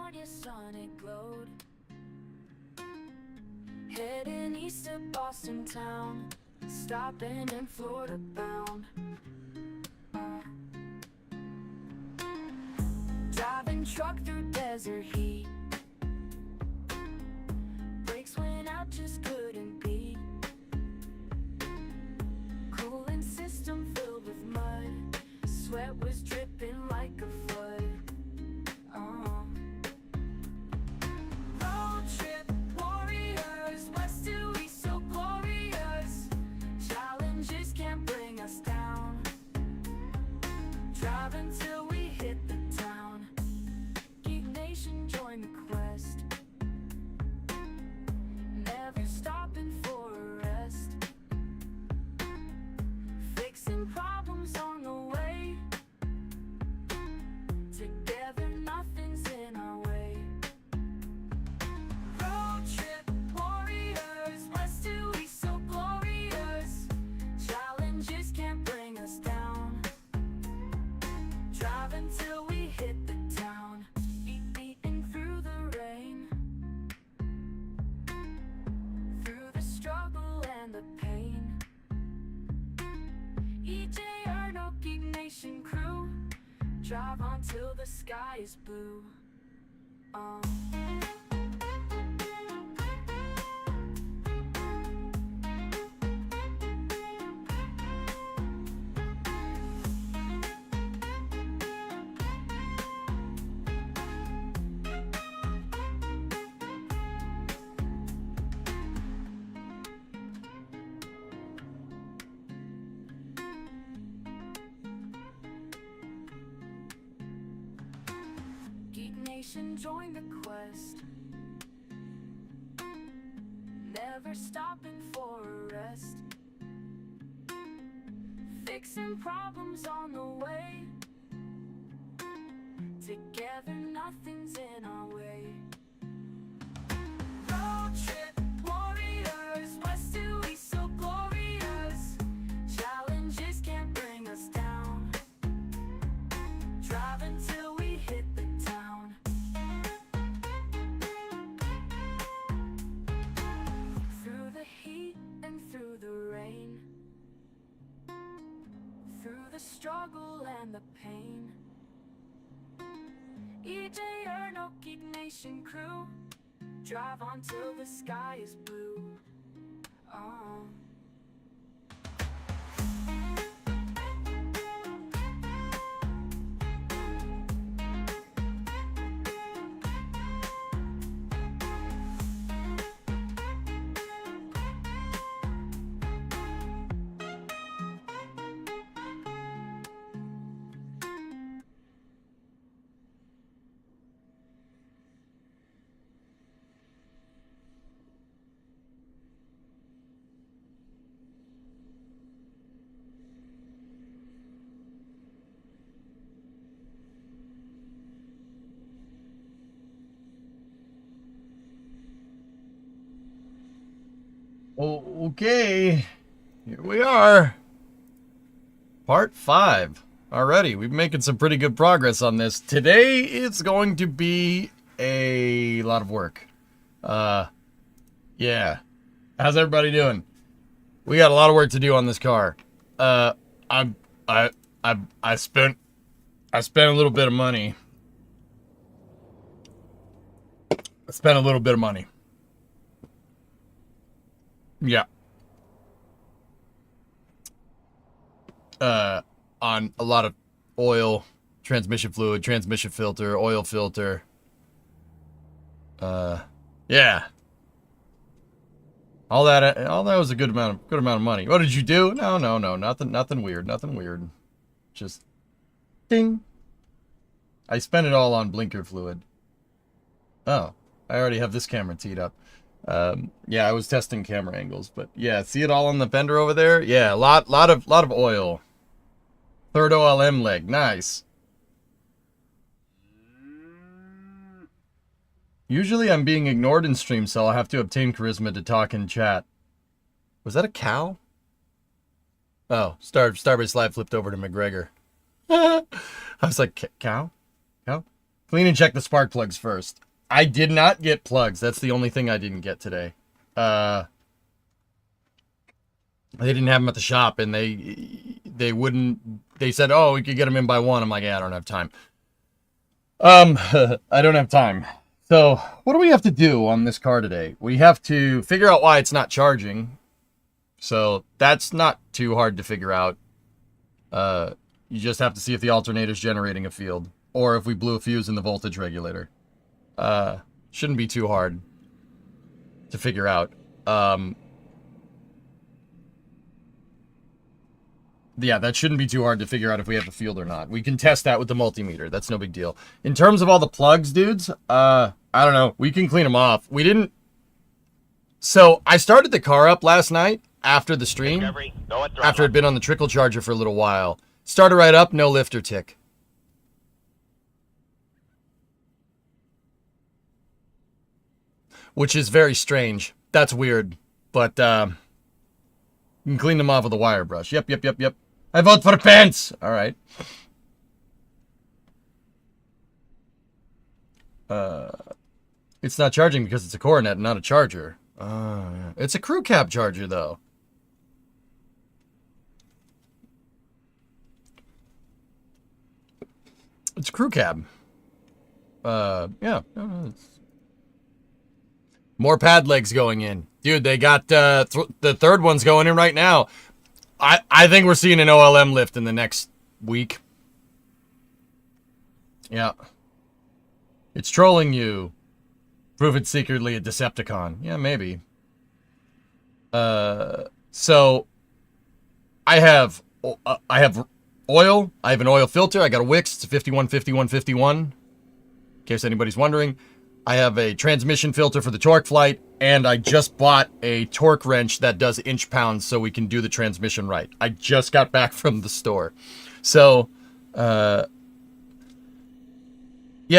on, your sun it glowed. Heading east to Boston town, stopping in Florida bound. Driving truck through desert heat, brakes went out, just couldn't beat. Cooling system filled with mud, sweat was dripping like a flood. Road trip warriors, west to east so glorious. Challenges can't bring us down. Driving till we hit the town. Geek Nation, join the quest. Never stopping for a rest. Fixing problems on the way. Together nothing's in our way. Road trip warriors, west to east so glorious. Challenges can't bring us down. Driving till we hit the town. Beating through the rain, through the struggle and the pain. EJ Arno, Geek Nation crew, drive on till the sky is blue. Geek Nation, join the quest. Never stopping for a rest. Fixing problems on the way. Together nothing's in our way. Road trip warriors, west to east so glorious. Challenges can't bring us down. Driving till we hit the town. Through the heat and through the rain, through the struggle and the pain. EJ Arno, Geek Nation crew, drive on till the sky is blue. Okay, here we are. Part 5. Alrighty, we're making some pretty good progress on this. Today, it's going to be a lot of work. Yeah. How's everybody doing? We got a lot of work to do on this car. I spent a little bit of money. Yeah. On a lot of oil, transmission fluid, transmission filter, oil filter. Yeah. All that was a good amount of money. What did you do? No, nothing weird. Just ding. I spent it all on blinker fluid. Oh, I already have this camera teed up. Yeah, I was testing camera angles, but yeah, see it all on the fender over there? Yeah, a lot of oil. Third OLM leg, nice. Usually I'm being ignored in stream, so I'll have to obtain charisma to talk in chat. Was that a cow? Oh, Starbase Live flipped over to McGregor. I was like, cow? Cow? Clean and check the spark plugs first. I did not get plugs. That's the only thing I didn't get today. They didn't have them at the shop, and they wouldn't. They said, "Oh, we could get them in by 1." I'm like, "Yeah, I don't have time." I don't have time. So, what do we have to do on this car today? We have to figure out why it's not charging. So, that's not too hard to figure out. You just have to see if the alternator's generating a field, or if we blew a fuse in the voltage regulator. Shouldn't be too hard to figure out. Yeah, that shouldn't be too hard to figure out if we have a field or not. We can test that with the multimeter. That's no big deal. In terms of all the plugs, dudes, I don't know. We can clean them off. We didn't... So, I started the car up last night after the stream. After it'd been on the trickle charger for a little while. Started right up, no lift or tick. Which is very strange. That's weird. But, you can clean them off with a wire brush. Yep. I vote for Pence! Alright. It's not charging because it's a coronet, not a charger. Yeah. It's a crew cab charger, though. It's a crew cab. Yeah. More pad legs going in. Dude, they got the third one's going in right now. I think we're seeing an OLM lift in the next week. Yeah. It's trolling you. Prove it's secretly a Decepticon. Yeah, maybe. So I have oil. I have an oil filter. I got a Wix. It's a 515151. In case anybody's wondering. I have a transmission filter for the torque flight, and I just bought a torque wrench that does inch-pounds so we can do the transmission right. I just got back from the store. So, yeah,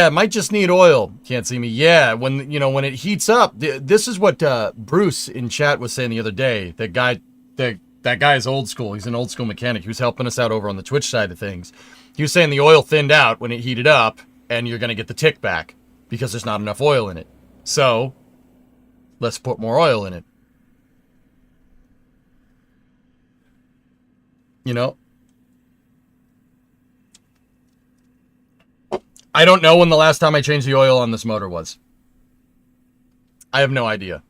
it might just need oil. Can't see me. Yeah, when it heats up, this is what Bruce in chat was saying the other day. That guy is old school. He's an old school mechanic. He was helping us out over on the Twitch side of things. He was saying the oil thinned out when it heated up, and you're going to get the tick back. Because there's not enough oil in it. So, let's put more oil in it. You know? I don't know when the last time I changed the oil on this motor was. I have no idea.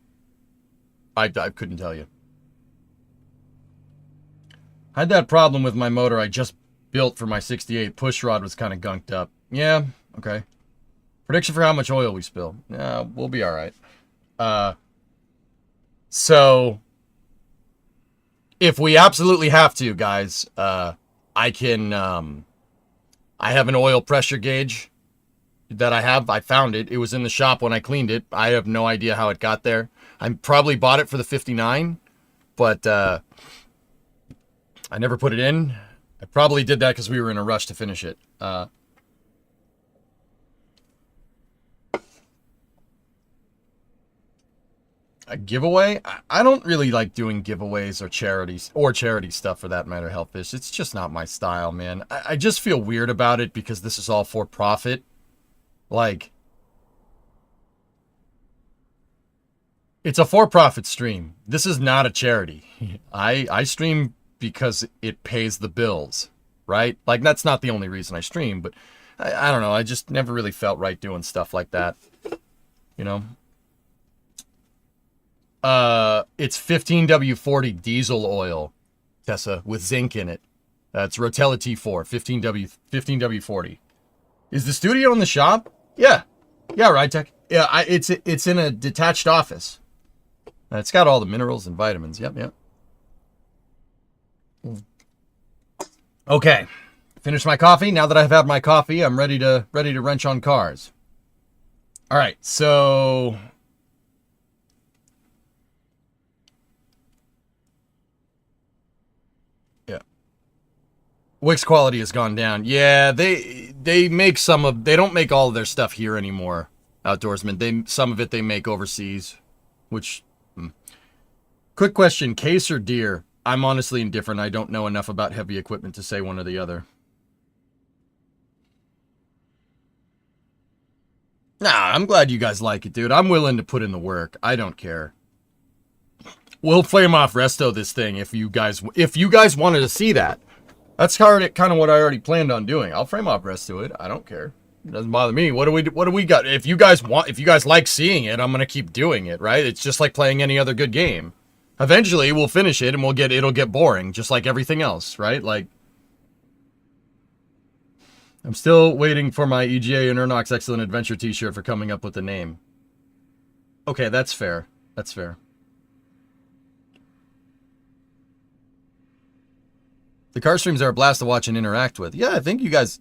I couldn't tell you. I had that problem with my motor I just built for my 68. Push rod was kind of gunked up. Yeah, okay. Prediction for how much oil we spill. Yeah, we'll be all right. So, if we absolutely have to, guys, I have an oil pressure gauge that I have. I found it. It was in the shop when I cleaned it. I have no idea how it got there. I probably bought it for the 59, but I never put it in. I probably did that because we were in a rush to finish it. A giveaway? I don't really like doing giveaways or charity stuff for that matter, Hellfish. It's just not my style, man. I just feel weird about it because this is all for profit. Like, it's a for-profit stream. This is not a charity. I stream because it pays the bills, right? Like, that's not the only reason I stream, but I don't know. I just never really felt right doing stuff like that, you know? It's 15W40 diesel oil, Tessa, with zinc in it. It's Rotella T4, 15W40. Is the studio in the shop? Yeah. Yeah, right, Tech. Yeah, it's in a detached office. It's got all the minerals and vitamins. Yep. Okay. Finished my coffee. Now that I've had my coffee, I'm ready to wrench on cars. All right, so Wix quality has gone down. Yeah, they make they don't make all of their stuff here anymore, Outdoorsman. Some of it they make overseas, which... Quick question, case or deer? I'm honestly indifferent. I don't know enough about heavy equipment to say one or the other. Nah, I'm glad you guys like it, dude. I'm willing to put in the work. I don't care. We'll flame off resto this thing if you guys wanted to see that. That's kind of what I already planned on doing. I'll frame off resto it. I don't care. It doesn't bother me. What do we got? If you guys like seeing it, I'm gonna keep doing it, right? It's just like playing any other good game. Eventually, we'll finish it and it'll get boring, just like everything else, right? Like, I'm still waiting for my EGA and Ernox Excellent Adventure t-shirt for coming up with the name. Okay, that's fair. That's fair. The car streams are a blast to watch and interact with. Yeah, I think you guys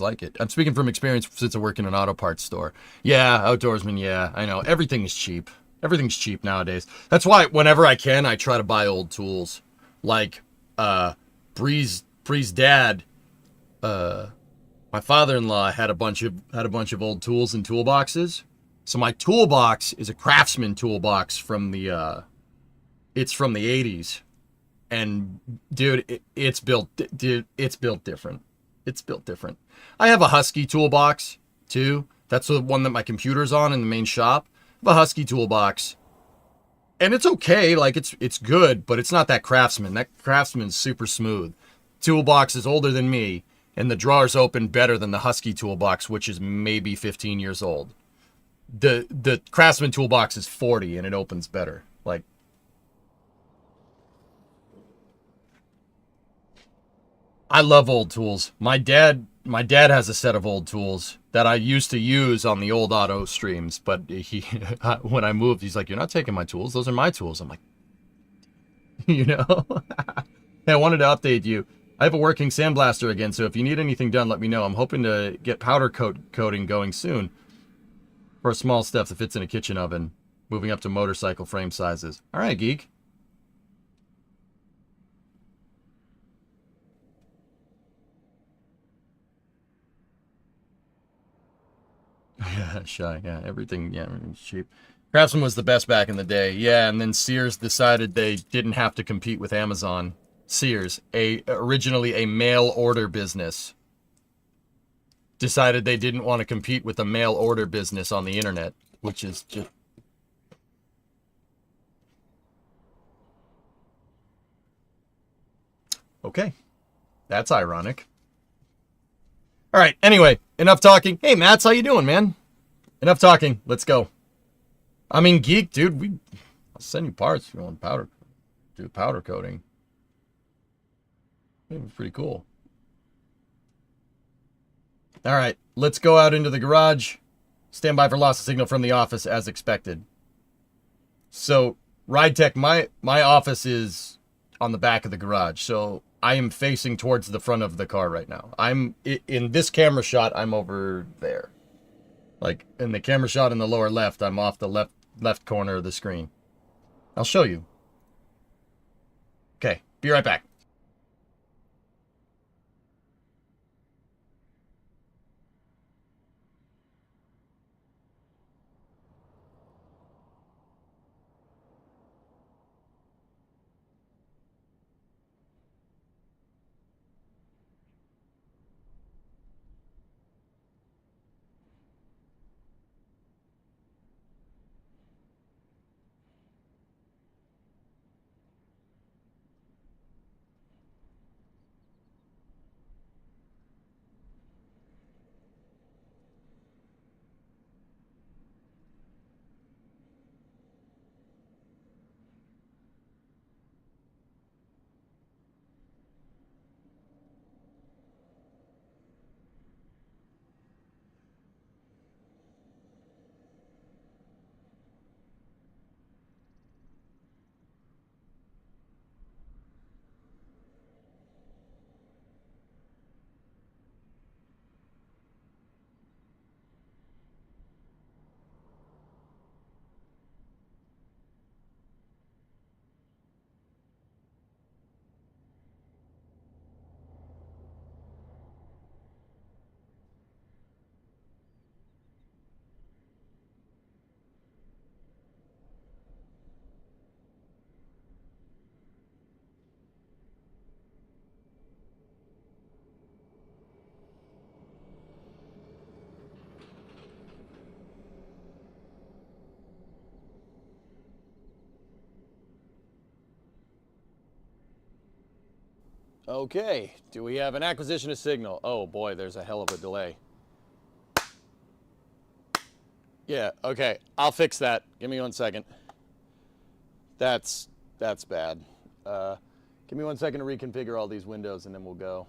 like it. I'm speaking from experience since I work in an auto parts store. Yeah, outdoorsman, yeah, I know. Everything is cheap. Everything's cheap nowadays. That's why whenever I can, I try to buy old tools. Like, Bree's dad, my father-in-law had a bunch of old tools and toolboxes. So my toolbox is a Craftsman toolbox from the it's from the 80s. And dude, it's built different. It's built different. I have a Husky toolbox too. That's the one that my computer's on in the main shop. I have a Husky toolbox. And it's okay, like it's good, but it's not that Craftsman. That Craftsman's super smooth. Toolbox is older than me, and the drawers open better than the Husky toolbox, which is maybe 15 years old. The Craftsman toolbox is 40 and it opens better. Like, I love old tools. My dad has a set of old tools that I used to use on the old auto streams, but he when I moved, he's like, "You're not taking my tools. Those are my tools." I'm like, you know? Hey, I wanted to update you. I have a working sandblaster again, so if you need anything done, let me know. I'm hoping to get powder coating going soon for small stuff that fits in a kitchen oven, moving up to motorcycle frame sizes. All right, geek. Yeah, shy. Yeah, everything. Yeah, everything's cheap. Craftsman was the best back in the day. Yeah, and then Sears decided they didn't have to compete with Amazon. Sears, originally a mail order business, decided they didn't want to compete with a mail order business on the internet, which is just... Okay. That's ironic. All right, anyway, enough talking. Hey, Mats, how you doing, man? Enough talking. Let's go. I mean, geek, dude, I'll send you parts if you want do powder coating. It was pretty cool. All right, let's go out into the garage. Stand by for loss of signal from the office as expected. So, Ride Tech, my office is on the back of the garage, so I am facing towards the front of the car right now. I'm in this camera shot, I'm over there. Like, in the camera shot in the lower left, I'm off the left corner of the screen. I'll show you. Okay, be right back. Okay, do we have an acquisition of signal? Oh boy, there's a hell of a delay. Yeah, okay, I'll fix that. Give me 1 second. That's bad. Give me 1 second to reconfigure all these windows and then we'll go.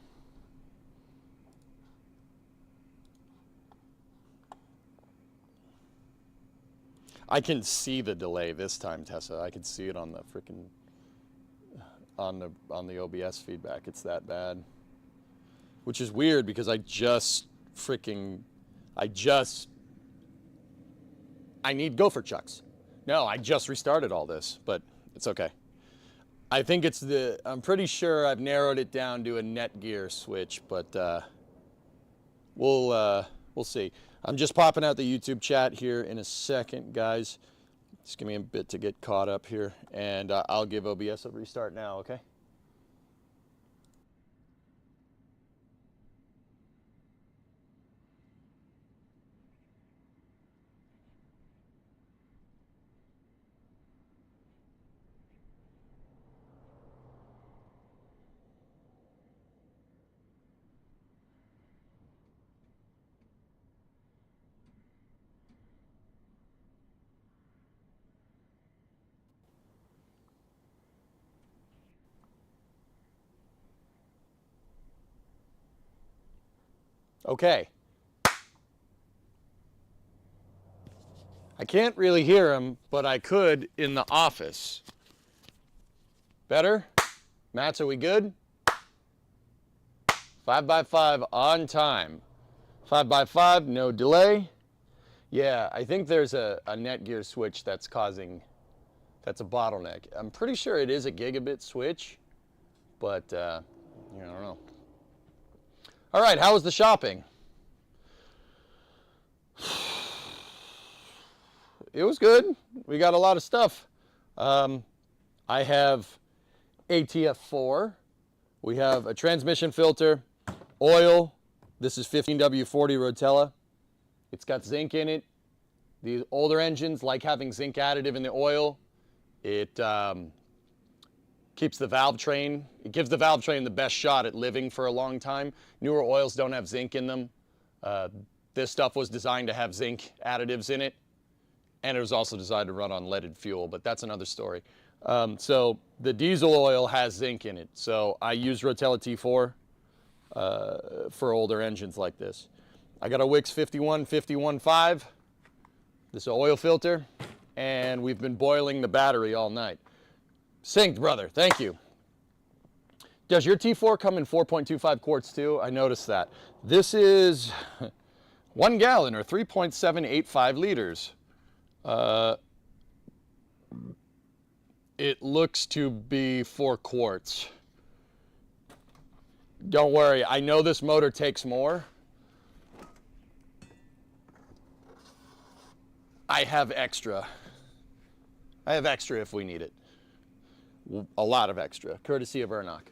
I can see the delay this time, Tessa. I can see it on the freaking on the OBS feedback. It's that bad. Which is weird because I need gopher chucks. No, I just restarted all this, but it's okay. I think I'm pretty sure I've narrowed it down to a Netgear switch, but we'll see. I'm just popping out the YouTube chat here in a second, guys. Just give me a bit to get caught up here, and I'll give OBS a restart now, okay? Okay. I can't really hear him, but I could in the office. Better? Mats, are we good? 5x5 on time. 5x5, no delay. Yeah, I think there's a Netgear switch that's a bottleneck. I'm pretty sure it is a gigabit switch, but I don't know. All right, how was the shopping? It was good. We got a lot of stuff. I have ATF4. We have a transmission filter, oil. This is 15W40 Rotella. It's got zinc in it. The older engines like having zinc additive in the oil. It keeps the valve train. It gives the valve train the best shot at living for a long time. Newer oils don't have zinc in them. This stuff was designed to have zinc additives in it. And it was also designed to run on leaded fuel, but that's another story. So the diesel oil has zinc in it. So I use Rotella T4 for older engines like this. I got a Wix 51515. This is an oil filter, and we've been boiling the battery all night. Synced, brother, thank you. Does your T4 come in 4.25 quarts too? I noticed that. This is 1 gallon or 3.785 liters. It looks to be 4 quarts. Don't worry, I know this motor takes more. I have extra. I have extra if we need it. A lot of extra, courtesy of Ernock.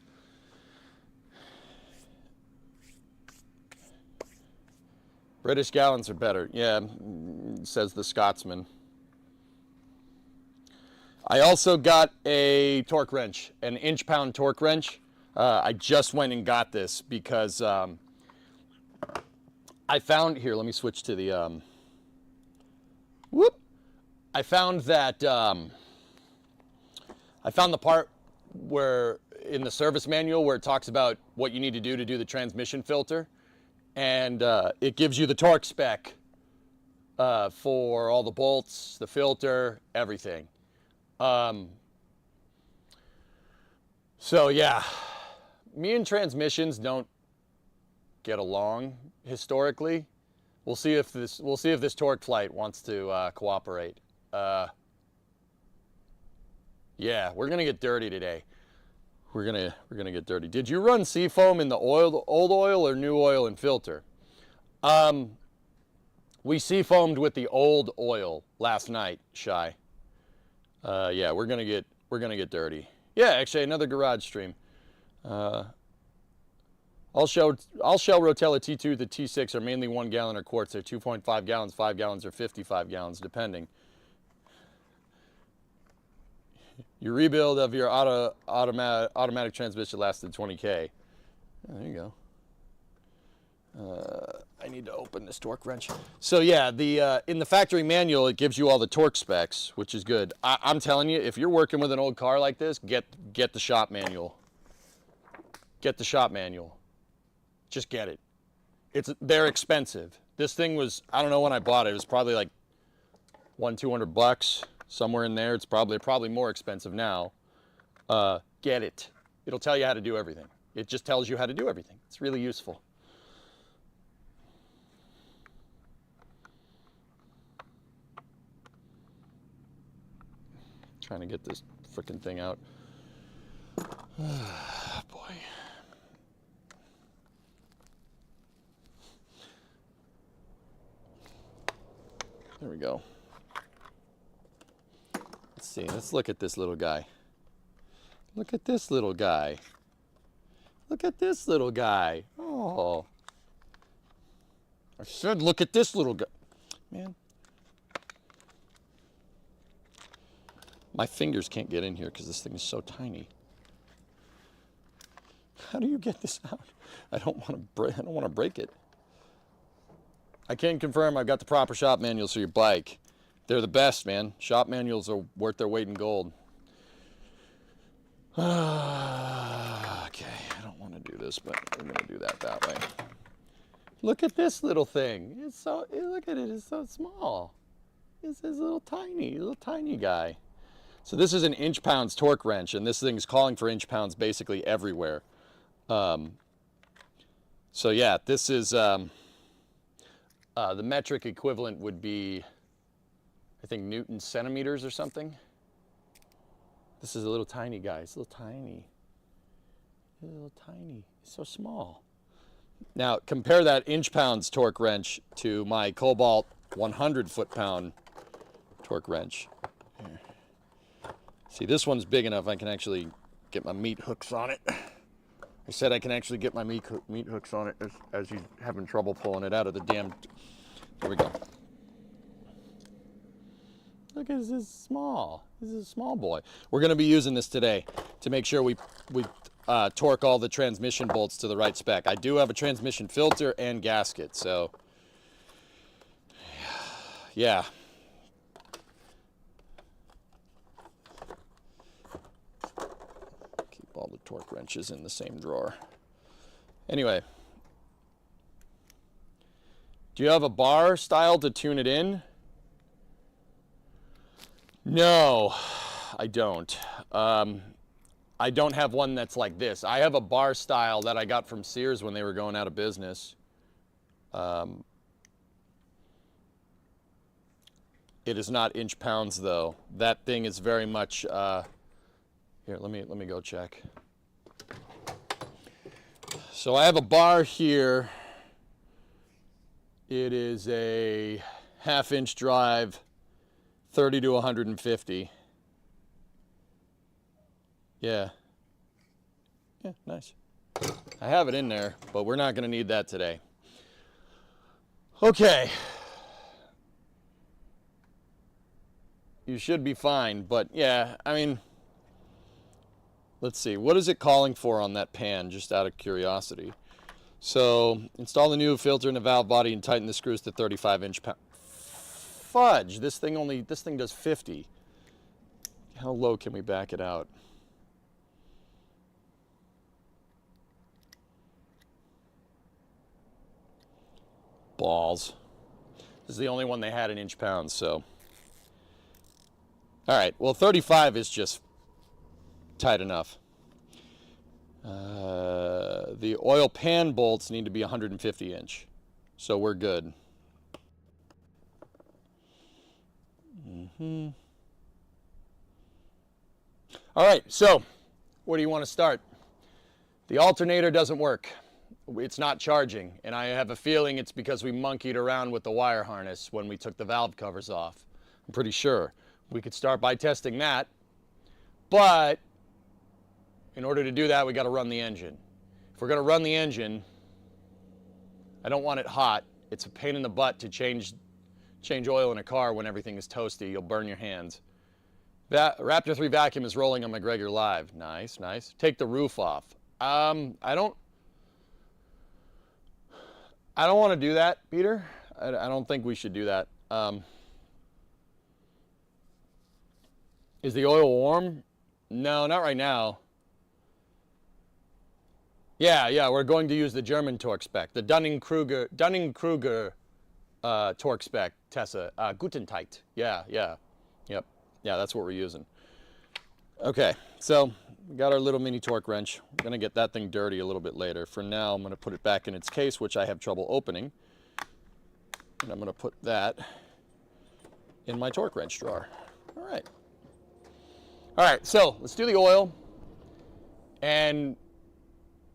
British gallons are better. Yeah, says the Scotsman. I also got a torque wrench, an inch-pound torque wrench. I just went and got this because I found, here, let me switch to the, I found that, I found the part where, in the service manual, where it talks about what you need to do the transmission filter. And it gives you the torque spec for all the bolts, the filter, everything. So yeah, me and transmissions don't get along historically. We'll see if this torque flight wants to cooperate. Yeah, we're gonna get dirty today. We're gonna get dirty. Did you run seafoam in the oil, old oil, or new oil and filter? We seafoamed with the old oil last night, Shy. Yeah, we're gonna get dirty. Yeah, actually another garage stream. I'll show Rotella T2 the T6 are mainly 1 gallon or quarts. They're 2.5 gallons, 5 gallons, or 55 gallons, depending. Your rebuild of your automatic transmission lasted 20K. Oh, there you go. I need to open this torque wrench. So yeah, the in the factory manual, it gives you all the torque specs, which is good. I'm telling you, if you're working with an old car like this, get the shop manual. Get the shop manual. Just get it. They're expensive. This thing was, I don't know when I bought it. It was probably like $200, somewhere in there. It's probably more expensive now. Get it. It'll tell you how to do everything. It just tells you how to do everything. It's really useful. Trying to get this frickin' thing out. Boy. There we go. Let's see. Let's look at this little guy. Look at this little guy. Look at this little guy. Oh. I said look at this little guy. Man. My fingers can't get in here because this thing is so tiny. How do you get this out? I don't want to break it. I can confirm I've got the proper shop manuals for your bike. They're the best, man. Shop manuals are worth their weight in gold. Okay, I don't want to do this, but we're going to do that way. Look at this little thing. Look at it. It's so small. It's this little tiny guy. So this is an inch-pounds torque wrench, and this thing is calling for inch-pounds basically everywhere. So yeah, this is the metric equivalent would be, I think, Newton centimeters or something. This is a little tiny guy. It's a little tiny. It's so small. Now compare that inch-pounds torque wrench to my Cobalt 100 foot-pound torque wrench. Here. See, this one's big enough I can actually get my meat hooks on it. I said I can actually get my meat hooks on it as you're having trouble pulling it out of the damn... There we go. Look, this is small. This is a small boy. We're going to be using this today to make sure we torque all the transmission bolts to the right spec. I do have a transmission filter and gasket, so... Yeah. All the torque wrenches in the same drawer. Anyway, do you have a bar style to tune it in? No, I don't. I don't have one that's like this. I have a bar style that I got from Sears when they were going out of business. It is not inch pounds though. That thing is very much here, let me go check. So I have a bar here. It is a 1/2 inch drive, 30 to 150. Yeah. Yeah, nice. I have it in there, but we're not going to need that today. Okay. You should be fine, but yeah, I mean, let's see, what is it calling for on that pan, just out of curiosity? So, install the new filter in the valve body and tighten the screws to 35 inch pound. Fudge, this thing does 50. How low can we back it out? Balls. This is the only one they had in inch pounds, so. All right, well, 35 is just tight enough. The oil pan bolts need to be 150 inch, so we're good. All right, so where do you want to start? The alternator doesn't work. It's not charging, and I have a feeling it's because we monkeyed around with the wire harness when we took the valve covers off. I'm pretty sure. We could start by testing that, but in order to do that, we got to run the engine. If we're going to run the engine, I don't want it hot. It's a pain in the butt to change oil in a car when everything is toasty. You'll burn your hands. Raptor 3 vacuum is rolling on McGregor Live. Nice, nice. Take the roof off. I don't want to do that, Peter. I don't think we should do that. Is the oil warm? No, not right now. Yeah, we're going to use the German torque spec, the Dunning-Kruger torque spec, Tessa. Gutentite. Yeah. Yep. Yeah, that's what we're using. Okay, so we got our little mini torque wrench. I'm going to get that thing dirty a little bit later. For now, I'm going to put it back in its case, which I have trouble opening. And I'm going to put that in my torque wrench drawer. All right, so let's do the oil. And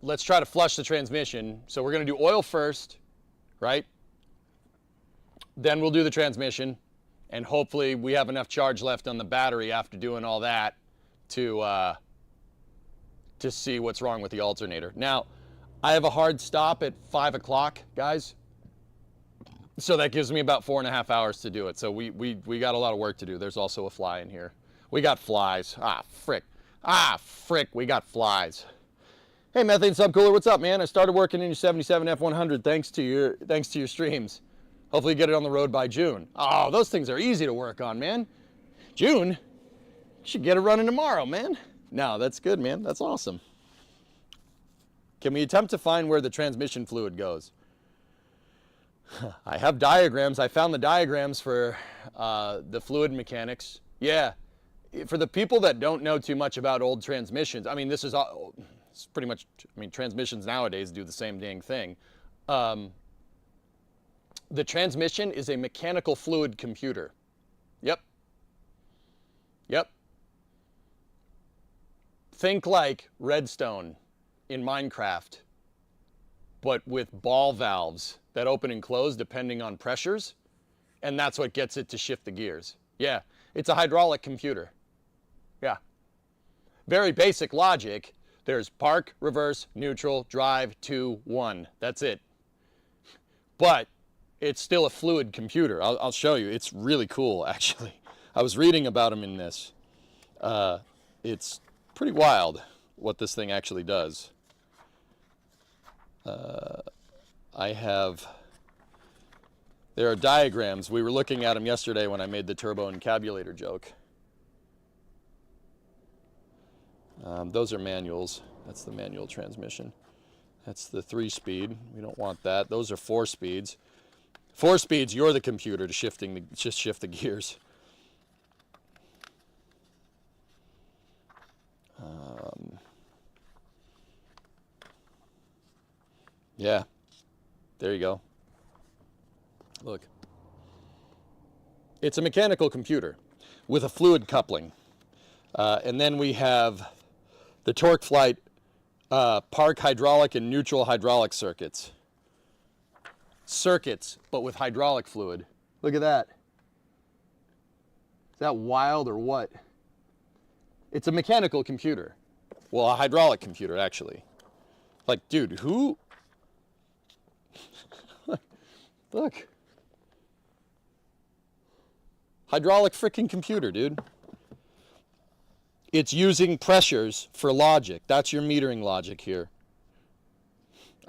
let's try to flush the transmission. So we're going to do oil first, right? Then we'll do the transmission. And hopefully we have enough charge left on the battery after doing all that to see what's wrong with the alternator. Now, I have a hard stop at 5 o'clock, guys. So that gives me about 4.5 hours to do it. So we got a lot of work to do. There's also a fly in here. We got flies. Frick, we got flies. Hey, Methane Subcooler, what's up, man? I started working in your 77 F100 thanks to your streams. Hopefully get it on the road by June. Oh, those things are easy to work on, man. June? You should get it running tomorrow, man. No, that's good, man. That's awesome. Can we attempt to find where the transmission fluid goes? I have diagrams. I found the diagrams for the fluid mechanics. Yeah. For the people that don't know too much about old transmissions, I mean, this is all, it's pretty much, I mean, transmissions nowadays do the same dang thing. The transmission is a mechanical fluid computer. Yep. Think like Redstone in Minecraft, but with ball valves that open and close depending on pressures, and that's what gets it to shift the gears. Yeah, it's a hydraulic computer. Yeah. Very basic logic. There's park, reverse, neutral, drive, 2, 1. That's it. But it's still a fluid computer. I'll show you. It's really cool, actually. I was reading about them in this. It's pretty wild what this thing actually does. There are diagrams. We were looking at them yesterday when I made the turbo encabulator joke. Those are manuals. That's the manual transmission. That's the 3-speed. We don't want that. Those are 4 speeds. 4 speeds, you're the computer to shift the gears. Yeah, there you go. Look. It's a mechanical computer with a fluid coupling. And then we have the torque flight park hydraulic and neutral hydraulic circuits. But with hydraulic fluid. Look at that. Is that wild or what? It's a mechanical computer. Well, a hydraulic computer, actually. Like, dude, who? Look. Hydraulic freaking computer, dude. It's using pressures for logic. That's your metering logic here.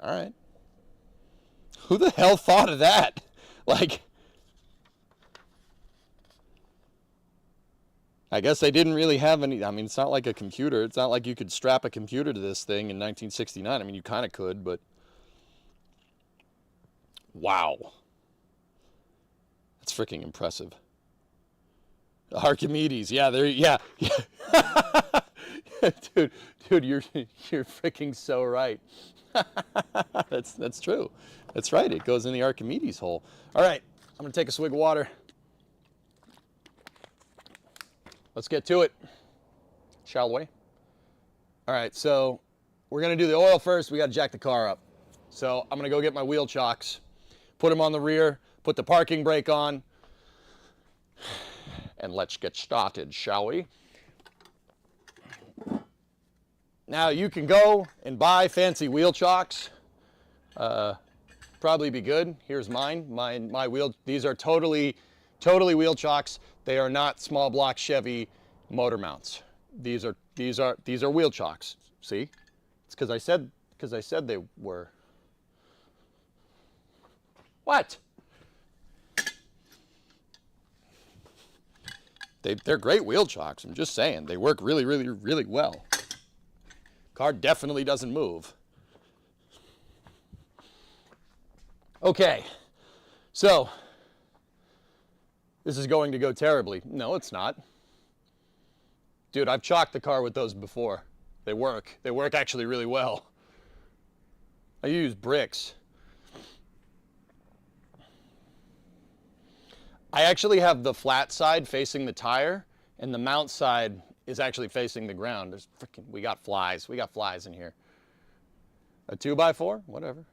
All right. Who the hell thought of that? Like, I guess they didn't really have any, I mean, it's not like a computer. It's not like you could strap a computer to this thing in 1969. I mean, you kind of could, but wow. That's freaking impressive. Archimedes, yeah, there, yeah. dude, you're freaking so right. That's true. That's right. It goes in the Archimedes hole. All right, I'm gonna take a swig of water. Let's get to it, shall we? All right, so we're gonna do the oil first. We gotta jack the car up. So I'm gonna go get my wheel chocks, put them on the rear, put the parking brake on, and let's get started, shall we? Now you can go and buy fancy wheel chocks. Probably be good. Here's mine. My wheel. These are totally wheel chocks. They are not small block Chevy motor mounts. These are wheel chocks. See? It's because I said they were. What? They're great wheel chocks. I'm just saying they work really, really, really well. Car definitely doesn't move. Okay, so this is going to go terribly. No, it's not. Dude, I've chocked the car with those before. They work. They work actually really well. I use bricks. I actually have the flat side facing the tire, and the mount side is actually facing the ground. There's we got flies. We got flies in here. A 2x4? Whatever.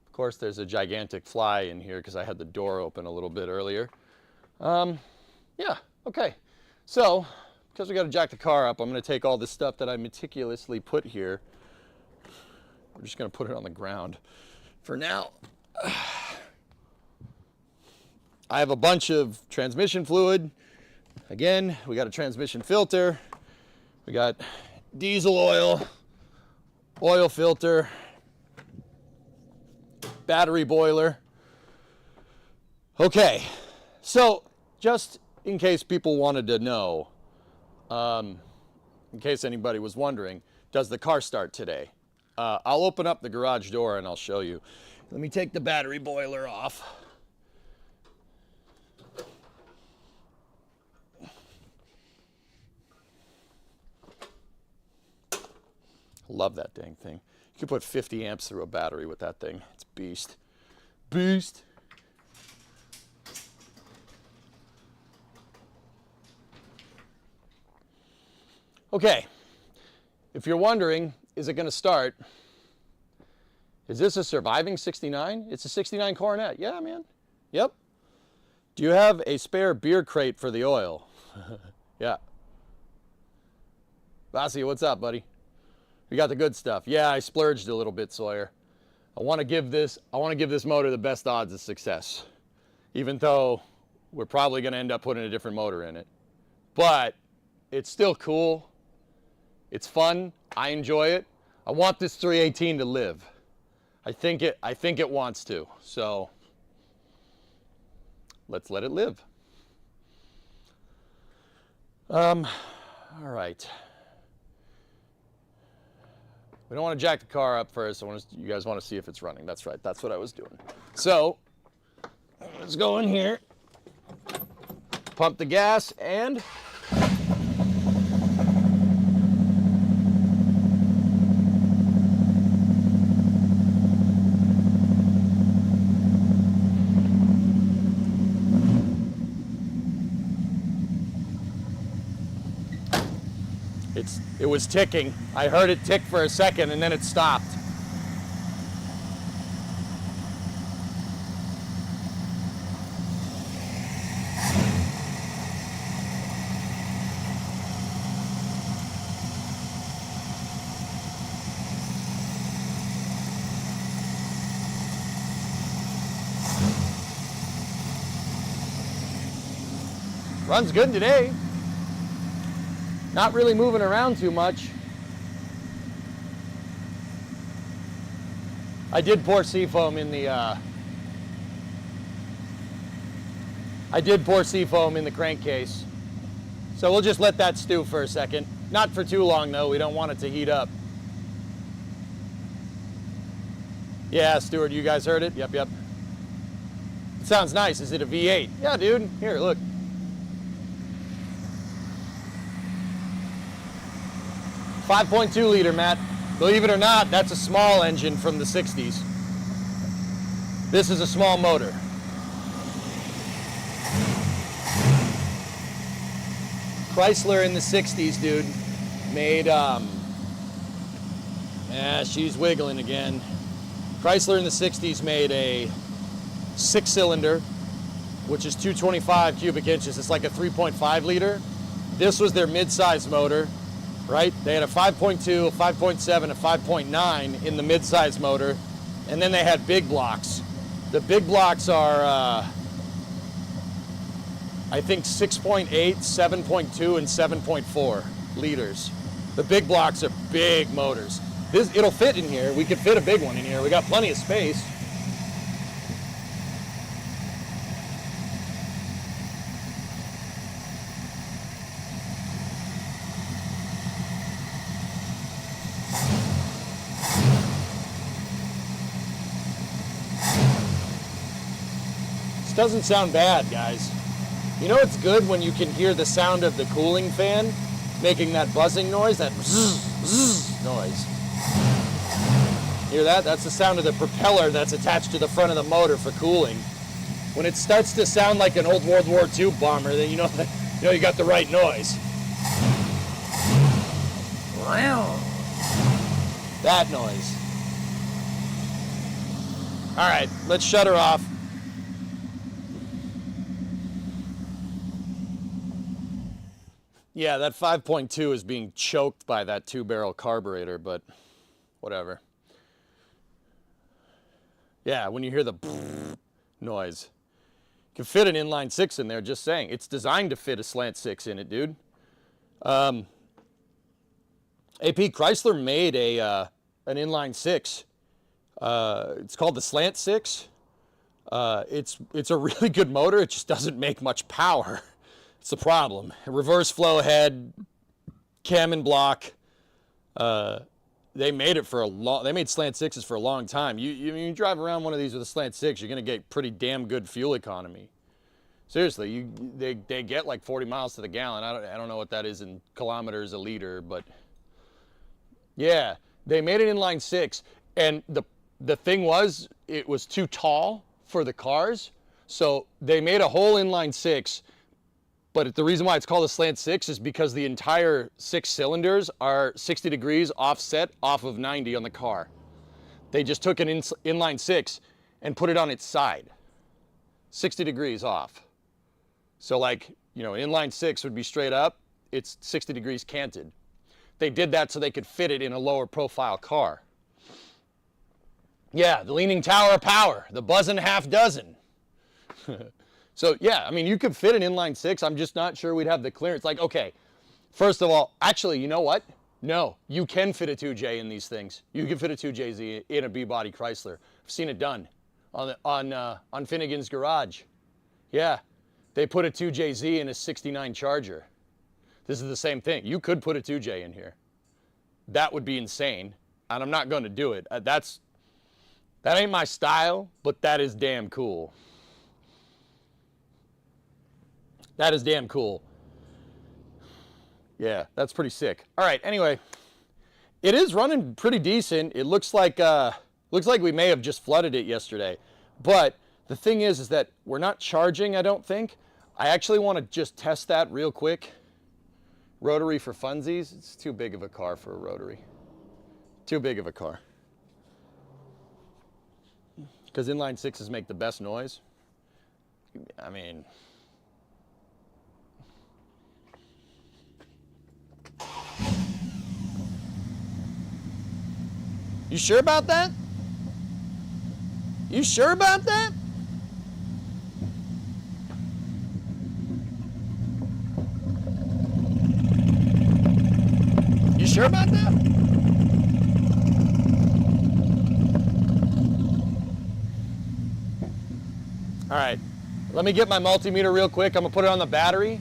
Of course, there's a gigantic fly in here because I had the door open a little bit earlier. Yeah, okay. So, because we got to jack the car up, I'm going to take all this stuff that I meticulously put here. We're just going to put it on the ground for now. I have a bunch of transmission fluid. Again, we got a transmission filter. We got diesel oil, oil filter, battery boiler. Okay, so just in case people wanted to know, in case anybody was wondering, does the car start today? I'll open up the garage door and I'll show you. Let me take the battery boiler off. Love that dang thing. You can put 50 amps through a battery with that thing. It's beast. Beast. Okay. If you're wondering, is it going to start? Is this a surviving 69? It's a 69 Coronet. Yeah, man. Yep. Do you have a spare beer crate for the oil? Yeah. Bossy, what's up, buddy? We got the good stuff. Yeah, I splurged a little bit, Sawyer. I want to give this motor the best odds of success, even though we're probably going to end up putting a different motor in it. But it's still cool. It's fun. I enjoy it. I want this 318 to live. I think it wants to. So let's let it live. All right. We don't want to jack the car up first. You guys want to see if it's running. That's right. That's what I was doing. So let's go in here, pump the gas, and it was ticking. I heard it tick for a second and then it stopped. Runs good today. Not really moving around too much. I did pour seafoam in the crankcase. So we'll just let that stew for a second. Not for too long though, we don't want it to heat up. Yeah, Stuart, you guys heard it? Yep. It sounds nice. Is it a V8? Yeah, dude. Here, look. 5.2 liter, Matt. Believe it or not, that's a small engine from the 60s. This is a small motor. Chrysler in the 60s, dude, made, yeah, she's wiggling again. Chrysler in the 60s made a 6-cylinder, which is 225 cubic inches. It's like a 3.5 liter. This was their mid-size motor. Right? They had a 5.2, a 5.7, a 5.9 in the mid-size motor, and then they had big blocks. The big blocks are I think 6.8, 7.2, and 7.4 liters. The big blocks are big motors. It'll fit in here. We could fit a big one in here. We got plenty of space. This doesn't sound bad, guys. You know it's good when you can hear the sound of the cooling fan making that buzzing noise, that zzz, zzz noise. Hear that? That's the sound of the propeller that's attached to the front of the motor for cooling. When it starts to sound like an old World War II bomber, then you know you got the right noise. Wow. That noise. All right, let's shut her off. Yeah, that 5.2 is being choked by that 2-barrel carburetor, but whatever. Yeah, when you hear the noise. You can fit an inline 6 in there, just saying. It's designed to fit a slant 6 in it, dude. AP Chrysler made an inline 6. It's called the Slant 6. It's a really good motor. It just doesn't make much power. It's the problem. Reverse flow head, cam and block. They made it for a long. They made slant 6s for a long time. You drive around one of these with a slant 6, you're gonna get pretty damn good fuel economy. Seriously, they get like 40 miles to the gallon. I don't know what that is in kilometers a liter, but yeah, they made an inline 6, and the thing was it was too tall for the cars, so they made a whole inline 6. But the reason why it's called a slant 6 is because the entire 6 cylinders are 60 degrees offset off of 90 on the car. They just took an inline 6 and put it on its side, 60 degrees off. So like, an inline 6 would be straight up, it's 60 degrees canted. They did that so they could fit it in a lower profile car. Yeah, the leaning tower of power, the buzzing half dozen. So yeah, I mean, you could fit an inline 6. I'm just not sure we'd have the clearance. Like, okay, first of all, actually, you know what? No, you can fit a 2J in these things. You can fit a 2JZ in a B-body Chrysler. I've seen it done on Finnegan's Garage. Yeah, they put a 2JZ in a 69 Charger. This is the same thing. You could put a 2J in here. That would be insane, and I'm not going to do it. That ain't my style, but that is damn cool. That is damn cool. Yeah, that's pretty sick. All right, anyway, it is running pretty decent. It looks like we may have just flooded it yesterday. But the thing is that we're not charging, I don't think. I actually want to just test that real quick. Rotary for funsies. It's too big of a car for a rotary. Too big of a car. Because inline 6s make the best noise. I mean... You sure about that? You sure about that? You sure about that? All right, let me get my multimeter real quick. I'm gonna put it on the battery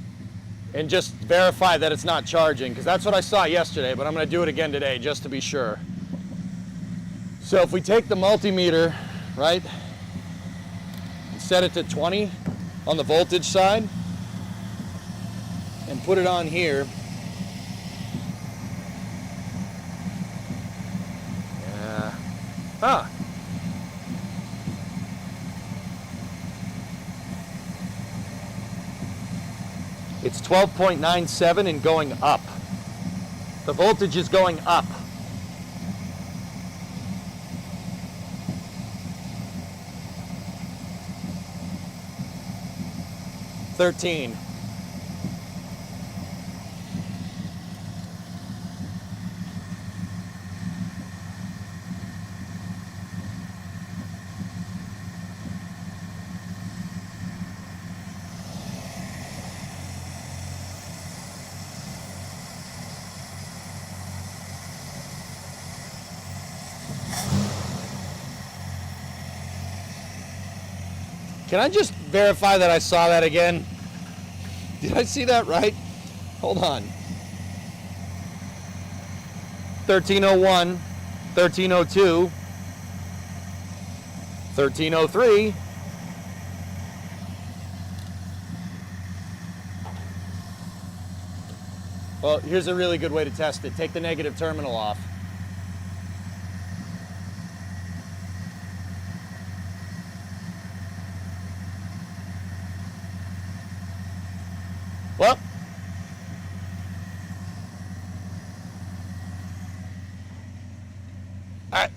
and just verify that it's not charging, because that's what I saw yesterday, but I'm gonna do it again today just to be sure. So if we take the multimeter, right, and set it to 20 on the voltage side, and put it on here. Yeah. Huh. It's 12.97 and going up. The voltage is going up. $13. Can I just verify that I saw that again? Did I see that right? Hold on. 1301, 1302, 1303. Well, here's a really good way to test it. Take the negative terminal off. Well,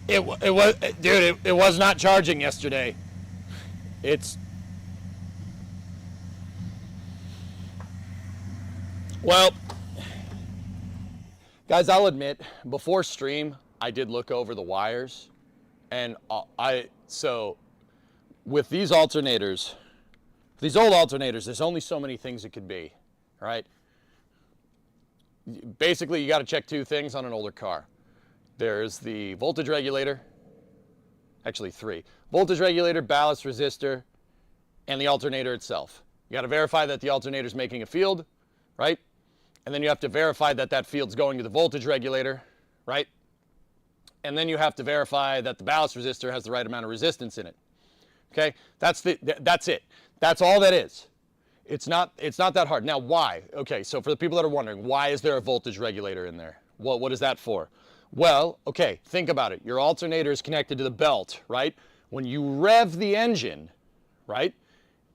it was, dude, it was not charging yesterday. Well, guys, I'll admit, before stream, I did look over the wires, and so with these alternators, these old alternators, there's only so many things it could be, right? Basically, you got to check two things on an older car. There's the voltage regulator, actually three. Voltage regulator, ballast resistor, and the alternator itself. You got to verify that the alternator is making a field, right? And then you have to verify that that field's going to the voltage regulator, right? And then you have to verify that the ballast resistor has the right amount of resistance in it. Okay? That's it. That's all that is. It's not that hard. Now, why? Okay, so for the people that are wondering, why is there a voltage regulator in there? Well, what is that for? Well, okay, think about it. Your alternator is connected to the belt, right? When you rev the engine, right,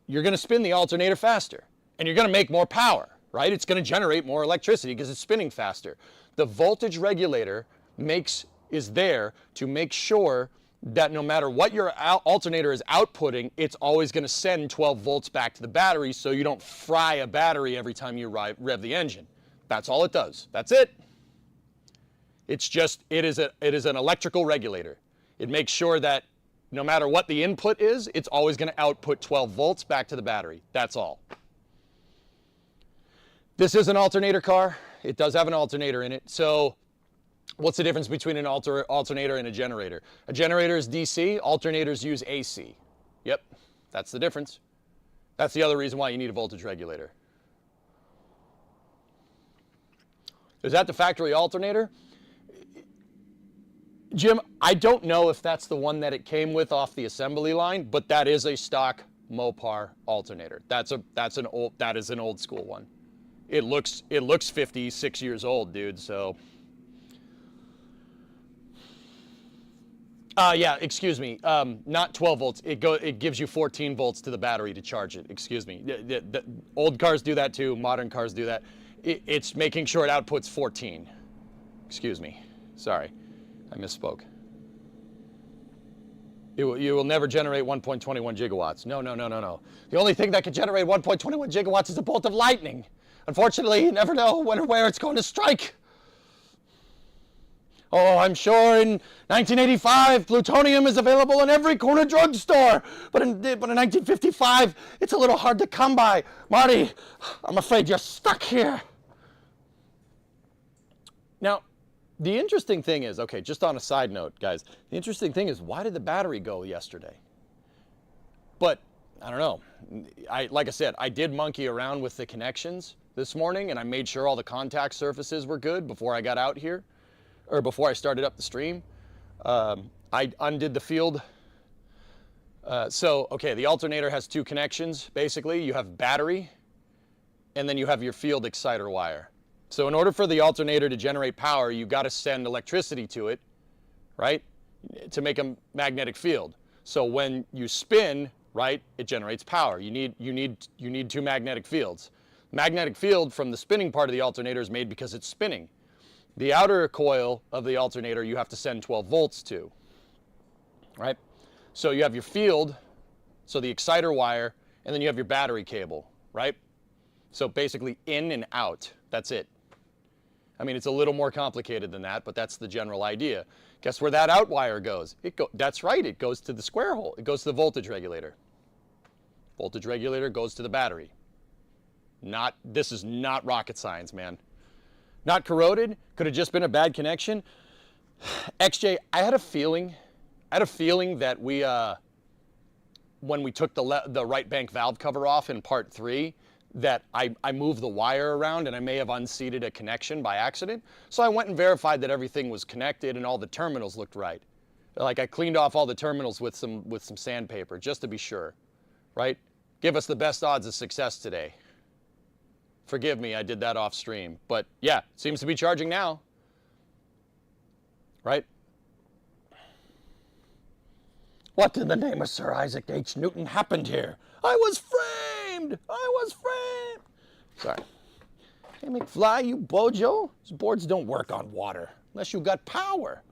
you're going to spin the alternator faster, and you're going to make more power, right? It's going to generate more electricity because it's spinning faster. The voltage regulator is there to make sure that no matter what your alternator is outputting, it's always going to send 12 volts back to the battery so you don't fry a battery every time you rev the engine. That's all it does. That's it. It's just, it is an electrical regulator. It makes sure that no matter what the input is, it's always going to output 12 volts back to the battery. That's all. This is an alternator car. It does have an alternator in it. So what's the difference between an alternator and a generator? A generator is DC, alternators use AC. Yep, that's the difference. That's the other reason why you need a voltage regulator. Is that the factory alternator? Jim, I don't know if that's the one that it came with off the assembly line, but that is a stock Mopar alternator. That is an old school one. It looks 56 years old, dude, so. Yeah, excuse me, not 12 volts. It gives you 14 volts to the battery to charge it, excuse me. The old cars do that too, modern cars do that. It's making sure it outputs 14. Excuse me, sorry, I misspoke. You will never generate 1.21 gigawatts. No. The only thing that can generate 1.21 gigawatts is a bolt of lightning. Unfortunately, you never know when or where it's going to strike. Oh, I'm sure in 1985, plutonium is available in every corner drugstore. But in 1955, it's a little hard to come by. Marty, I'm afraid you're stuck here. Now, the interesting thing is, okay, just on a side note, guys, the interesting thing is, why did the battery go yesterday? But, I don't know. Like I said, I did monkey around with the connections this morning, and I made sure all the contact surfaces were good before I got out here. Or before I started up the stream. I undid the field. Okay, the alternator has two connections, basically. You have battery, and then you have your field exciter wire. So in order for the alternator to generate power, you've got to send electricity to it, right, to make a magnetic field. So when you spin, right, it generates power. You need two magnetic fields. Magnetic field from the spinning part of the alternator is made because it's spinning. The outer coil of the alternator you have to send 12 volts to, right? So you have your field, so the exciter wire, and then you have your battery cable, right? So basically in and out, that's it. I mean, it's a little more complicated than that, but that's the general idea. Guess where that out wire goes? That's right, it goes to the square hole. It goes to the voltage regulator. Voltage regulator goes to the battery. This is not rocket science, man. Not corroded, could have just been a bad connection. XJ, I had a feeling that when we took the right bank valve cover off in part 3, that I moved the wire around and I may have unseated a connection by accident. So I went and verified that everything was connected and all the terminals looked right. Like I cleaned off all the terminals with some sandpaper just to be sure, right? Give us the best odds of success today. Forgive me, I did that off stream. But yeah, seems to be charging now, right? What in the name of Sir Isaac H. Newton happened here? I was framed! I was framed! Sorry. Hey, McFly, you bojo? These boards don't work on water unless you got power.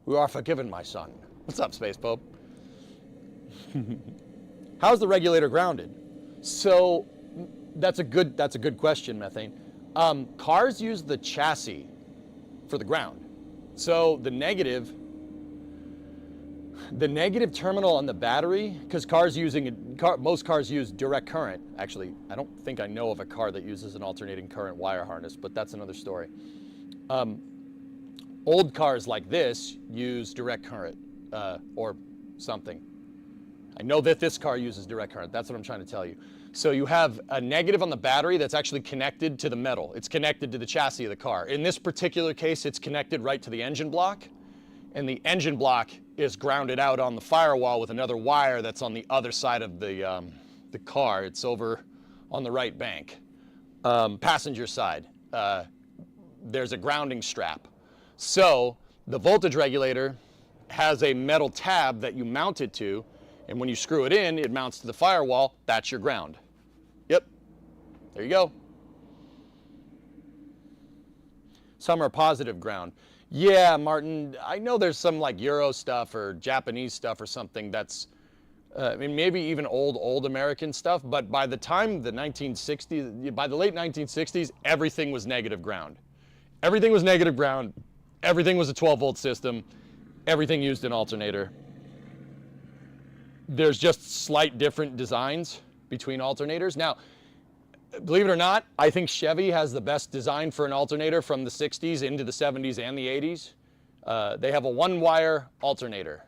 You are forgiven, my son. What's up, Space Pope? How's the regulator grounded? So that's a good question, Methane. Cars use the chassis for the ground. So the negative terminal on the battery, because most cars use direct current. Actually, I don't think I know of a car that uses an alternating current wire harness, but that's another story. Old cars like this use direct current or something. I know that this car uses direct current. That's what I'm trying to tell you. So you have a negative on the battery that's actually connected to the metal. It's connected to the chassis of the car. In this particular case, it's connected right to the engine block. And the engine block is grounded out on the firewall with another wire that's on the other side of the car. It's over on the right bank. Passenger side. There's a grounding strap. So the voltage regulator has a metal tab that you mount it to, and when you screw it in, it mounts to the firewall. That's your ground. Yep. There you go. Some are positive ground. Yeah, Martin, I know there's some like Euro stuff or Japanese stuff or something that's, I mean, maybe even old American stuff, but by the time the 1960s, by the late 1960s, everything was negative ground. Everything was negative ground. Everything was a 12-volt system. Everything used an alternator. There's just slight different designs between alternators. Now, believe it or not, I think Chevy has the best design for an alternator from the 60s into the 70s and the 80s. They have a one-wire alternator.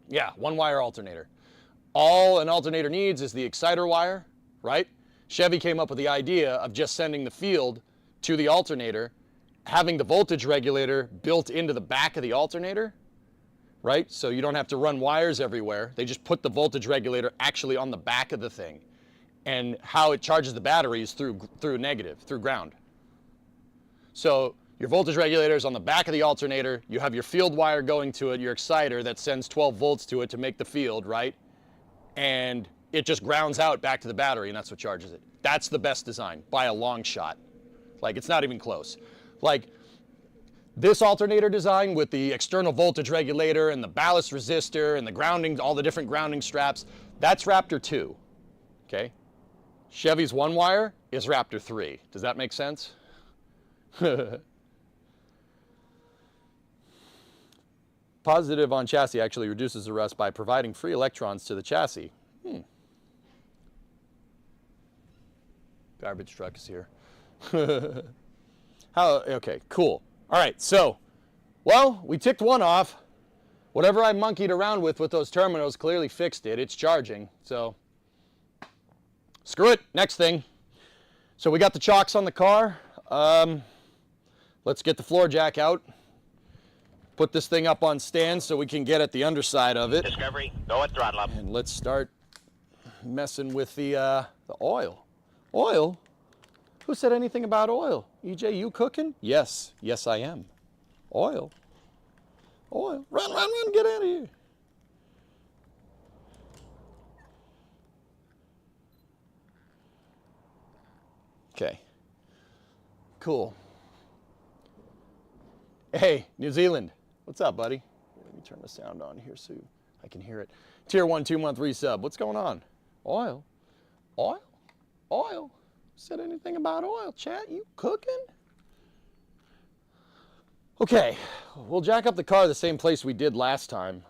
Yeah, one-wire alternator. All an alternator needs is the exciter wire, right? Chevy came up with the idea of just sending the field to the alternator, having the voltage regulator built into the back of the alternator, right? So you don't have to run wires everywhere. They just put the voltage regulator actually on the back of the thing. And how it charges the batteries through negative, through ground. So your voltage regulator is on the back of the alternator. You have your field wire going to it, your exciter that sends 12 volts to it to make the field, right? And it just grounds out back to the battery, and that's what charges it. That's the best design by a long shot. Like, it's not even close. Like, this alternator design with the external voltage regulator and the ballast resistor and the grounding, all the different grounding straps, that's Raptor 2, okay? Chevy's one wire is Raptor 3. Does that make sense? Positive on chassis actually reduces the rust by providing free electrons to the chassis. Garbage truck is here. Okay, cool. All right, so, well, we ticked one off. Whatever I monkeyed around with those terminals clearly fixed it. It's charging, so screw it. Next thing. So we got the chocks on the car. Let's get the floor jack out. Put this thing up on stands so we can get at the underside of it. Discovery, go at throttle up. And let's start messing with the oil. Oil? Who said anything about oil? EJ, you cooking? Yes. Yes, I am. Oil. Oil. Run, run, run, get out of here. Okay. Cool. Hey, New Zealand. What's up, buddy? Let me turn the sound on here so I can hear it. Tier 1 2-month resub. What's going on? Oil? Oil? Oil? Said anything about oil, chat? You cooking? Okay, we'll jack up the car the same place we did last time.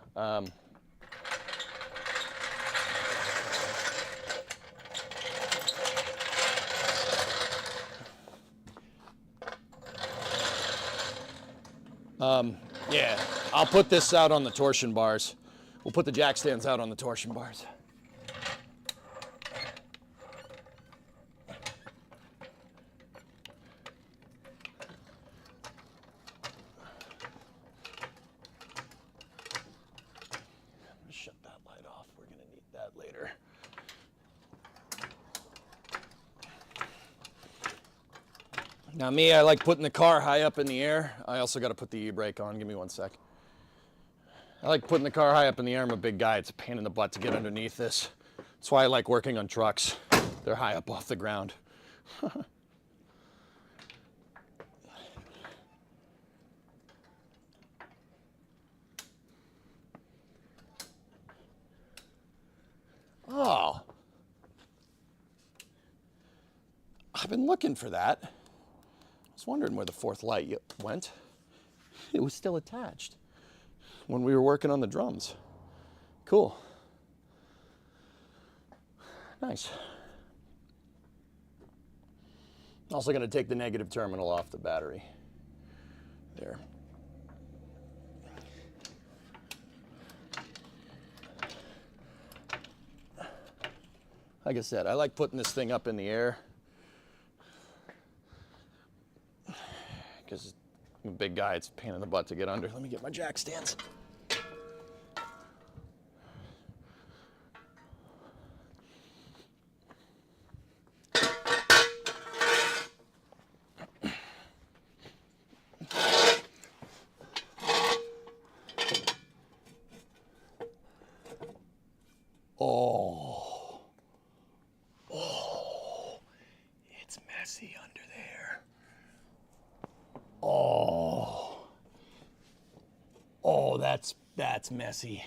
Yeah, I'll put this out on the torsion bars. We'll put the jack stands out on the torsion bars. Shut that light off. We're going to need that later. Now me, I like putting the car high up in the air. I also got to put the e-brake on. Give me one sec. I like putting the car high up in the air. I'm a big guy. It's a pain in the butt to get underneath this. That's why I like working on trucks. They're high up off the ground. Oh. I've been looking for that. I was wondering where the fourth light went. It was still attached when we were working on the drums. Cool. Nice. Also going to take the negative terminal off the battery. There. Like I said, I like putting this thing up in the air because I'm a big guy. It's a pain in the butt to get under. Let me get my jack stands. It's messy under there. Oh, that's messy.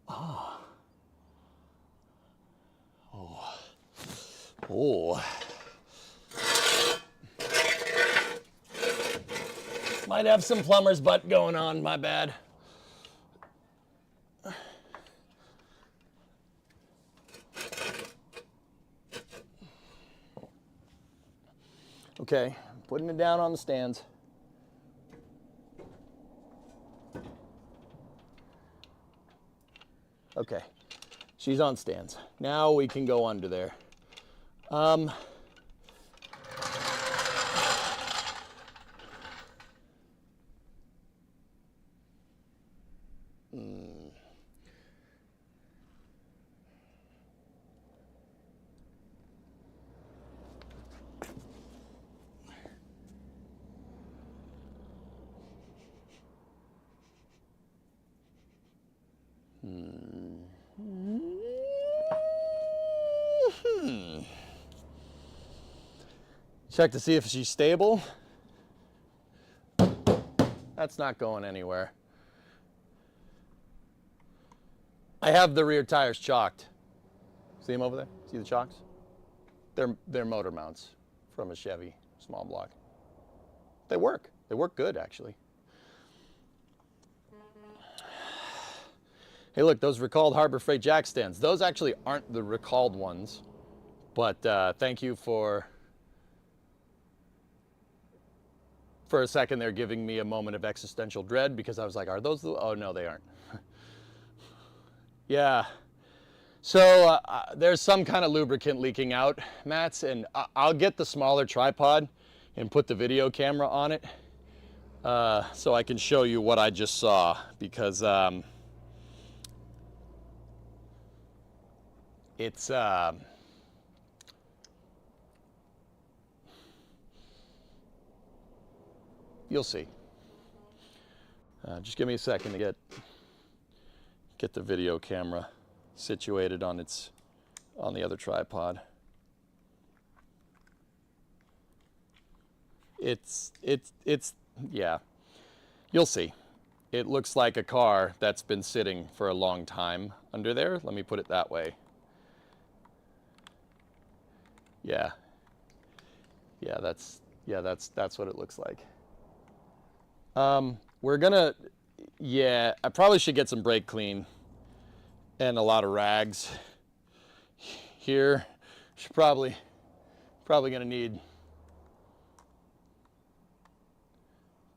Oh. Might have some plumber's butt going on, my bad. Okay, putting it down on the stands. Okay, she's on stands. Now we can go under there. Check to see if she's stable. That's not going anywhere. I have the rear tires chalked. See them over there? See the chocks? They're motor mounts from a Chevy small block. They work. They work good, actually. Hey, look, those recalled Harbor Freight jack stands. Those actually aren't the recalled ones, but thank you for a second there giving me a moment of existential dread because I was like, are those the, oh no, they aren't. Yeah, so there's some kind of lubricant leaking out, Mats, and I'll get the smaller tripod and put the video camera on it so I can show you what I just saw because it's you'll see. Just give me a second to get the video camera situated on the other tripod. It's yeah, you'll see. It looks like a car that's been sitting for a long time under there. Let me put it that way. Yeah, that's what it looks like. We're gonna, yeah, I probably should get some brake clean and a lot of rags here. Should probably gonna need,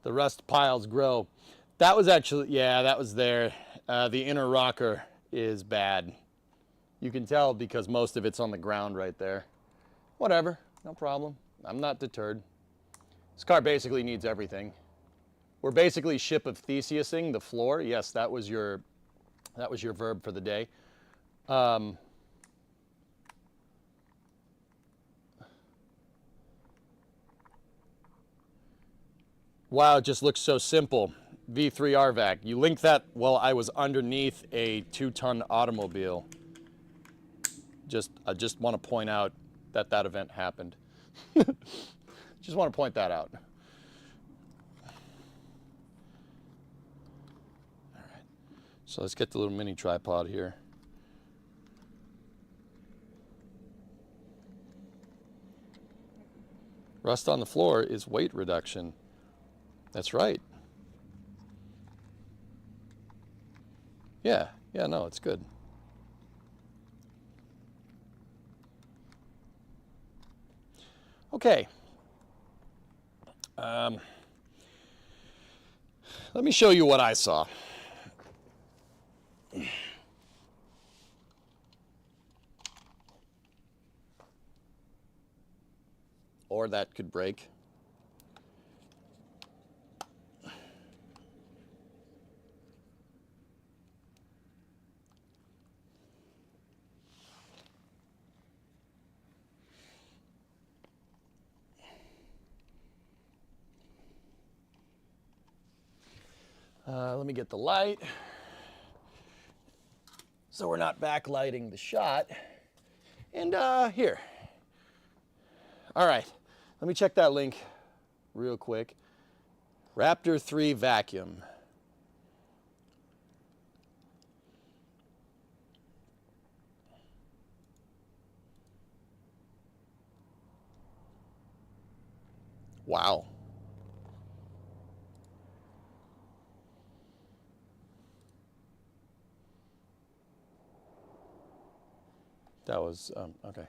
the rust piles grow. That was actually, yeah, that was there. The inner rocker is bad. You can tell because most of it's on the ground right there. Whatever, no problem. I'm not deterred. This car basically needs everything. We're basically ship of Theseusing the floor. Yes, that was your verb for the day. Wow, it just looks so simple. V3 RVAC. You link that while I was underneath a 2-ton automobile. I just want to point out that that event happened. Just want to point that out. All right. So let's get the little mini tripod here. Rust on the floor is weight reduction. That's right. Yeah, no, it's good. Okay. Let me show you what I saw. Or that could break. Let me get the light so we're not backlighting the shot. And here. All right, let me check that link real quick. Raptor 3 vacuum. Wow. That was, okay.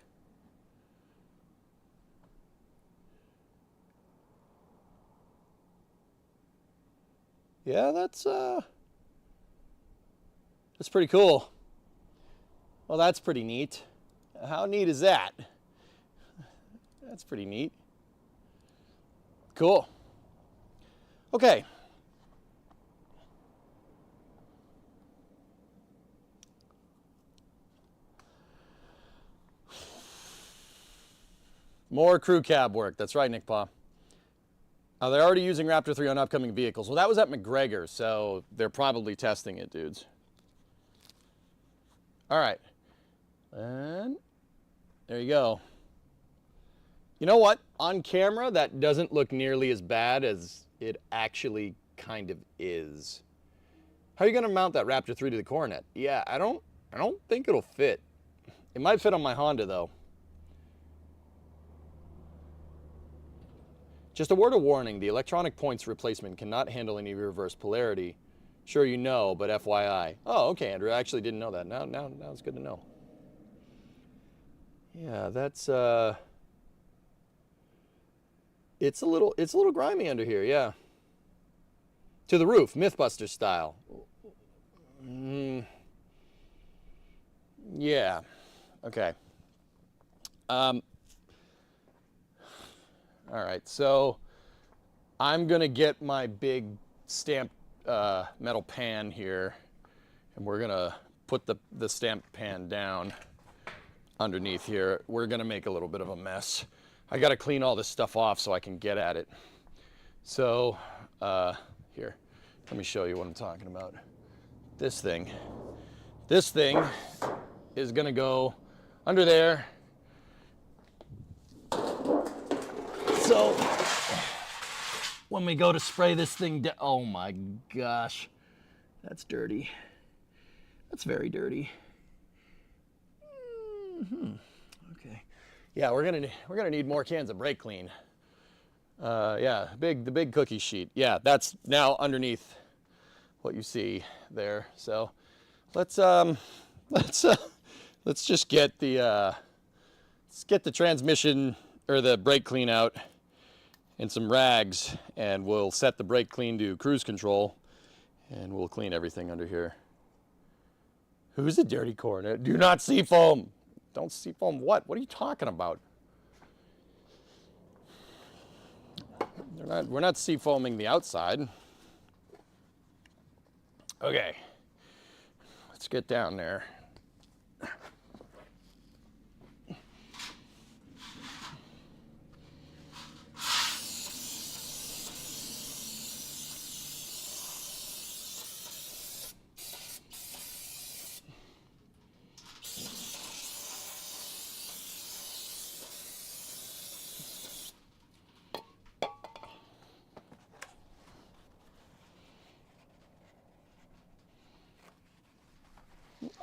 Yeah, that's pretty cool. Well, that's pretty neat. How neat is that? That's pretty neat. Cool. Okay. More crew cab work. That's right, Nick Paw. They're already using Raptor 3 on upcoming vehicles. Well, that was at McGregor, so they're probably testing it, dudes. All right. And there you go. You know what? On camera, that doesn't look nearly as bad as it actually kind of is. How are you going to mount that Raptor 3 to the Coronet? Yeah, I don't think it'll fit. It might fit on my Honda, though. Just a word of warning, the electronic points replacement cannot handle any reverse polarity. Sure you know, but FYI. Oh, okay, Andrew, I actually didn't know that. Now it's good to know. Yeah, that's it's a little grimy under here, yeah. To the roof, Mythbuster style. Yeah. Okay. All right, so I'm gonna get my big stamped metal pan here, and we're gonna put the stamped pan down underneath here. We're gonna make a little bit of a mess. I gotta clean all this stuff off so I can get at it. So here, let me show you what I'm talking about. This thing is gonna go under there. So when we go to spray this thing down, oh my gosh, that's dirty. That's very dirty. Okay, yeah, we're gonna need more cans of brake clean. Yeah, the big cookie sheet. Yeah, that's now underneath what you see there. So let's just get the transmission or the brake clean out and some rags, and we'll set the brake clean to cruise control, And we'll clean everything under here. Who's a dirty corner? Do not seafoam. Don't seafoam what? What are you talking about? We're not seafoaming the outside. Okay, let's get down there.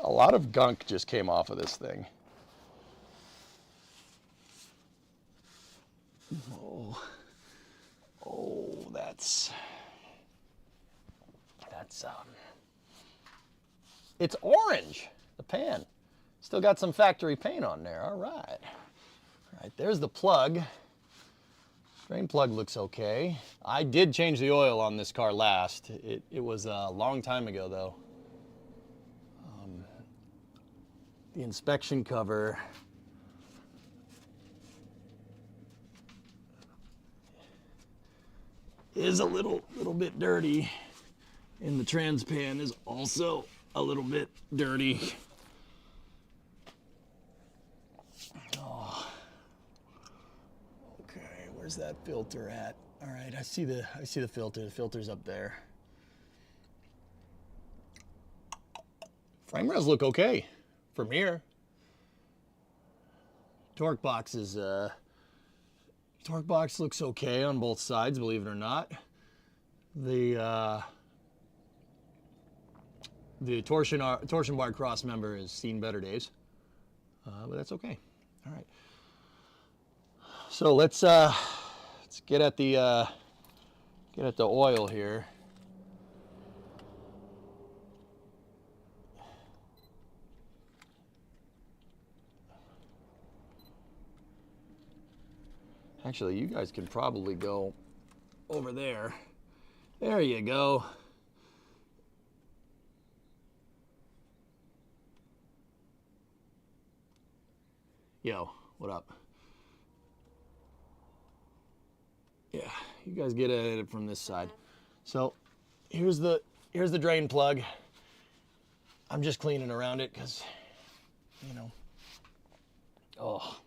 A lot of gunk just came off of this thing. Oh, that's it's orange, the pan. Still got some factory paint on there. All right. All right, there's the plug. Drain plug looks okay. I did change the oil on this car last. It was a long time ago though. The inspection cover is a little bit dirty, and the trans pan is also a little bit dirty. Oh. Okay, where's that filter at? All right, I see the filter. The filter's up there. Frame rails look okay from here. Torque box looks okay on both sides, believe it or not. The torsion bar cross member has seen better days, but that's okay. All right. So let's get at the oil here. Actually, you guys can probably go over there. There you go. Yo, what up? Yeah, you guys get at it from this side. So here's the drain plug. I'm just cleaning around it because, you know, oh,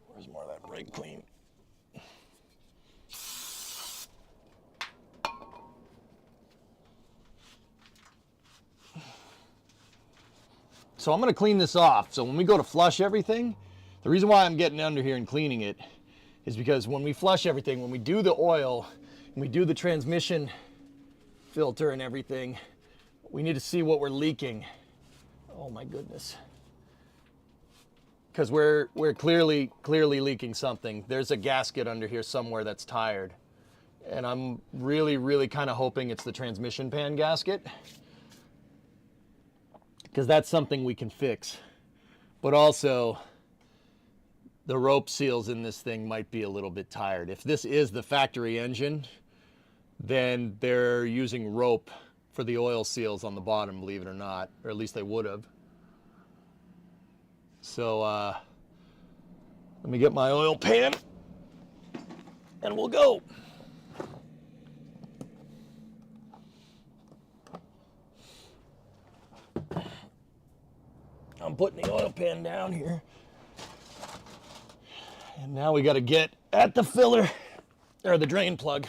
where's more of that brake clean? So I'm gonna clean this off. So when we go to flush everything, the reason why I'm getting under here and cleaning it is because when we flush everything, when we do the oil, and we do the transmission filter and everything, we need to see what we're leaking. Oh my goodness. Because we're clearly leaking something. There's a gasket under here somewhere that's tired. And I'm really kind of hoping it's the transmission pan gasket, because that's something we can fix. But also, the rope seals in this thing might be a little bit tired. If this is the factory engine, then they're using rope for the oil seals on the bottom, believe it or not, or at least they would have. So let me get my oil pan and we'll go. I'm putting the oil pan down here. And now we got to get at the filler, or the drain plug.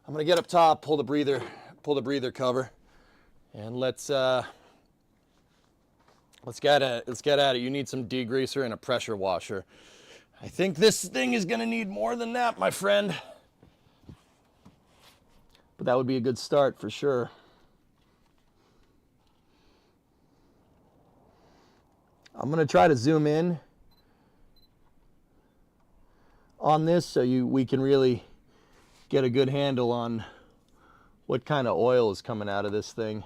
I'm gonna get up top, pull the breather cover, and let's get at it. You need some degreaser and a pressure washer. I think this thing is gonna need more than that, my friend. But that would be a good start for sure. I'm gonna try to zoom in on this so we can really get a good handle on what kind of oil is coming out of this thing.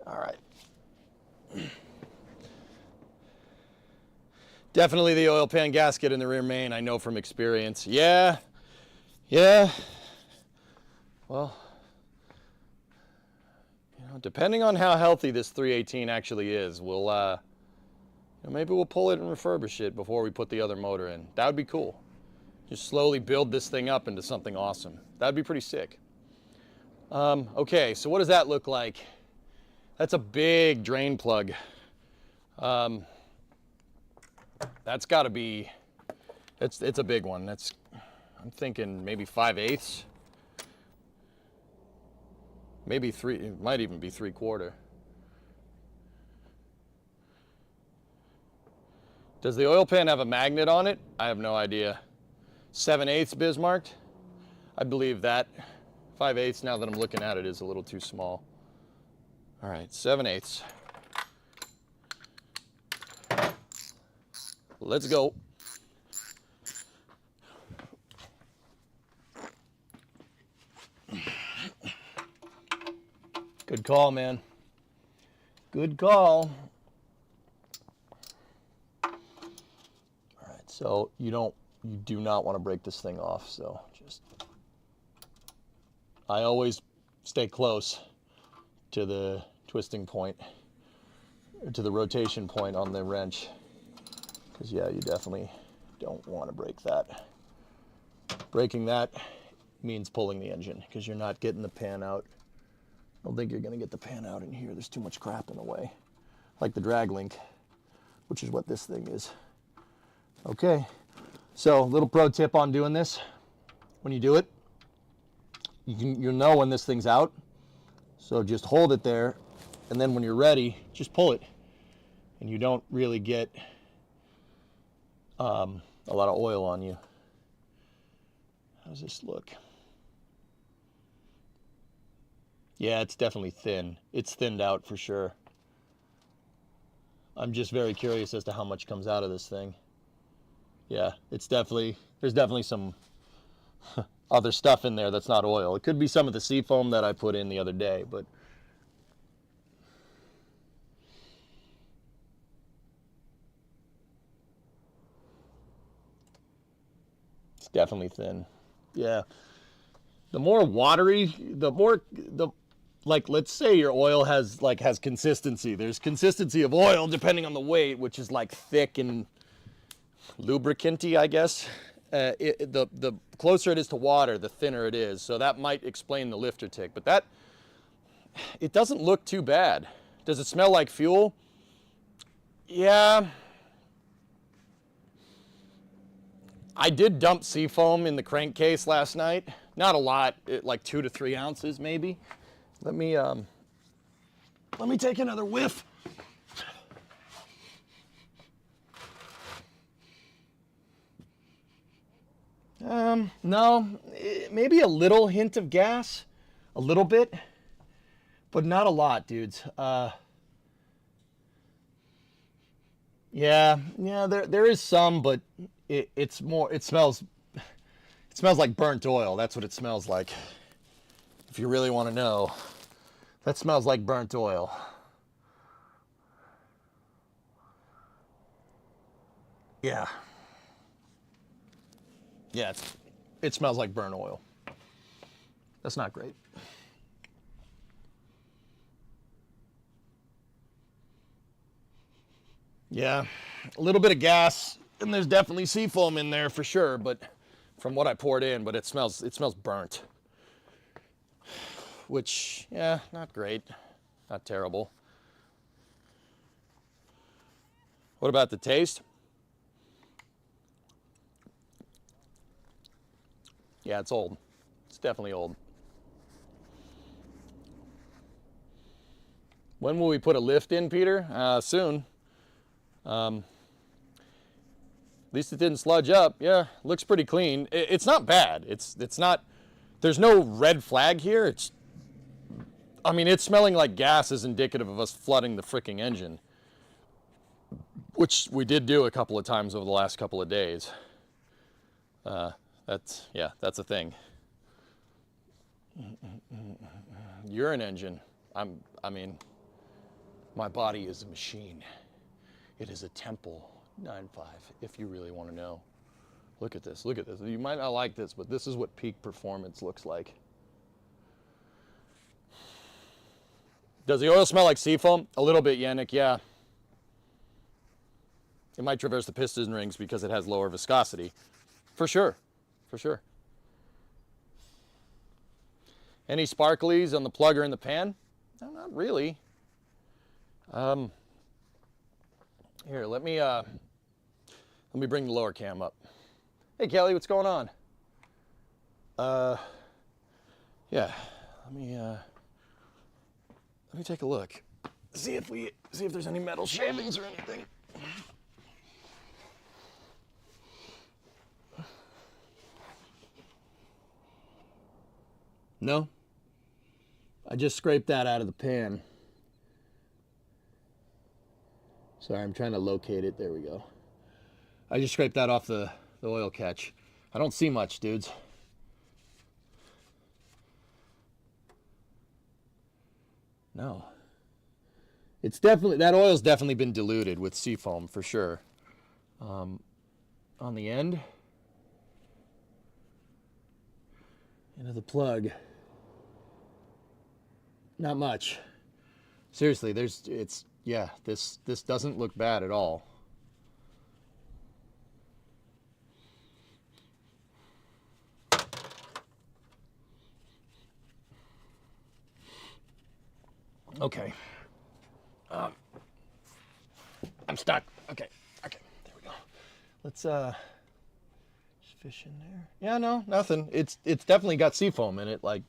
All right. Definitely the oil pan gasket in the rear main, I know from experience. Yeah, yeah. Well, you know, depending on how healthy this 318 actually is, we'll, you know, maybe we'll pull it and refurbish it before we put the other motor in. That would be cool. Just slowly build this thing up into something awesome. That'd be pretty sick. Okay, so what does that look like? That's a big drain plug. That's got to be, it's a big one. That's, I'm thinking maybe 5/8. Maybe 3, it might even be 3/4. Does the oil pan have a magnet on it? I have no idea. 7/8 Bismarck? I believe that. 5/8, now that I'm looking at it, is a little too small. All right, 7/8. Let's go. Good call, man. Good call. All right, so you do not want to break this thing off, so just, I always stay close to the twisting point, or to the rotation point on the wrench, because yeah, you definitely don't want to break that. Breaking that means pulling the engine, because you're not getting the pan out. I don't think you're going to get the pan out in here. There's too much crap in the way, like the drag link, which is what this thing is. Okay, so little pro tip on doing this: when you do it, you'll know when this thing's out. So just hold it there, and then when you're ready, just pull it, and you don't really get a lot of oil on you. How does this look? Yeah, it's definitely thin. It's thinned out for sure. I'm just very curious as to how much comes out of this thing. Yeah, it's definitely, there's definitely some other stuff in there that's not oil. It could be some of the seafoam that I put in the other day, but it's definitely thin. Yeah. The more watery, like, let's say your oil has consistency. There's consistency of oil depending on the weight, which is like thick and lubricanty, I guess. The closer it is to water, the thinner it is. So that might explain the lifter tick, but that, it doesn't look too bad. Does it smell like fuel? Yeah. I did dump seafoam in the crankcase last night. Not a lot, like 2 to 3 ounces maybe. Let me take another whiff. No, maybe a little hint of gas, a little bit, but not a lot, dudes. Yeah, there is some, but it's more, it smells like burnt oil. That's what it smells like. If you really want to know, that smells like burnt oil. Yeah. Yeah, it smells like burnt oil. That's not great. Yeah, a little bit of gas, and there's definitely seafoam in there for sure, but from what I poured in, but it smells burnt. Which, yeah, not great, not terrible. What about the taste? Yeah, it's old. It's definitely old. When will we put a lift in, Peter? Soon. At least it didn't sludge up. Yeah, looks pretty clean. It's not bad. It's not, there's no red flag here. I mean, it's smelling like gas is indicative of us flooding the fricking engine, which we did do a couple of times over the last couple of days. That's a thing. You're an engine. I mean, my body is a machine. It is a temple 9.5, if you really want to know. Look at this, look at this. You might not like this, but this is what peak performance looks like. Does the oil smell like seafoam? A little bit, Yannick, yeah. It might traverse the piston rings because it has lower viscosity. For sure, for sure. Any sparklies on the plug or in the pan? No, not really. Here, let me bring the lower cam up. Hey Kelly, what's going on? Yeah, let me take a look. See if there's any metal shavings or anything. No? I just scraped that out of the pan. Sorry, I'm trying to locate it. There we go. I just scraped that off the oil catch. I don't see much, dudes. No. It's definitely, that oil's definitely been diluted with seafoam for sure. On the end of the plug, not much. Seriously, yeah, this doesn't look bad at all. Okay. I'm stuck. Okay, there we go. Let's just fish in there. Yeah, no, nothing. It's definitely got seafoam in it, like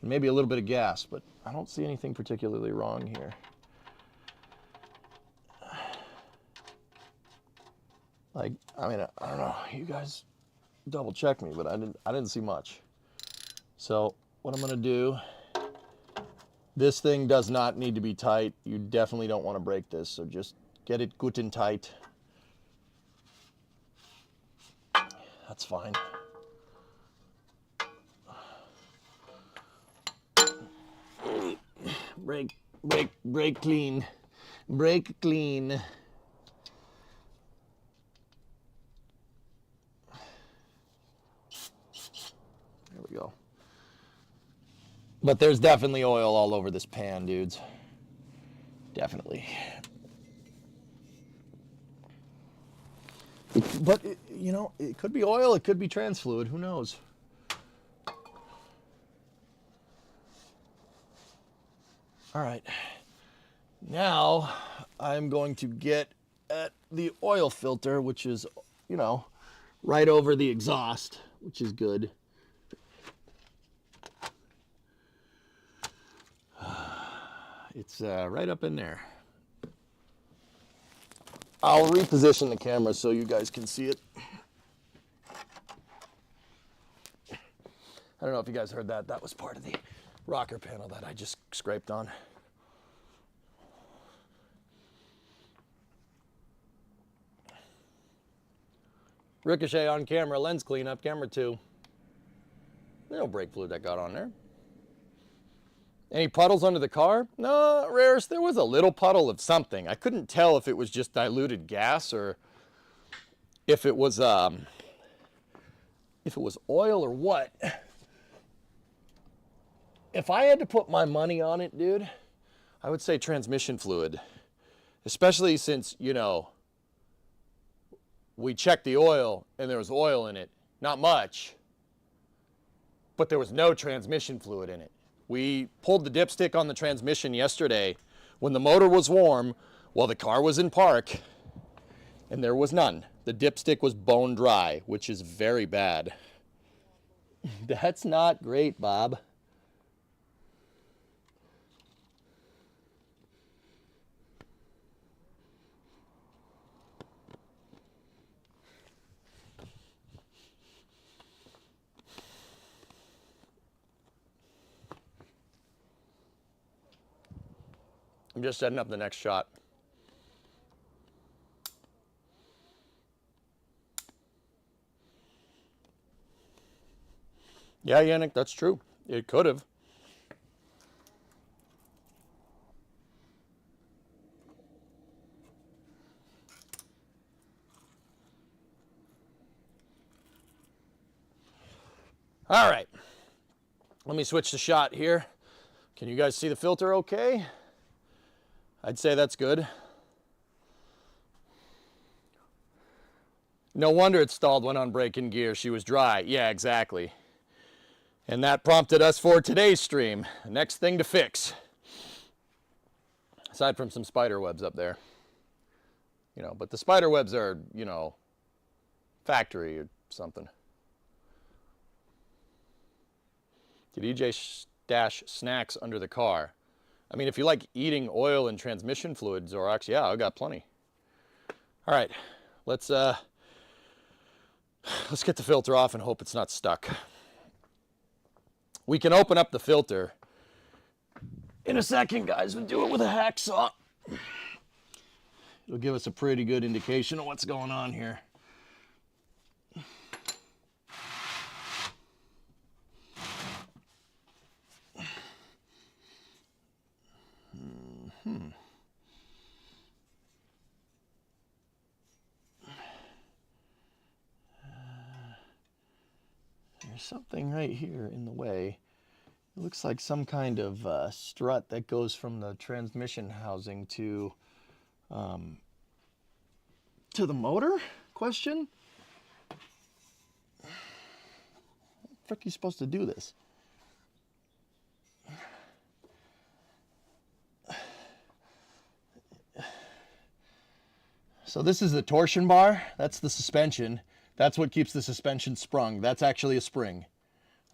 maybe a little bit of gas, but I don't see anything particularly wrong here. Like, I mean, I don't know. You guys double check me, but I didn't see much. So what I'm gonna do, this thing does not need to be tight. You definitely don't want to break this, so just get it good and tight. That's fine. Brake clean. Brake clean. There we go. But there's definitely oil all over this pan, dudes. Definitely. But, you know, it could be oil, it could be trans fluid, who knows? All right. Now, I'm going to get at the oil filter, which is, you know, right over the exhaust, which is good. It's right up in there. I'll reposition the camera so you guys can see it. I don't know if you guys heard that. That was part of the rocker panel that I just scraped on. Ricochet on camera, lens cleanup, camera 2. There's no brake fluid that got on there. Any puddles under the car? No, Rares, there was a little puddle of something. I couldn't tell if it was just diluted gas or if it was oil or what. If I had to put my money on it, dude, I would say transmission fluid. Especially since, you know, we checked the oil and there was oil in it. Not much, but there was no transmission fluid in it. We pulled the dipstick on the transmission yesterday when the motor was warm while the car was in park, and there was none. The dipstick was bone dry, which is very bad. That's not great, Bob. I'm just setting up the next shot. Yeah, Yannick, that's true. It could have. All right, let me switch the shot here. Can you guys see the filter okay? I'd say that's good. No wonder it stalled when on braking gear. She was dry. Yeah, exactly. And that prompted us for today's stream. Next thing to fix. Aside from some spider webs up there. You know, but the spider webs are, you know, factory or something. Did EJ stash snacks under the car? I mean, if you like eating oil and transmission fluid, Zorax, yeah, I got plenty. All right, let's get the filter off and hope it's not stuck. We can open up the filter in a second, guys. We'll do it with a hacksaw. It'll give us a pretty good indication of what's going on here. There's something right here in the way. It looks like some kind of strut that goes from the transmission housing to the motor? Question? How the frick are you supposed to do this? So this is the torsion bar. That's the suspension. That's what keeps the suspension sprung. That's actually a spring.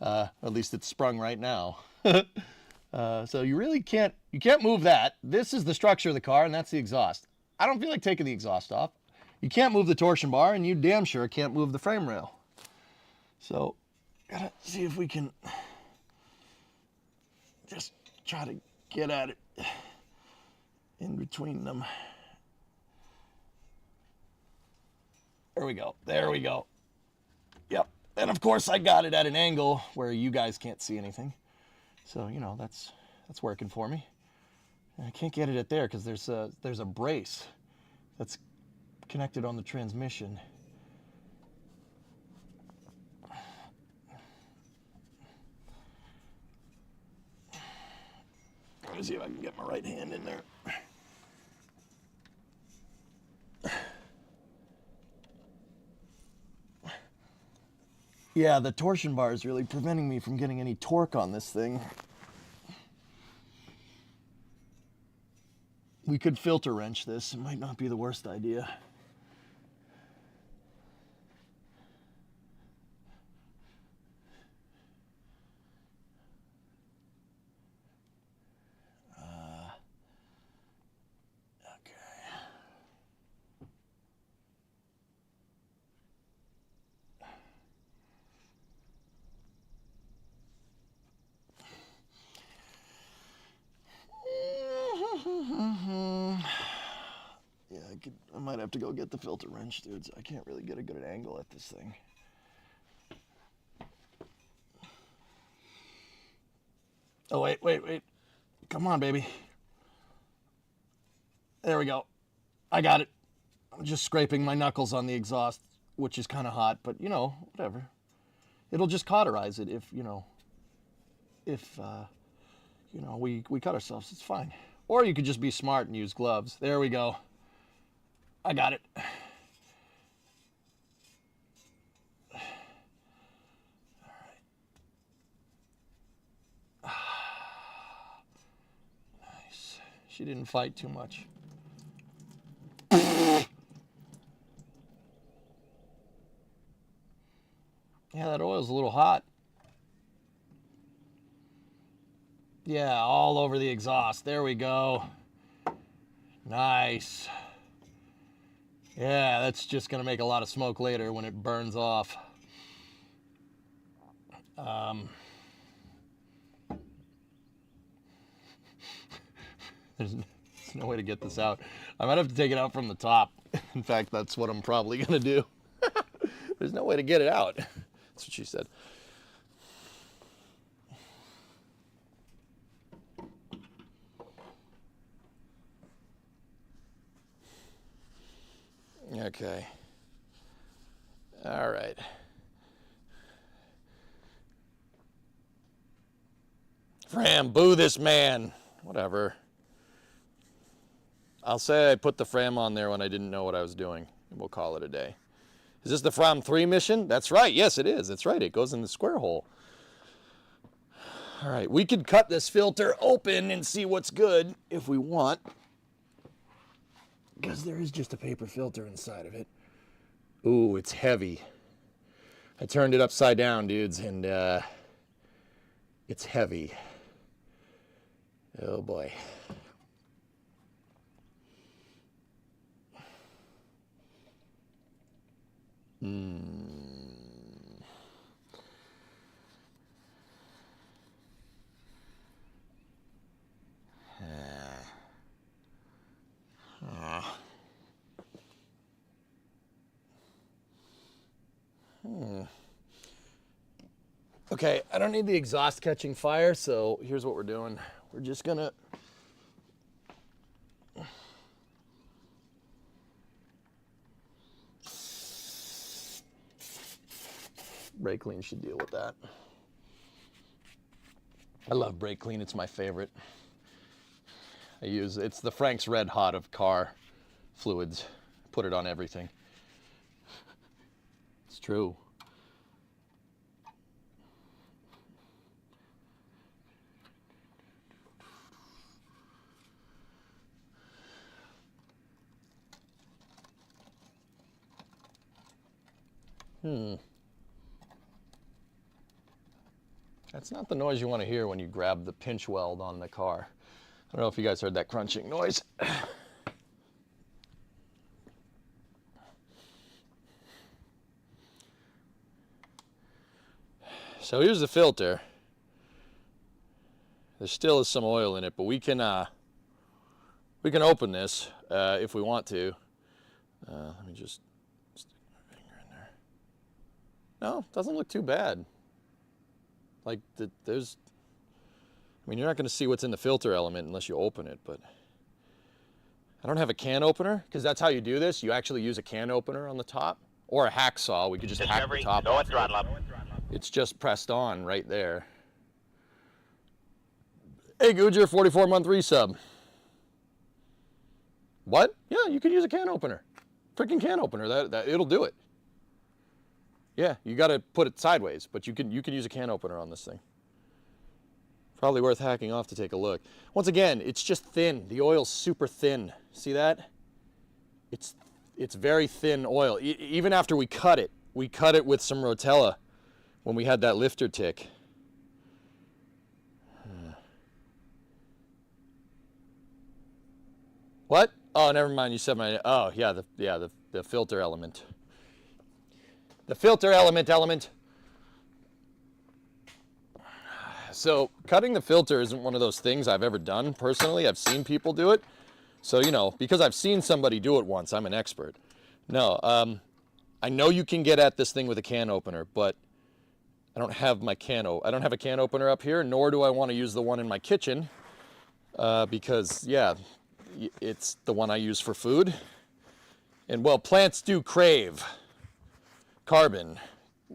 At least it's sprung right now. So you really can't move that. This is the structure of the car, and that's the exhaust. I don't feel like taking the exhaust off. You can't move the torsion bar, and you damn sure can't move the frame rail. So, gotta see if we can just try to get at it in between them. There we go. There we go. Yep. And of course I got it at an angle where you guys can't see anything. So, you know, that's working for me. And I can't get it at there because there's a brace that's connected on the transmission. Let me see if I can get my right hand in there. Yeah, the torsion bar is really preventing me from getting any torque on this thing. We could filter wrench this. It might not be the worst idea. Yeah, I might have to go get the filter wrench, dudes. I can't really get a good angle at this thing. Oh, wait. Come on, baby. There we go. I got it. I'm just scraping my knuckles on the exhaust, which is kind of hot, but, you know, whatever. It'll just cauterize it if, you know, we cut ourselves. It's fine. Or you could just be smart and use gloves. There we go. I got it. All right. Nice. She didn't fight too much. Yeah, that oil's a little hot. Yeah, all over the exhaust. There we go. Nice. Yeah, that's just going to make a lot of smoke later when it burns off. There's no way to get this out. I might have to take it out from the top. In fact, that's what I'm probably going to do. There's no way to get it out. That's what she said. Okay. All right. Fram, boo this man. Whatever. I'll say I put the Fram on there when I didn't know what I was doing, and we'll call it a day. Is this the Fram 3 mission? That's right. Yes, it is. That's right. It goes in the square hole. All right. We could cut this filter open and see what's good if we want, because there is just a paper filter inside of it. Ooh, it's heavy. I turned it upside down, dudes, and it's heavy. Oh, boy. Okay, I don't need the exhaust catching fire, so here's what we're doing. We're just gonna brake clean should deal with that. I love brake clean, it's my favorite. It's the Frank's Red Hot of car fluids. Put it on everything. It's true. That's not the noise you want to hear when you grab the pinch weld on the car. I don't know if you guys heard that crunching noise. So here's the filter. There still is some oil in it, but we can open this if we want to. Let me just stick my finger in there. No, it doesn't look too bad. Like there's, I mean, you're not going to see what's in the filter element unless you open it, but I don't have a can opener because that's how you do this. You actually use a can opener on the top or a hacksaw. We could just hack the top off. It's just pressed on right there. Hey, Gujar, 44-month resub. What? Yeah, you can use a can opener. Freaking can opener. That it'll do it. Yeah, you got to put it sideways, but you can use a can opener on this thing. Probably worth hacking off to take a look. Once again, it's just thin. The oil's super thin. See that? It's very thin oil. Even after we cut it with some Rotella when we had that lifter tick. What? Oh, never mind. You said my. Oh, yeah. The filter element. The filter element. So cutting the filter isn't one of those things I've ever done personally. I've seen people do it. So, you know, because I've seen somebody do it once, I'm an expert. No, I know you can get at this thing with a can opener, but I don't have a can opener up here, nor do I want to use the one in my kitchen because, yeah, it's the one I use for food. And, well, plants do crave carbon,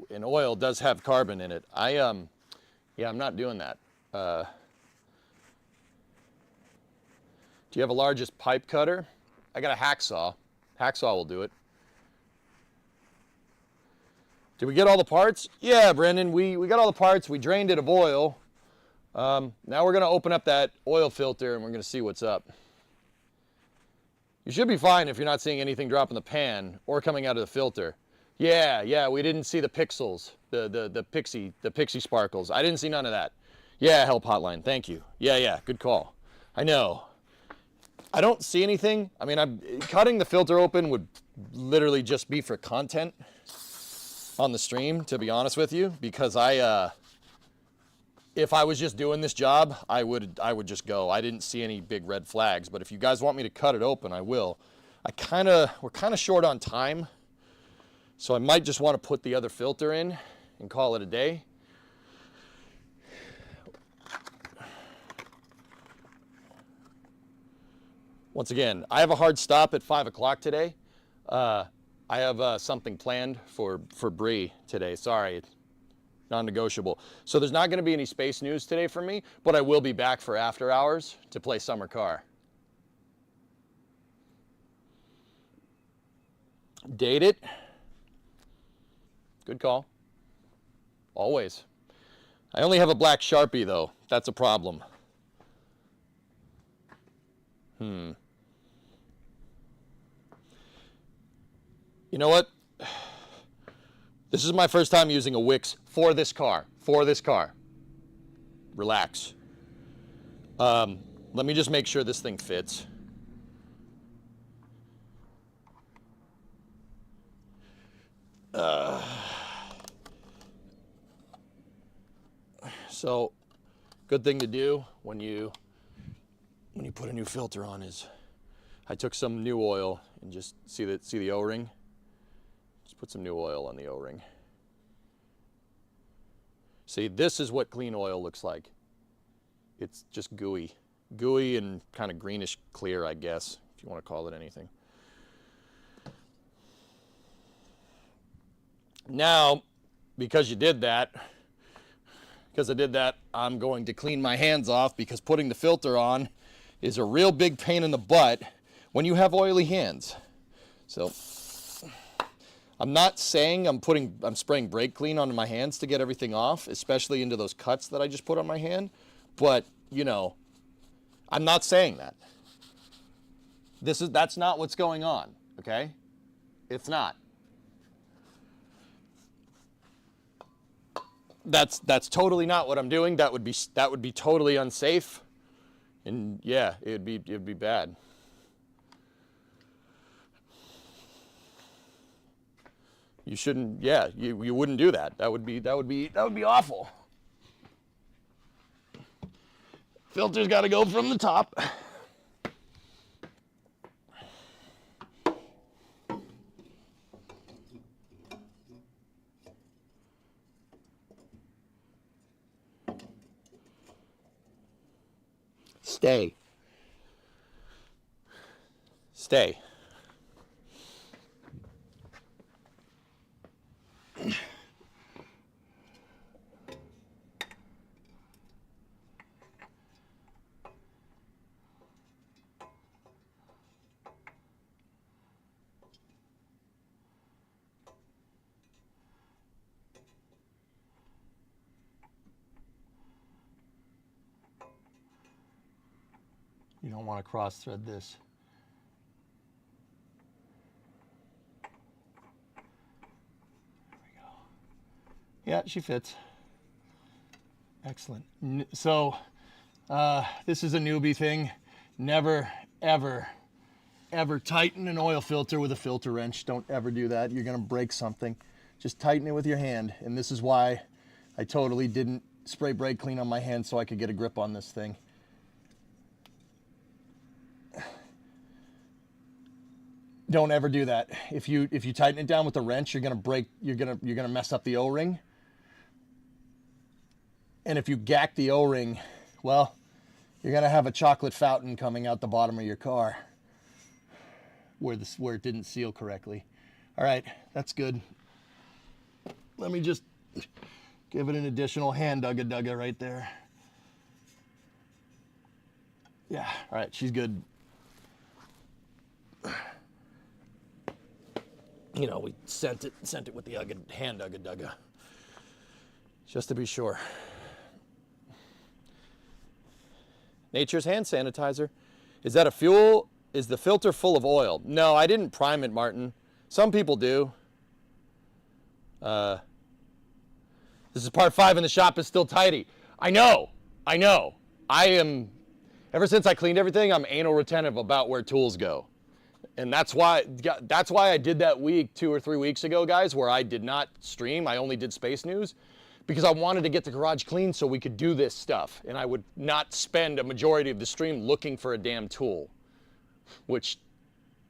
and oil does have carbon in it. Yeah, I'm not doing that. Do you have a largest pipe cutter? I got a hacksaw. Hacksaw will do it. Did we get all the parts? Yeah, Brendan, we got all the parts. We drained it of oil. Now we're going to open up that oil filter and we're going to see what's up. You should be fine if you're not seeing anything drop in the pan or coming out of the filter. Yeah, we didn't see the pixels, the pixie sparkles. I didn't see none of that. Yeah, help hotline, thank you. Yeah, good call. I know. I don't see anything. I mean, cutting the filter open would literally just be for content on the stream, to be honest with you, because if I was just doing this job, I would just go. I didn't see any big red flags, but if you guys want me to cut it open, I will. We're kind of short on time. So I might just want to put the other filter in and call it a day. Once again, I have a hard stop at 5 o'clock today. I have something planned for Bree today. Sorry. non-negotiable. So there's not going to be any space news today for me, but I will be back for after hours to play Summer Car. Date it. Good call. Always. I only have a black Sharpie though. That's a problem. You know what? This is my first time using a Wix for this car. Relax. Let me just make sure this thing fits. So, good thing to do when you put a new filter on is, I took some new oil and just see the O-ring. Just put some new oil on the O-ring. See, this is what clean oil looks like. It's just gooey and kind of greenish clear, I guess, if you want to call it anything. Now, because I did that, I'm going to clean my hands off, because putting the filter on is a real big pain in the butt when you have oily hands. So I'm not saying I'm spraying brake clean onto my hands to get everything off, especially into those cuts that I just put on my hand, but you know, I'm not saying that. That's not what's going on, okay? It's not. That's totally not what I'm doing. That would be totally unsafe. And yeah, it'd be bad. You shouldn't, yeah, you wouldn't do that. That would be awful. Filter's got to go from the top. Stay. You don't want to cross thread this. There we go. Yeah, she fits. Excellent. So this is a newbie thing. Never, ever tighten an oil filter with a filter wrench. Don't ever do that. You're going to break something. Just tighten it with your hand. And this is why I totally didn't spray brake clean on my hand, so I could get a grip on this thing. Don't ever do that. If you tighten it down with the wrench, you're gonna mess up the O-ring. And if you gack the O-ring, well, you're gonna have a chocolate fountain coming out the bottom of your car where it didn't seal correctly. All right, that's good. Let me just give it an additional hand dugga right there. Yeah, all right, she's good. You know, we sent it with the hand dugga, just to be sure. Nature's hand sanitizer. Is that a fuel? Is the filter full of oil? No, I didn't prime it, Martin. Some people do. This is part 5 and the shop is still tidy. I know. Ever since I cleaned everything, I'm anal retentive about where tools go. And that's why I did that week 2 or 3 weeks ago, guys, where I did not stream. I only did Space News because I wanted to get the garage clean so we could do this stuff. And I would not spend a majority of the stream looking for a damn tool, which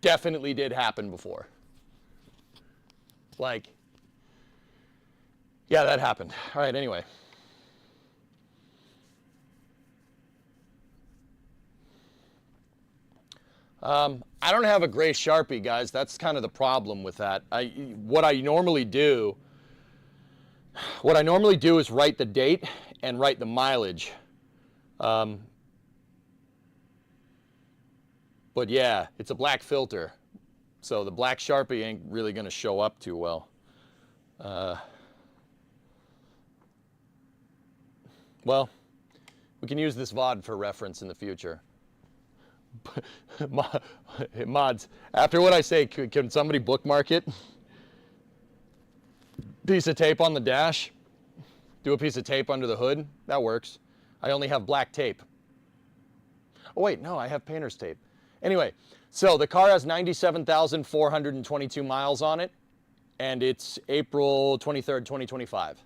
definitely did happen before. Like, yeah, that happened. All right, anyway. I don't have a gray Sharpie, guys. That's kind of the problem with that. What I normally do What I normally do is write the date and write the mileage. But yeah, it's a black filter, so the black Sharpie ain't really going to show up too well. Well, we can use this VOD for reference in the future. Mods, after what I say, can somebody bookmark it? Piece of tape on the dash. Do a piece of tape under the hood. That works. I only have black tape. Oh wait, no, I have painter's tape. Anyway, so the car has 97,422 miles on it, and it's April 23rd, 2025.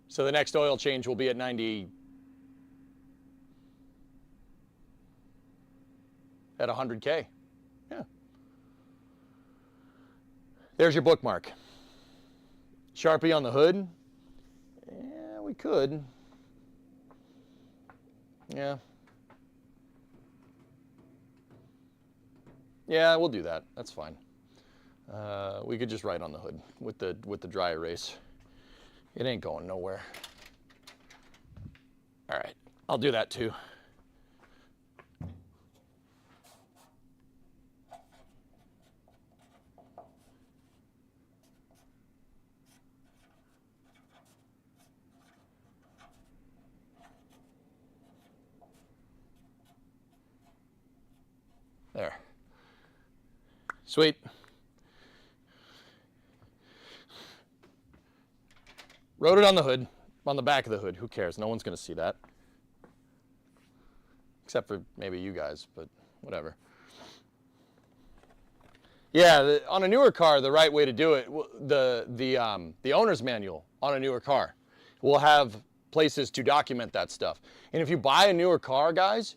So the next oil change will be at 100K. Yeah. There's your bookmark. Sharpie on the hood. Yeah, we could. Yeah. Yeah, we'll do that. That's fine. We could just write on the hood with the dry erase. It ain't going nowhere. All right, I'll do that too. There. Sweet. Wrote it on the hood, on the back of the hood. Who cares? No one's going to see that. Except for maybe you guys, but whatever. Yeah, on a newer car, the right way to do it, the owner's manual on a newer car will have places to document that stuff. And if you buy a newer car, guys,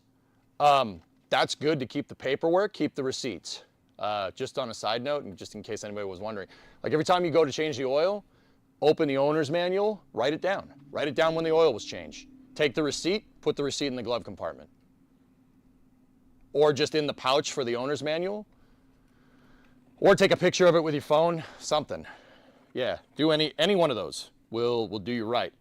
that's good to keep the paperwork, keep the receipts. Just on a side note, and just in case anybody was wondering, like every time you go to change the oil, open the owner's manual, write it down. Write it down when the oil was changed. Take the receipt, put the receipt in the glove compartment. Or just in the pouch for the owner's manual. Or take a picture of it with your phone, something. Yeah, do any one of those. Will do you right.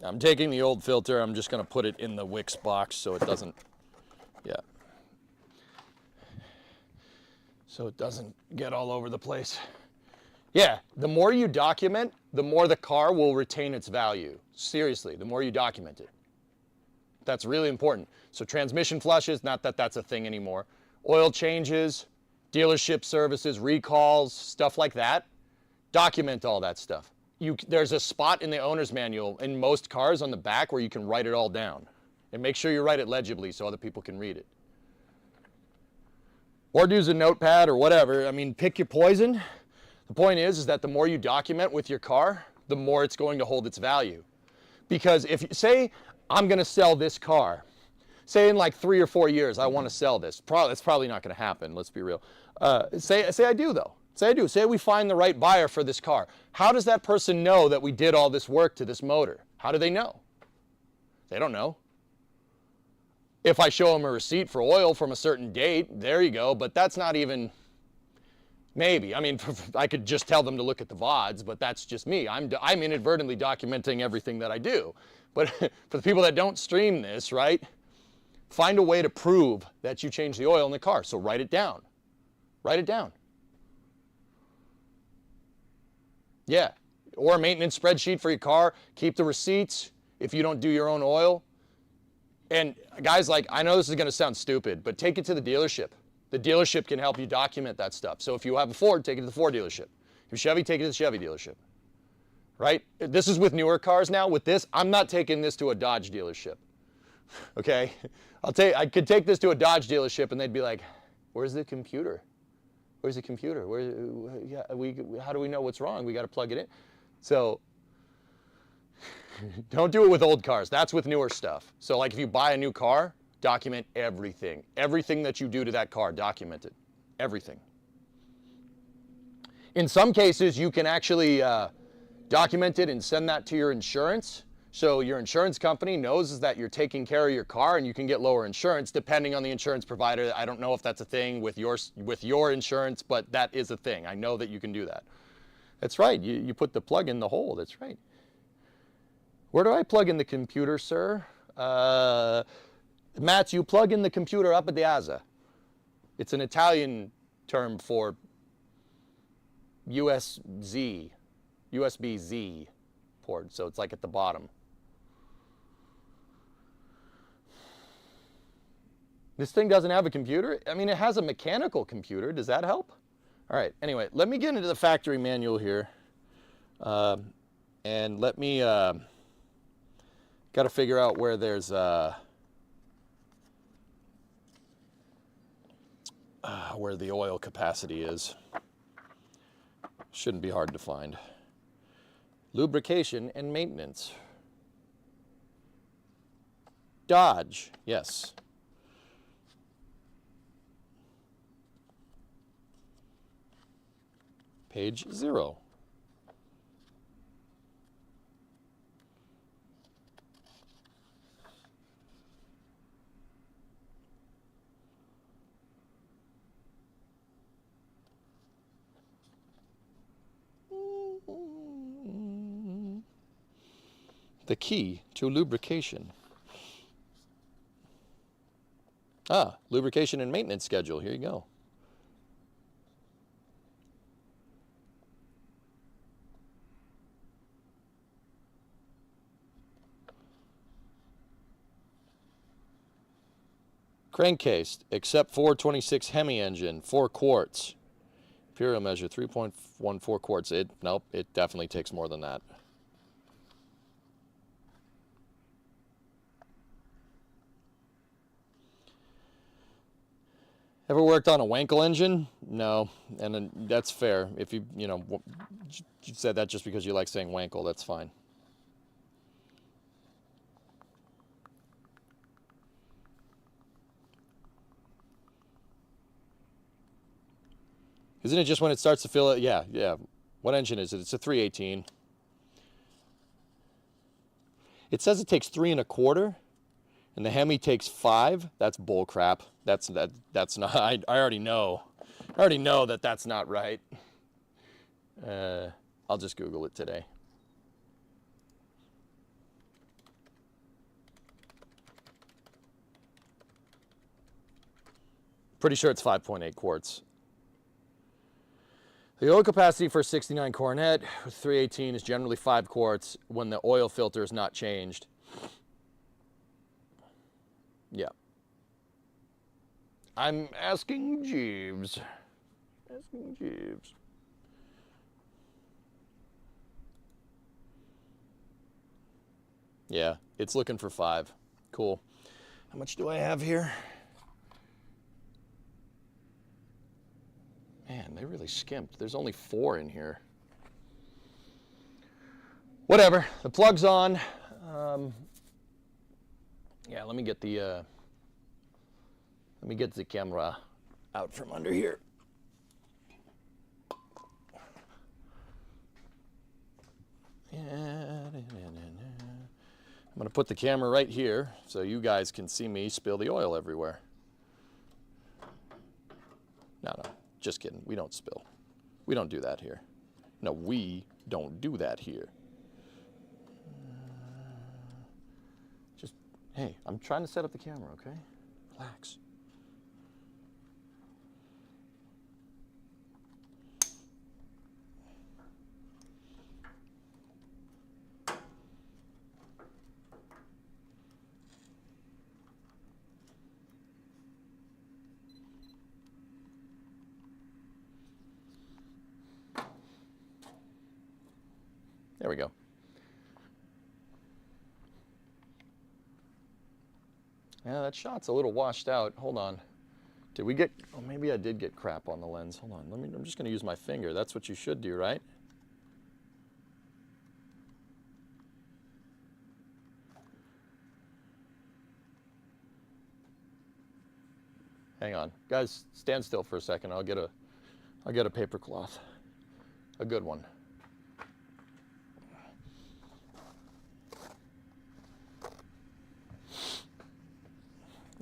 I'm taking the old filter, I'm just going to put it in the Wix box so it doesn't, yeah. So it doesn't get all over the place. Yeah, the more you document, the more the car will retain its value. Seriously, the more you document it. That's really important. So transmission flushes, not that that's a thing anymore. Oil changes, dealership services, recalls, stuff like that. Document all that stuff. There's a spot in the owner's manual in most cars on the back where you can write it all down. And make sure you write it legibly so other people can read it. Or use a notepad or whatever. I mean, pick your poison. The point is that the more you document with your car, the more it's going to hold its value. Because if you say, I'm going to sell this car, say in like 3 or 4 years, I want to sell this. It's probably not going to happen, let's be real. Say I do though. Say I do. Say we find the right buyer for this car. How does that person know that we did all this work to this motor? How do they know? They don't know. If I show them a receipt for oil from a certain date, there you go, but that's not even, maybe. I mean, I could just tell them to look at the VODs, but that's just me. I'm inadvertently documenting everything that I do. But for the people that don't stream this, right, find a way to prove that you changed the oil in the car. So write it down. Write it down. Yeah, or a maintenance spreadsheet for your car. Keep the receipts if you don't do your own oil. And guys, like, I know this is going to sound stupid, but take it to the dealership. The dealership can help you document that stuff. So if you have a Ford, take it to the Ford dealership. If you Chevy, take it to the Chevy dealership. Right? This is with newer cars now. With this, I'm not taking this to a Dodge dealership. Okay? I could take this to a Dodge dealership and they'd be like, where's the computer? Where's the computer? How do we know what's wrong? We got to plug it in. So don't do it with old cars. That's with newer stuff. So like if you buy a new car, document everything. Everything that you do to that car, document it. Everything. In some cases, you can actually document it and send that to your insurance So your insurance company knows is that you're taking care of your car, and you can get lower insurance depending on the insurance provider. I don't know if that's a thing with your insurance, but that is a thing. I know that you can do that. That's right. You put the plug in the hole. That's right. Where do I plug in the computer, sir? Matt, you plug in the computer up at the ASA. It's an Italian term for USB-Z port, so it's like at the bottom. This thing doesn't have a computer? I mean, it has a mechanical computer. Does that help? All right, anyway, let me get into the factory manual here. And let me, got to figure out where there's, where the oil capacity is. Shouldn't be hard to find. Lubrication and maintenance. Dodge, yes. Page 0. The key to lubrication. Lubrication and maintenance schedule. Here you go. Crankcase, except 426 Hemi engine, 4 quarts. Imperial measure, 3.14 quarts. Nope, it definitely takes more than that. Ever worked on a Wankel engine? No, and that's fair. If you said that just because you like saying Wankel, that's fine. Isn't it just when it starts to fill it? Yeah, yeah. What engine is it? It's a 318. It says it takes 3 1/4, and the Hemi takes 5. That's bull crap. That's not. I already know. I already know that that's not right. I'll just Google it today. Pretty sure it's 5.8 quarts. The oil capacity for a 69 Coronet with 318 is generally 5 quarts when the oil filter is not changed. Yeah. I'm asking Jeeves. Asking Jeeves. Yeah, it's looking for 5. Cool. How much do I have here? Man, they really skimped. There's only 4 in here. Whatever. The plug's on. Yeah, let me get the camera out from under here. I'm going to put the camera right here so you guys can see me spill the oil everywhere. No. Just kidding. We don't spill. We don't do that here. No, we don't do that here. Just, hey, I'm trying to set up the camera, okay? Relax. There we go. Yeah, that shot's a little washed out. Hold on. Did we get, oh, maybe I did get crap on the lens. Hold on, I'm just gonna use my finger. That's what you should do, right? Hang on. Guys, stand still for a second. I'll get a paper cloth. A good one.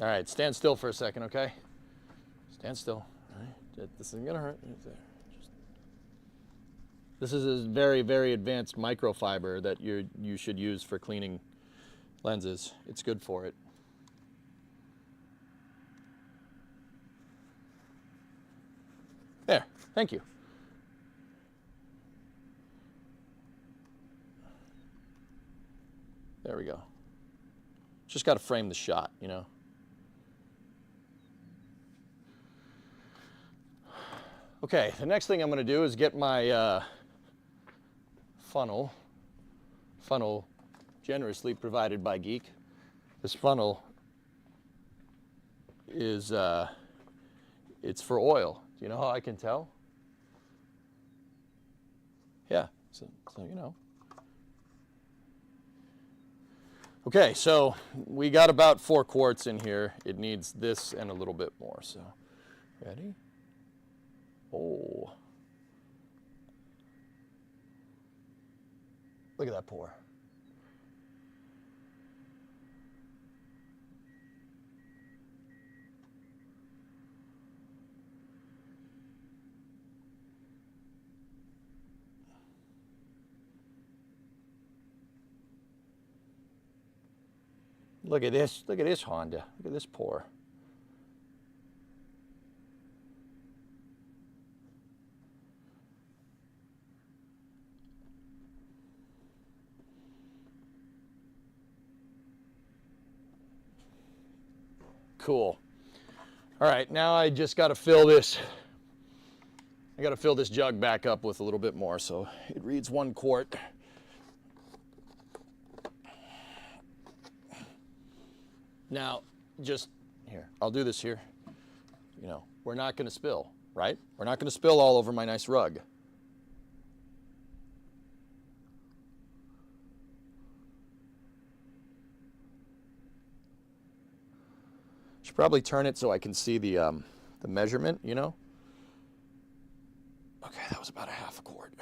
All right, stand still for a second, okay? Stand still. All right, this isn't gonna hurt. This is a very, very advanced microfiber that you should use for cleaning lenses. It's good for it. There, thank you. There we go. Just got to frame the shot, you know. Okay, the next thing I'm going to do is get my funnel generously provided by Geek. This funnel is it's for oil. Do you know how I can tell? Yeah, so you know. Okay, so we got about 4 quarts in here. It needs this and a little bit more, so ready? Oh. Look at that pour. Look at this Honda. Look at this pour. Cool. All right, now I just got to fill this. I got to fill this jug back up with a little bit more, so it reads 1 quart. Now, just here, I'll do this here. You know, we're not going to spill, right? We're not going to spill all over my nice rug. Should probably turn it so I can see the measurement, you know? Okay, that was about a 1/2 quart.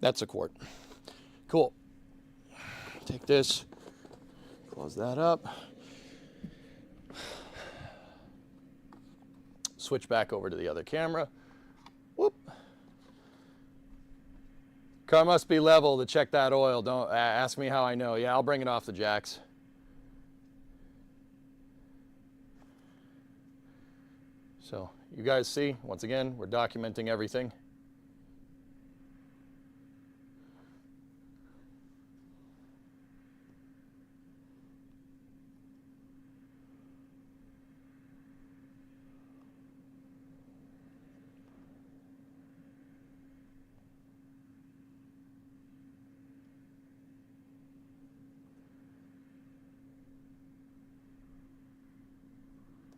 That's a quart. Cool. Take this, close that up. Switch back over to the other camera. Whoop. Car must be level to check that oil. Don't ask me how I know. Yeah, I'll bring it off the jacks. So you guys see, once again, we're documenting everything.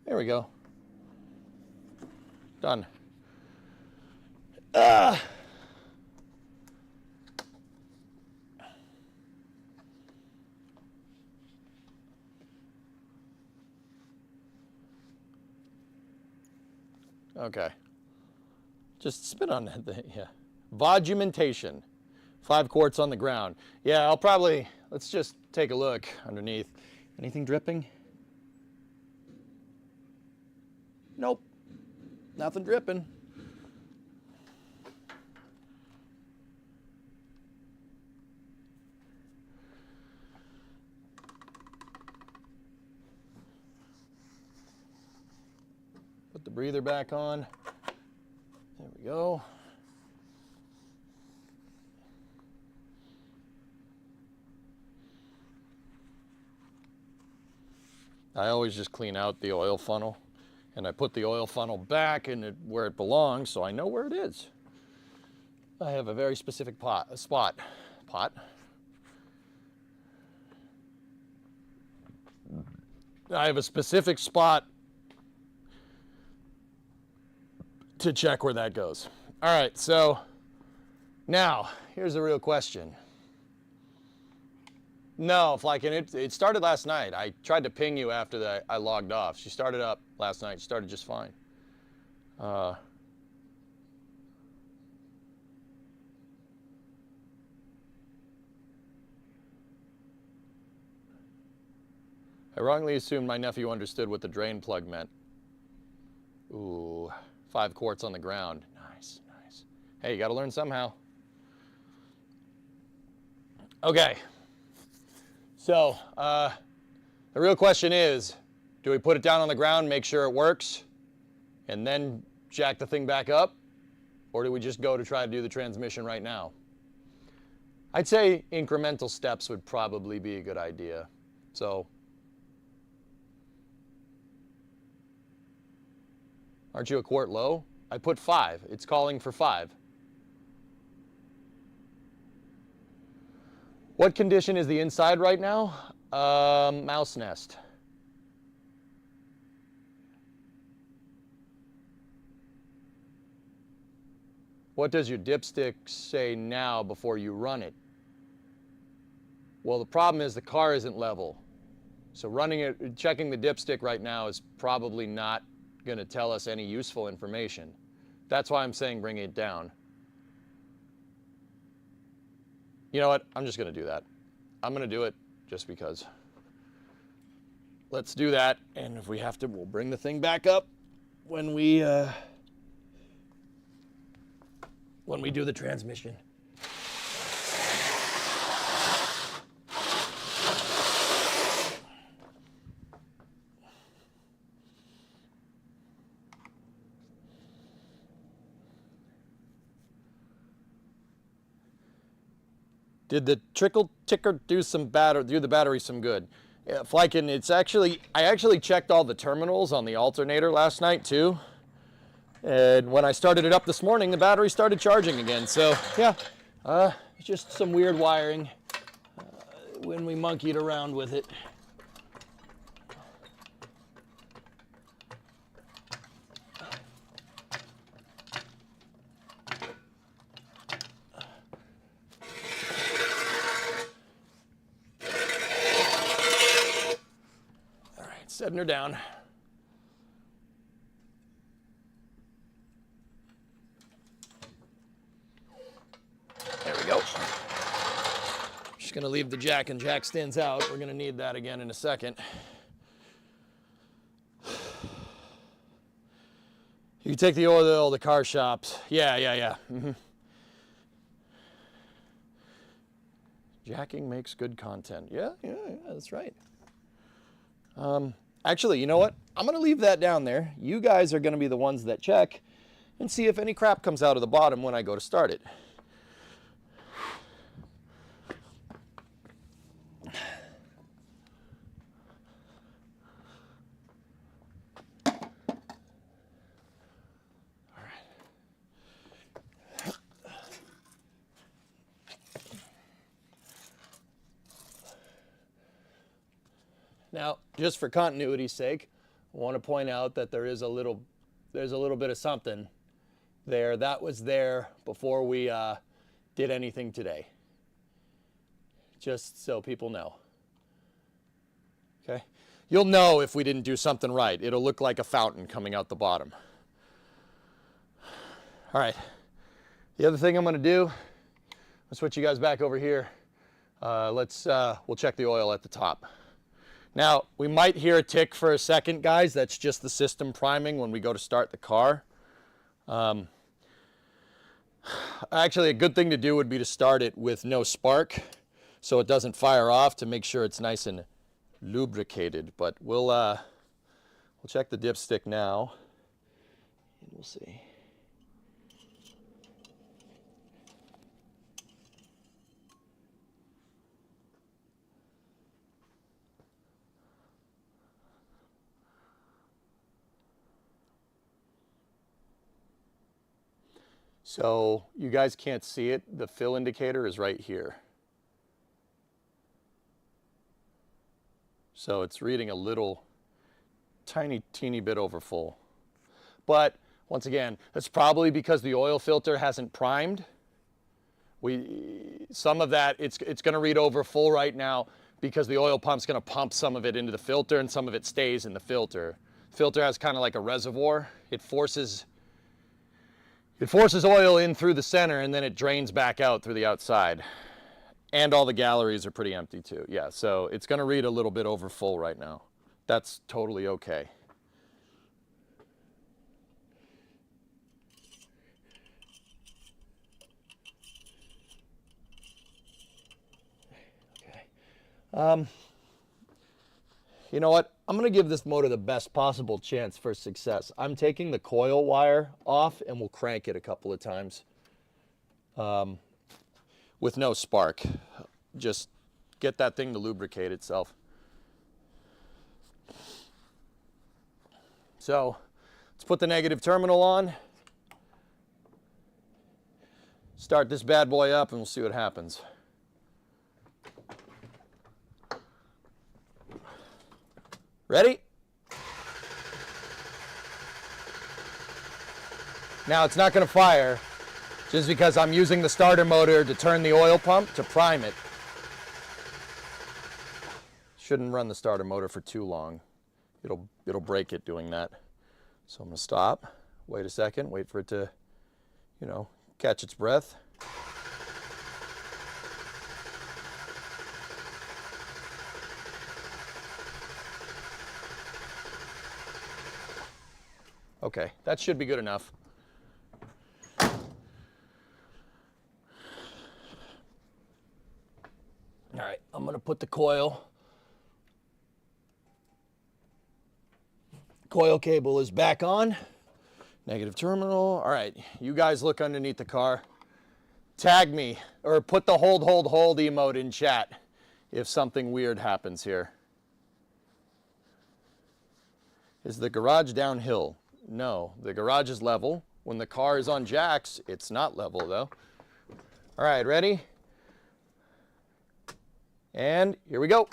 There we go. Done. Okay. Just spit on that thing, yeah. Volumentation. 5 quarts on the ground. Yeah, I'll probably, let's just take a look underneath. Anything dripping? Nope, nothing dripping. Put the breather back on. There we go. I always just clean out the oil funnel. And I put the oil funnel back in where it belongs, so I know where it is. I have a very specific spot. I have a specific spot to check where that goes. All right, so now here's the real question. No, Flykin, it started last night. I tried to ping you after I logged off. She started up last night. She started just fine. I wrongly assumed my nephew understood what the drain plug meant. Ooh, 5 quarts on the ground. Nice, nice. Hey, you gotta learn somehow. Okay. So, the real question is, do we put it down on the ground, make sure it works, and then jack the thing back up? Or do we just go to try to do the transmission right now? I'd say incremental steps would probably be a good idea. So, aren't you a quart low? I put 5. It's calling for 5. What condition is the inside right now? Mouse nest. What does your dipstick say now before you run it? Well, the problem is the car isn't level. So running it, checking the dipstick right now is probably not going to tell us any useful information. That's why I'm saying bring it down. You know what? I'm just going to do that. I'm going to do it just because. Let's do that, and if we have to, we'll bring the thing back up when we do the transmission. Did the trickle ticker do the battery some good? Yeah, Flykin, I actually checked all the terminals on the alternator last night too. And when I started it up this morning, the battery started charging again. So yeah, it's just some weird wiring when we monkeyed around with it. Setting her down. There we go. Just gonna leave the jack and jack stands out. We're gonna need that again in a second. You take the oil to car shops. Yeah. Mm-hmm. Jacking makes good content. Yeah, that's right. Actually, you know what? I'm going to leave that down there. You guys are going to be the ones that check and see if any crap comes out of the bottom when I go to start it. Now, just for continuity's sake, I want to point out that there's a little bit of something there that was there before we did anything today. Just so people know. Okay? You'll know if we didn't do something right. It'll look like a fountain coming out the bottom. All right. The other thing I'm going to do, I'll switch you guys back over here. We'll check the oil at the top. Now, we might hear a tick for a second, guys. That's just the system priming when we go to start the car. Actually, a good thing to do would be to start it with no spark so it doesn't fire off, to make sure it's nice and lubricated. But we'll check the dipstick now, and we'll see. So you guys can't see it. The fill indicator is right here. So it's reading a little teeny bit over full. But once again, that's probably because the oil filter hasn't primed. Some of that, it's going to read over full right now because the oil pump's going to pump some of it into the filter and some of it stays in the filter. The filter has kind of like a reservoir. It forces It forces oil in through the center and then it drains back out through the outside. And all the galleries are pretty empty too. Yeah, so it's going to read a little bit over full right now. That's totally okay. You know what? I'm going to give this motor the best possible chance for success. I'm taking the coil wire off and we'll crank it a couple of times with no spark. Just get that thing to lubricate itself. So let's put the negative terminal on. Start this bad boy up and we'll see what happens. Ready? Now it's not going to fire just because I'm using the starter motor to turn the oil pump to prime it. Shouldn't run the starter motor for too long. It'll break it doing that. So I'm going to stop, wait a second, wait for it to, you know, catch its breath. Okay, that should be good enough. All right, I'm gonna put the coil cable is back on. Negative terminal. All right, you guys look underneath the car. Tag me or put the hold emote in chat if something weird happens here. Is the garage downhill? No, the garage is level. When the car is on jacks, it's not level though. All right, ready? And here we go.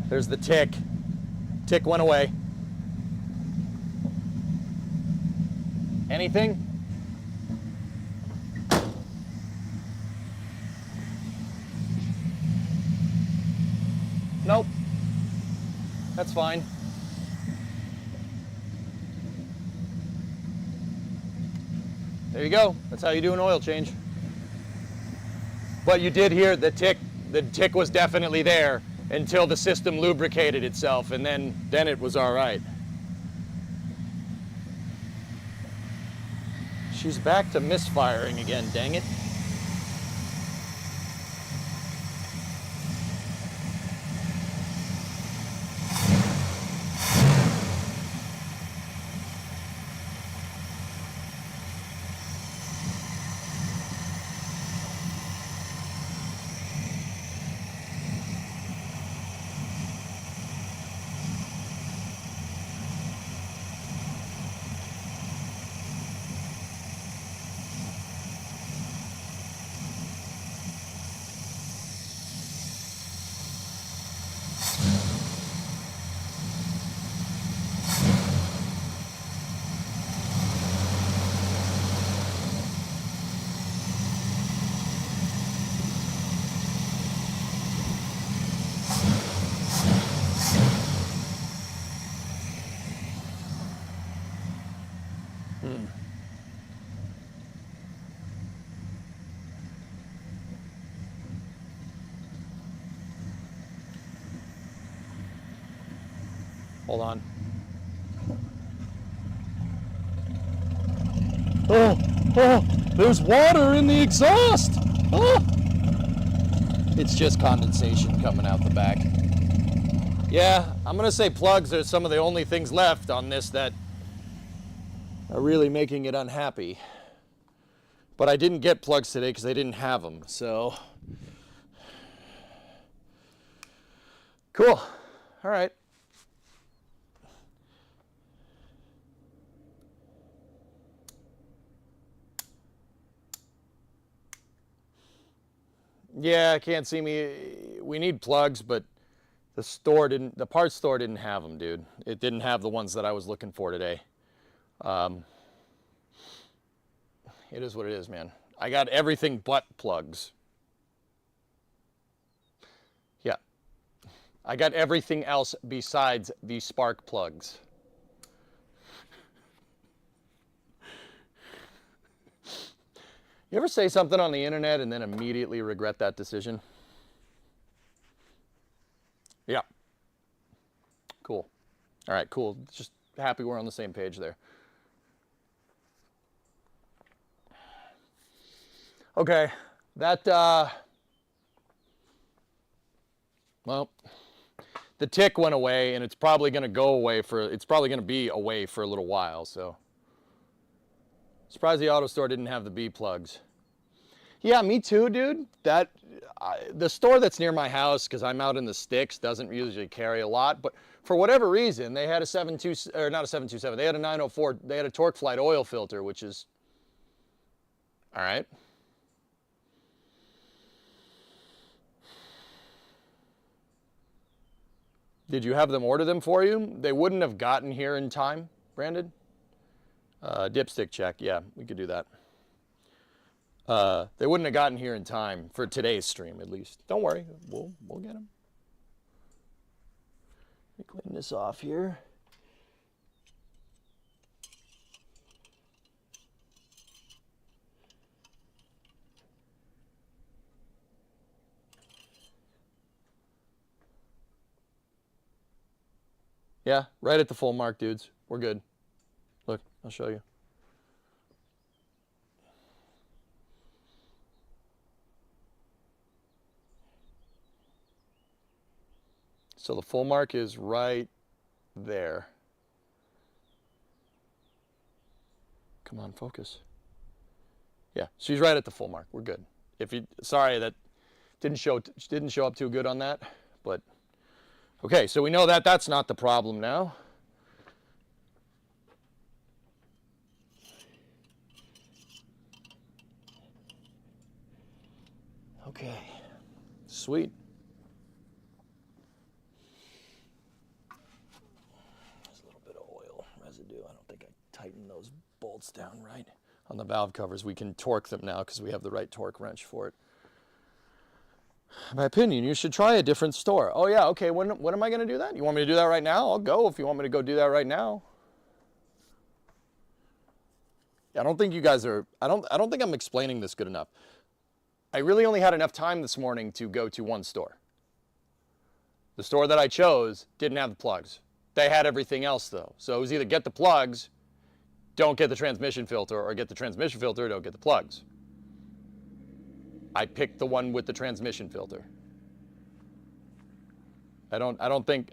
There's the tick. Tick went away. Anything? Nope. That's fine. There you go. That's how you do an oil change. But you did hear the tick. The tick was definitely there until the system lubricated itself, and then it was all right. She's back to misfiring again, dang it. Hold on. Oh, there's water in the exhaust. Oh. It's just condensation coming out the back. Yeah, I'm gonna say plugs are some of the only things left on this that are really making it unhappy. But I didn't get plugs today because they didn't have them, so. Cool, all right. Yeah, can't see me. We need plugs, but the parts store didn't have them, dude. It didn't have the ones that I was looking for today. It is what it is, man. I got everything but plugs. Yeah. I got everything else besides the spark plugs. You ever say something on the internet and then immediately regret that decision? Yeah. Cool. All right, cool. Just happy we're on the same page there. Okay, that, well, the tick went away, and it's probably going to go away it's probably going to be away for a little while, so. Surprised the auto store didn't have the B plugs. Yeah, me too, dude. The store that's near my house, because I'm out in the sticks, doesn't usually carry a lot, but for whatever reason, they had a 727, or not a 727, they had a 904, they had a Torque Flight oil filter, which is, all right. Did you have them order them for you? They wouldn't have gotten here in time, Brandon? Dipstick check, yeah, we could do that. They wouldn't have gotten here in time for today's stream, at least. Don't worry, we'll get them. Let me clean this off here. Yeah, right at the full mark, dudes. We're good. Look, I'll show you. So the full mark is right there. Come on, focus. Yeah, she's right at the full mark. We're good. Sorry that didn't show up too good on that, but okay, so we know that that's not the problem now. Okay, sweet. There's a little bit of oil residue. I don't think I tightened those bolts down right. On the valve covers, we can torque them now because we have the right torque wrench for it. In my opinion, you should try a different store. Oh yeah, okay, when am I gonna do that? You want me to do that right now? I'll go if you want me to go do that right now. I don't think you guys are, I don't think I'm explaining this good enough. I really only had enough time this morning to go to one store. The store that I chose didn't have the plugs. They had everything else though. So it was either get the plugs, don't get the transmission filter, or get the transmission filter, don't get the plugs. I picked the one with the transmission filter. I don't think,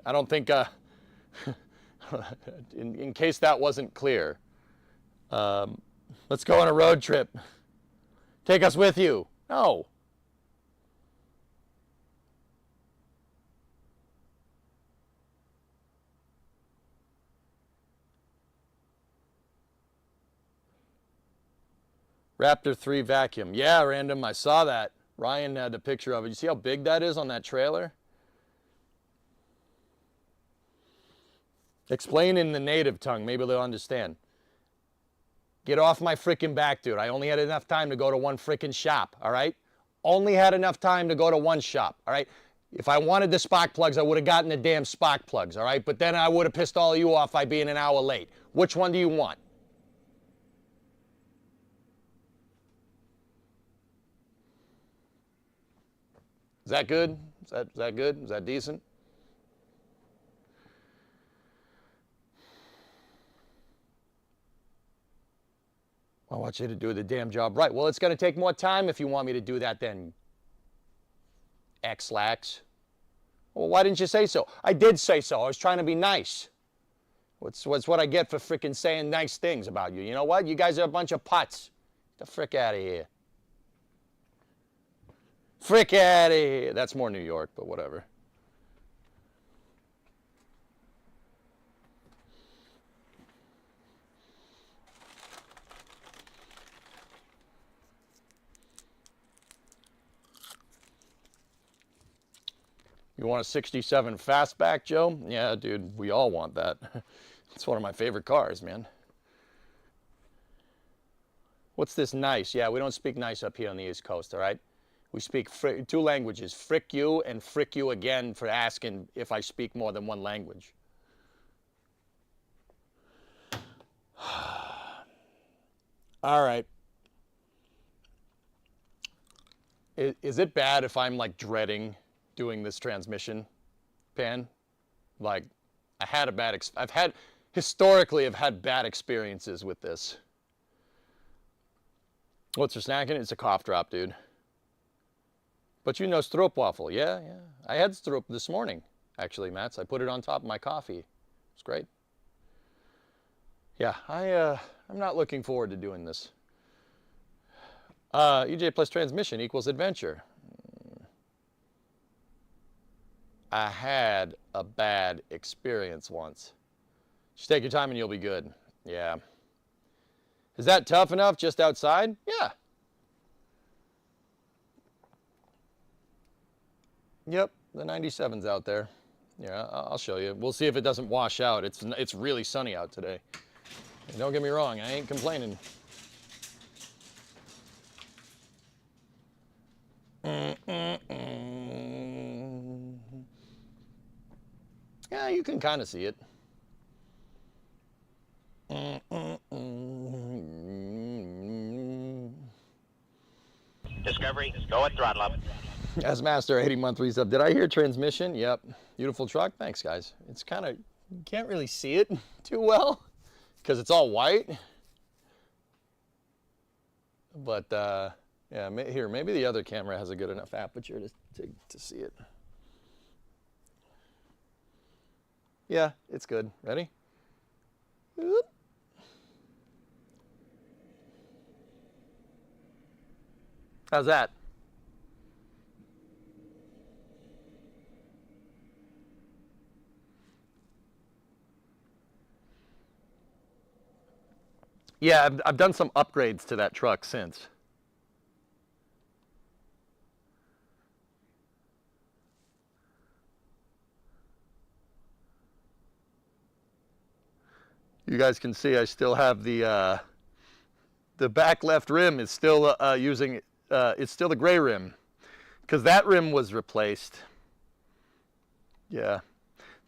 in case that wasn't clear, let's go on a road trip. Take us with you. No. Raptor 3 vacuum. Yeah, Random, I saw that. Ryan had a picture of it. You see how big that is on that trailer? Explain in the native tongue. Maybe they'll understand. Get off my frickin' back, dude. I only had enough time to go to one frickin' shop, all right? Only had enough time to go to one shop, all right? If I wanted the spark plugs, I would have gotten the damn spark plugs, all right? But then I would have pissed all of you off by being an hour late. Which one do you want? Is that good? Is that good? Is that decent? I want you to do the damn job right. Well, it's going to take more time if you want me to do that then. X-lax. Well, why didn't you say so? I did say so. I was trying to be nice. What's what I get for frickin' saying nice things about you? You know what? You guys are a bunch of putts. Get the frick out of here. Frick out of here. That's more New York, but whatever. You want a 67 fastback, Joe? Yeah, dude, we all want that. It's one of my favorite cars, man. What's this nice? Yeah, we don't speak nice up here on the East Coast, all right? We speak two languages, frick you and frick you again for asking if I speak more than one language. All right. Is it bad if I'm like dreading doing this transmission pan? Like, historically, I've had bad experiences with this. What's for snacking? It's a cough drop, dude. But you know stroopwafel, yeah. I had stroop this morning, actually, Mats. I put it on top of my coffee. It's great. Yeah, I'm not looking forward to doing this. EJ plus transmission equals adventure. I had a bad experience once. Just take your time and you'll be good. Yeah. Is that tough enough just outside? Yeah. Yep, the 97's out there. Yeah, I'll show you. We'll see if it doesn't wash out. It's really sunny out today. And don't get me wrong, I ain't complaining. Yeah, you can kind of see it. Discovery, go at throttle up. As Master 80-month resub. Did I hear transmission? Yep. Beautiful truck. Thanks, guys. It's kind of, you can't really see it too well because it's all white. But yeah, here, maybe the other camera has a good enough aperture to see it. Yeah, it's good. Ready? Oop. How's that? Yeah, I've done some upgrades to that truck since. You guys can see I still have the back left rim is still it's still the gray rim because that rim was replaced. Yeah,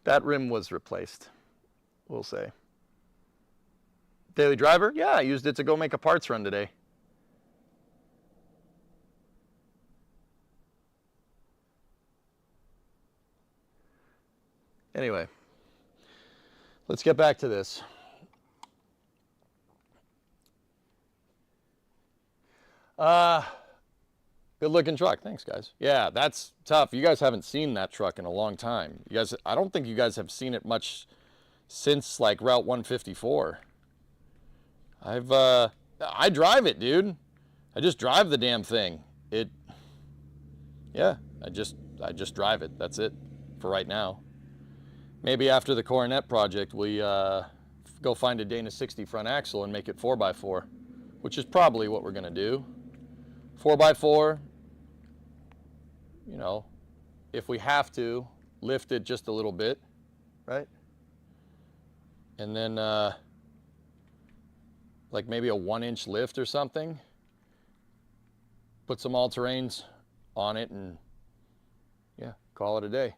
that rim was replaced, we'll say. Daily driver? Yeah, I used it to go make a parts run today. Anyway, let's get back to this. Good looking truck. Thanks, guys. Yeah, that's tough. You guys haven't seen that truck in a long time. You guys, I don't think you guys have seen it much since like Route 154. I drive it, dude. I just drive the damn thing. Yeah, I just drive it. That's it for right now. Maybe after the Coronet project, we go find a Dana 60 front axle and make it 4x4, which is probably what we're gonna do. 4x4, you know, if we have to, lift it just a little bit, right? And then like maybe a 1-inch lift or something. Put some all-terrains on it and yeah, call it a day.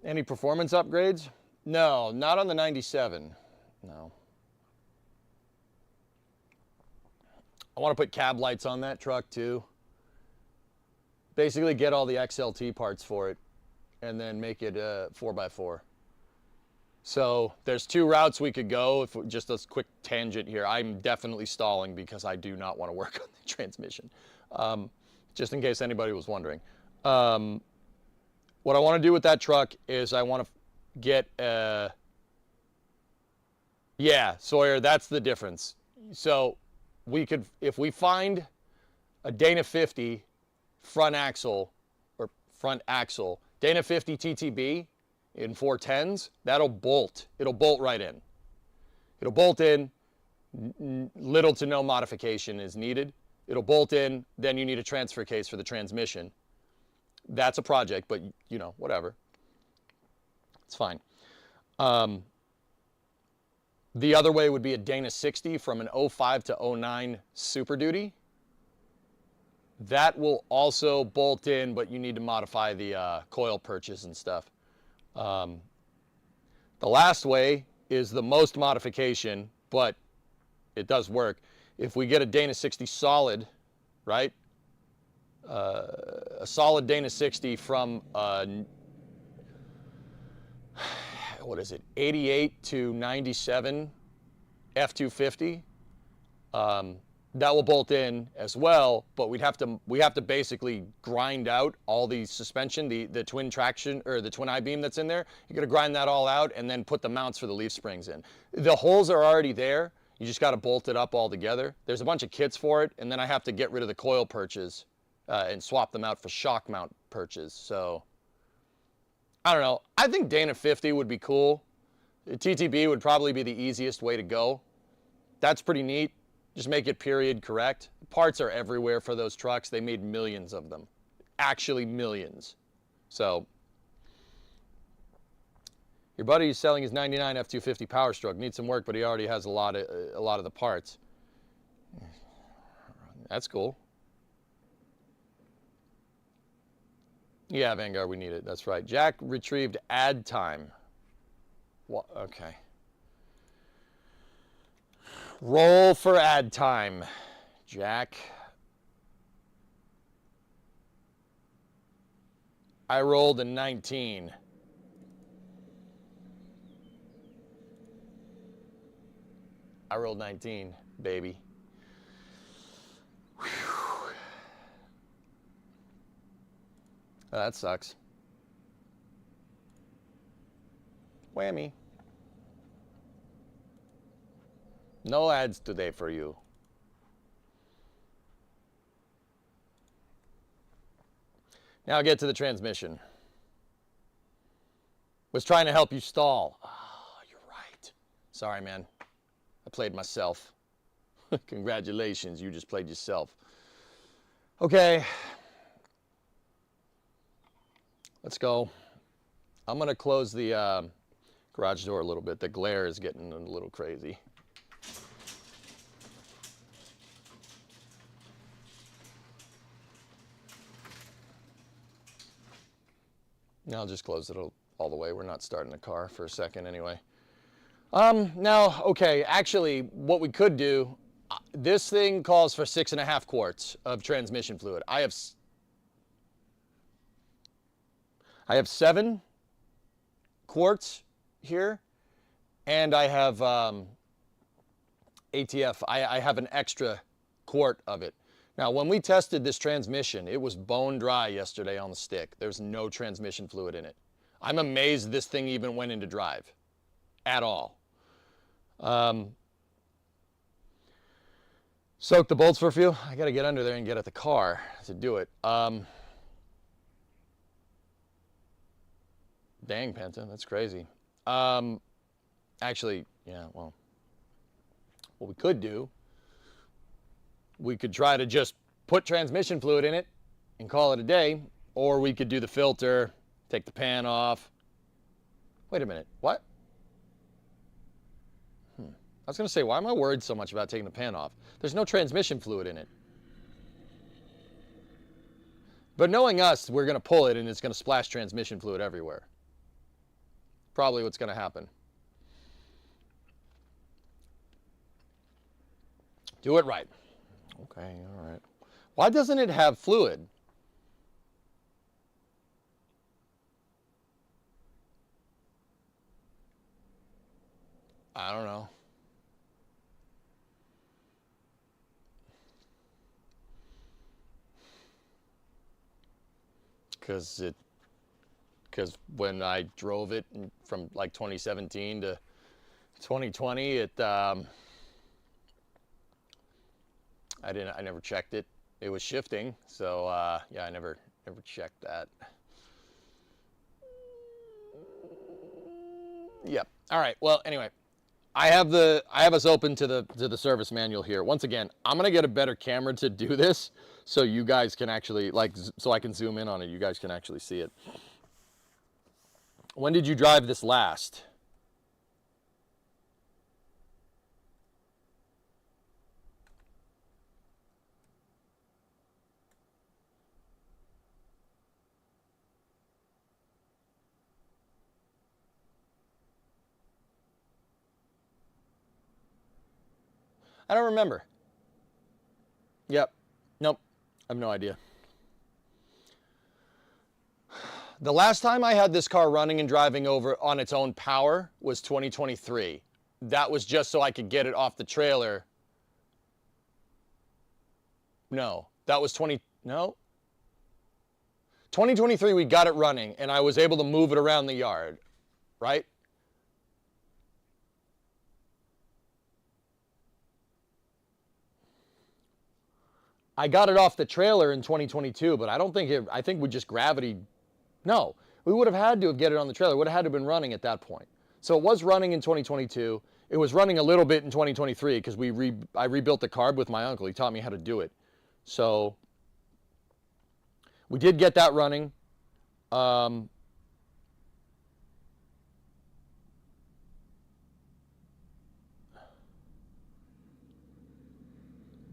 Any performance upgrades? No, not on the 97, no. I want to put cab lights on that truck too. Basically get all the XLT parts for it and then make it 4x4. So there's 2 routes we could go. If just a quick tangent here, I'm definitely stalling because I do not want to work on the transmission. Just in case anybody was wondering. What I want to do with that truck is I want to get yeah, Sawyer, that's the difference. So we could, if we find a Dana 50 front axle or front axle, Dana 50 TTB in 410s, that'll bolt. It'll bolt right in. It'll bolt in, little to no modification is needed. It'll bolt in, then you need a transfer case for the transmission. That's a project, but you know, whatever. It's fine. The other way would be a Dana 60 from an 05 to 09 Super Duty. That will also bolt in, but you need to modify the coil purchase and stuff. The last way is the most modification, but it does work. If we get a Dana 60 solid right? A solid Dana 60 from what is it, 88 to 97 F250. That will bolt in as well, but we have to basically grind out all the suspension, the twin traction or the twin I-beam that's in there. You got to grind that all out and then put the mounts for the leaf springs in. The holes are already there. You just got to bolt it up all together. There's a bunch of kits for it, and then I have to get rid of the coil perches and swap them out for shock mount perches. So I don't know. I think Dana 50 would be cool. TTB would probably be the easiest way to go. That's pretty neat. Just make it period correct. Parts are everywhere for those trucks. They made millions of them. Actually millions. So your buddy is selling his 99 F250 Power Stroke. Needs some work, but he already has a lot of the parts. That's cool. Yeah, Vanguard, we need it. That's right. Jack retrieved ad time. What? Okay. Roll for ad time, Jack. I rolled a 19. I rolled 19, baby. Whew. Oh, that sucks. Whammy. No ads today for you. Now get to the transmission. Was trying to help you stall. Oh, you're right. Sorry, man. I played myself. Congratulations, you just played yourself. Okay. Let's go. I'm going to close the garage door a little bit. The glare is getting a little crazy. Now I'll just close it all the way. We're not starting the car for a second anyway. Now, okay, actually, what we could do, this thing calls for 6.5 quarts of transmission fluid. I have 7 quarts here, and I have ATF. I have an extra quart of it. Now, when we tested this transmission, it was bone dry yesterday on the stick. There's no transmission fluid in it. I'm amazed this thing even went into drive at all. Soak the bolts for a few. I got to get under there and get at the car to do it. Dang, Penta, that's crazy. Actually, yeah, well, what we could do, we could try to just put transmission fluid in it and call it a day, or we could do the filter, take the pan off. Wait a minute, what? I was going to say, why am I worried so much about taking the pan off? There's no transmission fluid in it. But knowing us, we're going to pull it and it's going to splash transmission fluid everywhere. Probably what's going to happen. Do it right. Okay, all right. Why doesn't it have fluid? I don't know. Because when I drove it from like 2017 to 2020, I never checked it. It was shifting, so yeah, I never checked that. Yep. All right. Well, anyway, I have us open to the service manual here. Once again, I'm gonna get a better camera to do this, so you guys can actually so I can zoom in on it. You guys can actually see it. When did you drive this last? I don't remember. Yep. Nope. I have no idea. The last time I had this car running and driving over on its own power was 2023. That was just so I could get it off the trailer. No, that was 2023 we got it running and I was able to move it around the yard, right? I got it off the trailer in 2022, but I don't think I think we just gravity. No, we would have had to get it on the trailer. It would have had to have been running at that point. So it was running in 2022. It was running a little bit in 2023 because I rebuilt the carb with my uncle. He taught me how to do it. So we did get that running.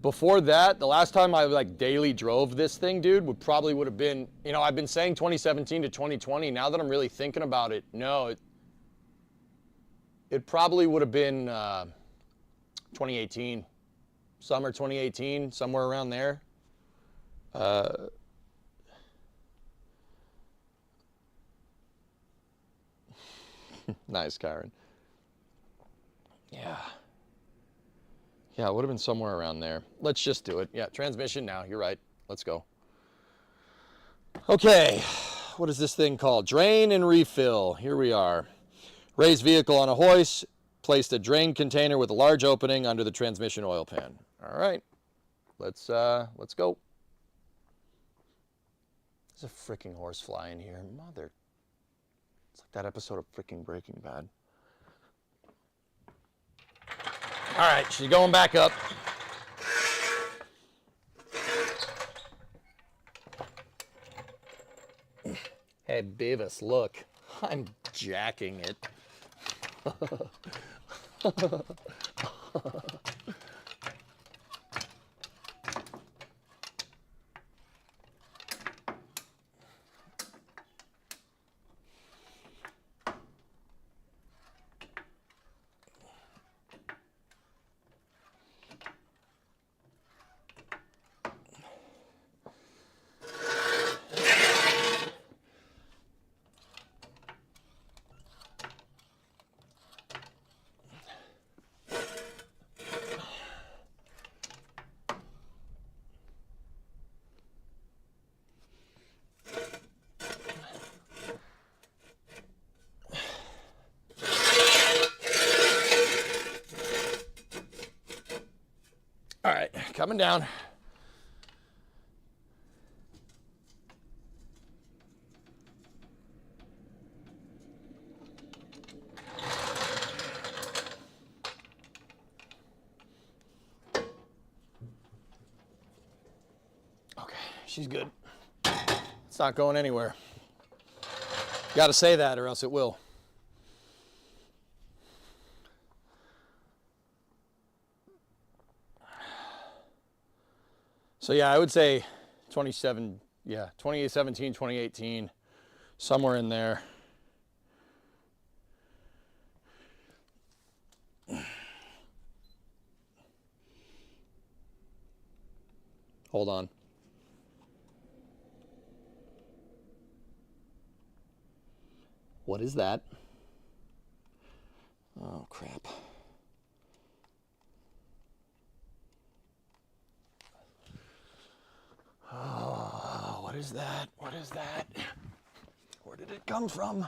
Before that, the last time I like daily drove this thing, dude, would have been, you know, I've been saying 2017 to 2020. Now that I'm really thinking about it, no, it probably would have been 2018, summer 2018, somewhere around there. Nice, Karen. Yeah. Yeah, it would have been somewhere around there. Let's just do it. Yeah, transmission now. You're right. Let's go. Okay, what is this thing called? Drain and refill. Here we are. Raised vehicle on a hoist. Placed a drain container with a large opening under the transmission oil pan. All right, let's go. There's a freaking horsefly in here. Mother. It's like that episode of freaking Breaking Bad. All right, she's going back up. Hey, Beavis, look. I'm jacking it. All right, coming down. Okay, she's good. It's not going anywhere. Got to say that or else it will. So yeah, I would say 2017, 2018, somewhere in there. Hold on. What is that? Oh, crap. Oh, what is that? What is that? Where did it come from?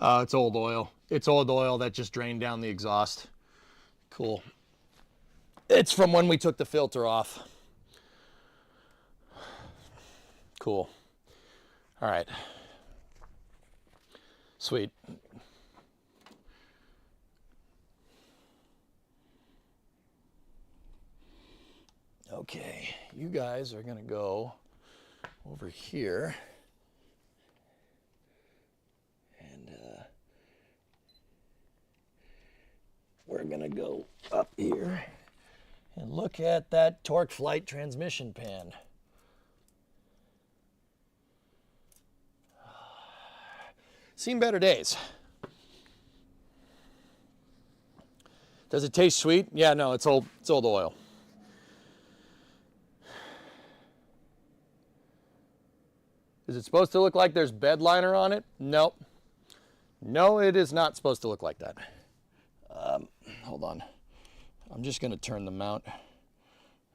It's old oil. It's old oil that just drained down the exhaust. Cool. It's from when we took the filter off. Cool. All right. Sweet. Okay, you guys are gonna go over here and we're gonna go up here and look at that torque flight transmission pan. Seen better days. Does it taste sweet? Yeah, no, it's old oil. Is it supposed to look like there's bed liner on it? Nope. No, it is not supposed to look like that. Hold on. I'm just going to turn the mount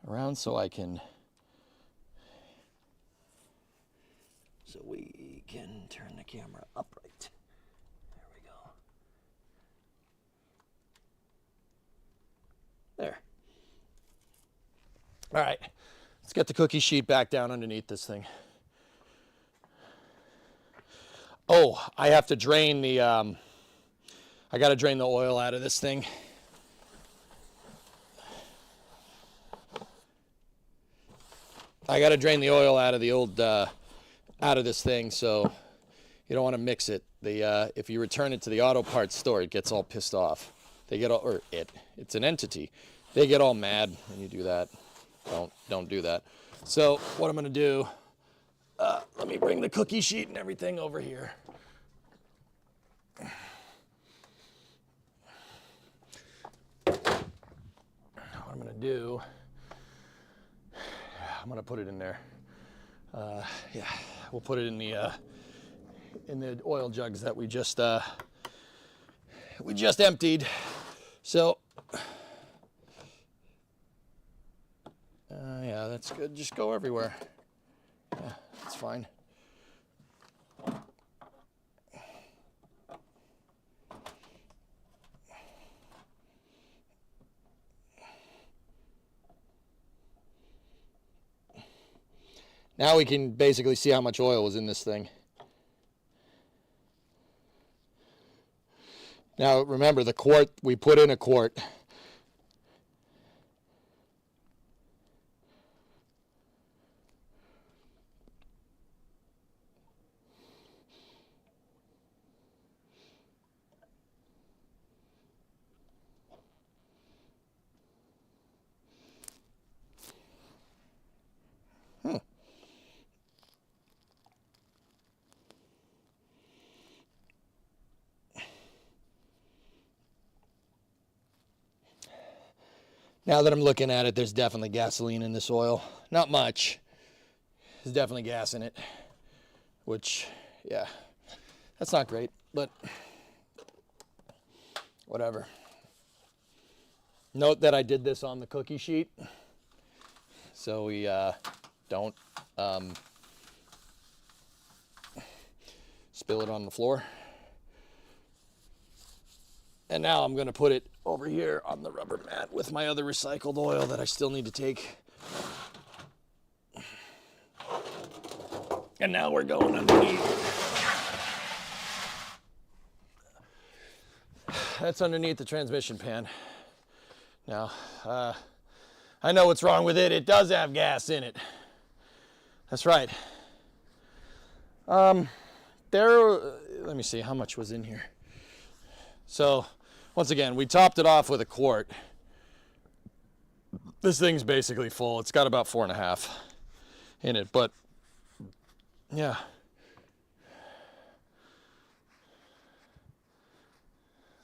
around so we can turn the camera upright. There we go. There. All right. Let's get the cookie sheet back down underneath this thing. Oh, I have to drain the, I got to drain the oil out of this thing. I got to drain the oil out of the old, out of this thing, so you don't want to mix it. If you return it to the auto parts store, it gets all pissed off. They get all, or it's an entity. They get all mad when you do that. Don't do that. So what I'm going to do, let me bring the cookie sheet and everything over here. What I'm going to do, I'm going to put it in there. Yeah, we'll put it in the oil jugs that we just emptied. So, yeah, that's good. Just go everywhere. Yeah, that's fine. Now we can basically see how much oil was in this thing. Now remember, the quart, we put in a quart. Now that I'm looking at it, there's definitely gasoline in this oil. Not much. There's definitely gas in it, which, yeah, that's not great, but whatever. Note that I did this on the cookie sheet, so we don't spill it on the floor. And now I'm going to put it over here on the rubber mat with my other recycled oil that I still need to take. And now we're going underneath. That's underneath the transmission pan. Now, I know what's wrong with it. It does have gas in it. That's right. Let me see, how much was in here? So, once again, we topped it off with a quart. This thing's basically full. It's got about 4.5 in it, but yeah.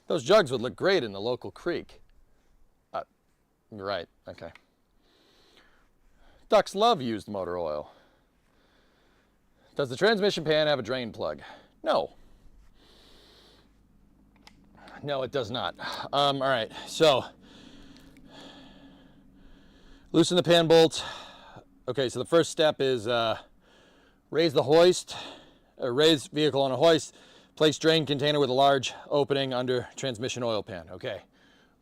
Those jugs would look great in the local creek. You're right, okay. Ducks love used motor oil. Does the transmission pan have a drain plug? No. No, it does not. All right, so loosen the pan bolt. Okay, so the first step is raise the hoist, raise vehicle on a hoist, place drain container with a large opening under transmission oil pan. Okay,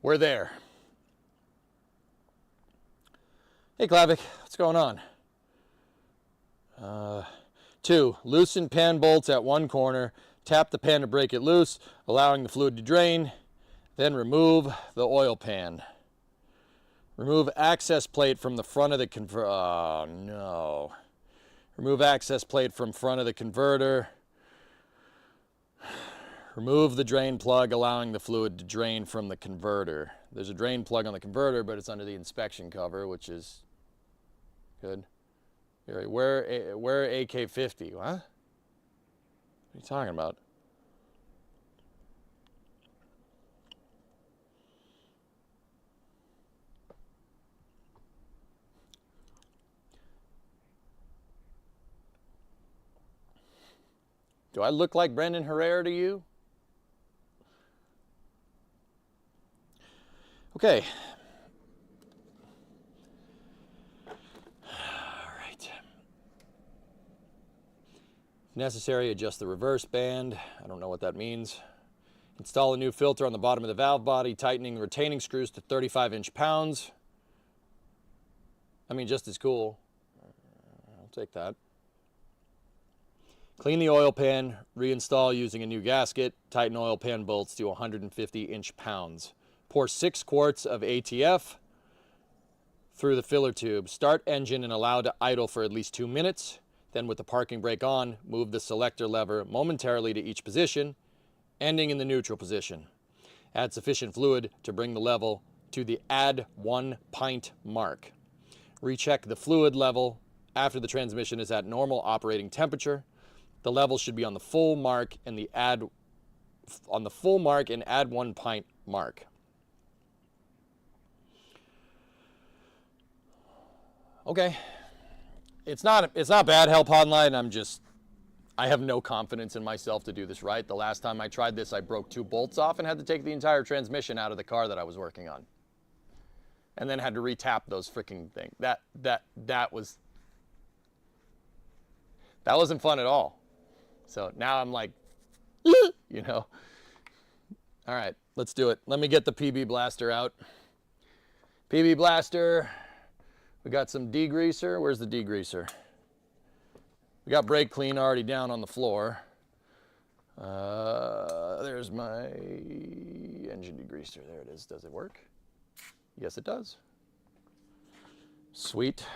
we're there. Hey, Klavick, what's going on? 2, loosen pan bolts at one corner. Tap the pan to break it loose, allowing the fluid to drain. Then remove the oil pan. Remove access plate from the front of the converter. Oh, no. Remove access plate from front of the converter. Remove the drain plug, allowing the fluid to drain from the converter. There's a drain plug on the converter, but it's under the inspection cover, which is good. Where AK-50? What? What are you talking about? Do I look like Brendan Herrera to you? Okay. All right. If necessary, adjust the reverse band. I don't know what that means. Install a new filter on the bottom of the valve body, tightening the retaining screws to 35 inch-pounds. I mean, just as cool. I'll take that. Clean the oil pan, reinstall using a new gasket, tighten oil pan bolts to 150 inch-pounds. Pour 6 quarts of ATF through the filler tube. Start engine and allow to idle for at least 2 minutes. Then with the parking brake on, move the selector lever momentarily to each position, ending in the neutral position. Add sufficient fluid to bring the level to the add 1 pint mark. Recheck the fluid level after the transmission is at normal operating temperature. The level should be on the full mark and add 1 pint mark. Okay. It's not bad, Help Hotline. I have no confidence in myself to do this right. The last time I tried this, I broke 2 bolts off and had to take the entire transmission out of the car that I was working on. And then had to retap those freaking things. That wasn't fun at all. So now I'm like, you know. All right, let's do it. Let me get the PB Blaster out. PB Blaster. We got some degreaser. Where's the degreaser? We got brake clean already down on the floor. There's my engine degreaser. There it is. Does it work? Yes, it does. Sweet.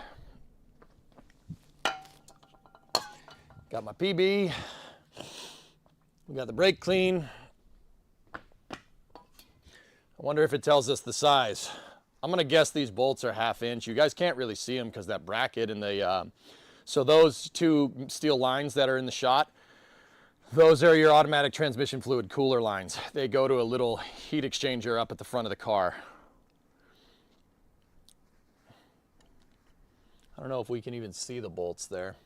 Got my PB. We got the brake clean. I wonder if it tells us the size. I'm gonna guess these bolts are 1/2 inch. You guys can't really see them because that bracket and the, so those 2 steel lines that are in the shot, those are your automatic transmission fluid cooler lines. They go to a little heat exchanger up at the front of the car. I don't know if we can even see the bolts there.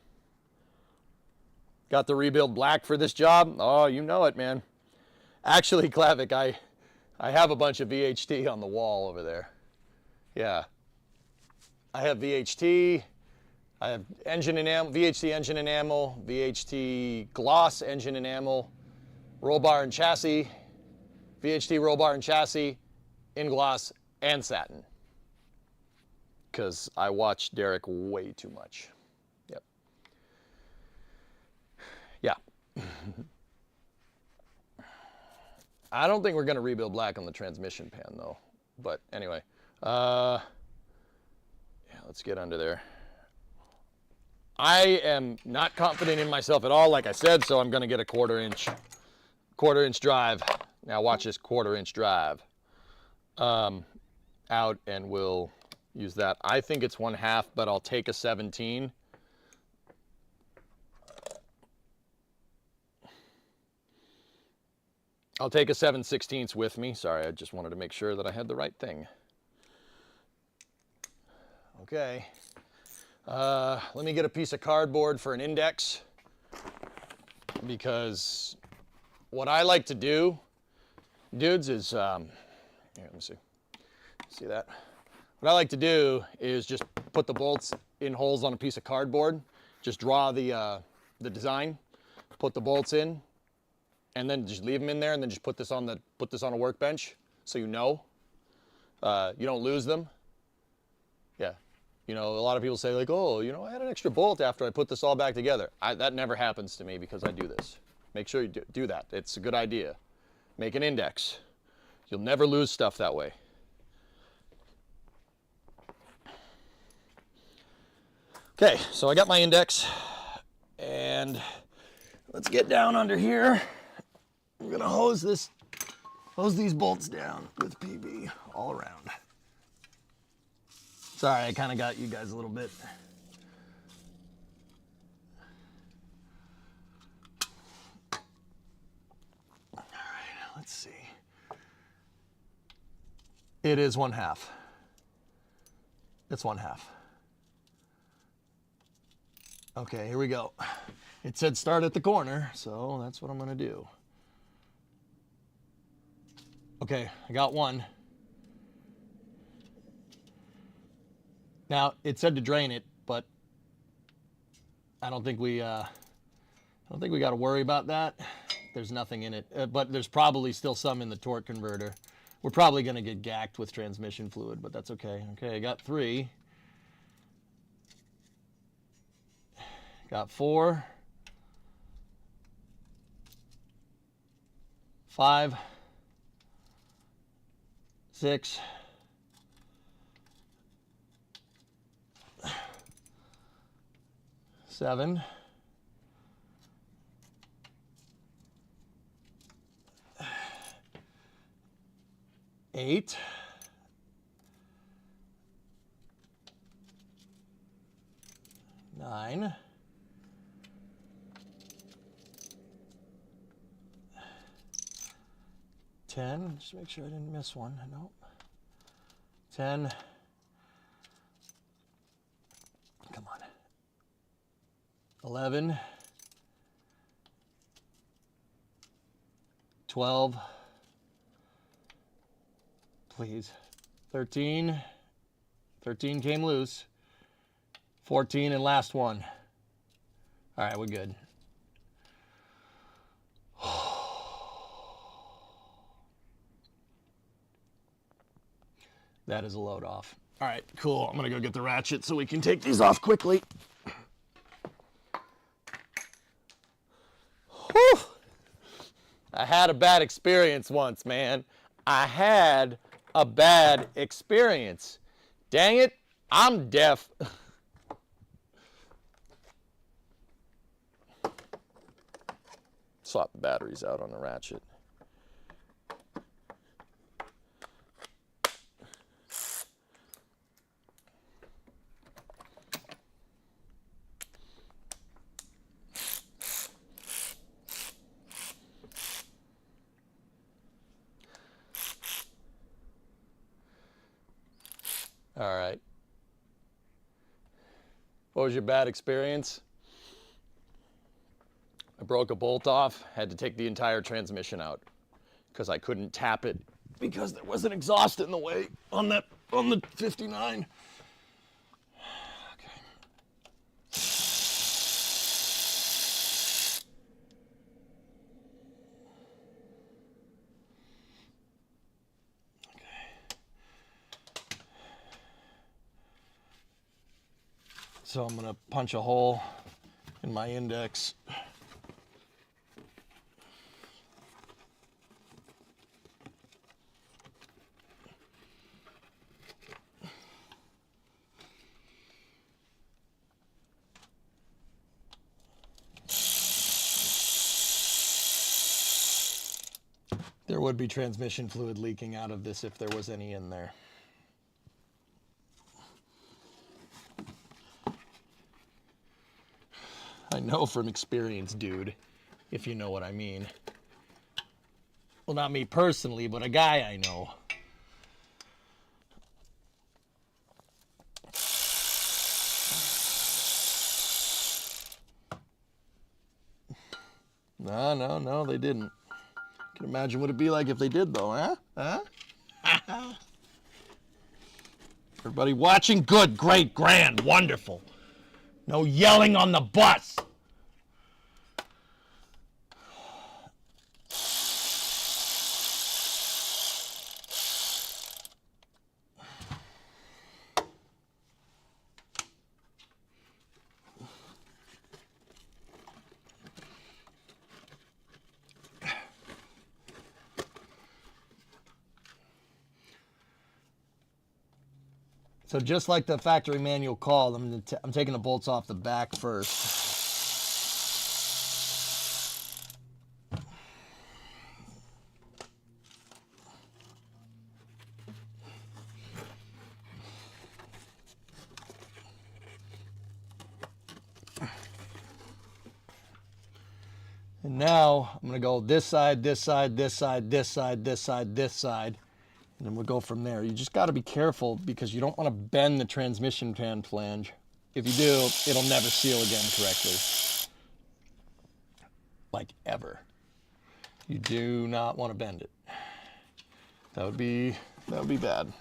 Got the rebuild black for this job. Oh, you know it, man. Actually, Klavic, I have a bunch of VHT on the wall over there. Yeah. I have VHT. I have engine enamel, VHT engine enamel, VHT gloss engine enamel, roll bar and chassis, VHT roll bar and chassis, in gloss and satin. Because I watch Derek way too much. Yep. Yeah. I don't think we're going to rebuild black on the transmission pan, though. But anyway. Yeah, let's get under there. I am not confident in myself at all, like I said, so I'm going to get a quarter inch drive. Now watch this 1/4 inch drive out, and we'll use that. I think it's 1/2, but I'll take a 17. I'll take a 7/16 with me. Sorry, I just wanted to make sure that I had the right thing. Okay. Let me get a piece of cardboard for an index, because what I like to do, dudes, is, here, let me see. See that? What I like to do is just put the bolts in holes on a piece of cardboard, just draw the design, put the bolts in, and then just leave them in there, and then just put this on a workbench, so you know. You don't lose them. Yeah. You know, a lot of people say like, oh, you know, I had an extra bolt after I put this all back together. That never happens to me because I do this. Make sure you do that. It's a good idea. Make an index. You'll never lose stuff that way. Okay, so I got my index, and let's get down under here. I'm gonna hose these bolts down with PB all around. Sorry, I kind of got you guys a little bit. All right, let's see. It is 1/2. It's 1/2. Okay, here we go. It said start at the corner, so that's what I'm going to do. Okay, I got one. Now, it said to drain it, but I don't think we got to worry about that. There's nothing in it, but there's probably still some in the torque converter. We're probably going to get gacked with transmission fluid, but that's okay. Okay, I got 3. Got 4. 5. 6. 7. 8. 9. 10. Just make sure I didn't miss one. Nope. 10. Come on. 11. 12. Please. 13. 13 came loose. 14 and last one. All right, we're good. That is a load off. All right, cool. I'm gonna go get the ratchet so we can take these off quickly. Whew. I had a bad experience once, man. I had a bad experience. Dang it, I'm deaf. Swap the batteries out on the ratchet. All right. What was your bad experience? I broke a bolt off, had to take the entire transmission out because I couldn't tap it because there was an exhaust in the way on the 59. Okay. So I'm gonna punch a hole in my index. There would be transmission fluid leaking out of this if there was any in there. I know from experience, dude, if you know what I mean. Well, not me personally, but a guy I know. No, they didn't. Can imagine what it'd be like if they did, though, huh? Everybody watching? Good, great, grand, wonderful. No yelling on the bus. So just like the factory manual called, I'm taking the bolts off the back first. And now I'm gonna go this side, this side, this side, this side, this side, this side. And then we'll go from there. You just got to be careful because you don't want to bend the transmission pan flange. If you do, it'll never seal again correctly. like ever. You do not want to bend it. That would be bad.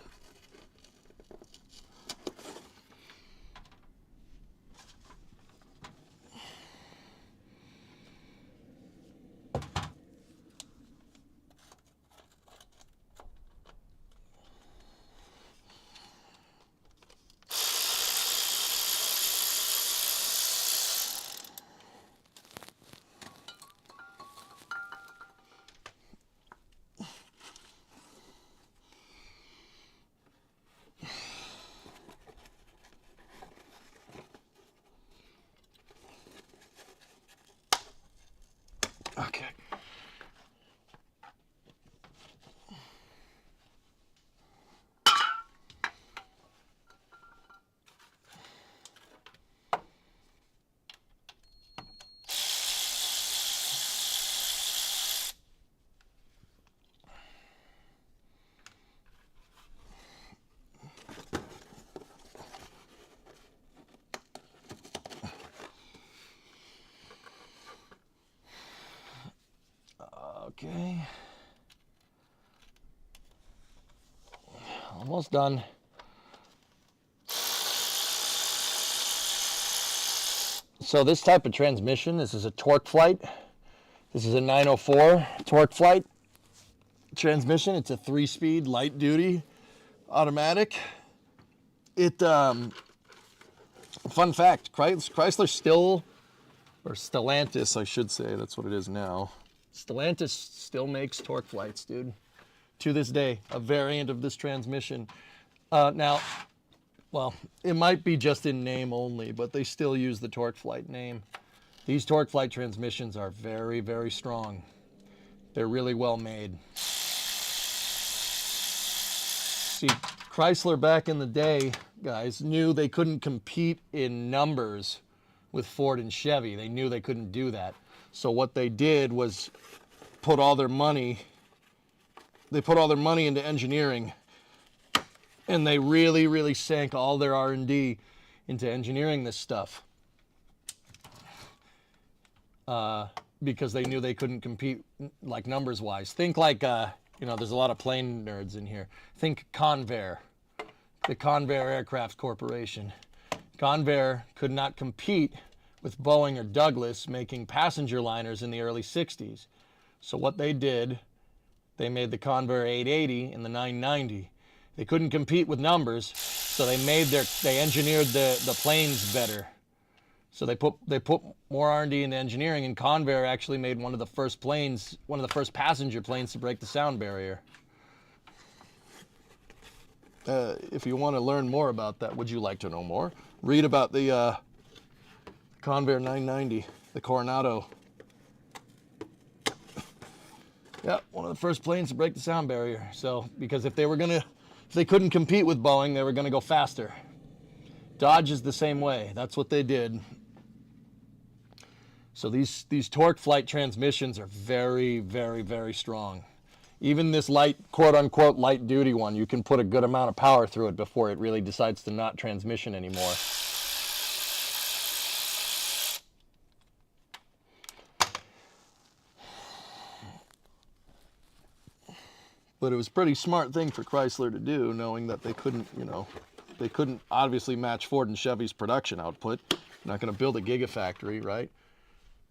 Okay. Okay. Almost done. So this type of transmission, this is a torque flight. This is a 904 torque flight transmission. It's a 3-speed light duty automatic. Fun fact, Chrysler still, or Stellantis, I should say, that's what it is now. Stellantis still makes torque flights, dude. To this day, a variant of this transmission. Now, well, it might be just in name only, but they still use the torque flight name. These torque flight transmissions are very, very strong. They're really well made. See, Chrysler back in the day, guys, knew they couldn't compete in numbers with Ford and Chevy. They knew they couldn't do that. So what they did was put all their money into engineering, and they really, really sank all their R&D into engineering this stuff because they knew they couldn't compete like numbers wise. Think like, there's a lot of plane nerds in here. Think Convair, the Convair Aircraft Corporation. Convair could not compete with Boeing or Douglas making passenger liners in the early 60s. So what they did, they made the Convair 880 and the 990. They couldn't compete with numbers, so they engineered the planes better. So they put more R&D into engineering, and Convair actually made one of the first passenger planes to break the sound barrier. If you want to learn more about that, would you like to know more? Read about the Convair 990, the Coronado. Yeah, one of the first planes to break the sound barrier. So, because if they couldn't compete with Boeing, they were gonna go faster. Dodge is the same way. That's what they did. So these torque flight transmissions are very, very, very strong. Even this light, quote unquote, light duty one, you can put a good amount of power through it before it really decides to not transmission anymore. But it was a pretty smart thing for Chrysler to do, knowing that they couldn't obviously match Ford and Chevy's production output. You're not going to build a gigafactory, right?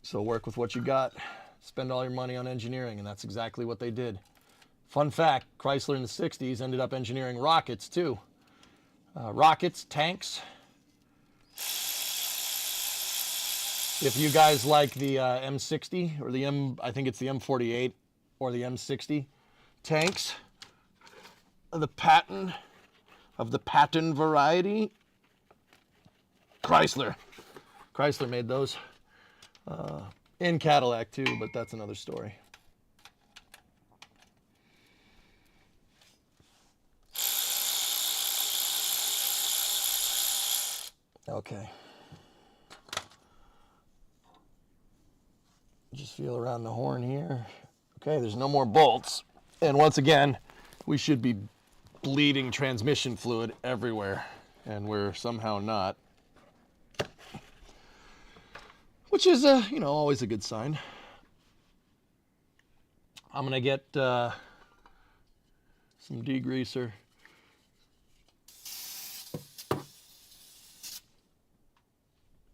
So work with what you got. Spend all your money on engineering, and that's exactly what they did. Fun fact, Chrysler in the 60s ended up engineering rockets, too. Rockets, tanks. If you guys like the M60, or I think it's the M48, or the M60, tanks of the Patton variety, Chrysler made those, and Cadillac too, but that's another story. Okay, just feel around the horn here. Okay, there's no more bolts. And once again, we should be bleeding transmission fluid everywhere, and we're somehow not. Which is, always a good sign. I'm going to get some degreaser.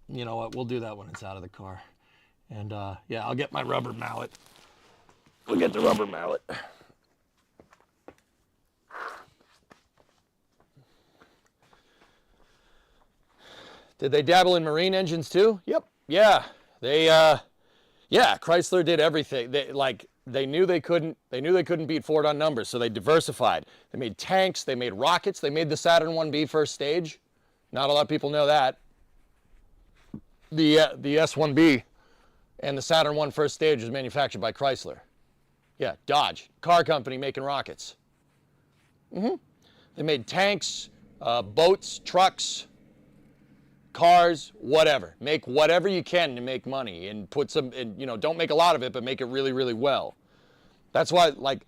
You know what? We'll do that when it's out of the car. And yeah, I'll get my rubber mallet. We'll get the rubber mallet. Did they dabble in marine engines too? Yep. Yeah. They yeah, Chrysler did everything. They knew they couldn't beat Ford on numbers, so they diversified. They made tanks, they made rockets, they made the Saturn 1B first stage. Not a lot of people know that. The S1B and the Saturn 1 first stage was manufactured by Chrysler. Yeah, Dodge, car company making rockets. They made tanks, boats, trucks, cars, whatever. Make whatever you can to make money and put some, and, you know, don't make a lot of it, but make it really, really well. That's why, like,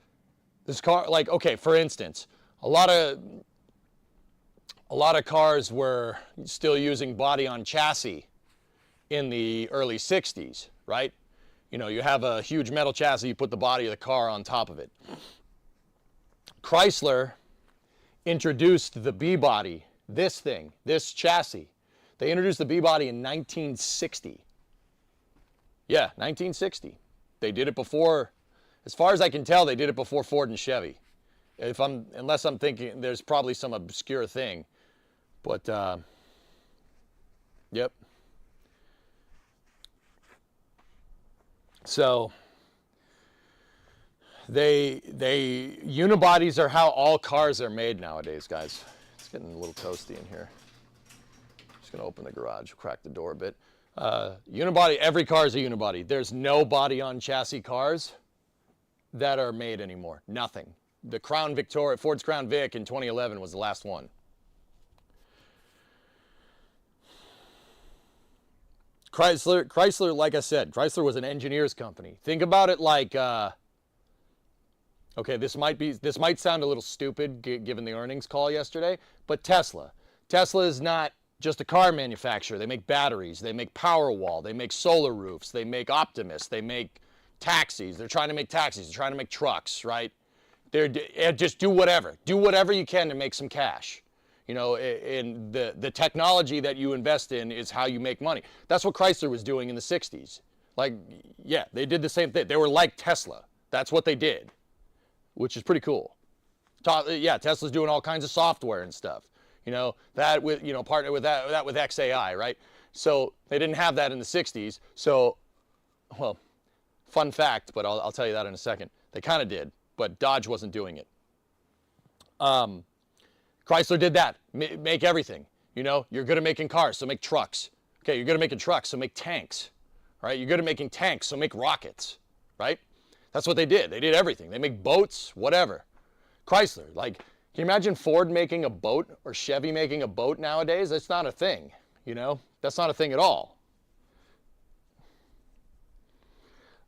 this car, like, okay, for instance, a lot of cars were still using body on chassis in the early 60s, right? You know, you have a huge metal chassis, you put the body of the car on top of it. Chrysler introduced the B-body, this thing, this chassis. They introduced the B-body in 1960. Yeah, 1960. They did it before, as far as I can tell, they did it before Ford and Chevy. Unless I'm thinking there's probably some obscure thing. But, yep. So, unibodies are how all cars are made nowadays, guys. It's getting a little toasty in here. Just gonna open the garage, crack the door a bit. Unibody, every car is a unibody. There's no body on chassis cars that are made anymore. Nothing. The Crown Victoria, Ford's Crown Vic in 2011 was the last one. Chrysler, like I said, Chrysler was an engineer's company. Think about it like, okay, this might sound a little stupid given the earnings call yesterday, but Tesla. Tesla is not just a car manufacturer. They make batteries, they make Powerwall, they make solar roofs, they make Optimus, they make taxis. They're trying to make taxis, they're trying to make trucks, right? Just do whatever. Do whatever you can to make some cash. You know, and the technology that you invest in is how you make money. That's what Chrysler was doing in the 60s. Like, yeah, they did the same thing. They were like Tesla. That's what they did, which is pretty cool. Yeah, Tesla's doing all kinds of software and stuff. You know, that with, you know, partner with that with XAI, right? So they didn't have that in the 60s. So, well, fun fact, but I'll tell you that in a second. They kind of did, but Dodge wasn't doing it. Chrysler did that. Make everything. You know, you're good at making cars, so make trucks. Okay, you're good at making trucks, so make tanks. Right? You're good at making tanks, so make rockets. Right? That's what they did. They did everything. They make boats, whatever. Chrysler, like, can you imagine Ford making a boat or Chevy making a boat nowadays? That's not a thing. You know, that's not a thing at all.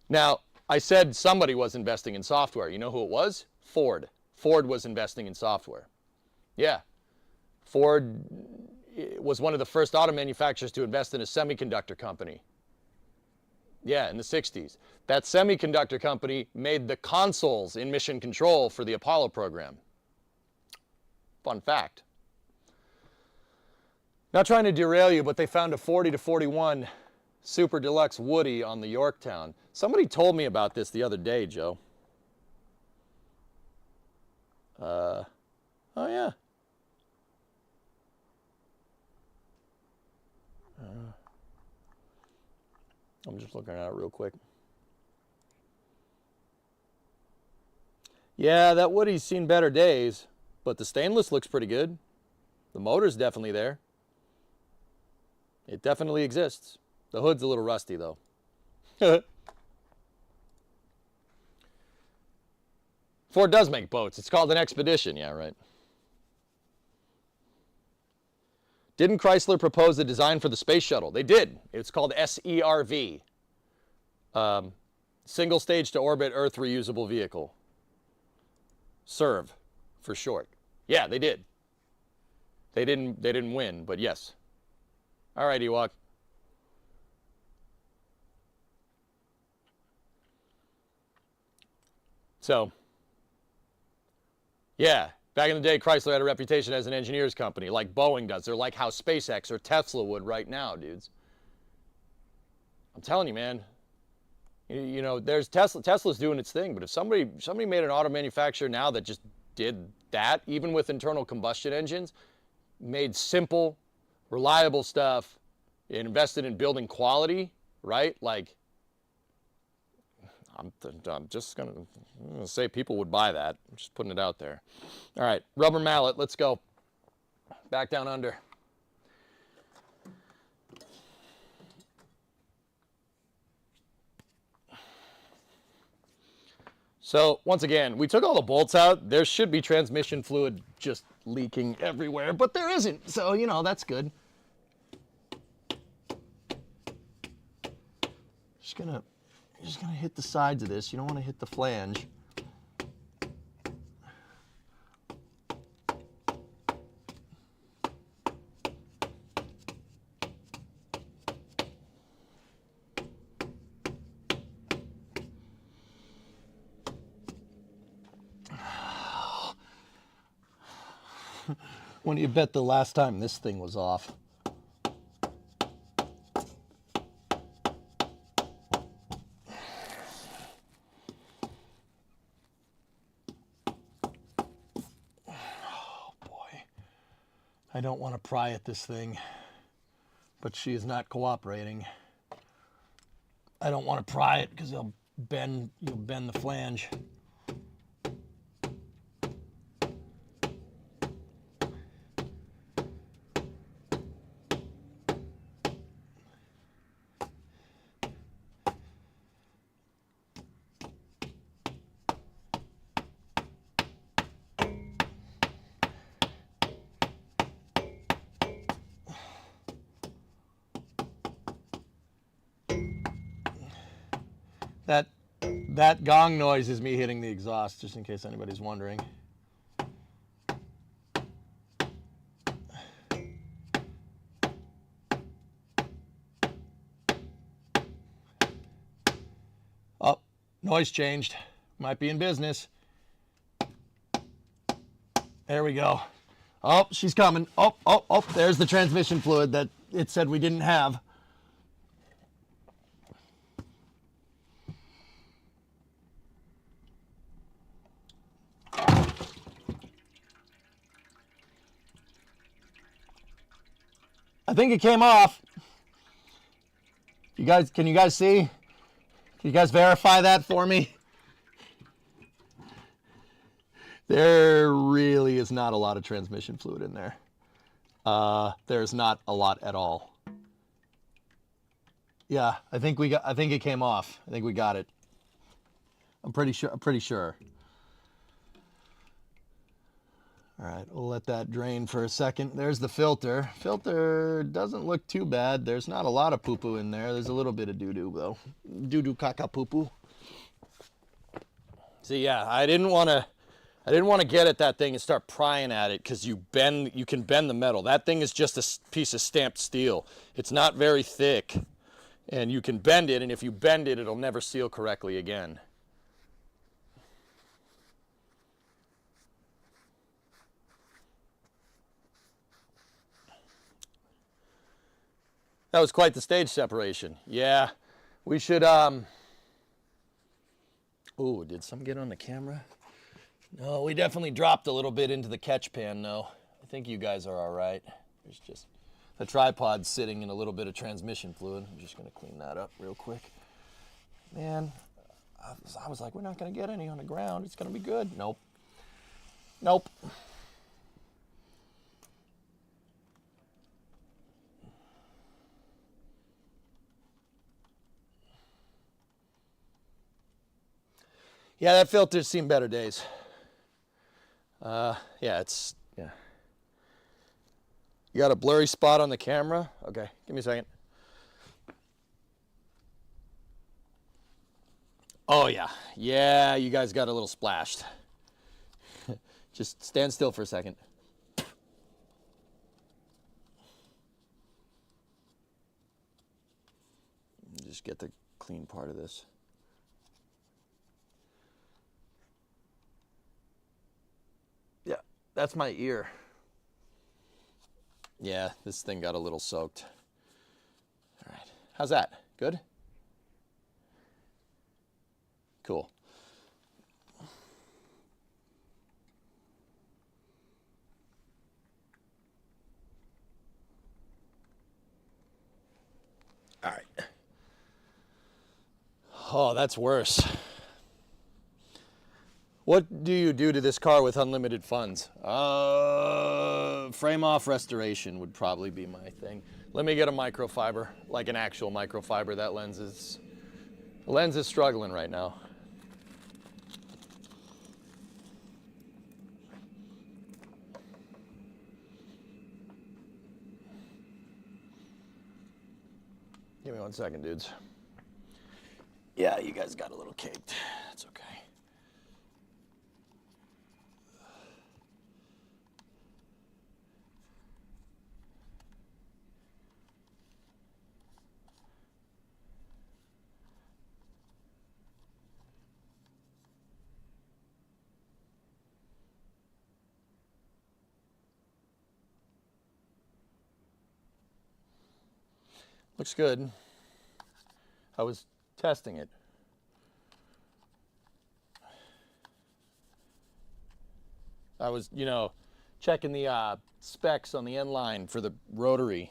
Now, I said somebody was investing in software. You know who it was? Ford. Ford was investing in software. Yeah, Ford was one of the first auto manufacturers to invest in a semiconductor company. Yeah, in the 60s. That semiconductor company made the consoles in mission control for the Apollo program. Fun fact. Not trying to derail you, but they found a 40 to 41 Super Deluxe Woody on the Yorktown. Somebody told me about this the other day, Joe. Oh yeah. I'm just looking at it real quick. Yeah, that Woody's seen better days, but the stainless looks pretty good. The motor's definitely there. It definitely exists. The hood's a little rusty, though. Ford does make boats. It's called an Expedition. Yeah, right. Didn't Chrysler propose the design for the space shuttle? They did. It's called SERV. Single stage to orbit Earth reusable vehicle. SERV for short. Yeah, they did. They didn't win, but yes. All right, Ewok. So, yeah, back in the day, Chrysler had a reputation as an engineer's company, like Boeing does. They're like how SpaceX or Tesla would right now, dudes. I'm telling you, man. You know, there's Tesla's doing its thing, but if somebody made an auto manufacturer now that just did that, even with internal combustion engines, made simple, reliable stuff, and invested in building quality, right? Like, I'm just gonna say people would buy that. I'm just putting it out there. All right, rubber mallet, let's go. Back down under. So once again, we took all the bolts out. There should be transmission fluid just leaking everywhere, but there isn't. So, you know, that's good. You're just gonna hit the sides of this. You don't want to hit the flange. When do you bet the last time this thing was off? Oh boy. I don't want to pry at this thing, but she is not cooperating. I don't want to pry it because you'll bend the flange. That gong noise is me hitting the exhaust, just in case anybody's wondering. Oh, noise changed. Might be in business. There we go. Oh, she's coming. Oh, there's the transmission fluid that it said we didn't have. I think it came off. Can you guys see? Can you guys verify that for me? There really is not a lot of transmission fluid in there. There's not a lot at all. Yeah, I think it came off. I think we got it. I'm pretty sure. All right, we'll let that drain for a second. There's the filter. Filter doesn't look too bad. There's not a lot of poo-poo in there. There's a little bit of doo-doo, though. Doo-doo, caca, poo-poo. See, yeah, I didn't want to get at that thing and start prying at it because you can bend the metal. That thing is just a piece of stamped steel. It's not very thick, and you can bend it, and if you bend it, it'll never seal correctly again. That was quite the stage separation. Yeah, we should, ooh, did some get on the camera? No, we definitely dropped a little bit into the catch pan, though. I think you guys are all right. There's just the tripod sitting in a little bit of transmission fluid. I'm just going to clean that up real quick. Man, I was like, we're not going to get any on the ground. It's going to be good. Nope. Nope. Yeah, that filter's seen better days. Yeah. You got a blurry spot on the camera? Okay, give me a second. Oh yeah, yeah, you guys got a little splashed. Just stand still for a second. Just get the clean part of this. That's my ear. Yeah, this thing got a little soaked. All right. How's that? Good? Cool. All right. Oh, that's worse. What do you do to this car with unlimited funds? Frame off restoration would probably be my thing. Let me get a microfiber, like an actual microfiber. The lens is struggling right now. Give me 1 second, dudes. Yeah, you guys got a little caked. It's okay. Looks good. I was testing it. I was, checking the specs on the end line for the rotary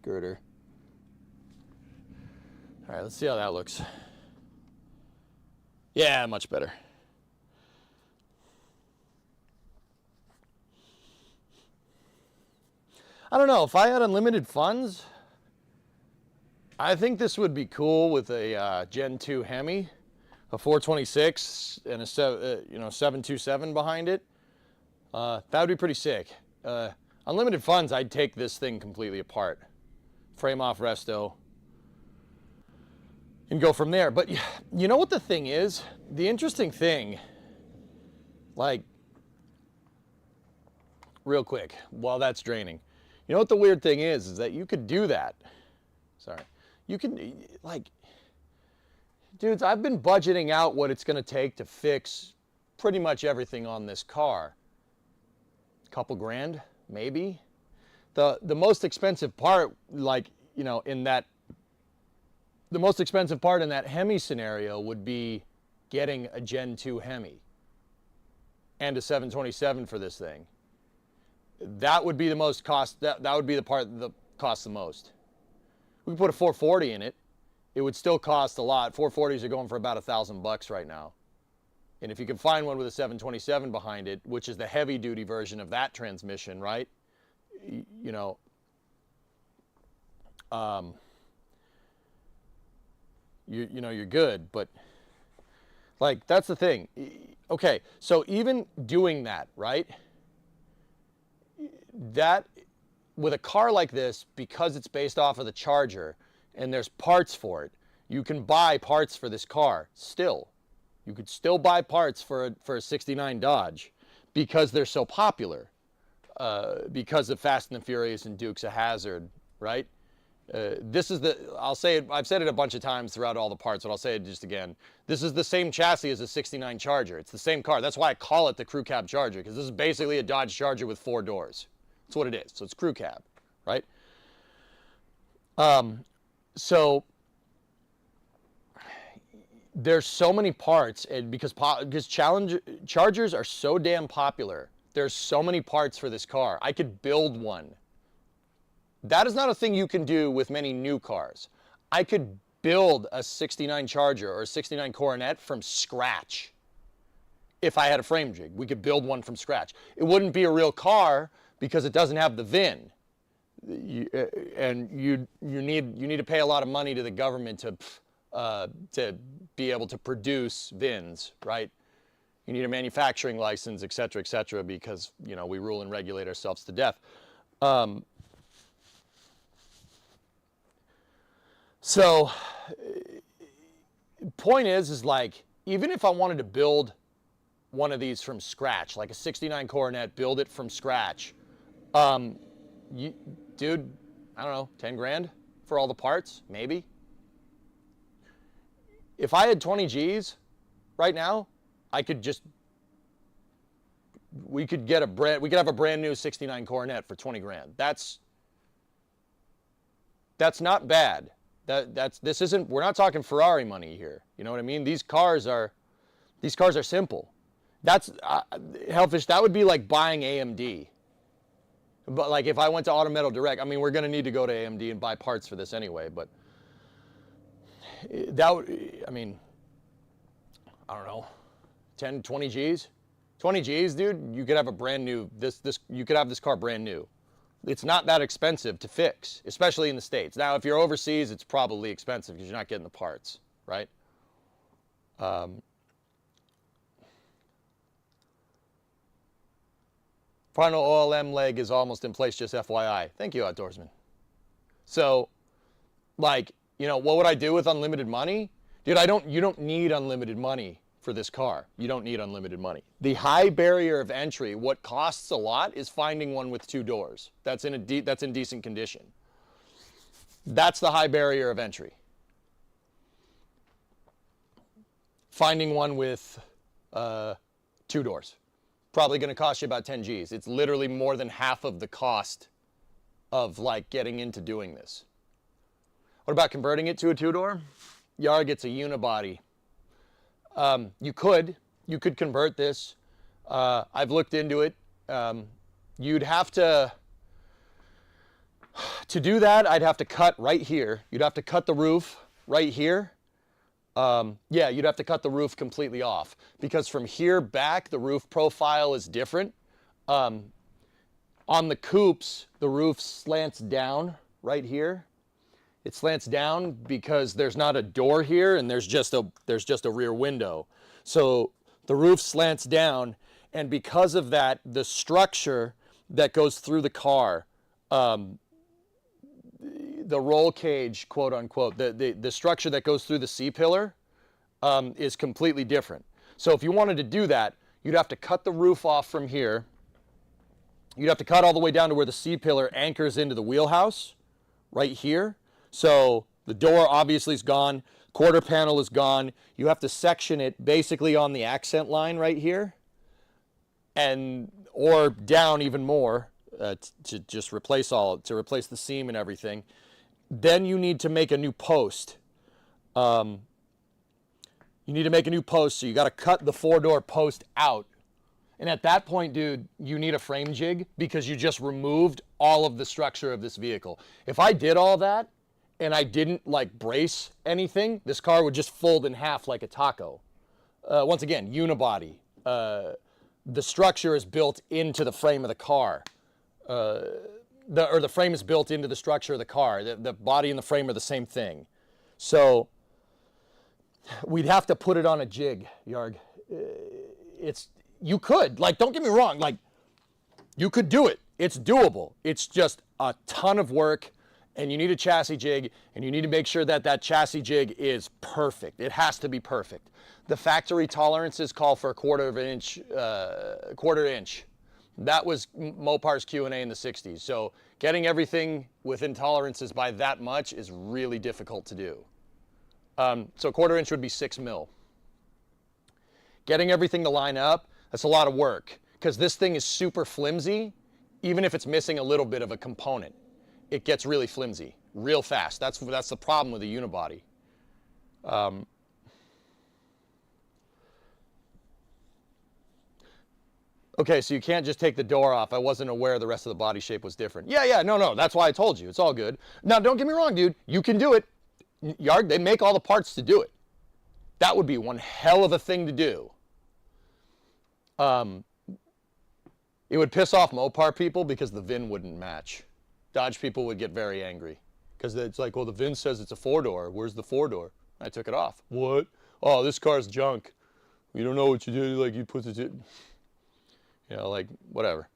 girder. All right, let's see how that looks. Yeah, much better. I don't know, if I had unlimited funds, I think this would be cool with a Gen 2 Hemi, a 426 and a 727 behind it. That would be pretty sick. Unlimited funds, I'd take this thing completely apart, frame off resto, and go from there. But you know what the thing is? The interesting thing, like, real quick, while that's draining, you know what the weird thing is that you could do that. Sorry. You can, like, dudes, I've been budgeting out what it's going to take to fix pretty much everything on this car. A couple grand, maybe. The most expensive part, like, the most expensive part in that Hemi scenario would be getting a Gen 2 Hemi and a 727 for this thing. That would be the most cost, that would be the part that costs the most. We could put a 440 in it. It would still cost a lot. 440s are going for about $1,000 right now. And if you can find one with a 727 behind it, which is the heavy duty version of that transmission, right? You're good, but like, that's the thing. Okay, so even doing that, right? That, with a car like this, because it's based off of the Charger and there's parts for it, you can buy parts for this car still. You could still buy parts for a 69 Dodge because they're so popular, because of Fast and the Furious and Dukes of Hazzard, right? This is I'll say it, I've said it a bunch of times throughout all the parts, but I'll say it just again. This is the same chassis as a 69 Charger. It's the same car. That's why I call it the Crew Cab Charger, because this is basically a Dodge Charger with 4 doors. That's what it is. So it's crew cab, right? So there's so many parts, and because Chargers are so damn popular, there's so many parts for this car. I could build one. That is not a thing you can do with many new cars. I could build a 69 Charger or a 69 Coronet from scratch if I had a frame jig. We could build one from scratch. It wouldn't be a real car because it doesn't have the VIN. And you need to pay a lot of money to the government to be able to produce VINs, right? You need a manufacturing license, et cetera, because we rule and regulate ourselves to death. So, point is like, even if I wanted to build one of these from scratch, like a 69 Coronet, build it from scratch, dude, I don't know, 10 grand for all the parts, maybe. If I had 20 G's right now, I could just we could have a brand new 69 Coronet for 20 grand. That's not bad. We're not talking Ferrari money here. You know what I mean? These cars are simple. That's Hellfish, that would be like buying AMD. But like if I went to Auto Metal Direct, I mean, we're going to need to go to AMD and buy parts for this anyway, but that would, I mean, I don't know, 10, 20 G's? 20 G's, dude, you could have a brand new, you could have this car brand new. It's not that expensive to fix, especially in the States. Now, if you're overseas, it's probably expensive because you're not getting the parts, right? Final OLM leg is almost in place, just FYI. Thank you, Outdoorsman. So, like, you know, what would I do with unlimited money? Dude, you don't need unlimited money for this car. You don't need unlimited money. The high barrier of entry, what costs a lot, is finding one with 2 doors. That's in decent condition. That's the high barrier of entry. Finding one with 2 doors. Probably going to cost you about 10 G's. It's literally more than half of the cost of like getting into doing this. What about converting it to a 2-door? Yarg, it's a unibody. You could convert this. I've looked into it. You'd have to do that, I'd have to cut right here. You'd have to cut the roof right here. Yeah, you'd have to cut the roof completely off because from here back, the roof profile is different. On the coupes, the roof slants down right here. It slants down because there's not a door here and there's just a rear window. So the roof slants down, and because of that, the structure that goes through the car, the roll cage, quote unquote, the structure that goes through the C-pillar is completely different. So if you wanted to do that, you'd have to cut the roof off from here. You'd have to cut all the way down to where the C-pillar anchors into the wheelhouse, right here. So the door obviously is gone, quarter panel is gone. You have to section it basically on the accent line right here, or down even more to just replace the seam and everything. Then you need to make a new post. You need to make a new post, so you got to cut the 4-door post out. And at that point, dude, you need a frame jig because you just removed all of the structure of this vehicle. If I did all that and I didn't like brace anything, this car would just fold in half like a taco. Once again, unibody. The structure is built into the frame of the car. The frame is built into the structure of the car. The body and the frame are the same thing. So we'd have to put it on a jig, Yarg. You could, like, don't get me wrong, like, you could do it. It's doable. It's just a ton of work, and you need a chassis jig, and you need to make sure that that chassis jig is perfect. It has to be perfect. The factory tolerances call for a quarter inch. That was Mopar's Q&A in the 60s. So getting everything within tolerances by that much is really difficult to do. So a quarter inch would be 6 mil. Getting everything to line up, that's a lot of work because this thing is super flimsy. Even if it's missing a little bit of a component, it gets really flimsy real fast. That's the problem with a unibody. Okay, so you can't just take the door off. I wasn't aware the rest of the body shape was different. Yeah, no, that's why I told you. It's all good. Now, don't get me wrong, dude. You can do it. Yarg, they make all the parts to do it. That would be one hell of a thing to do. It would piss off Mopar people because the VIN wouldn't match. Dodge people would get very angry because it's like, well, the VIN says it's a 4-door. Where's the 4-door? I took it off. What? Oh, this car's junk. You don't know what you do. Like, you put it in. You know, like, whatever.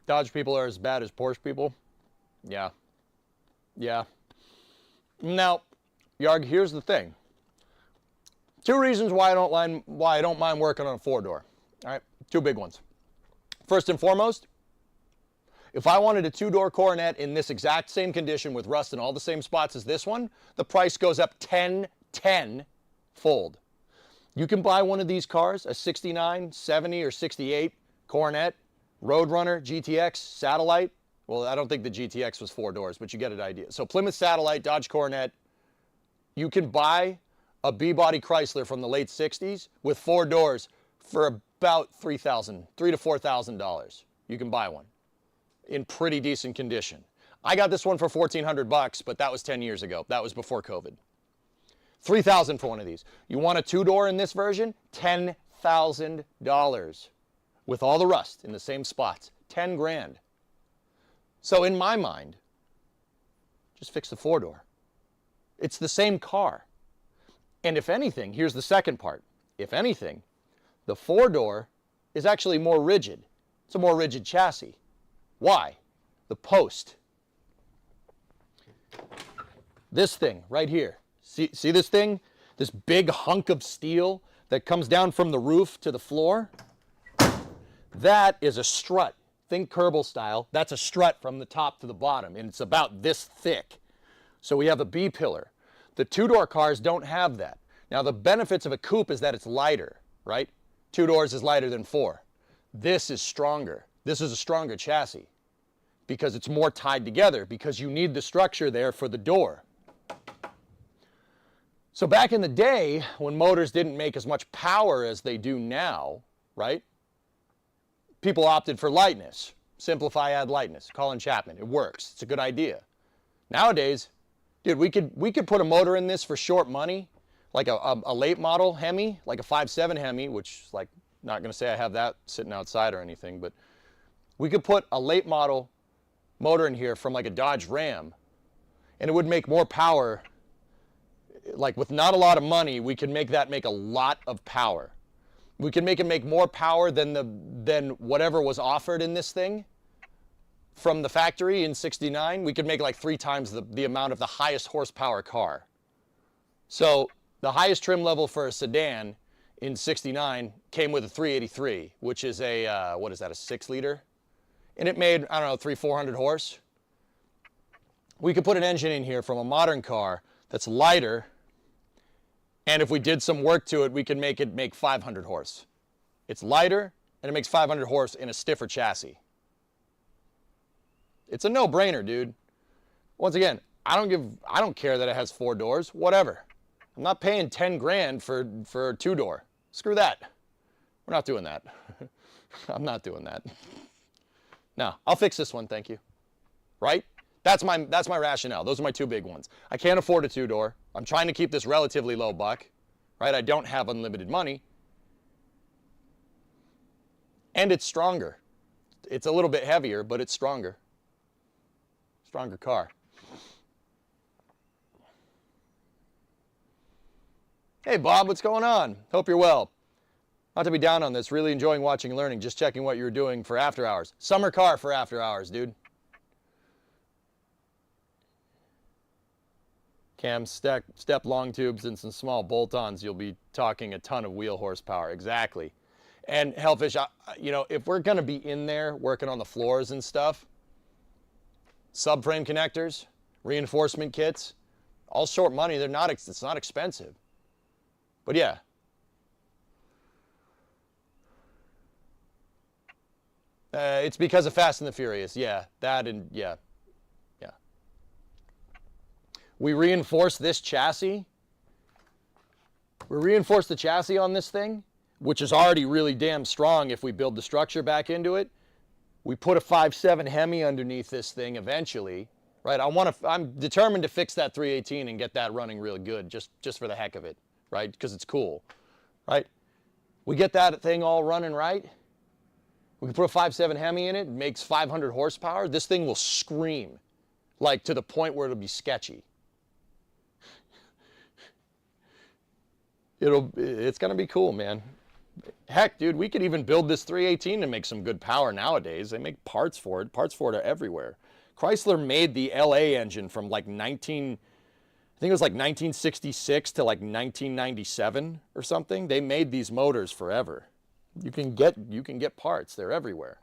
Dodge people are as bad as Porsche people. Yeah. Now, Yarg, here's the thing. 2 reasons why I don't mind working on a 4-door. All right, 2 big ones. First and foremost, If I wanted a 2-door Coronet in this exact same condition with rust in all the same spots as this one, the price goes up 10-fold. You can buy one of these cars, a 69, 70, or 68 Coronet, Roadrunner, GTX, Satellite. Well, I don't think the GTX was 4 doors, but you get an idea. So Plymouth Satellite, Dodge Coronet, you can buy a B-body Chrysler from the late 60s with 4 doors for about $3,000 to $4,000. You can buy one in pretty decent condition. I got this one for $1,400, but that was 10 years ago. That was before COVID. $3,000 for one of these. You want a 2-door in this version? $10,000 with all the rust in the same spots. 10 grand. So in my mind, just fix the 4-door. It's the same car. And if anything, here's the second part. If anything, the 4-door is actually more rigid. It's a more rigid chassis. Why? The post. This thing right here. See this thing? This big hunk of steel that comes down from the roof to the floor? That is a strut. Think Kerbal style. That's a strut from the top to the bottom, and it's about this thick. So we have a B-pillar. The 2-door cars don't have that. Now, the benefits of a coupe is that it's lighter, right? 2 doors is lighter than 4. This is stronger. This is a stronger chassis because it's more tied together, because you need the structure there for the door. So back in the day, when motors didn't make as much power as they do now, right? People opted for lightness. Simplify, add lightness. Colin Chapman. It works. It's a good idea. Nowadays, dude, we could put a motor in this for short money, like a late model Hemi, like a 5.7 Hemi, which is like, not going to say I have that sitting outside or anything, but we could put a late model motor in here from like a Dodge Ram, and it would make more power. Like with not a lot of money, we could make that make a lot of power. We can make it make more power than whatever was offered in this thing from the factory in 69. We could make like 3 times the amount of the highest horsepower car. So the highest trim level for a sedan in 69 came with a 383, which is a, what is that, a 6-liter? And it made, I don't know, 300-400 horse. We could put an engine in here from a modern car that's lighter, and if we did some work to it, we could make it make 500 horse. It's lighter, and it makes 500 horse in a stiffer chassis. It's a no-brainer, dude. Once again, I don't care that it has 4 doors, whatever. I'm not paying 10 grand for a 2-door. Screw that. We're not doing that. I'm not doing that. No, I'll fix this one, thank you. Right? That's my rationale. Those are my 2 big ones. I can't afford a 2-door. I'm trying to keep this relatively low buck, right? I don't have unlimited money. And it's stronger. It's a little bit heavier, but it's stronger. Stronger car. Hey Bob, what's going on? Hope you're well. Not to be down on this, really enjoying watching and learning, just checking what you were doing for after hours. Summer car for after hours, dude. Cam, step long tubes and some small bolt-ons, you'll be talking a ton of wheel horsepower. Exactly. And Hellfish, you know, if we're going to be in there working on the floors and stuff, subframe connectors, reinforcement kits, all short money. They're not, it's not expensive. But yeah. It's because of Fast and the Furious. Yeah, that and yeah. We reinforce this chassis. We reinforce the chassis on this thing, which is already really damn strong if we build the structure back into it. We put a 5.7 Hemi underneath this thing eventually, right? I'm determined to fix that 318 and get that running really good just for the heck of it, right? Because it's cool, right? We get that thing all running right. We can put a 5.7 Hemi in it, makes 500 horsepower. This thing will scream, like to the point where it'll be sketchy. It's gonna be cool, man. Heck, dude, we could even build this 318 and make some good power nowadays. They make parts for it. Parts for it are everywhere. Chrysler made the LA engine from like I think it was like 1966 to like 1997 or something. They made these motors forever. You can get parts. They're everywhere.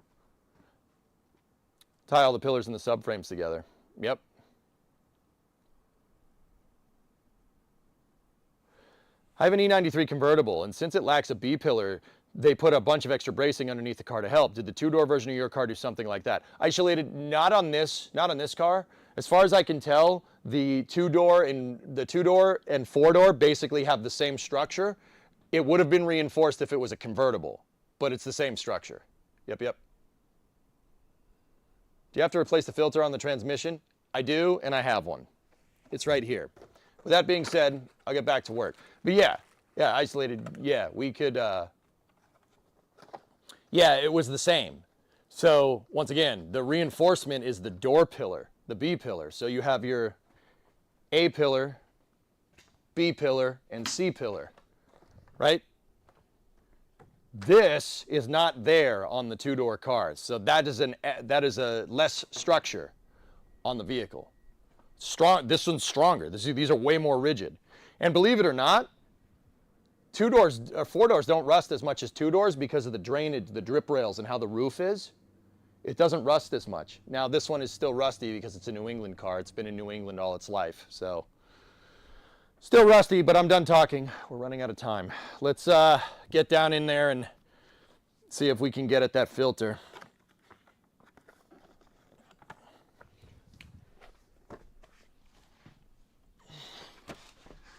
Tie all the pillars and the subframes together. Yep. I have an E93 convertible, and since it lacks a B pillar, they put a bunch of extra bracing underneath the car to help. Did the two-door version of your car do something like that? Isolated, not on this car. As far as I can tell, the two-door and four-door basically have the same structure. It would have been reinforced if it was a convertible, but it's the same structure. Yep. Do you have to replace the filter on the transmission? I do, and I have one. It's right here. With that being said, I'll get back to work. But yeah, isolated, yeah, we could, yeah, it was the same. So once again, the reinforcement is the door pillar, the B pillar. So you have your A pillar, B pillar, and C pillar, right? This is not there on the two-door cars. So that is a less structure on the vehicle. This one's stronger. These are way more rigid. And believe it or not, four doors don't rust as much as two doors because of the drainage, the drip rails, and how the roof is. It doesn't rust as much. Now this one is still rusty because it's a New England car. It's been in New England all its life. So still rusty, but I'm done talking. We're running out of time. Let's get down in there and see if we can get at that filter.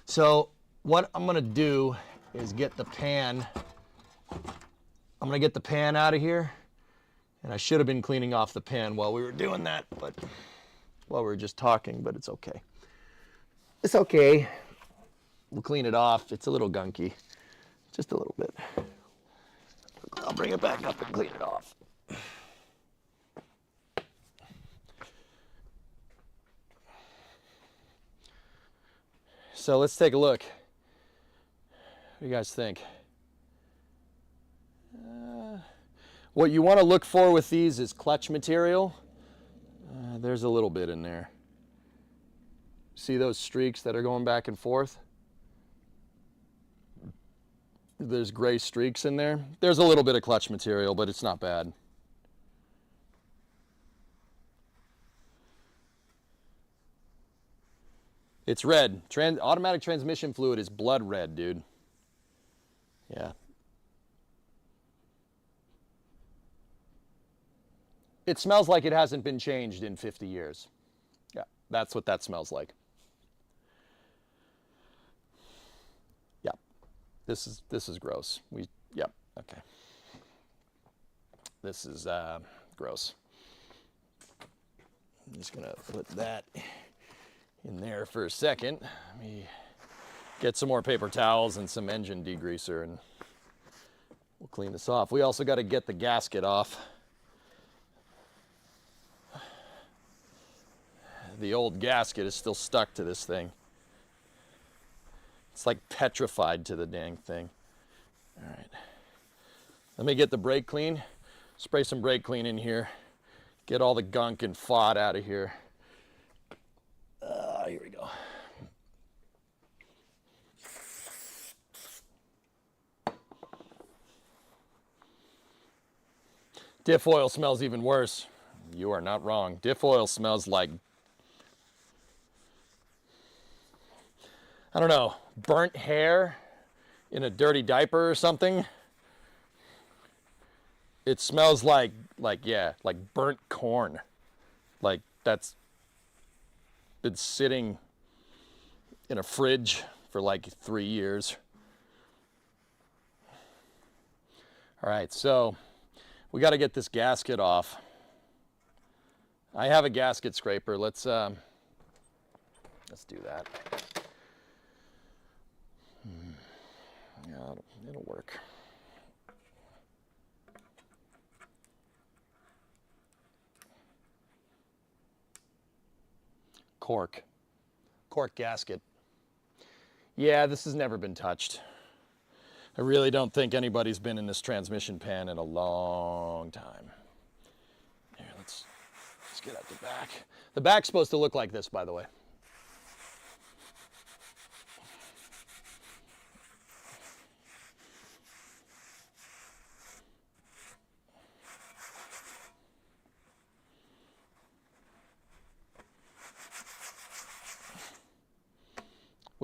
So what I'm gonna do is get the pan. I'm gonna get the pan out of here. And I should have been cleaning off the pan while we were doing that, but while we were just talking, but it's okay. It's okay. We'll clean it off. It's a little gunky, just a little bit. I'll bring it back up and clean it off. So let's take a look. What do you guys think? What you want to look for with these is clutch material. There's a little bit in there. See those streaks that are going back and forth? There's gray streaks in there. There's a little bit of clutch material, but it's not bad. It's red. Automatic transmission fluid is blood red, dude. Yeah. It smells like it hasn't been changed in 50 years. Yeah, that's what that smells like. Yeah, this is gross. Yep, okay. This is gross. I'm just gonna put that in there for a second. Let me get some more paper towels and some engine degreaser and we'll clean this off. We also got to get the gasket off. The old gasket is still stuck to this thing. It's like petrified to the dang thing. All right. Let me get the brake clean. Spray some brake clean in here. Get all the gunk and fought out of here. Here we go. Diff oil smells even worse. You are not wrong. Diff oil smells like, I don't know, burnt hair in a dirty diaper or something. It smells like burnt corn. Like that's been sitting in a fridge for like 3 years. All right, so we got to get this gasket off. I have a gasket scraper. Let's do that. Yeah, it'll work. Cork gasket. Yeah, this has never been touched. I really don't think anybody's been in this transmission pan in a long time. Here, let's get out the back. The back's supposed to look like this, by the way.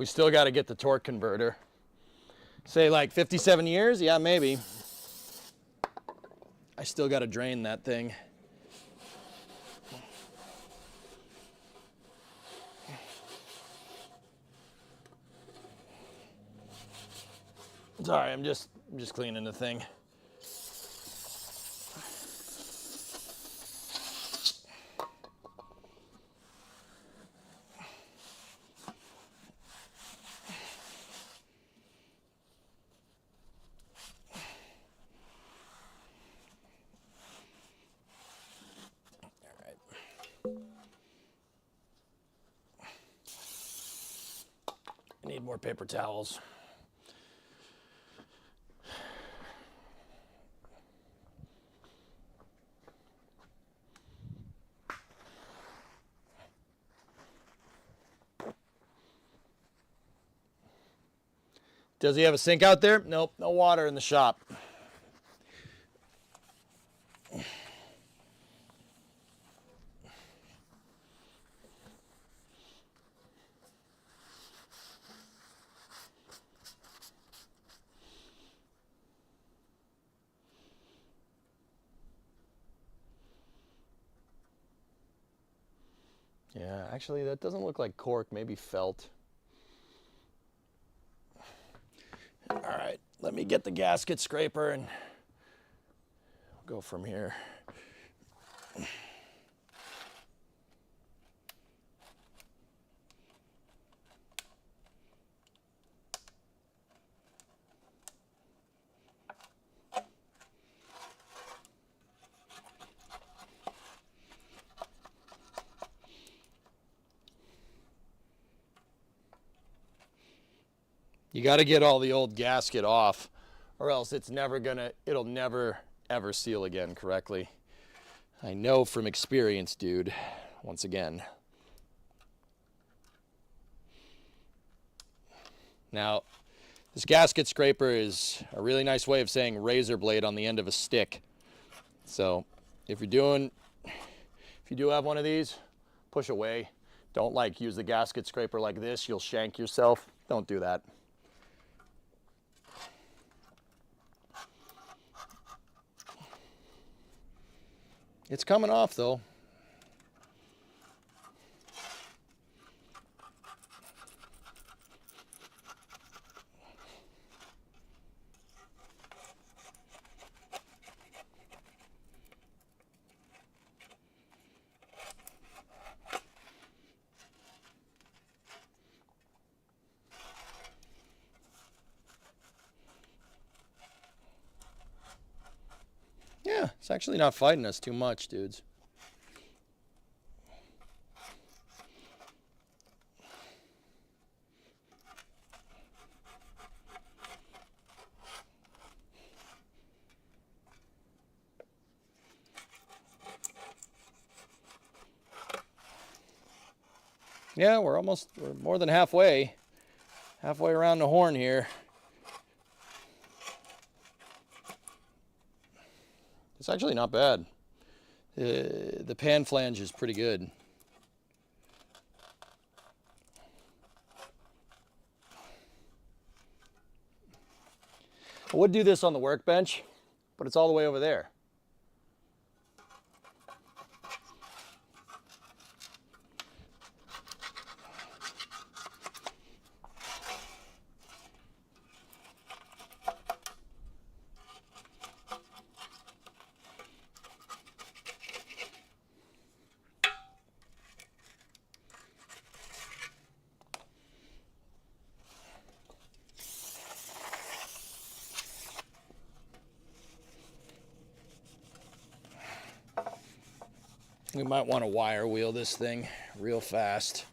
We still got to get the torque converter. Say like 57 years? Yeah, maybe. I still got to drain that thing. Sorry, I'm just cleaning the thing. I need more paper towels. Does he have a sink out there? Nope, no water in the shop. Yeah, actually that doesn't look like cork, maybe felt. All right, let me get the gasket scraper and go from here. You got to get all the old gasket off, or else it'll never ever seal again correctly. I know from experience, dude, once again. Now, this gasket scraper is a really nice way of saying razor blade on the end of a stick. So if you do have one of these, push away. Don't like use the gasket scraper like this, you'll shank yourself. Don't do that. It's coming off though. Yeah, it's actually not fighting us too much, dudes. Yeah, we're more than halfway around the horn here. It's actually not bad. The pan flange is pretty good. I would do this on the workbench, but it's all the way over there. We might want to wire wheel this thing real fast.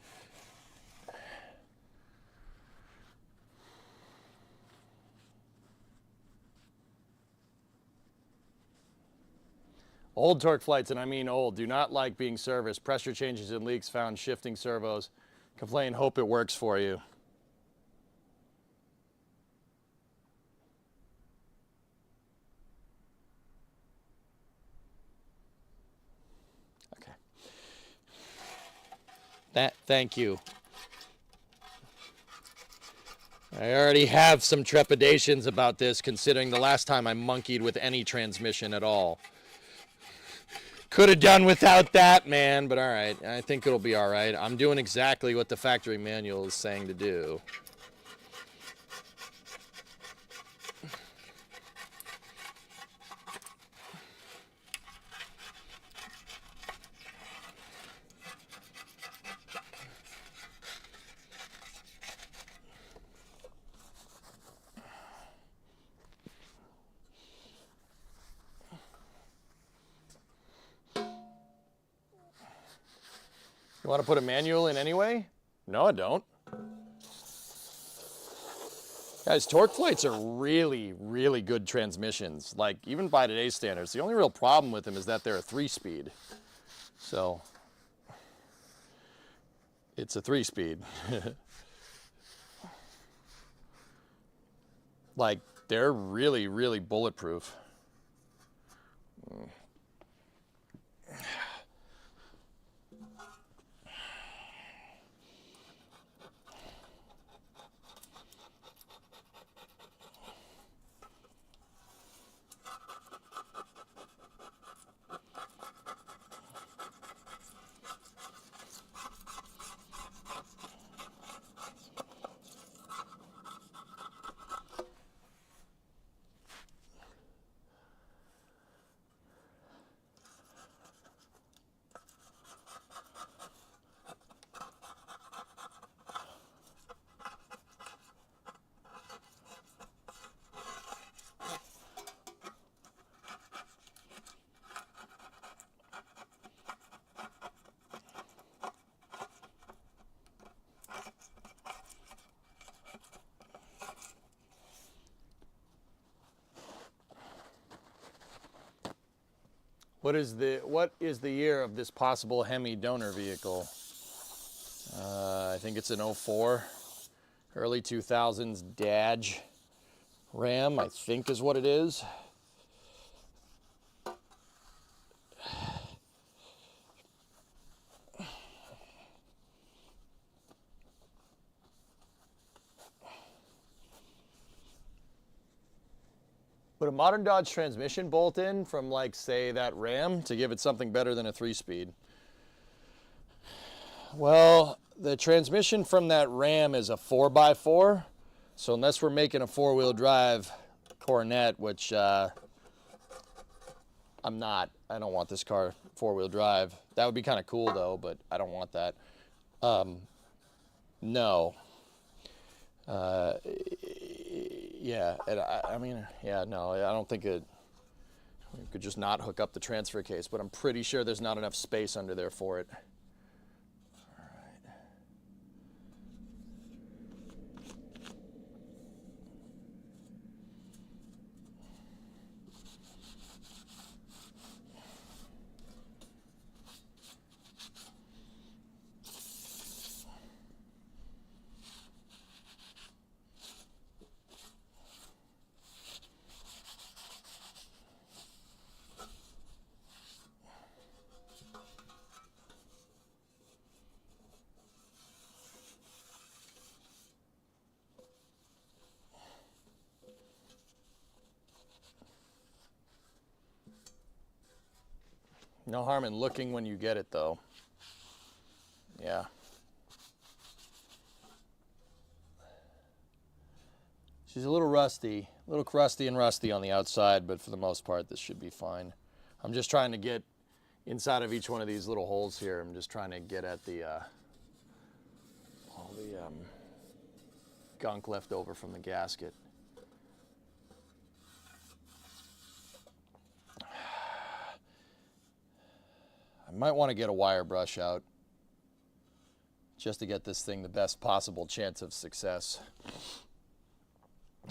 Old torque flights, and I mean old, do not like being serviced. Pressure changes and leaks found shifting servos. Complain, hope it works for you. Okay. Thank you. I already have some trepidations about this, considering the last time I monkeyed with any transmission at all. Could have done without that, man, but all right. I think it'll be all right. I'm doing exactly what the factory manual is saying to do. You want to put a manual in anyway? No, I don't. Guys, Torque Flights are really, really good transmissions. Like, even by today's standards. The only real problem with them is that they're a 3-speed. So, it's a 3-speed. Like, they're really, really bulletproof. What is the year of this possible Hemi donor vehicle? I think it's an '04, early 2000s Dodge Ram, I think is what it is. Would a modern Dodge transmission bolt in from, like, say, that Ram to give it something better than a 3-speed? Well, the transmission from that Ram is a 4x4, so unless we're making a 4-wheel drive Coronet, which I'm not. I don't want this car 4-wheel drive. That would be kind of cool, though, but I don't want that. No. Yeah, and I mean, yeah, no, I don't think we could just not hook up the transfer case, but I'm pretty sure there's not enough space under there for it. All right. No harm in looking when you get it, though. Yeah. She's a little rusty, a little crusty and rusty on the outside, but for the most part, this should be fine. I'm just trying to get inside of each one of these little holes here. I'm just trying to get at all the gunk left over from the gasket. I might want to get a wire brush out just to get this thing the best possible chance of success.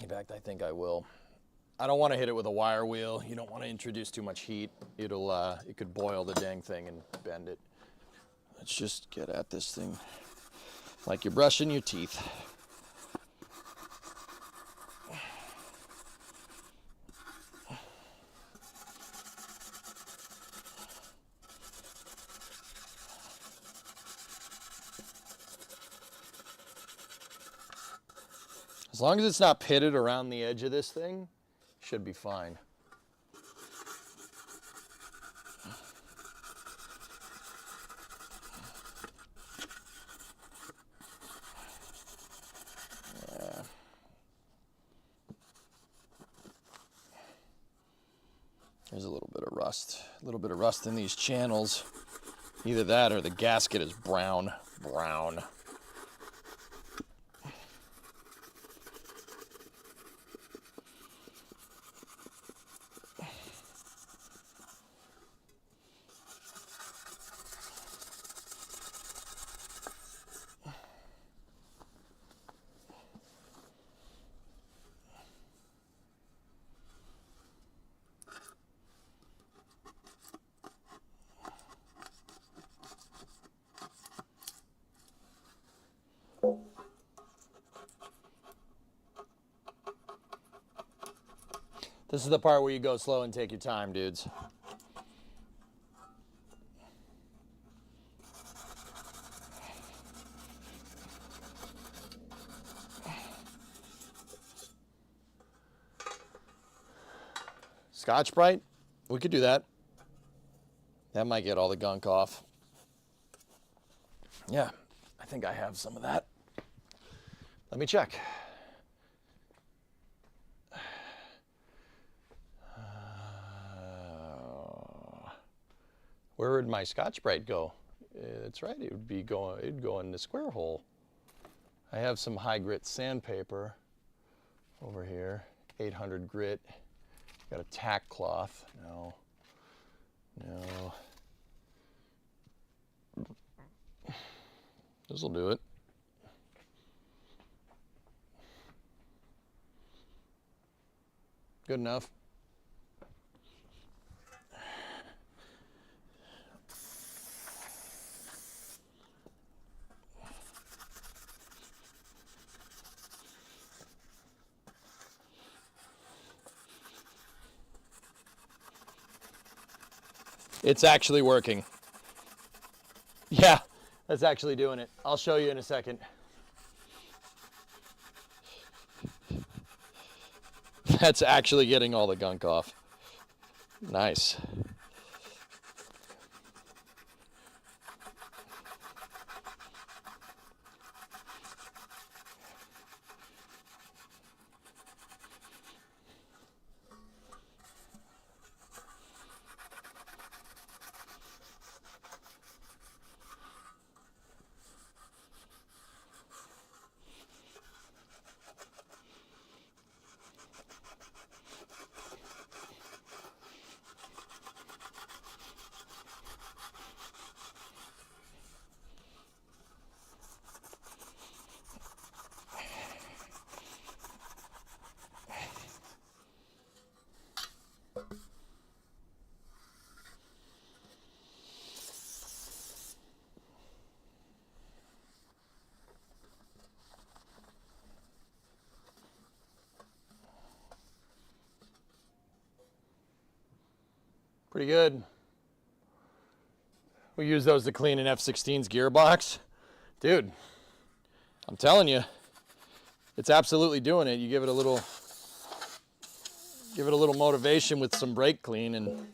In fact, I think I will. I don't want to hit it with a wire wheel. You don't want to introduce too much heat. It could boil the dang thing and bend it. Let's just get at this thing like you're brushing your teeth. As long as it's not pitted around the edge of this thing, should be fine. There's a little bit of rust. A little bit of rust in these channels. Either that or the gasket is brown. This is the part where you go slow and take your time, dudes. Scotch-Brite? We could do that. That might get all the gunk off. Yeah, I think I have some of that. Let me check. Where would my Scotch-Brite go? That's right, it'd go in the square hole. I have some high grit sandpaper over here, 800 grit. Got a tack cloth. No. This'll do it. Good enough. It's actually working. Yeah, that's actually doing it. I'll show you in a second. That's actually getting all the gunk off. Nice. Pretty good. We use those to clean an F-16's gearbox. Dude, I'm telling you, it's absolutely doing it. You give it a little motivation with some brake clean and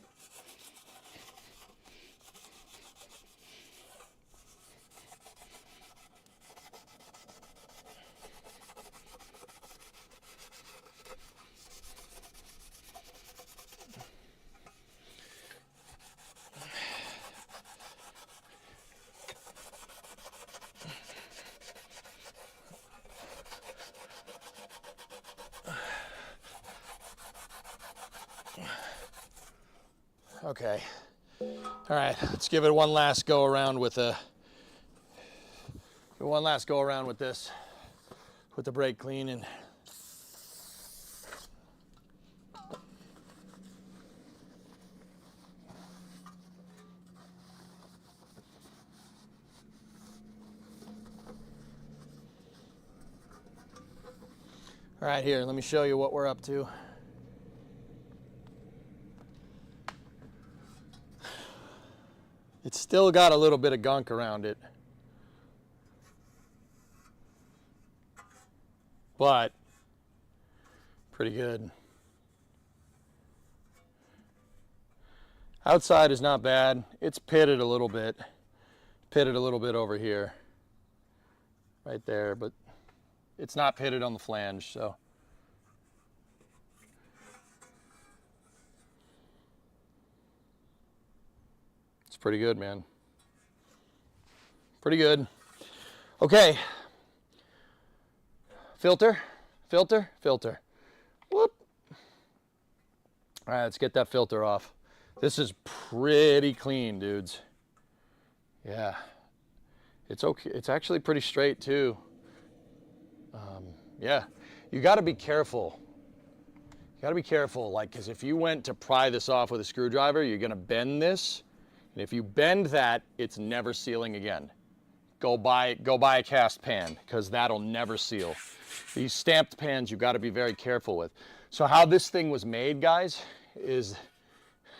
okay. All right, let's give it one last go around with this, with the brake clean and all right, here, let me show you what we're up to. It's still got a little bit of gunk around it, but Pretty good. Outside is not bad. It's pitted a little bit. Pitted a little bit over here. Right there, but it's not pitted on the flange, so. It's pretty good, man. Pretty good. Okay. Filter, filter, filter. Whoop. All right, let's get that filter off. This is pretty clean, dudes. Yeah. It's okay. It's actually pretty straight too. Yeah. You got to be careful. You got to be careful, like, because if you went to pry this off with a screwdriver, you're going to bend this. And if you bend that, it's never sealing again. Go buy a cast pan, because that'll never seal. These stamped pans, you got to be very careful with. So how this thing was made, guys, is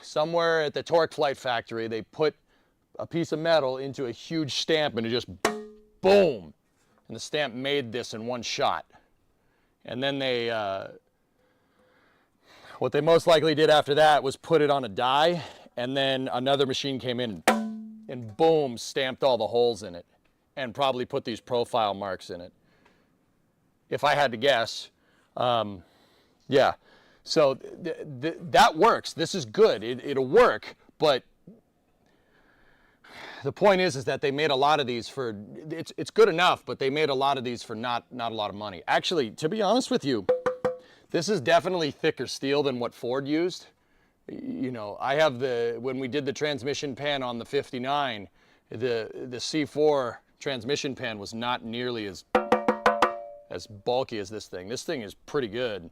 somewhere at the Torque Flight factory, they put a piece of metal into a huge stamp and it just boom. And the stamp made this in one shot. And then they, what they most likely did after that was put it on a die, and then another machine came in and boom, stamped all the holes in it and probably put these profile marks in it. If I had to guess, yeah. So that works. This is good. It'll work, but the point is that they made a lot of these for, it's good enough, but they made a lot of these for not a lot of money. Actually, to be honest with you, this is definitely thicker steel than what Ford used. You know, I have when we did the transmission pan on the 59, the C4 transmission pan was not nearly as bulky as this thing. This thing is pretty good.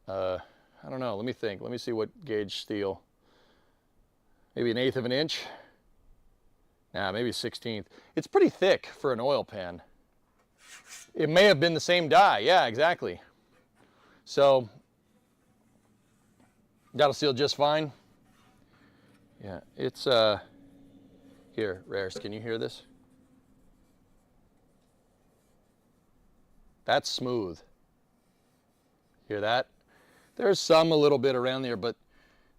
I don't know, let me think. Let me see what gauge steel. Maybe 1/8 of an inch? Nah, maybe 1/16. It's pretty thick for an oil pan. It may have been the same die. Yeah, exactly. So, that'll seal just fine. Yeah, it's, here, Rares, can you hear this? That's smooth. Hear that? There's some a little bit around there, but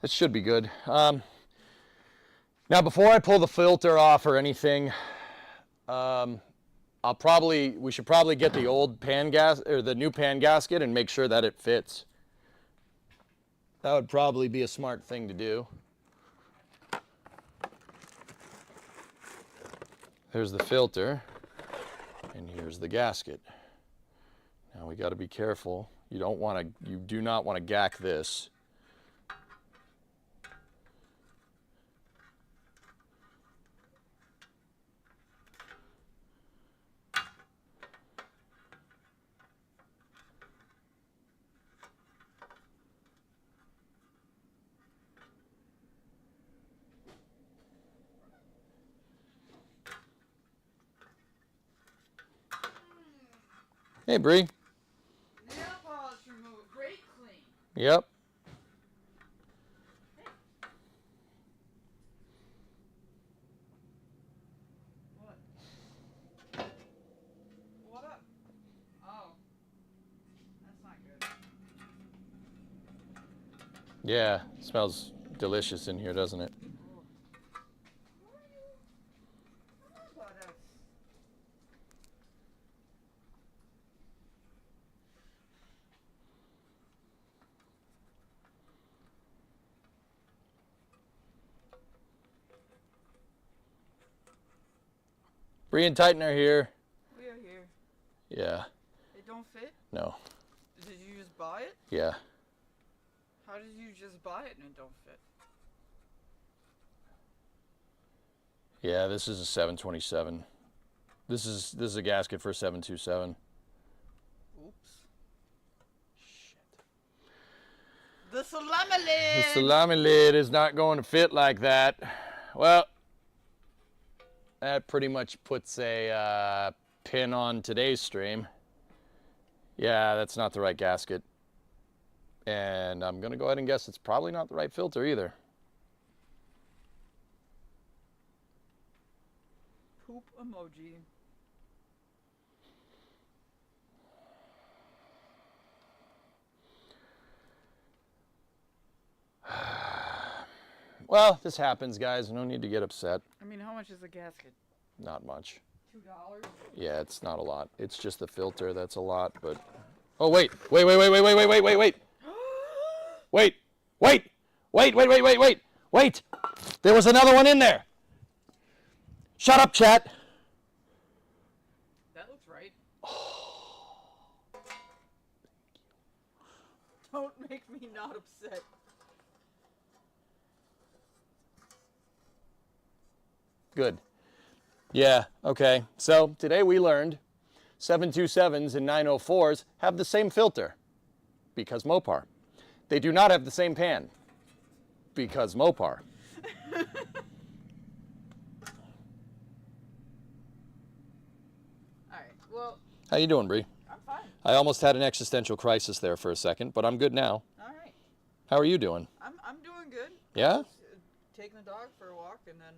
that should be good. Now, before I pull the filter off or anything, we should probably get the old the new pan gasket and make sure that it fits. That would probably be a smart thing to do. There's the filter, and here's the gasket. Now we got to be careful. You do not want to gack this. Hey, Bree. Nail polish remover, great clean. Yep. What? What up? Oh. That's not good. Yeah, it smells delicious in here, doesn't it? What else? Bree and Titan are here. We are here. Yeah. It don't fit? No. Did you just buy it? Yeah. How did you just buy it and it don't fit? Yeah, this is a 727. This is a gasket for a 727. Oops. Shit. The salami lid! The salami lid is not going to fit like that. Well, that pretty much puts a pin on today's stream. Yeah, that's not the right gasket. And I'm going to go ahead and guess it's probably not the right filter either. Poop emoji. Well, this happens, guys. No need to get upset. I mean, how much is a gasket? Not much. $2? Yeah, it's not a lot. It's just the filter that's a lot, but... Oh, wait. Wait, wait, wait, wait, wait, wait, wait, wait, wait. Wait, wait, wait, wait, wait, wait, wait, wait. There was another one in there. Shut up, chat. That looks right. Don't make me not upset. Good. Yeah, okay. So today we learned 727s and 904s have the same filter because Mopar. They do not have the same pan because Mopar. Alright, well, How you doing, Bree? I'm fine. I almost had an existential crisis there for a second, but I'm good now. Alright. How are you doing? I'm doing good. Yeah? Just, taking the dog for a walk and then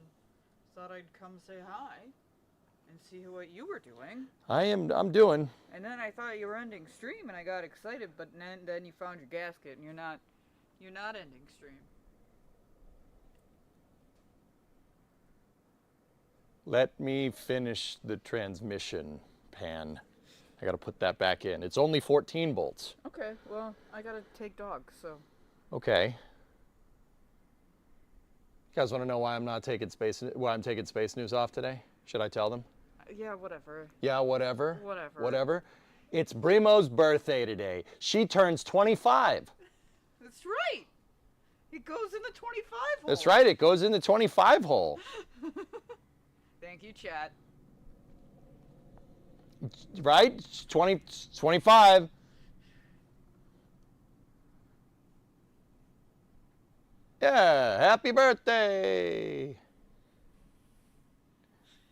thought I'd come say hi and see what you were doing. I'm doing. And then I thought you were ending stream and I got excited, but then you found your gasket and you're not ending stream. Let me finish the transmission pan. I gotta put that back in. It's only 14 bolts. Okay, well, I gotta take dogs, so. Okay. You guys want to know why I'm taking space news off today? Should I tell them? Yeah, whatever. Yeah, whatever. Whatever. Whatever. It's Brimo's birthday today. She turns 25. That's right. It goes in the 25 hole. That's right. It goes in the 25 hole. Thank you, chat. Right? 25. Yeah, happy birthday.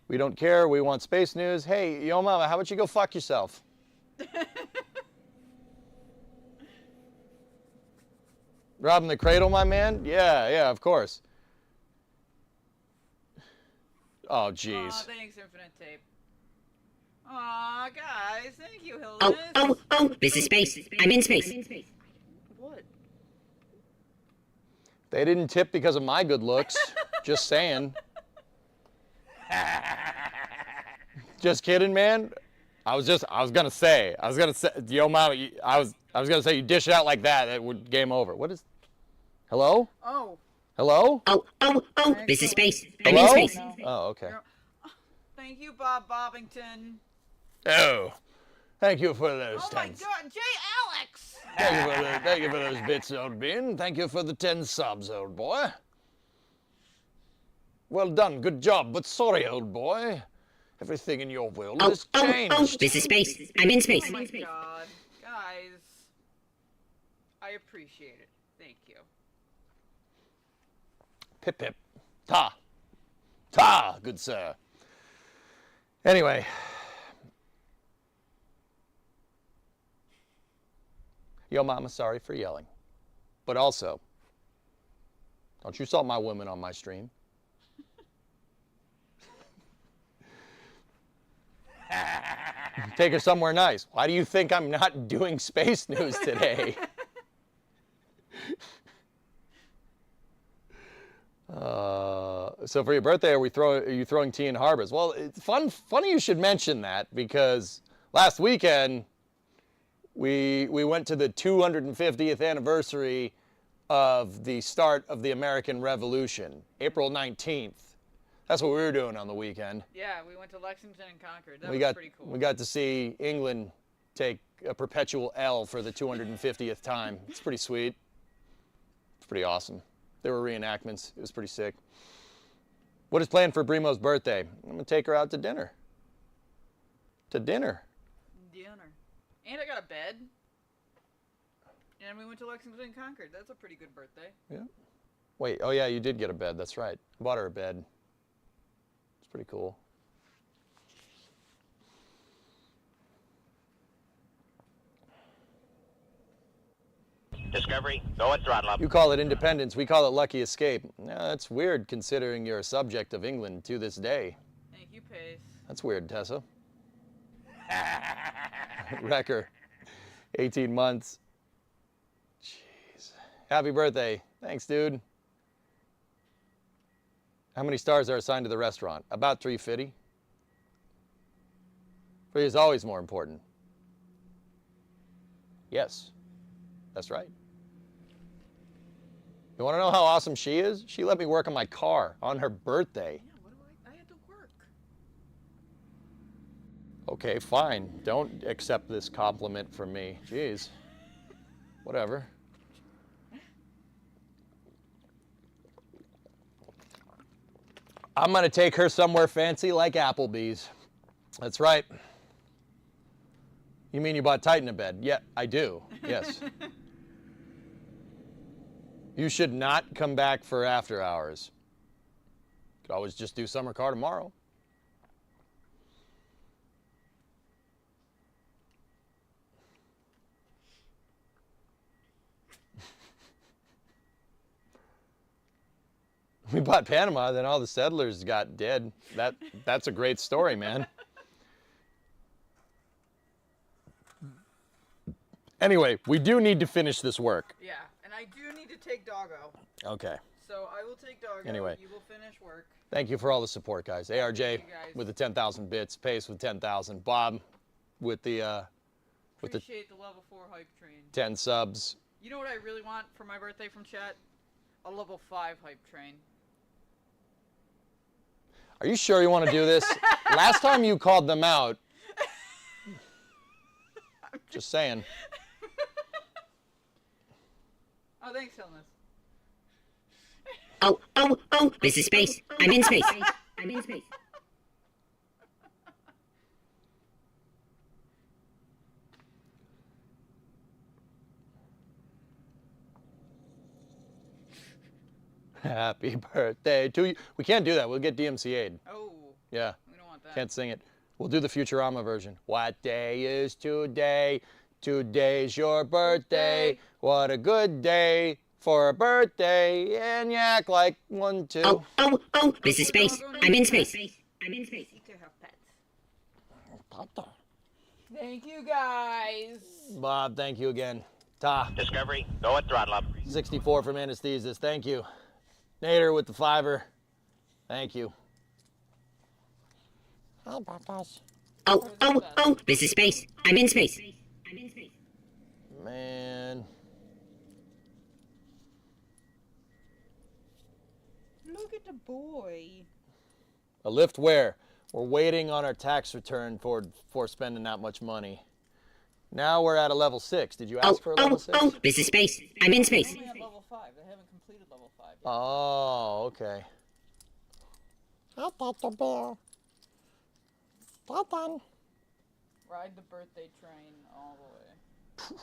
We don't care. We want space news. Hey, yo mama, how about you go fuck yourself? Robbing the cradle, my man? Yeah, of course. Oh, jeez. Aw, thanks, Infinite Tape. Aw, guys, thank you, Oh, Hilda. this is space. I'm in space. What? They didn't tip because of my good looks. Just saying. Just kidding, man. I was gonna say, yo, mama, I was gonna say you dish it out like that, it would game over. What is? Hello? Oh. Hello? Oh, this is space. I'm Hello? in space. Oh, okay. Thank you, Bob Bobbington. Oh, thank you for those Oh my 10. God, J. Alex. Thank you for those bits, old bean. Thank you for the 10 subs, old boy. Well done, good job, but sorry, old boy. Everything in your world has changed. This is space. I'm in space. Oh my God, guys. I appreciate it. Thank you. Pip pip. Ta. Ta, good sir. Anyway. Yo, mama, sorry for yelling. But also, don't you salt my women on my stream. Take her somewhere nice. Why do you think I'm not doing space news today? So for your birthday, are you throwing tea in harbors? Well, it's funny you should mention that because last weekend we went to the 250th anniversary of the start of the American Revolution, April 19th. That's what we were doing on the weekend. Yeah, we went to Lexington and Concord. That was pretty cool. We got to see England take a perpetual L for the 250th time. It's pretty sweet. It's pretty awesome. There were reenactments. It was pretty sick. What is planned for Brimo's birthday? I'm going to take her out to dinner. To dinner. Dinner. And I got a bed. And we went to Lexington and Concord. That's a pretty good birthday. Yeah. Wait, oh yeah, you did get a bed. That's right. I bought her a bed. It's pretty cool. Discovery, go at throttle up. You call it independence, we call it lucky escape. That's weird considering you're a subject of England to this day. Thank you, Pace. That's weird, Tessa. Wrecker, 18 months. Jeez. Happy birthday. Thanks, dude. How many stars are assigned to the restaurant? About 350. 3 is always more important. Yes, that's right. You want to know how awesome she is? She let me work on my car on her birthday. Yeah, what do I had to work. Okay, fine. Don't accept this compliment from me. Jeez. Whatever. I'm going to take her somewhere fancy like Applebee's. That's right. You mean you bought Titan a bed? Yeah, I do. Yes. You should not come back for after hours. Could always just do summer car tomorrow. We bought Panama, then all the settlers got dead. That's a great story, man. Anyway, we do need to finish this work. Yeah, and I do need to take Doggo. Okay. So I will take Doggo. Anyway. You will finish work. Thank you for all the support, guys. ARJ you, guys. with the 10,000 bits, Pace with 10,000, Bob with the Appreciate the level 4 hype train. 10 subs. You know what I really want for my birthday from chat? A level 5 hype train. Are you sure you want to do this? Last time you called them out. Just saying. Oh, thanks, Hilmus. Oh, this is space. I'm in space. I'm in space. Happy birthday to you. We can't do that. We'll get DMCA'd. Oh, Yeah, we don't want that. can't sing it. We'll do the Futurama version. What day is today? Today's your birthday. What a good day for a birthday. And you act like one, too. Oh, this is space. I'm in space. I'm in space. You could have pets. Thank you, guys. Bob, thank you again. Ta. Discovery, go at throttle up. 64 from Anesthesis. Thank you. Nader with the 5-er. Thank you. Oh, this is space. I'm in space. I'm in space. Man. Look at the boy. A lift where? We're waiting on our tax return for spending that much money. Now we're at a level 6. Did you ask for a level 6? Oh, this is space. I'm in space. They only have level 5. They haven't completed level 5 yet. Oh, okay. Ride the birthday train all the way.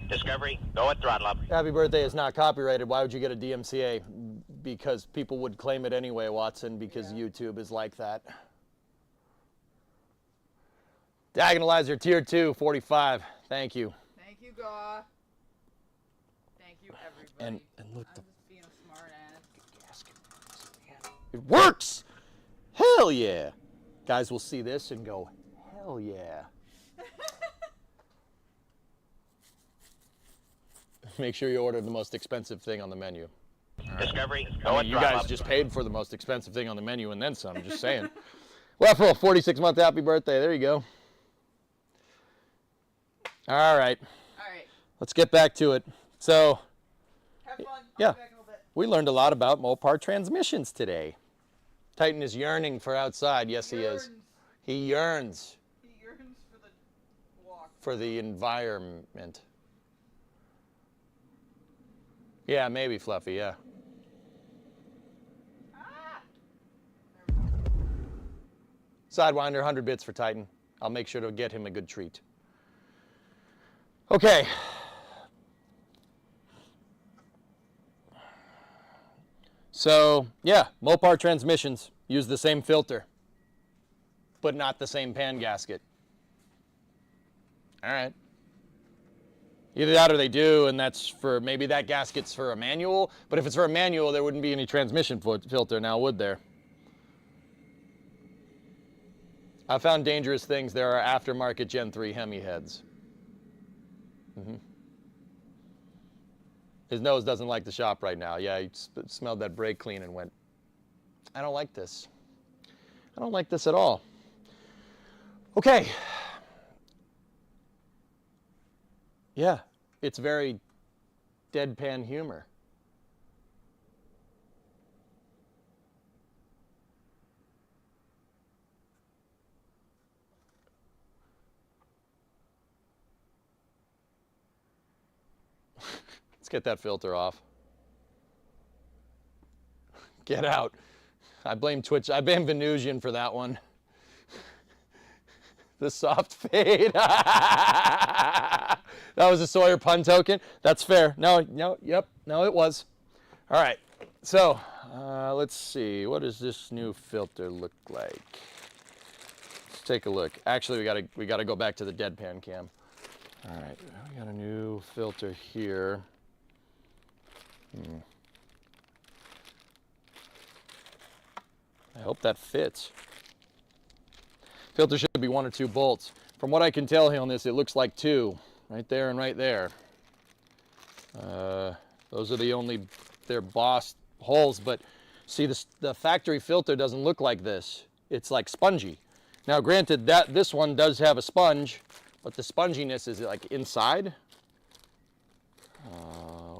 Discovery, go at throttle up. Happy birthday is not copyrighted. Why would you get a DMCA? Because people would claim it anyway, Watson, because YouTube is like that. Diagonalizer tier 2, 45. Thank you. Thank you, Gaw. Thank you, everybody. And look, I'm just being a smart ass. it works! Hell yeah! Guys will see this and go, hell yeah. Make sure you order the most expensive thing on the menu. Discovery, I go mean, at you throttle guys up. just paid for the most expensive thing on the menu and then some, just saying. Well, for a 46-month happy birthday, there you go. All right, All right. let's get back to it. So, Have fun. I'll Yeah. be back in a little bit. we learned a lot about Mopar transmissions today. Titan is yearning for outside. Yes, he is. He yearns He yearns for the walk. for the environment. Yeah, maybe Fluffy, yeah. Ah! There we go. Sidewinder, 100 bits for Titan. I'll make sure to get him a good treat. Okay. So, yeah, Mopar transmissions use the same filter, but not the same pan gasket. All right. Either that or they do, and that's for, maybe that gasket's for a manual, but if it's for a manual, there wouldn't be any transmission filter now, would there? I found dangerous things. There are aftermarket Gen 3 Hemi heads. His nose doesn't like the shop right now. Yeah, he smelled that brake clean and went, I don't like this. I don't like this at all. Okay. Yeah, it's very deadpan humor. Let's get that filter off. Get out. I blame Twitch. I blame Venusian for that one. The soft fade. That was a Sawyer pun token. That's fair. No, it was. All right. So, let's see. What does this new filter look like? Let's take a look. Actually, we gotta go back to the deadpan cam. All right. We got a new filter here. I hope that fits. Filter should be 1 or 2 bolts. From what I can tell here on this, it looks like 2, right there and right there. Those are the only, they're bossed holes, but see the factory filter doesn't look like this. It's like spongy. Now granted that this one does have a sponge, but the sponginess is like inside.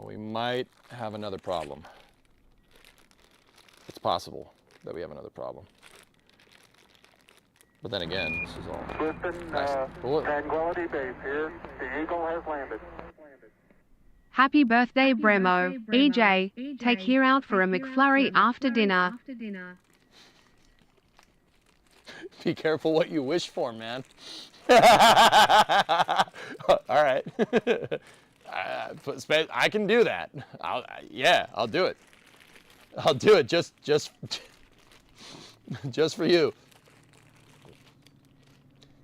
We might have another problem. It's possible that we have another problem. But then again, this is all nice. Tranquility Base here. The Eagle has landed. Happy birthday, Bremo. EJ, take here out for a McFlurry after dinner. Be careful what you wish for, man. All right. I can do that. I'll do it. I'll do it just for you.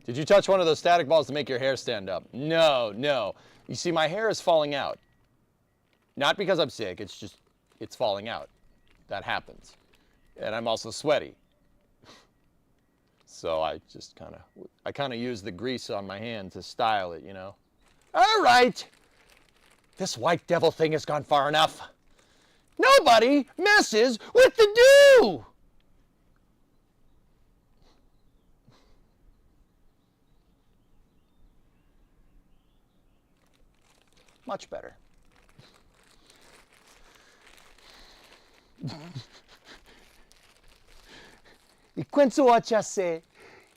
Did you touch one of those static balls to make your hair stand up? No. You see, my hair is falling out. Not because I'm sick, it's falling out. That happens. And I'm also sweaty. So I kind of use the grease on my hand to style it, you know. All right. This white devil thing has gone far enough. Nobody messes with the dew. Much better. Iquenzuacha say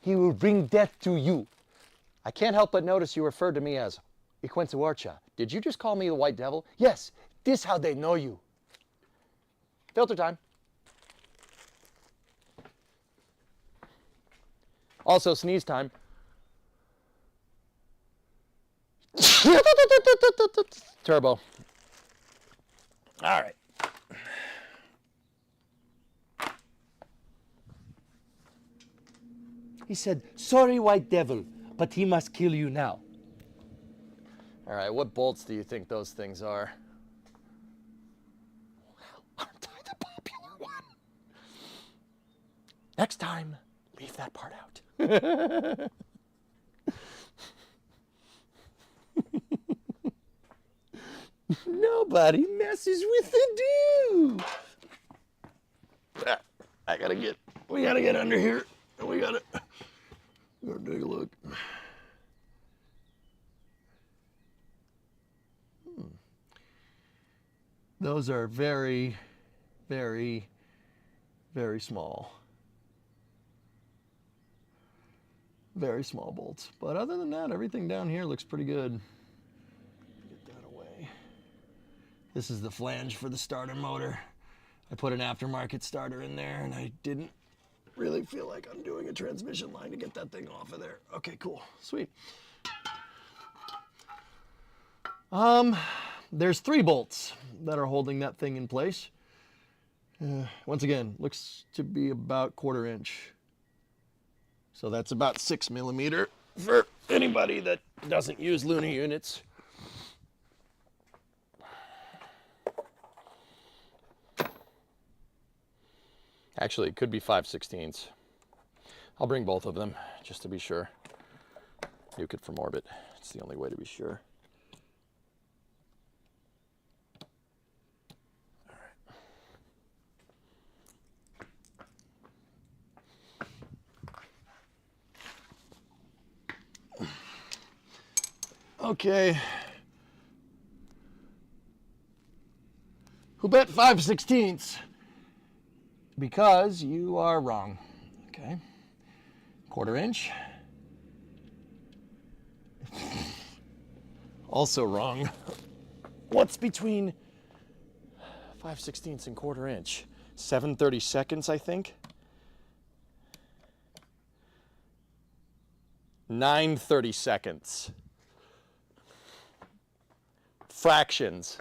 he will bring death to you. I can't help but notice you referred to me as Iquenzuacha. Did you just call me the white devil? Yes, this how they know you. Filter time. Also sneeze time. Turbo. All right. He said, sorry, white devil, but he must kill you now. All right, what bolts do you think those things are? Well, aren't I the popular one? Next time, leave that part out. Nobody messes with the dew. We gotta get under here. We gotta take a look. Those are very, very, very small. Very small bolts. But other than that, everything down here looks pretty good. Get that away. This is the flange for the starter motor. I put an aftermarket starter in there and I didn't really feel like undoing a transmission line to get that thing off of there. Okay, cool, sweet. There's 3 bolts that are holding that thing in place. Once again, looks to be about 1/4 inch. So that's about 6 millimeter for anybody that doesn't use lunar units. Actually, it could be 5/16. I'll bring both of them just to be sure. Nuke it from orbit. It's the only way to be sure. All right. Okay. Who bet 5/16? Because you are wrong. Okay. 1/4 inch. Also wrong. What's between 5/16 and 1/4 inch? 7/32, I think. 9/32. Fractions.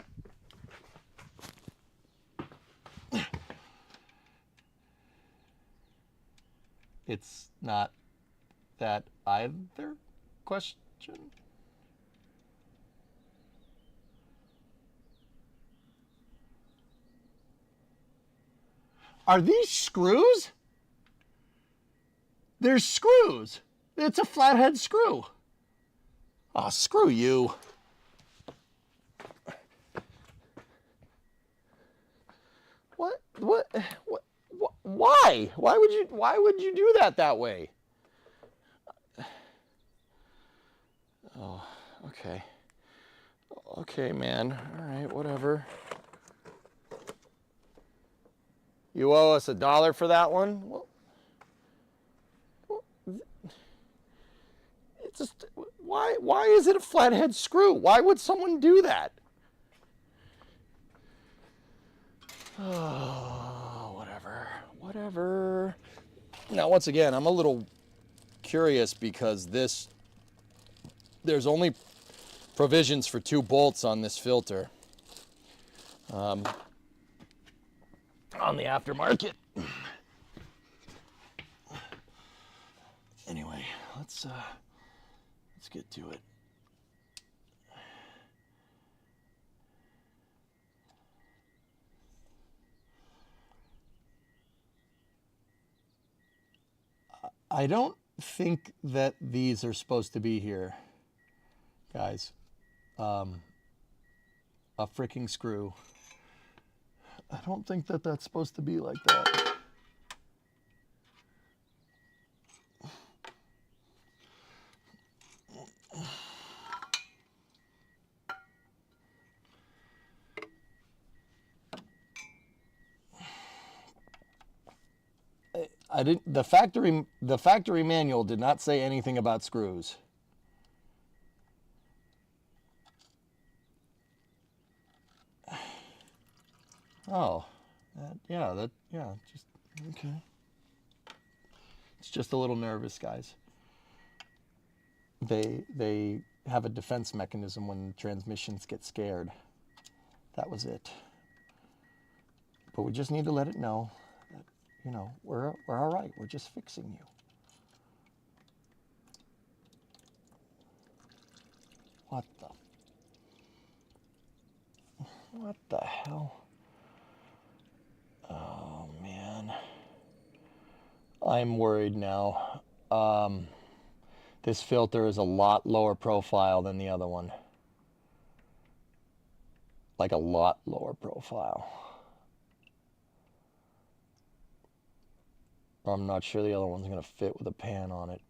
It's not that either question. Are these screws? They're screws. It's a flathead screw. Oh, screw you. What? Why? Why would you do that way? Oh, okay. Okay, man. All right, whatever. You owe us $1 for that one? Well, it's just, why is it a flathead screw? Why would someone do that? Oh, whatever. Now, once again, I'm a little curious because there's only provisions for 2 bolts on this filter. On the aftermarket. Anyway, let's get to it. I don't think that these are supposed to be here, guys. A freaking screw. I don't think that that's supposed to be like that. I didn't. The factory manual did not say anything about screws. Oh, yeah, just okay. It's just a little nervous, guys. They have a defense mechanism when transmissions get scared. That was it. But we just need to let it know that, you know, we're all right. We're just fixing you. What the hell? Oh, man. I'm worried now. This filter is a lot lower profile than the other one. Like a lot lower profile. I'm not sure the other one's going to fit with a pan on it.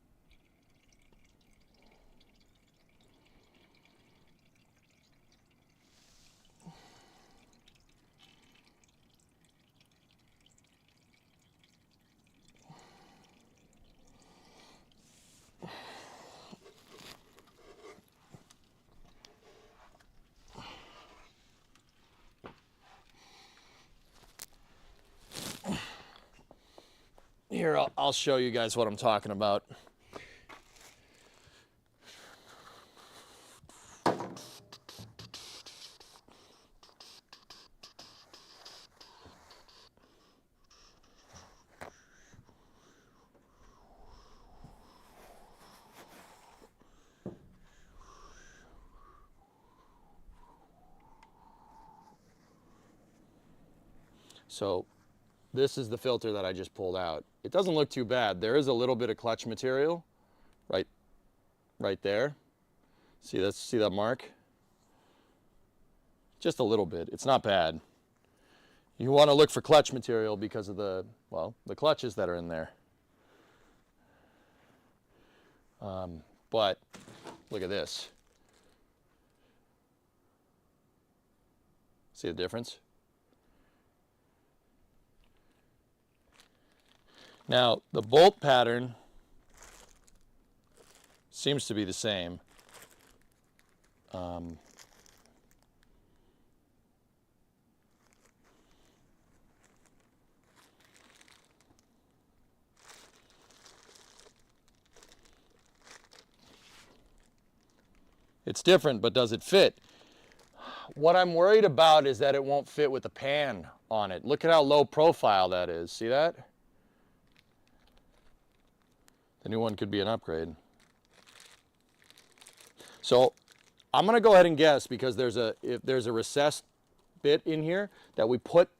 Here, I'll show you guys what I'm talking about. So this is the filter that I just pulled out. It doesn't look too bad. There is a little bit of clutch material right there. See that mark? Just a little bit. It's not bad. You want to look for clutch material because of the clutches that are in there. But look at this. See the difference? Now, the bolt pattern seems to be the same. It's different, but does it fit? What I'm worried about is that it won't fit with the pan on it. Look at how low profile that is. See that? The new one could be an upgrade. So I'm going to go ahead and guess, because if there's a recessed bit in here, that we put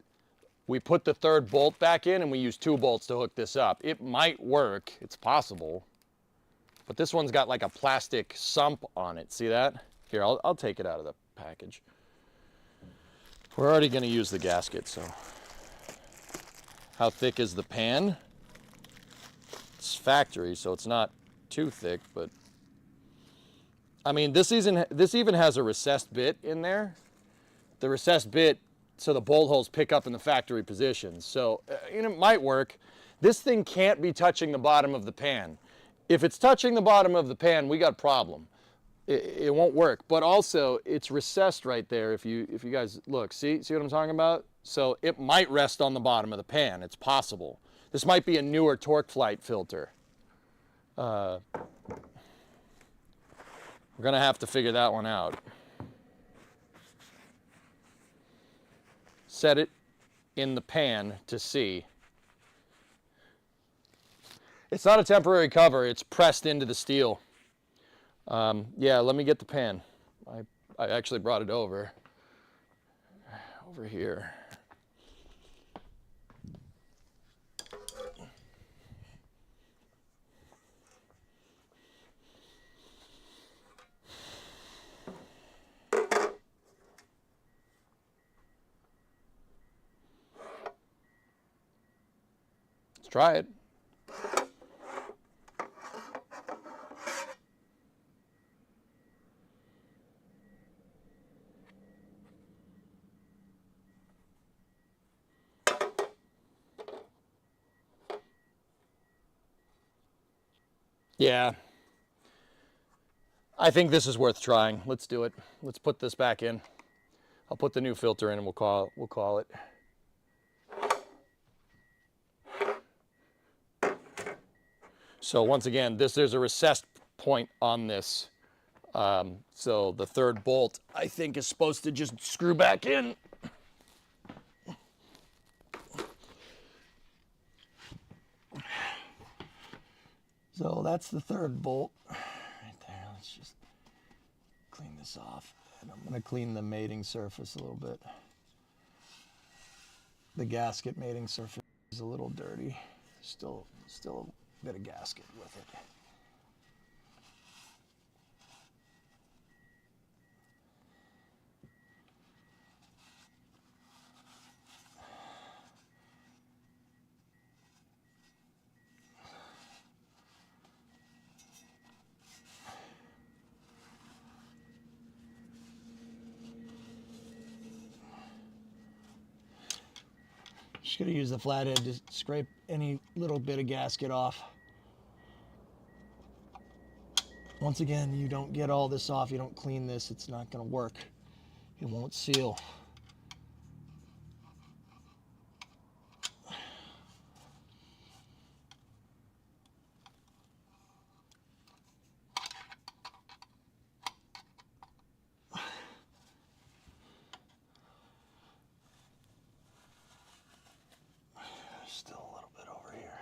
the third bolt back in and we use 2 bolts to hook this up. It might work. It's possible. But this one's got like a plastic sump on it. See that? Here, I'll take it out of the package. We're already going to use the gasket, so. How thick is the pan? It's factory, so it's not too thick, but I mean, this even has a recessed bit in there. The recessed bit, so the bolt holes pick up in the factory position. So, it might work. This thing can't be touching the bottom of the pan. If it's touching the bottom of the pan, we got a problem. It won't work. But also, it's recessed right there. If you guys look, see what I'm talking about? So it might rest on the bottom of the pan. It's possible. This might be a newer torque flight filter. We're gonna have to figure that one out. Set it in the pan to see. It's not a temporary cover, it's pressed into the steel. Yeah, let me get the pan. I actually brought it over here. Let's try it. Yeah, I think this is worth trying. Let's do it. Let's put this back in. I'll put the new filter in and we'll call it. So once again, there's a recessed point on this. So the third bolt, I think, is supposed to just screw back in. So that's the third bolt right there. Let's just clean this off. And I'm going to clean the mating surface a little bit. The gasket mating surface is a little dirty. Still a bit of gasket with it. Just gonna use the flathead to scrape any little bit of gasket off. Once again, you don't get all this off, you don't clean this, it's not gonna work. It won't seal. Still a little bit over here.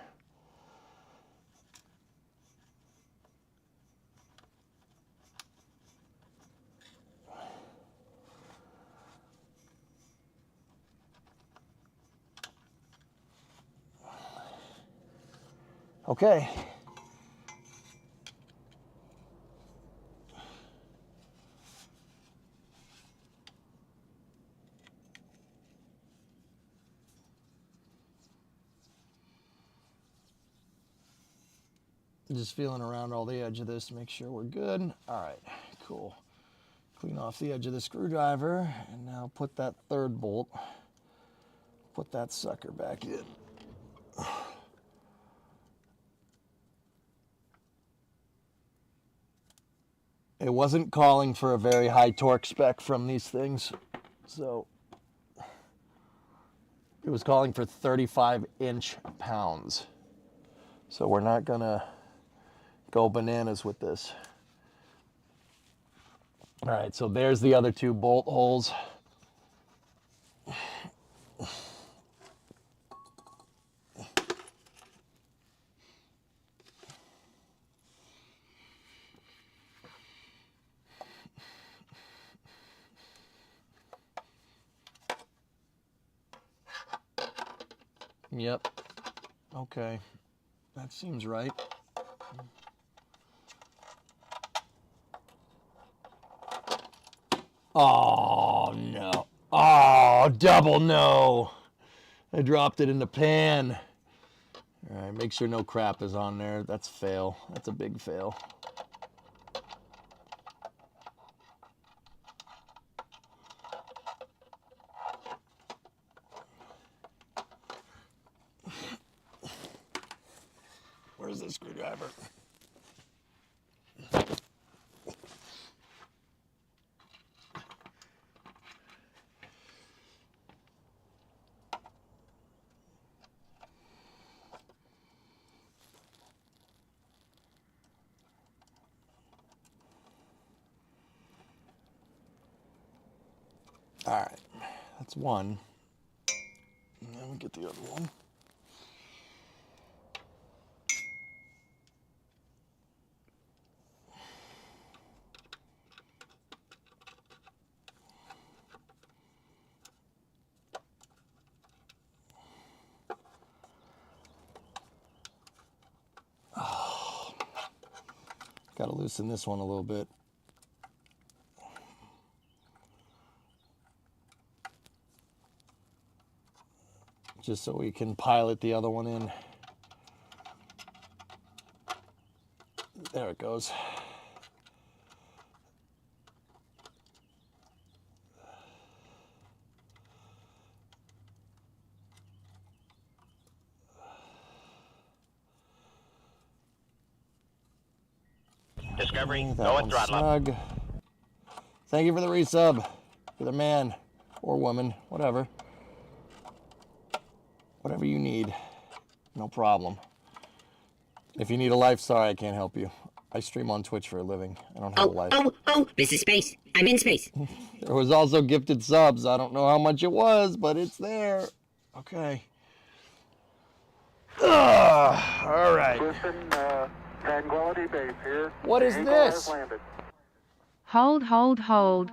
Okay. Just feeling around all the edge of this to make sure we're good. All right, cool. Clean off the edge of the screwdriver, and now put that third bolt, put that sucker back in. It wasn't calling for a very high torque spec from these things, so it was calling for 35 inch-pounds. So we're not gonna go bananas with this. All right, so there's the other two bolt holes. Yep. Okay. That seems right. Oh, no. Oh, double no. I dropped it in the pan. All right, make sure no crap is on there. That's fail. That's a big fail. Where's the screwdriver? All right, that's one. And then we get the other one. Got to loosen this one a little bit. Just so we can pilot the other one in. There it goes. Discovery, That go and one's throttle up. snug. Thank you for the resub. For the man or woman, whatever. Whatever you need, no problem. If you need a life, sorry, I can't help you. I stream on Twitch for a living. I don't have a life. This is space. I'm in space. There was also gifted subs. I don't know how much it was, but it's there. Okay. All right. Houston, Tranquility Base here. What is The Eagle this? has landed. Hold, hold, hold.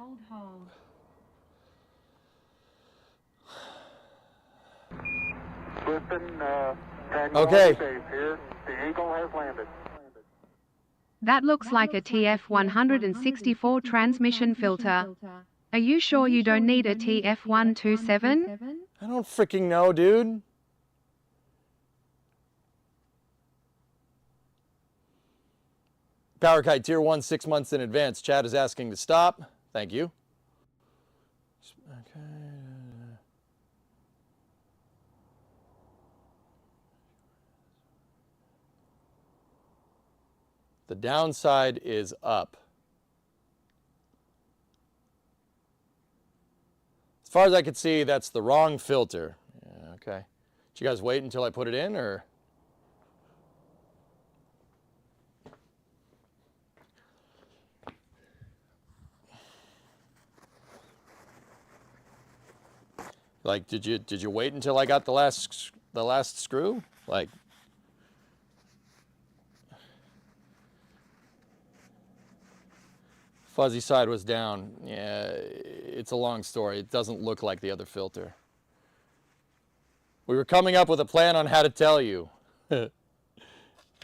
Houston, Tranquility Okay. Base here. The Eagle has landed. That looks like a TF164 transmission filter. Are you sure you don't need a TF127? I don't freaking know, dude. Power Kite Tier 1, 6 months in advance. Chad is asking to stop. Thank you. Okay. The downside is up. As far as I could see, that's the wrong filter. Yeah, okay. Did you guys wait until I put it in, or? Like, did you wait until I got the last screw? Like, fuzzy side was down. Yeah, it's a long story. It doesn't look like the other filter. We were coming up with a plan on how to tell you.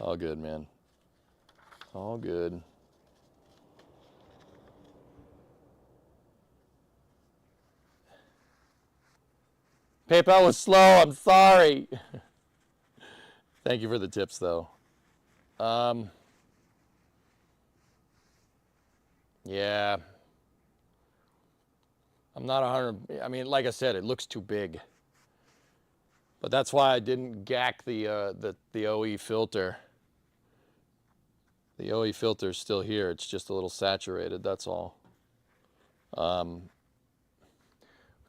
All good, man. All good. PayPal was slow. I'm sorry. Thank you for the tips, though. Yeah. I'm not 100, I mean, like I said, it looks too big. But that's why I didn't gack the OE filter. The OE filter is still here. It's just a little saturated, that's all. We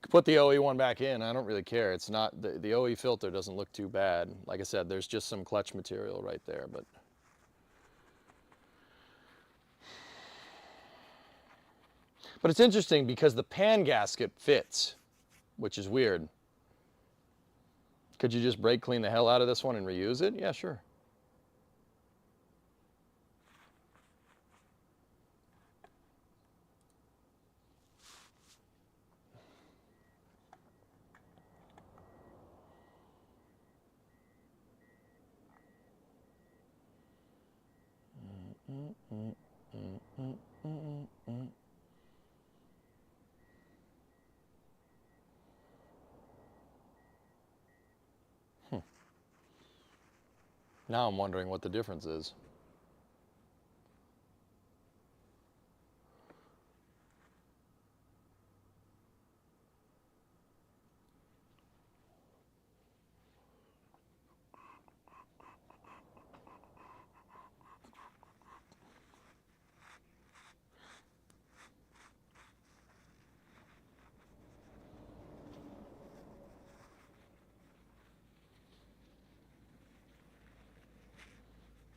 could put the OE one back in. I don't really care. It's not, the OE filter doesn't look too bad. Like I said, there's just some clutch material right there, but. But it's interesting because the pan gasket fits, which is weird. Could you just brake clean the hell out of this one and reuse it? Yeah, sure. Now I'm wondering what the difference is.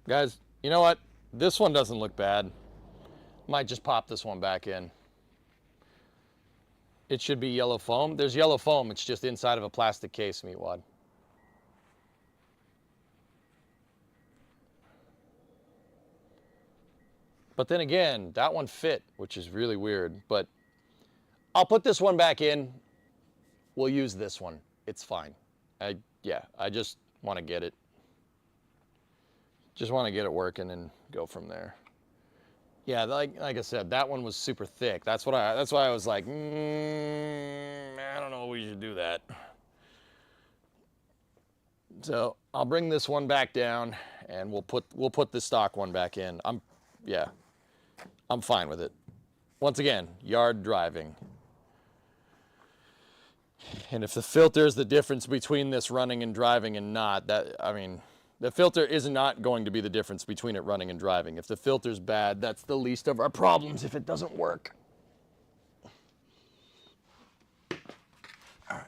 Guys, you know what? This one doesn't look bad. Might just pop this one back in. It should be yellow foam. There's yellow foam. It's just inside of a plastic case, Meatwad. But then again, that one fit, which is really weird. But I'll put this one back in. We'll use this one. It's fine. I just want to get it. Just want to get it working and go from there. Yeah, like I said, that one was super thick. That's why I was like, I don't know if we should do that. So I'll bring this one back down, and we'll put the stock one back in. I'm fine with it. Once again, yard driving. And if the filter is the difference between this running and driving and not, the filter is not going to be the difference between it running and driving. If the filter's bad, that's the least of our problems if it doesn't work. All right.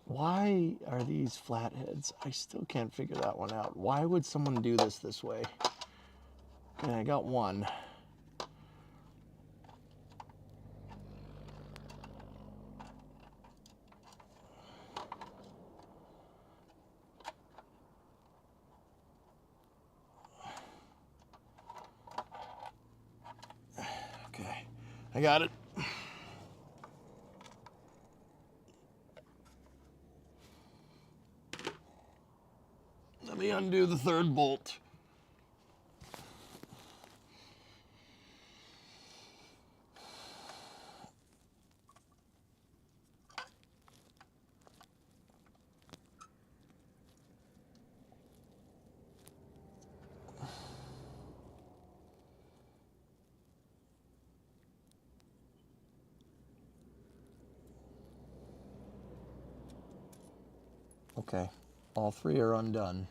Why are these flatheads? I still can't figure that one out. Why would someone do this way? Okay, I got one. Okay, I got it. Let me undo the third bolt. Okay, All three are undone.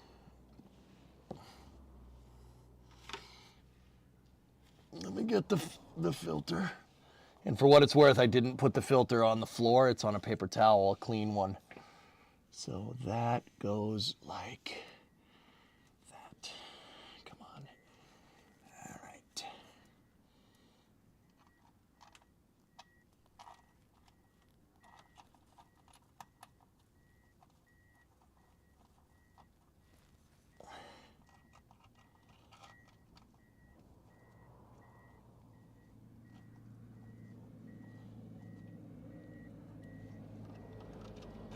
Let me get the filter. And for what it's worth, I didn't put the filter on the floor. It's on a paper towel, a clean one. So that goes like that. Come on. All right.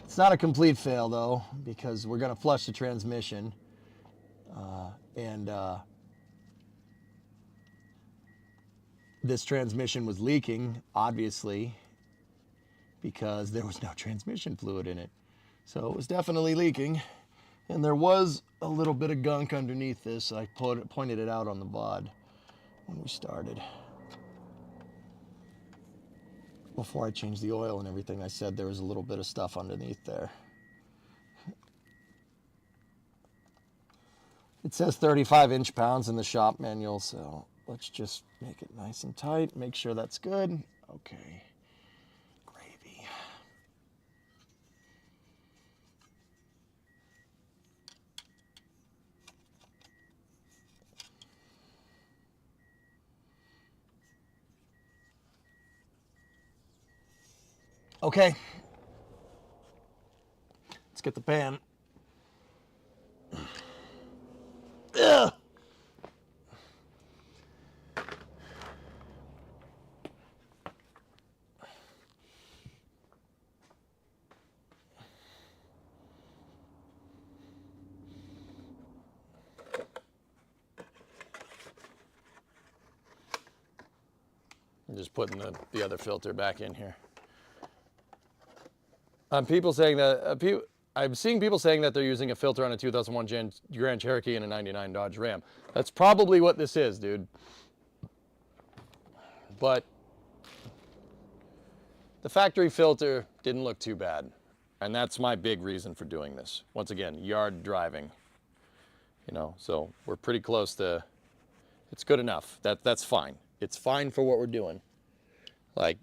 It's not a complete fail though, because we're going to flush the transmission. This transmission was leaking, obviously, because there was no transmission fluid in it. So it was definitely leaking. And there was a little bit of gunk underneath this. I pointed it out on the VOD when we started. Before I changed the oil and everything, I said there was a little bit of stuff underneath there. It says 35 inch-pounds in the shop manual, so let's just make it nice and tight. Make sure that's good. Okay. Gravy. Okay. Let's get the pan. Ugh. I'm just putting the other filter back in here. People saying that I'm seeing people saying that they're using a filter on a 2001 Grand Cherokee and a 99 Dodge Ram. That's probably what this is, dude. But the factory filter didn't look too bad. And that's my big reason for doing this. Once again, yard driving. You know, so we're pretty close to, it's good enough. That's fine. It's fine for what we're doing. Like,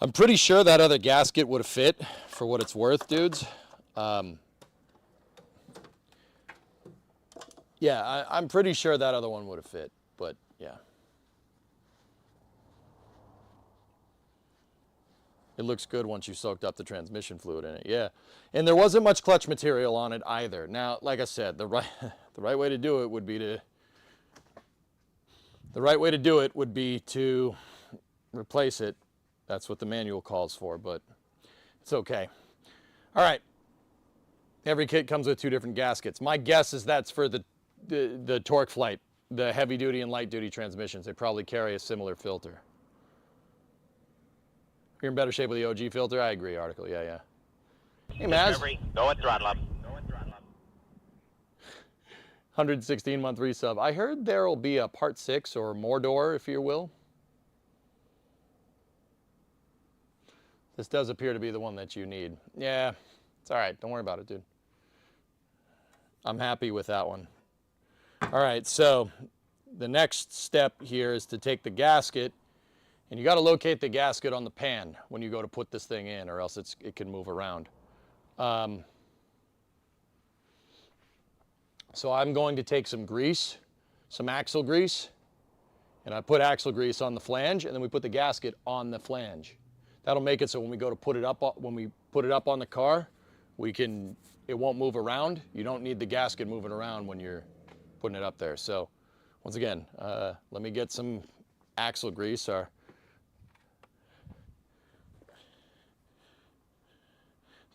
I'm pretty sure that other gasket would have fit for what it's worth, dudes. Yeah, I'm pretty sure that other one would have fit, but yeah. It looks good once you soaked up the transmission fluid in it, yeah. And there wasn't much clutch material on it either. Now, like I said, the right way to do it would be to replace it. That's what the manual calls for, but it's okay. All right. Every kit comes with 2 different gaskets. My guess is that's for the torque flight, the heavy duty and light duty transmissions. They probably carry a similar filter. You're in better shape with the OG filter? I agree, Article. Yeah, yeah. Hey, Maz. Discovery, go at throttle up. 116-month resub. I heard there will be a part 6 or Mordor, if you will. This does appear to be the one that you need. Yeah, it's all right. Don't worry about it, dude. I'm happy with that one. All right, so the next step here is to take the gasket, and you got to locate the gasket on the pan when you go to put this thing in, or else it can move around. So I'm going to take some grease, some axle grease, and I put axle grease on the flange, and then we put the gasket on the flange. That'll make it so when we go to put it up, on the car, it won't move around. You don't need the gasket moving around when you're putting it up there. So once again, let me get some axle grease.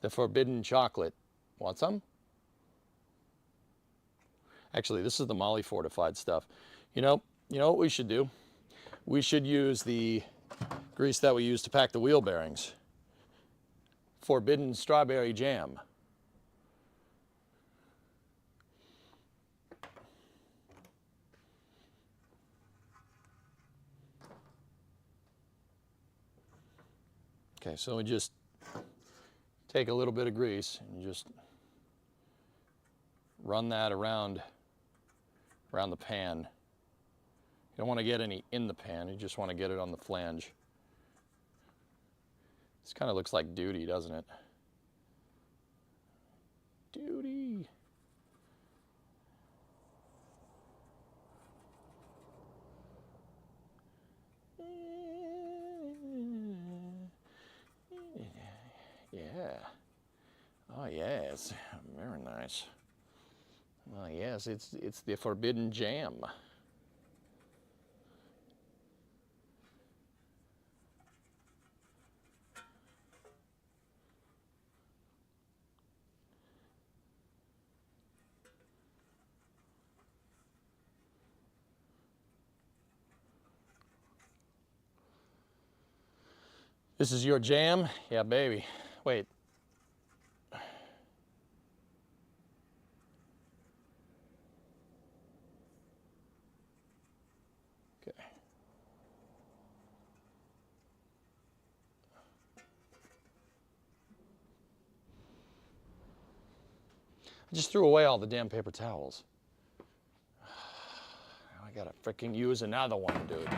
The forbidden chocolate. Want some? Actually, this is the Molly fortified stuff. You know what we should do? We should use the grease that we use to pack the wheel bearings. Forbidden strawberry jam. Okay, so we just take a little bit of grease and just run that around the pan. You don't want to get any in the pan, you just want to get it on the flange. This kind of looks like duty, doesn't it? Duty. Yeah. Oh yes, very nice. Oh yes, it's the forbidden jam. This is your jam? Yeah, baby. Wait. Okay. I just threw away all the damn paper towels. I gotta freaking use another one, dude.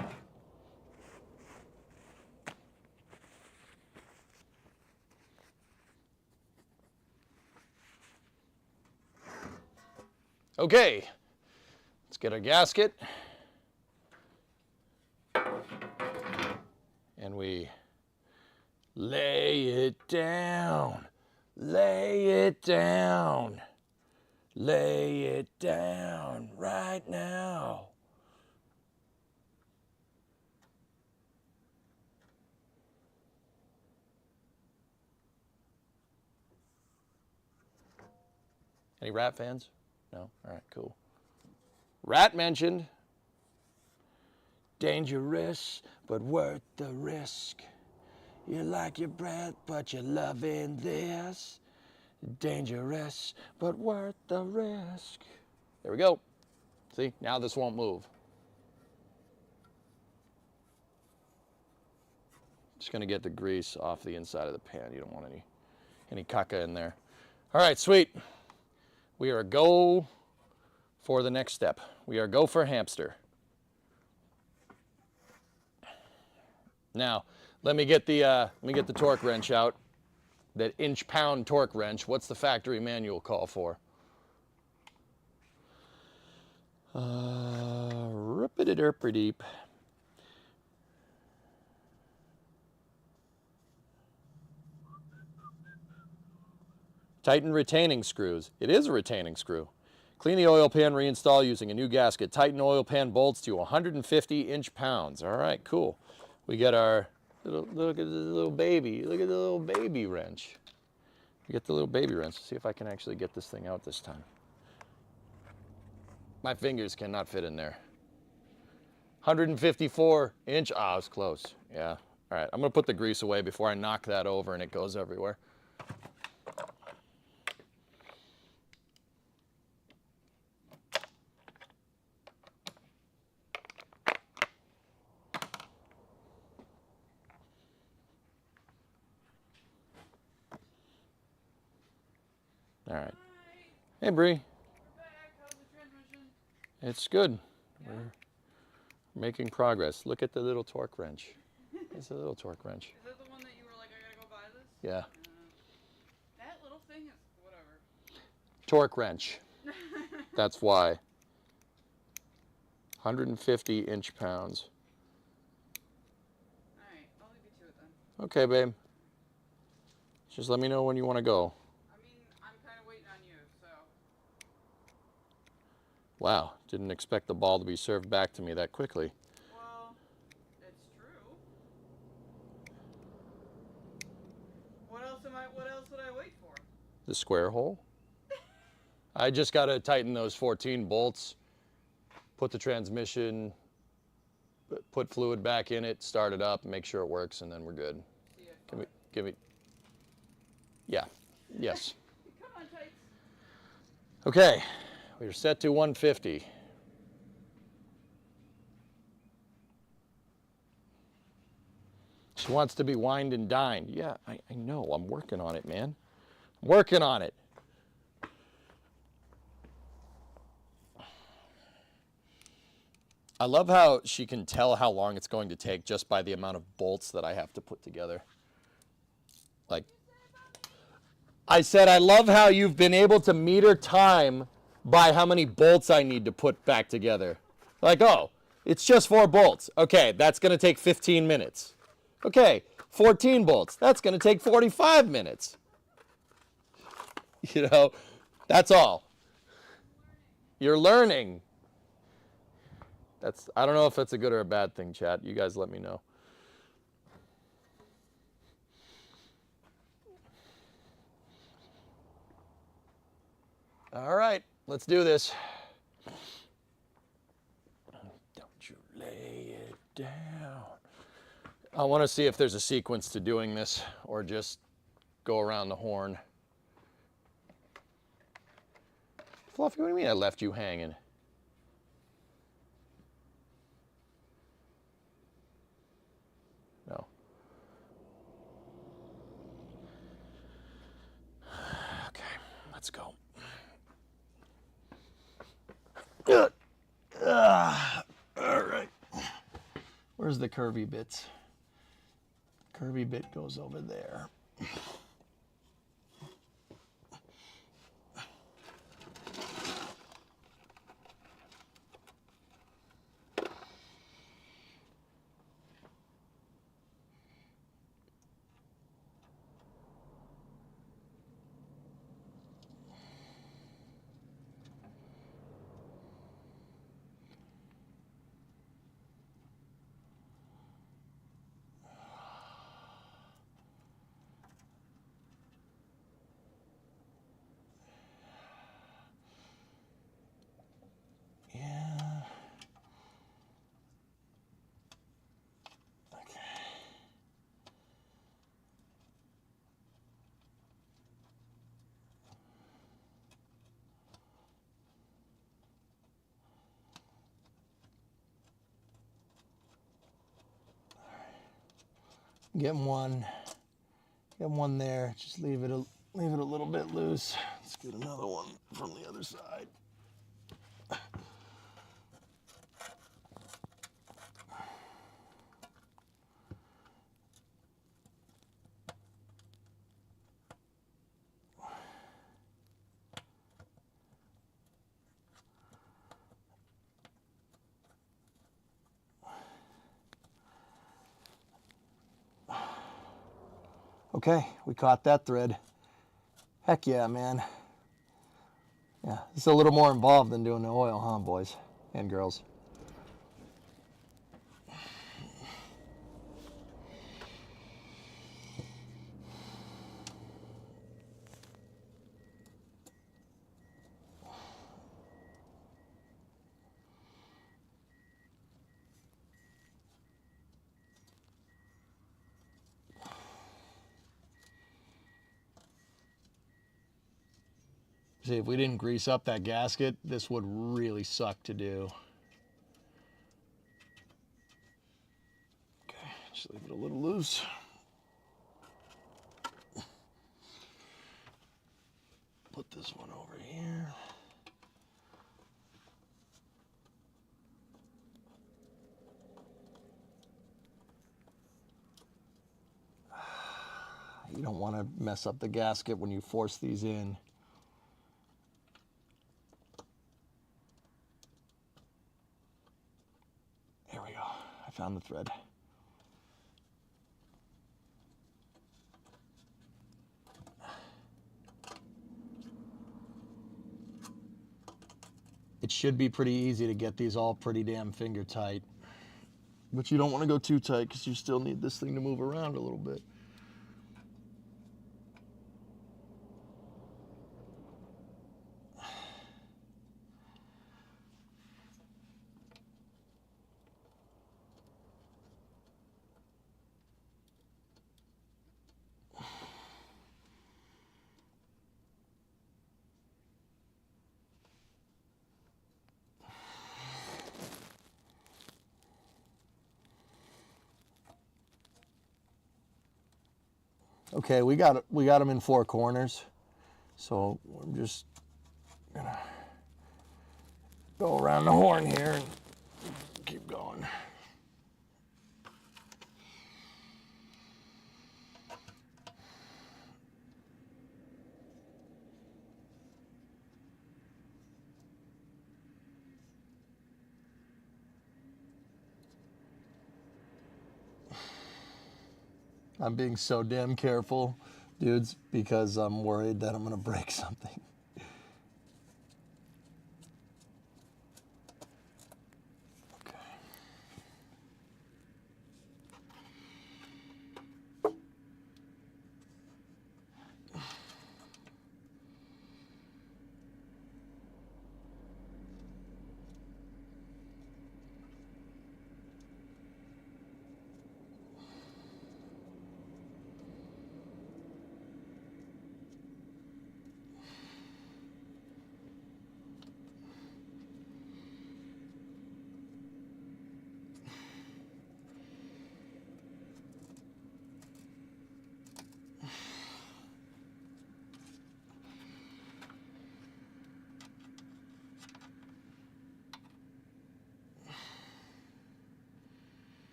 Okay, let's get our gasket. And we lay it down, lay it down, lay it down right now. Any Rat fans? No? All right, cool. Rat mentioned. Dangerous, but worth the risk. You like your breath, but you're loving this. Dangerous, but worth the risk. There we go. See, now this won't move. Just gonna get the grease off the inside of the pan. You don't want any caca in there. All right, sweet. We are go for the next step. We are go for hamster. Now, let me get the torque wrench out. That inch-pound torque wrench. What's the factory manual call for? Rip-a-derp-a-deep. Tighten retaining screws. It is a retaining screw. Clean the oil pan, reinstall using a new gasket. Tighten oil pan bolts to 150 inch-pounds. All right, cool. We get our look at the little baby. Look at the little baby wrench. We get the little baby wrench. See if I can actually get this thing out this time. My fingers cannot fit in there. 154 inch. Ah, it's close. Yeah. All right. I'm gonna put the grease away before I knock that over and it goes everywhere. All right. Hey, Bree. We're back. How's the transmission? It's good. Yeah. We're making progress. Look at the little torque wrench. It's a little torque wrench. Is that the one that you were like, I gotta go buy this? Yeah. That little thing is whatever. Torque wrench. That's why. 150 inch-pounds. Alright, I'll leave you to it then. Okay, babe. Just let me know when you want to go. I mean, I'm kind of waiting on you, so. Wow, didn't expect the ball to be served back to me that quickly. Well, it's true. What else would I wait for? The square hole? I just got to tighten those 14 bolts, put the transmission, put fluid back in it, start it up, make sure it works, and then we're good. See ya. Give me. Yeah, yes. Come on, tights. Okay, we're set to 150. She wants to be wined and dined. Yeah, I know. I'm working on it, man. I'm working on it. I love how she can tell how long it's going to take just by the amount of bolts that I have to put together. Like, I said, I love how you've been able to meter time by how many bolts I need to put back together. Like, oh, it's just 4 bolts. Okay, that's going to take 15 minutes. Okay, 14 bolts. That's going to take 45 minutes. You know, that's all. You're learning. I don't know if that's a good or a bad thing, chat. You guys let me know. All right, let's do this. Don't you lay it down. I want to see if there's a sequence to doing this or just go around the horn. Fluffy, what do you mean I left you hanging? No. Okay, let's go. All right. Where's the curvy bits? Curvy bit goes over there. Get one there. Just leave it a little bit loose. Let's get another one from the other side. Okay, we caught that thread. Heck yeah, man. Yeah, it's a little more involved than doing the oil, huh, boys and girls? See, if we didn't grease up that gasket, this would really suck to do. Okay, just leave it a little loose. Put this one over here. You don't want to mess up the gasket when you force these in. There we go. I found the thread. It should be pretty easy to get these all pretty damn finger tight. But you don't want to go too tight because you still need this thing to move around a little bit. Okay, we got them in 4 corners. So I'm just gonna go around the horn here and keep going. I'm being so damn careful, dudes, because I'm worried that I'm gonna break something. Okay.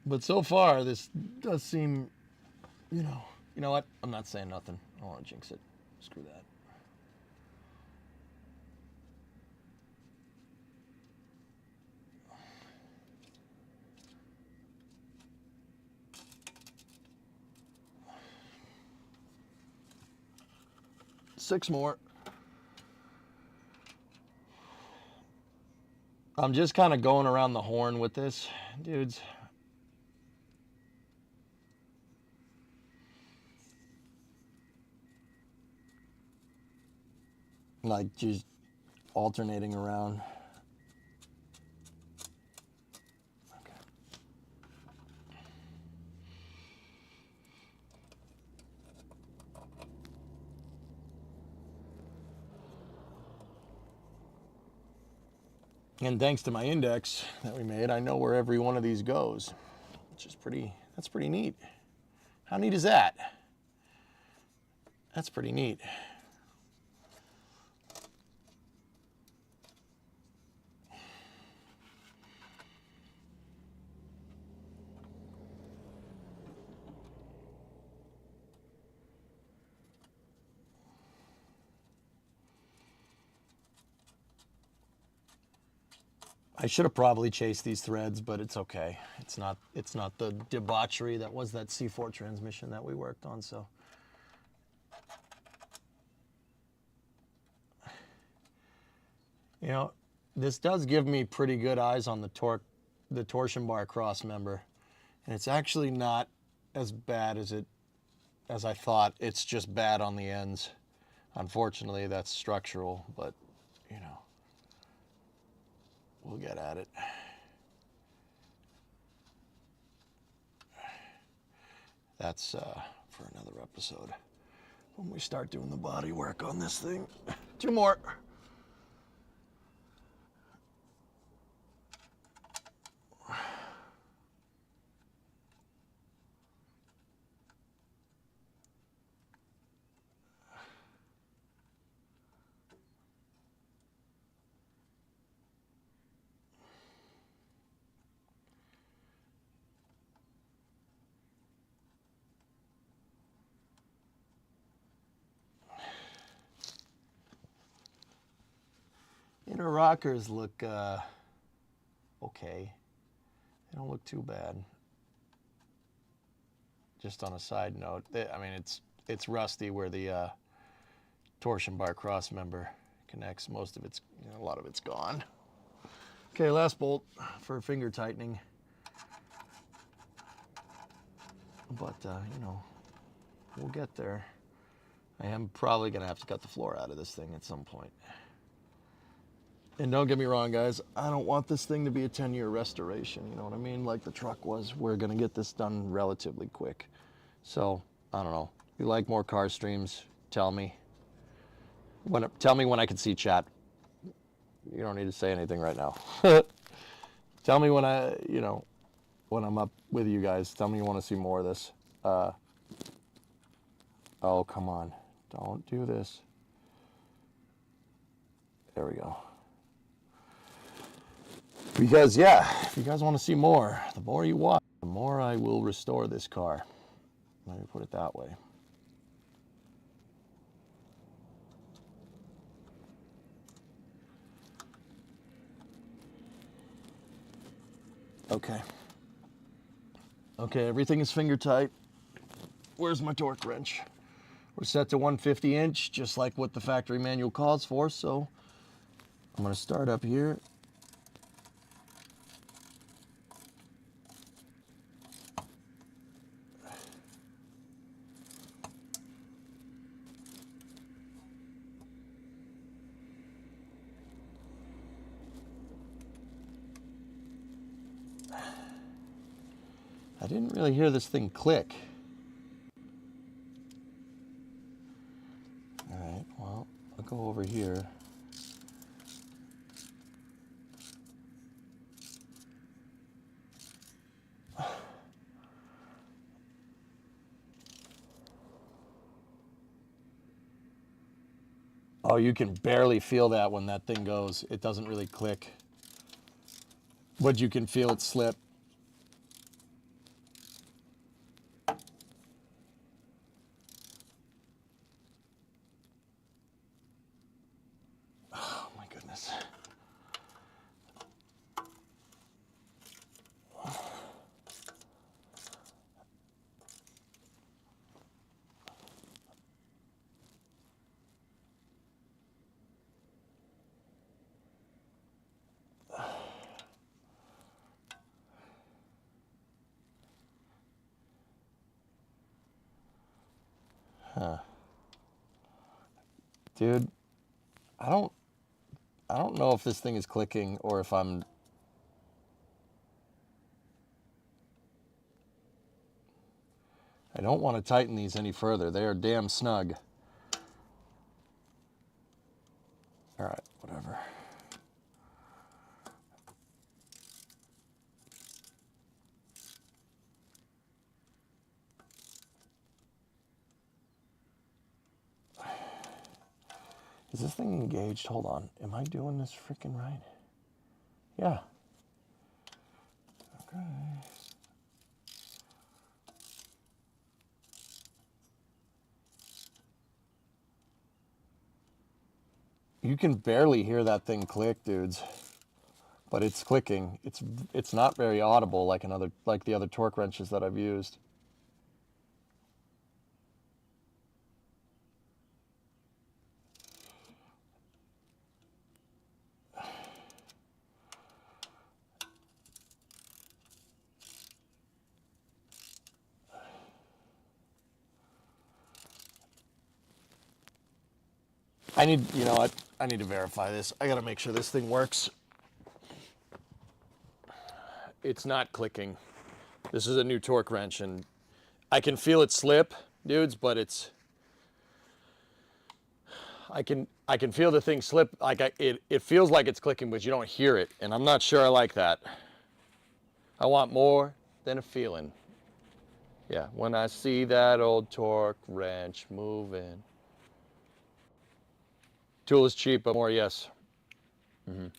But so far, this does seem, you know what? I'm not saying nothing. I don't want to jinx it. Screw that. Six more. I'm just kind of going around the horn with this, dudes. Like just alternating around. Okay. And thanks to my index that we made, I know where every one of these goes, which is that's pretty neat. How neat is that? That's pretty neat. I should have probably chased these threads, but it's okay. It's not the debauchery that was that C4 transmission that we worked on, so. You know, this does give me pretty good eyes on the torsion bar cross member. And it's actually not as bad as I thought. It's just bad on the ends. Unfortunately, that's structural, but you know, we'll get at it. That's for another episode when we start doing the body work on this thing. 2 more. Inner rockers look okay. They don't look too bad. Just on a side note, I mean it's rusty where the torsion bar cross member connects. Most of it's, a lot of it's gone. Okay, last bolt for finger tightening. But we'll get there. I am probably gonna have to cut the floor out of this thing at some point. And don't get me wrong, guys, I don't want this thing to be a 10-year restoration, you know what I mean? Like the truck was. We're gonna get this done relatively quick. So, I don't know. If you like more car streams, tell me. Tell me when I can see chat. You don't need to say anything right now. Tell me when when I'm up with you guys. Tell me you want to see more of this. Oh, come on. Don't do this. There we go. Because, yeah, if you guys want to see more, the more you watch, the more I will restore this car. Let me put it that way. Okay. Okay, everything is finger tight. Where's my torque wrench? We're set to 150 inch, just like what the factory manual calls for, so I'm going to start up here. I didn't really hear this thing click. All right, well, I'll go over here. Oh, you can barely feel that when that thing goes. It doesn't really click. But you can feel it slip. Oh my goodness. Huh. Dude, I don't know if this thing is clicking or if I don't want to tighten these any further. They are damn snug. All right, whatever. Is this thing engaged? Hold on. Am I doing this freaking right? Yeah. Okay. You can barely hear that thing click, dudes. But it's clicking. It's not very audible like the other torque wrenches that I've used. You know what? I need to verify this. I gotta make sure this thing works. It's not clicking. This is a new torque wrench, and I can feel it slip, dudes, but I can feel the thing slip. Like it feels like it's clicking, but you don't hear it, and I'm not sure I like that. I want more than a feeling. Yeah, when I see that old torque wrench moving. Tool is cheap, but more, yes. Will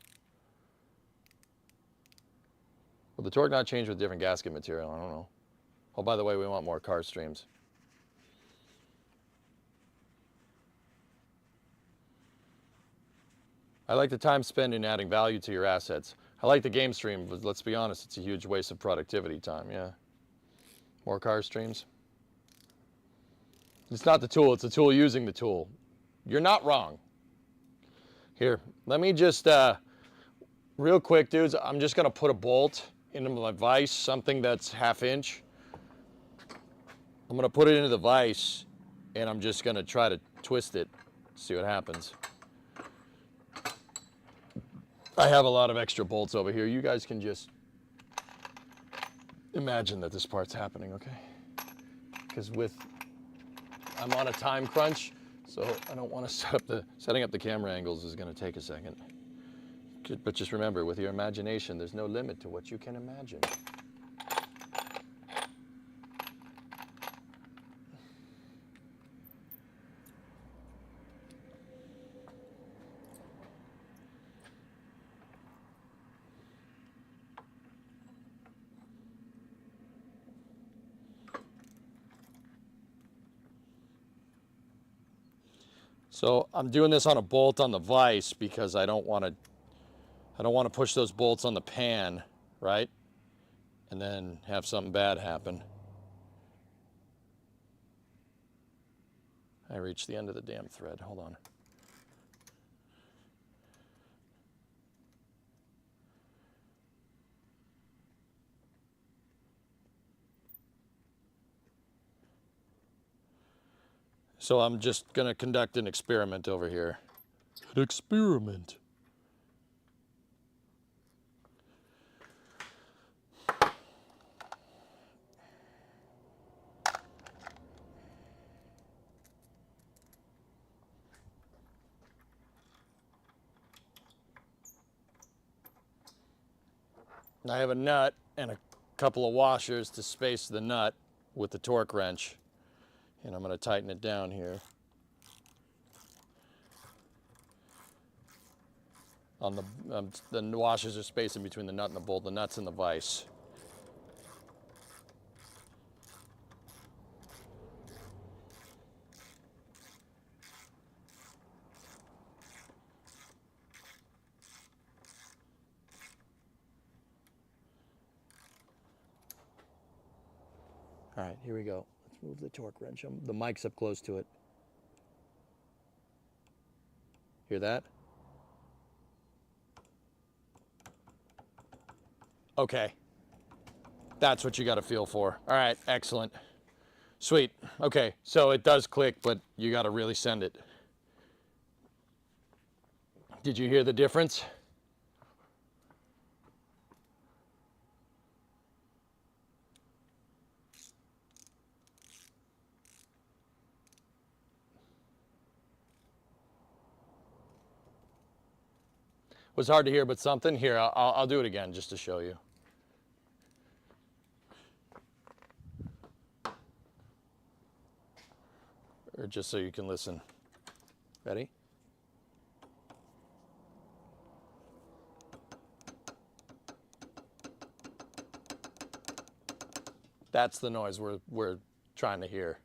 the torque not change with different gasket material? I don't know. Oh, by the way, we want more car streams. I like the time spent in adding value to your assets. I like the game stream, but let's be honest, it's a huge waste of productivity time, yeah. More car streams. It's not the tool, it's the tool using the tool. You're not wrong. Here, let me just, real quick, dudes, I'm just gonna put a bolt into my vise, something that's 1/2 inch. I'm gonna put it into the vise, and I'm just gonna try to twist it, see what happens. I have a lot of extra bolts over here. You guys can just imagine that this part's happening, okay? Because I'm on a time crunch, so I don't want to setting up the camera angles is going to take a second. But just remember, with your imagination, there's no limit to what you can imagine. So I'm doing this on a bolt on the vise because I don't want to push those bolts on the pan, right? And then have something bad happen. I reached the end of the damn thread. Hold on. So I'm just going to conduct an experiment over here. An experiment. I have a nut and a couple of washers to space the nut with the torque wrench. And I'm going to tighten it down here. On the washers are spacing between the nut and the bolt. The nut's in the vise. All right, here we go. Let's move the torque wrench. The mic's up close to it. Hear that? Okay. That's what you got to feel for. All right, excellent. Sweet. Okay, so it does click, but you got to really send it. Did you hear the difference? Was hard to hear, but something. Here, I'll do it again just to show you. Or just so you can listen. Ready? That's the noise we're trying to hear.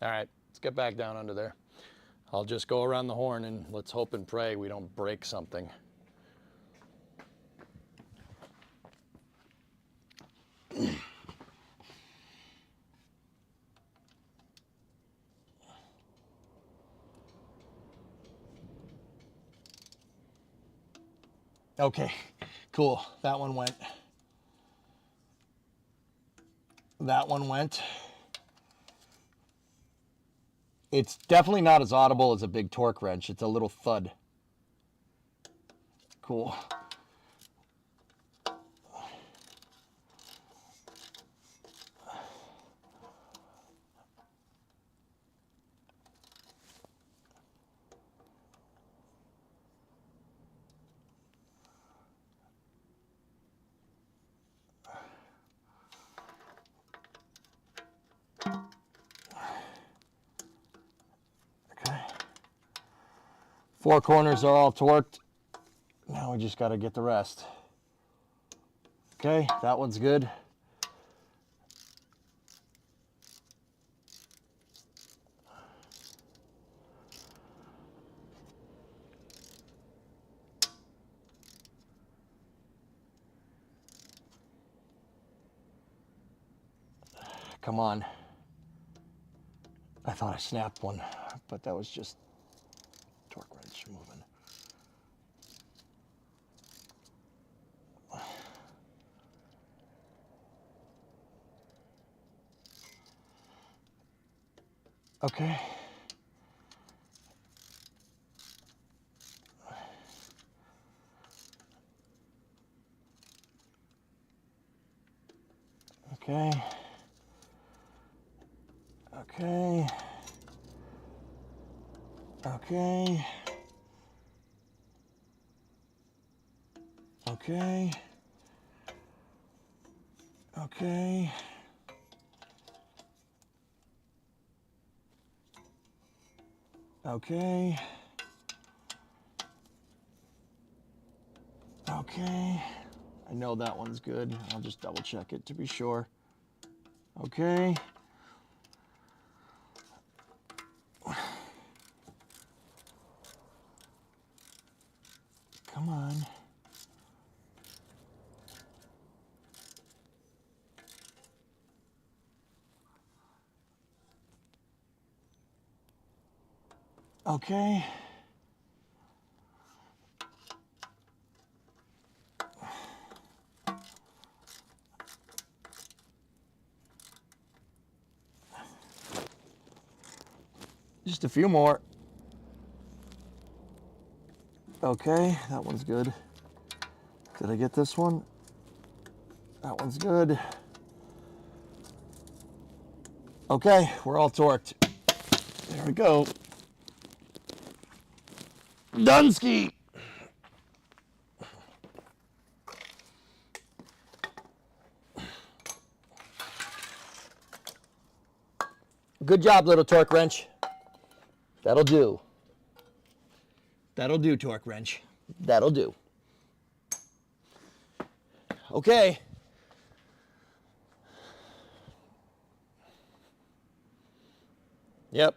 All right, let's get back down under there. I'll just go around the horn and let's hope and pray we don't break something. Okay, cool. That one went. That one went. It's definitely not as audible as a big torque wrench. It's a little thud. Cool. Four corners are all torqued. Now we just got to get the rest. Okay, that one's good. Come on. I thought I snapped one, but that was just torque wrench moving. Okay. Okay. Okay. Okay. Okay. Okay. Okay. Okay. I know that one's good. I'll just double check it to be sure. Okay. Come on. Okay. Just a few more. Okay, that one's good. Did I get this one? That one's good. Okay, we're all torqued. There we go. Dunsky! Good job, little torque wrench. That'll do. That'll do, torque wrench. That'll do. Okay. Yep.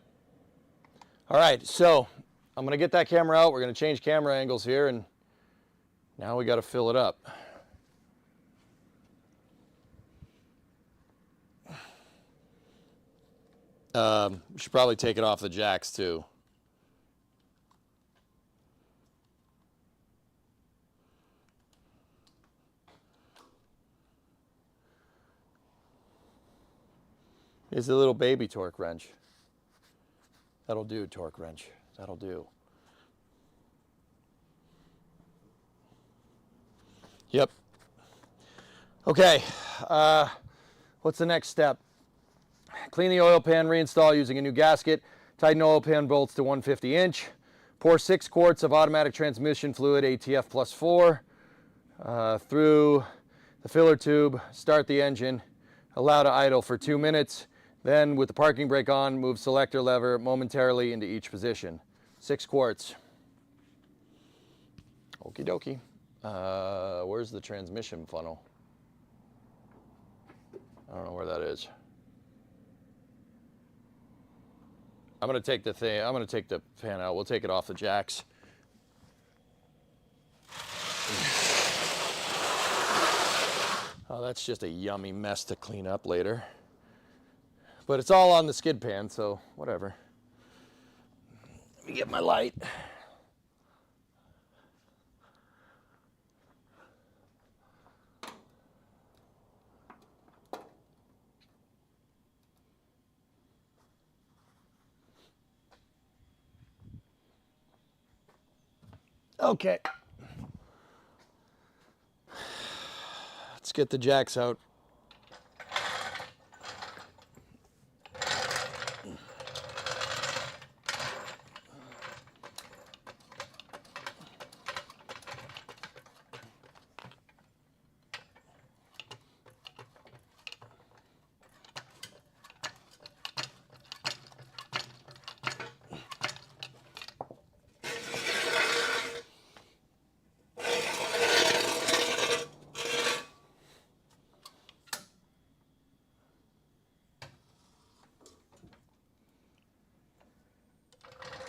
All right, so I'm gonna get that camera out. We're gonna change camera angles here, and now we gotta fill it up. We should probably take it off the jacks too. Here's a little baby torque wrench. That'll do, torque wrench. That'll do. Yep. Okay. What's the next step? Clean the oil pan, reinstall using a new gasket. Tighten oil pan bolts to 150 inch. Pour 6 quarts of automatic transmission fluid, ATF plus 4, through the filler tube. Start the engine. Allow to idle for 2 minutes. Then, with the parking brake on, move selector lever momentarily into each position. 6 quarts. Okie dokie. Where's the transmission funnel? I don't know where that is. I'm gonna take the pan out. We'll take it off the jacks. Oh, that's just a yummy mess to clean up later. But it's all on the skid pan, so whatever. Let me get my light. Okay. Let's get the jacks out.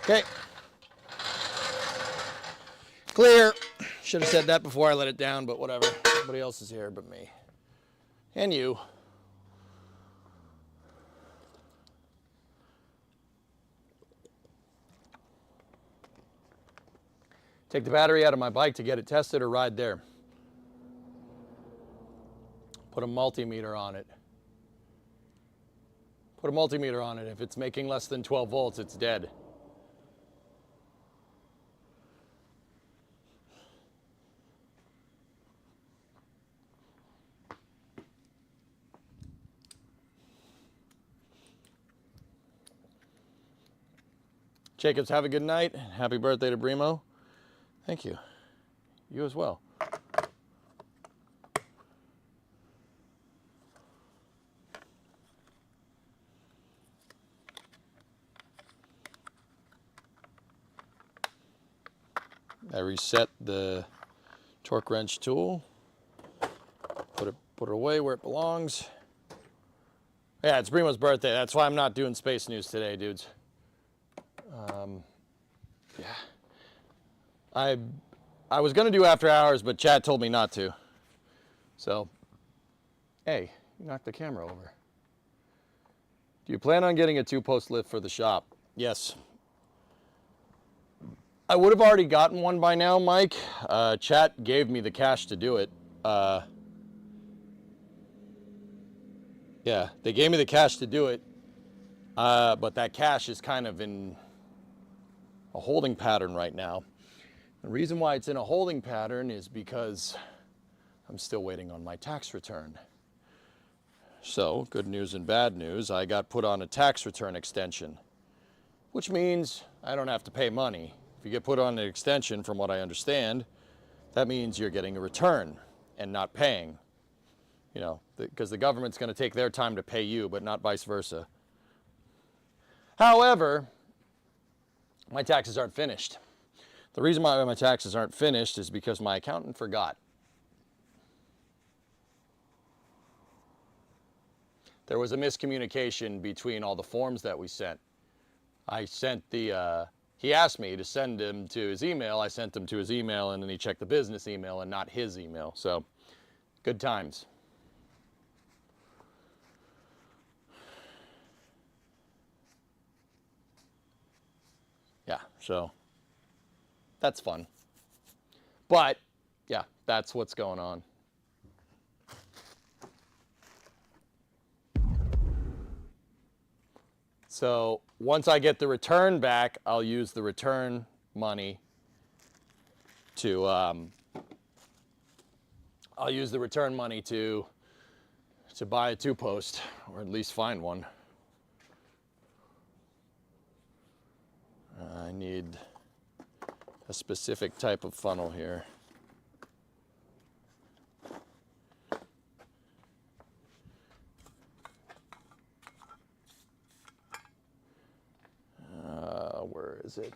Okay. Clear. Should have said that before I let it down, but whatever. Nobody else is here but me. And you. Take the battery out of my bike to get it tested or ride there. Put a multimeter on it. Put a multimeter on it. If it's making less than 12 volts, it's dead. Jacobs, have a good night. Happy birthday to Brimo. Thank you. You as well. I reset the Torque wrench tool. Put it away where it belongs. Yeah, it's Primo's birthday. That's why I'm not doing space news today, dudes. Yeah. I was gonna do after hours, but Chad told me not to. So, hey, you knocked the camera over. Do you plan on getting a 2-post lift for the shop? Yes. I would have already gotten one by now, Mike. Chat gave me the cash to do it. Yeah, they gave me the cash to do it, but that cash is kind of in a holding pattern right now. The reason why it's in a holding pattern is because I'm still waiting on my tax return. So, good news and bad news, I got put on a tax return extension, which means I don't have to pay money. If you get put on an extension, from what I understand, that means you're getting a return and not paying. You know, because the government's going to take their time to pay you, but not vice versa. However, my taxes aren't finished. The reason why my taxes aren't finished is because my accountant forgot. There was a miscommunication between all the forms that we sent. I sent he asked me to send him to his email. I sent him to his email, and then he checked the business email and not his email. So, good times. Yeah, so that's fun. But, yeah, that's what's going on. So once I get the return back, I'll use the return money to buy a 2-post, or at least find one. I need a specific type of funnel here. Where is it?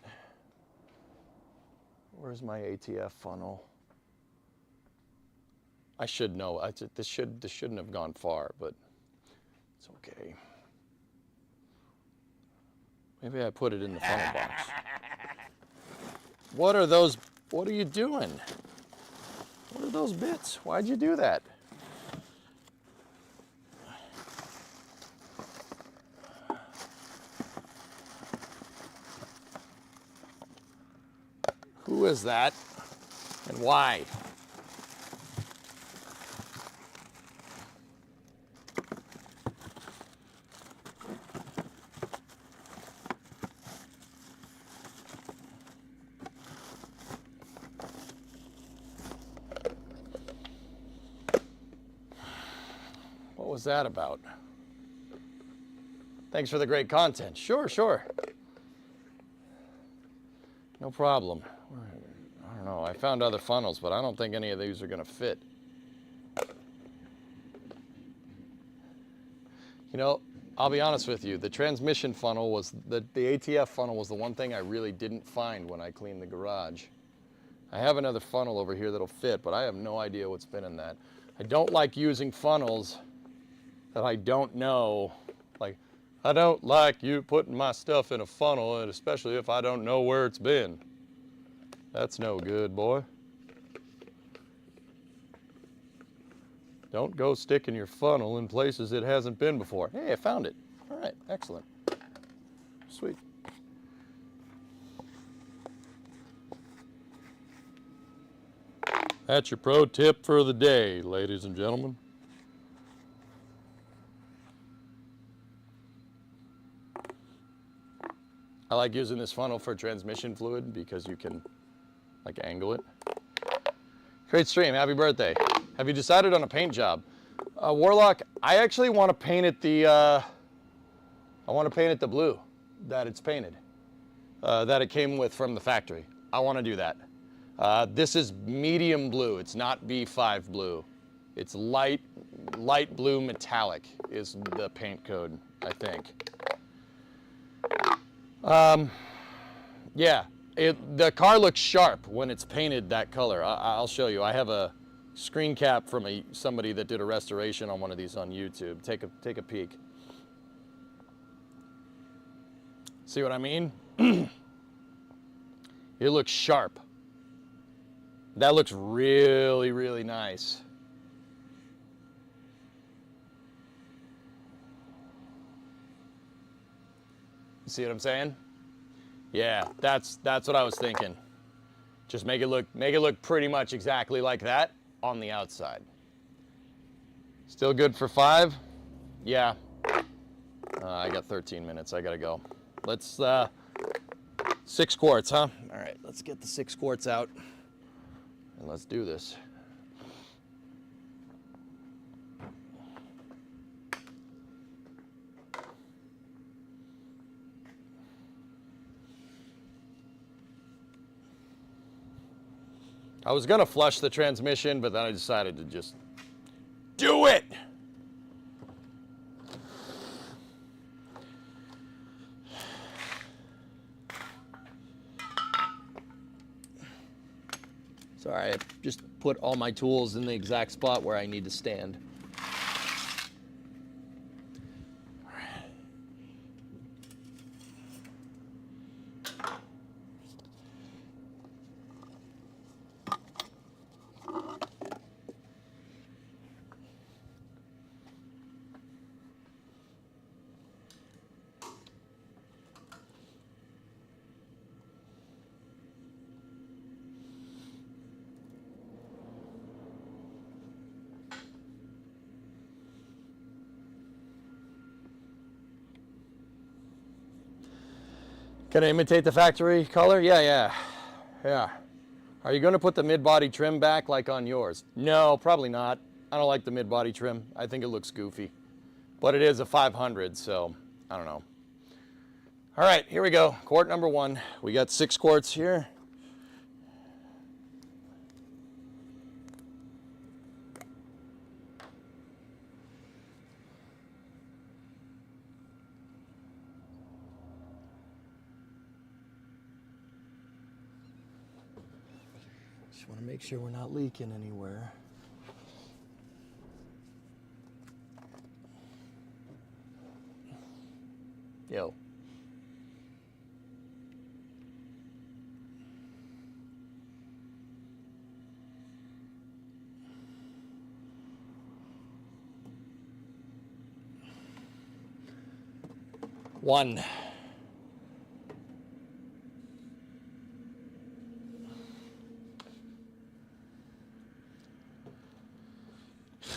Where's my ATF funnel? I should know. This shouldn't have gone far, but it's okay. Maybe I put it in the funnel box. What are those? What are you doing? What are those bits? Why'd you do that? Who is that and why? What was that about? Thanks for the great content. Sure. No problem. I don't know. I found other funnels, but I don't think any of these are going to fit. You know, I'll be honest with you. The transmission funnel was, the ATF funnel was the one thing I really didn't find when I cleaned the garage. I have another funnel over here that'll fit, but I have no idea what's been in that. I don't like using funnels that I don't know. Like, I don't like you putting my stuff in a funnel, and especially if I don't know where it's been. That's no good, boy. Don't go sticking your funnel in places it hasn't been before. Hey, I found it. All right, excellent. Sweet. That's your pro tip for the day, ladies and gentlemen. I like using this funnel for transmission fluid because you can like angle it. Great stream, happy birthday. Have you decided on a paint job? Warlock, I actually want to paint it the blue that it's painted, that it came with from the factory. I want to do that. This is medium blue, it's not B5 blue. It's light blue metallic is the paint code, I think. Yeah, The car looks sharp when it's painted that color. I'll show you. I have a screen cap from somebody that did a restoration on one of these on YouTube. Take a peek. See what I mean? It looks sharp. That looks really, really nice. See what I'm saying? Yeah, that's what I was thinking. Just make it look pretty much exactly like that on the outside. Still good for 5? Yeah. I got 13 minutes. I gotta go. Let's 6 quarts, huh? All right, let's get the 6 quarts out and let's do this. I was gonna flush the transmission, but then I decided to just do it. Sorry, I just put all my tools in the exact spot where I need to stand. Can I imitate the factory color? Yeah. Are you going to put the mid-body trim back like on yours? No, probably not. I don't like the mid-body trim. I think it looks goofy. But it is a 500, so I don't know. All right, here we go. Quart number 1. We got 6 quarts here. Just want to make sure we're not leaking anywhere. Yo. One.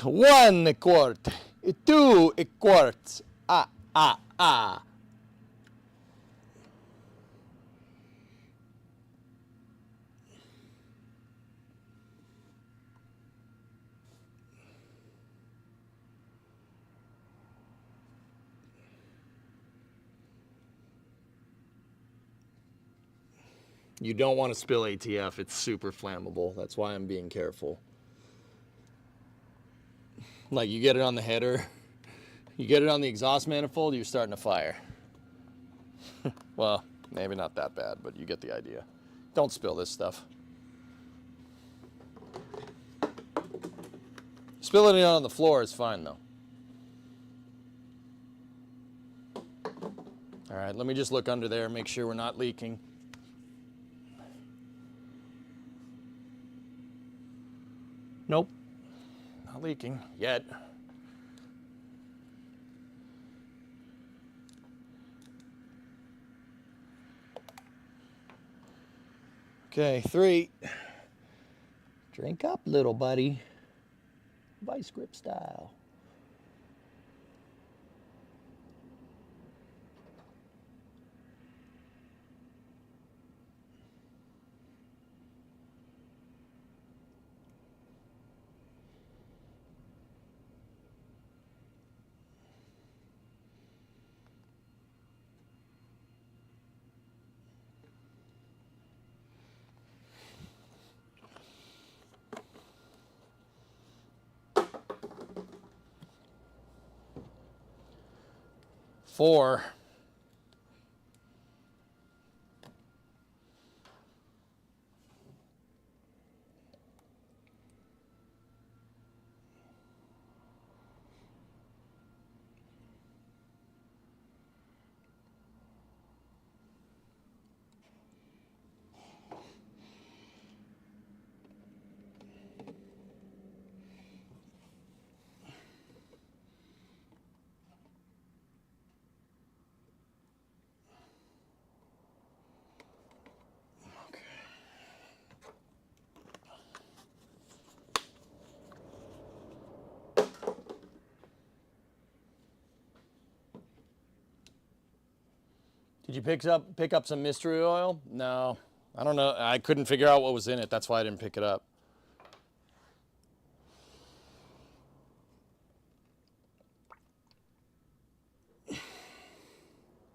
One quart, 2 quarts. Ah. You don't want to spill ATF. It's super flammable. That's why I'm being careful. Like you get it on the header, you get it on the exhaust manifold, you're starting a fire. Well, maybe not that bad, but you get the idea. Don't spill this stuff. Spilling it on the floor is fine though. All right, let me just look under there, make sure we're not leaking. Nope, not leaking yet. Okay, 3. Drink up, little buddy. Vice grip style. Four. Did you pick up some mystery oil? No, I don't know. I couldn't figure out what was in it. That's why I didn't pick it up.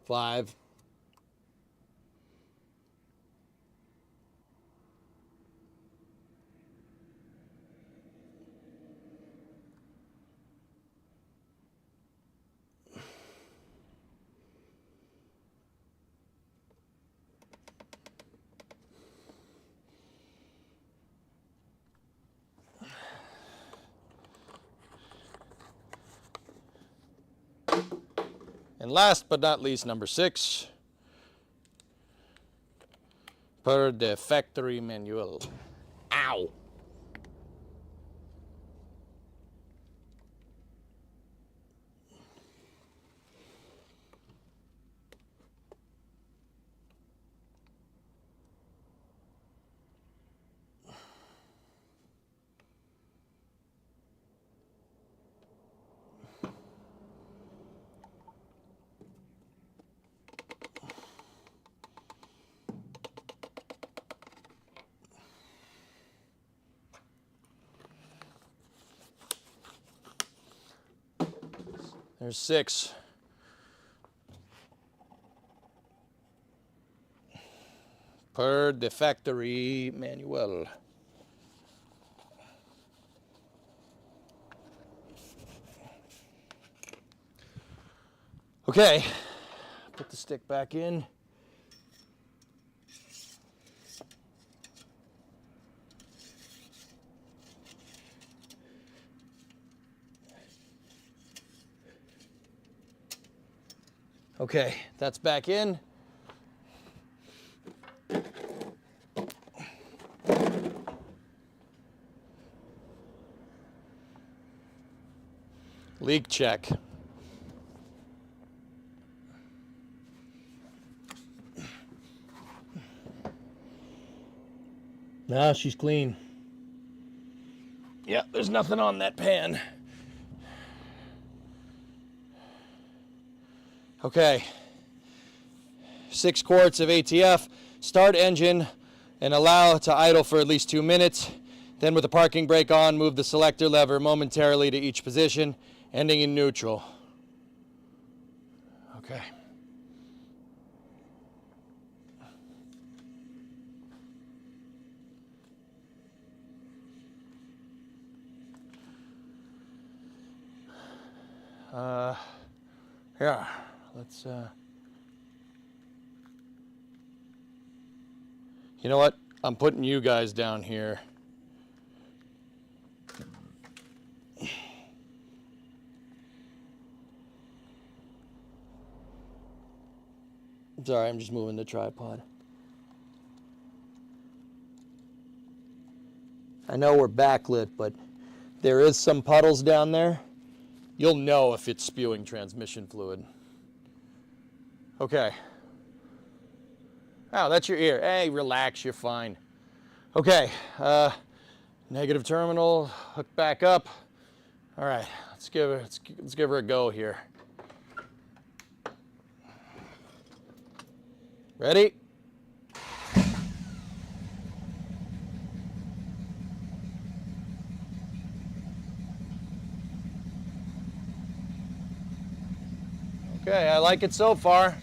Five. And last but not least, number 6, per the factory manual. Ow! There's 6. Per the factory manual. Okay, put the stick back in. Okay, that's back in. Leak check. Nah, she's clean. Yeah, there's nothing on that pan. Okay, 6 quarts of ATF, start engine and allow to idle for at least 2 minutes. Then with the parking brake on, move the selector lever momentarily to each position, ending in neutral. Okay. Yeah, let's, you know what? I'm putting you guys down here. Sorry, I'm just moving the tripod. I know we're backlit, but there is some puddles down there. You'll know if it's spewing transmission fluid. Okay. Oh, that's your ear. Hey, relax, you're fine. Okay, negative terminal, hook back up. All right, let's give her a go here. Ready? Okay, I like it so far.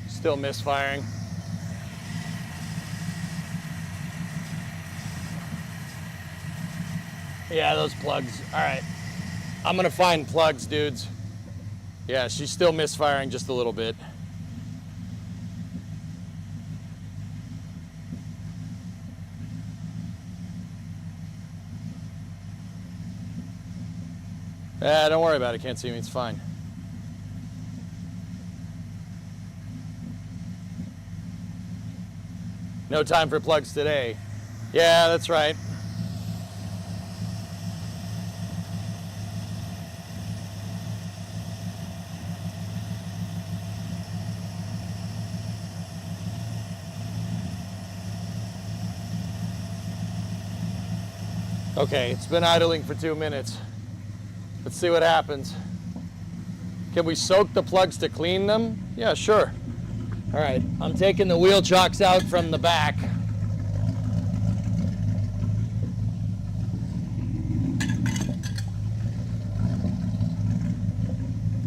Still misfiring. Yeah, those plugs. All right. I'm gonna find plugs, dudes. Yeah, she's still misfiring just a little bit. Don't worry about it. Can't see me. It's fine. No time for plugs today. Yeah, that's right. Okay, it's been idling for 2 minutes. Let's see what happens. Can we soak the plugs to clean them? Yeah, sure. All right, I'm taking the wheel chocks out from the back.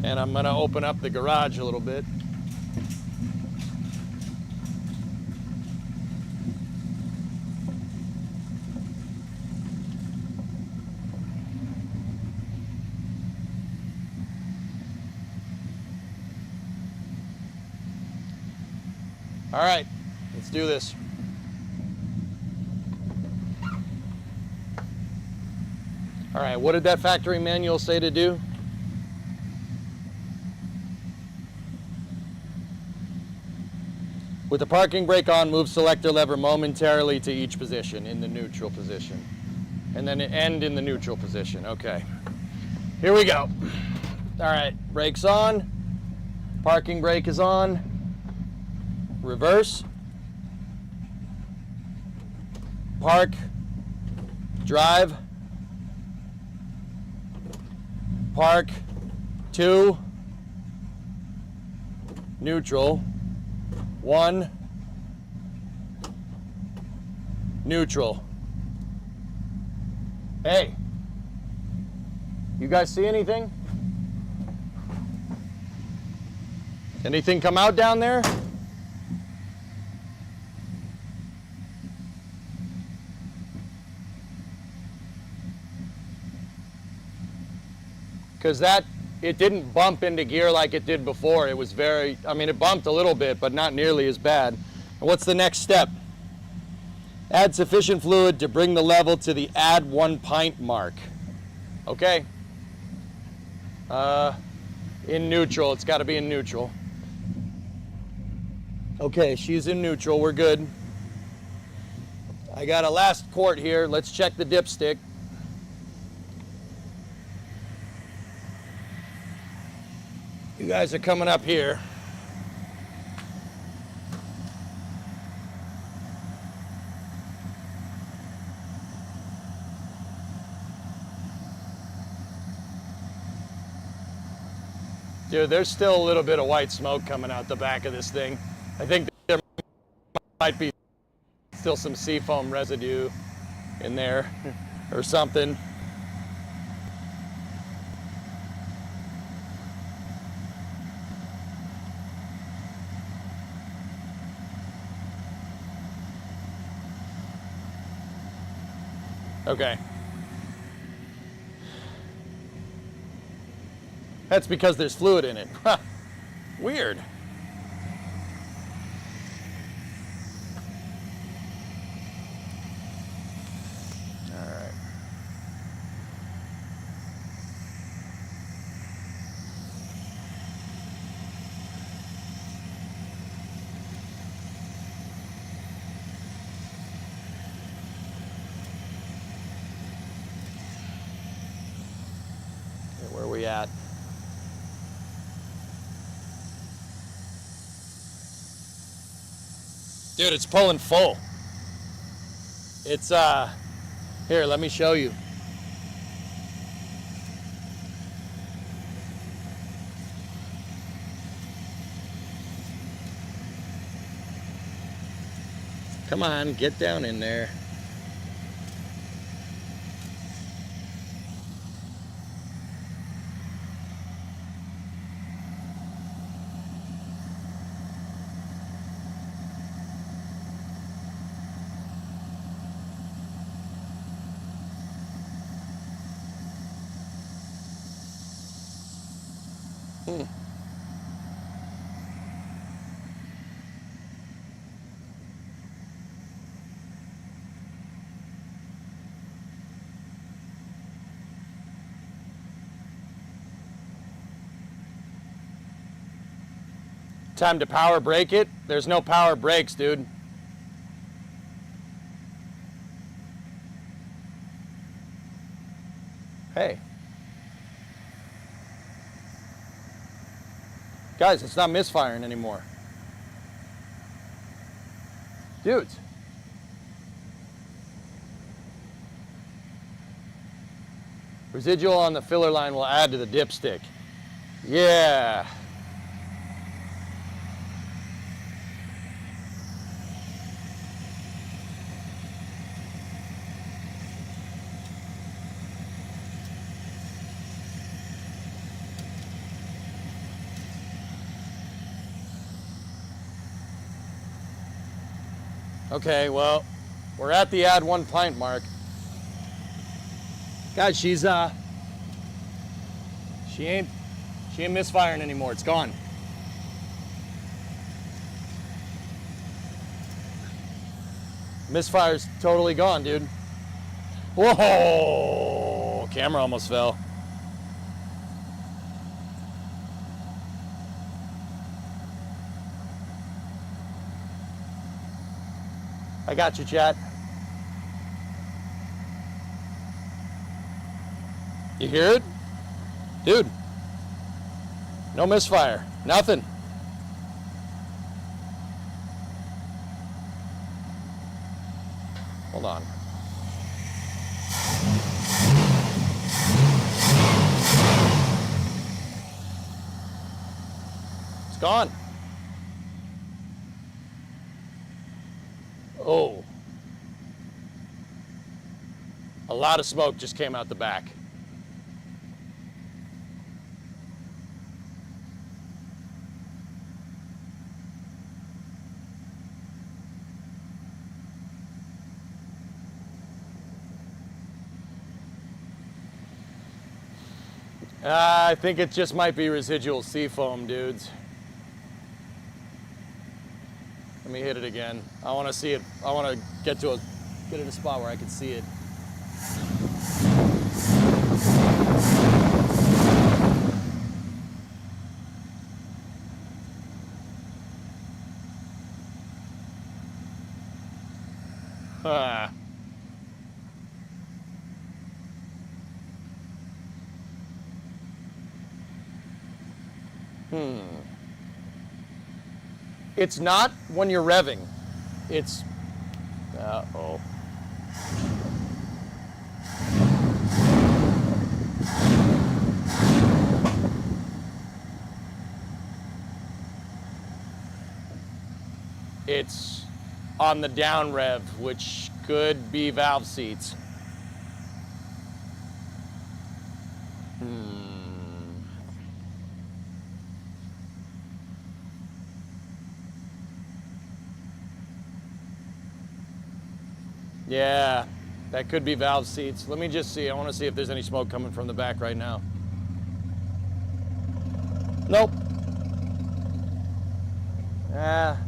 And I'm gonna open up the garage a little bit. All right, let's do this. All right, what did that factory manual say to do? With the parking brake on, move selector lever momentarily to each position in the neutral position. And then end in the neutral position. Okay. Here we go. All right, brakes on. Parking brake is on. Reverse. Park. Drive. Park. 2. Neutral. 1. Neutral. Hey. You guys see anything? Anything come out down there? Because it didn't bump into gear like it did before. It was it bumped a little bit, but not nearly as bad. And what's the next step? Add sufficient fluid to bring the level to the add 1 pint mark. Okay. In neutral, it's got to be in neutral. Okay, she's in neutral, we're good. I got a last quart here. Let's check the dipstick. You guys are coming up here. Dude, there's still a little bit of white smoke coming out the back of this thing. I think there might be still some seafoam residue in there or something. Okay. That's because there's fluid in it. Huh. Weird. All right. Okay, where are we at? Dude, it's pulling full. It's, here, let me show you. Come on, get down in there. Time to power brake it. There's no power brakes, dude. Hey. Guys, it's not misfiring anymore. Dudes. Residual on the filler line will add to the dipstick. Yeah. Okay, well, we're at the add 1 pint mark. Guys, she ain't misfiring anymore. It's gone. Misfire's totally gone, dude. Whoa! Camera almost fell. I got you, chat. You hear it? Dude. No misfire. Nothing. Hold on. It's gone. Oh. A lot of smoke just came out the back. I think it just might be residual seafoam, dudes. Let me hit it again. I want to see it. I want to get in a spot where I can see it. Ah. It's not when you're revving. It's, uh-oh. It's on the down rev, which could be valve seats. Yeah, that could be valve seats. Let me just see. I want to see if there's any smoke coming from the back right now. Nope.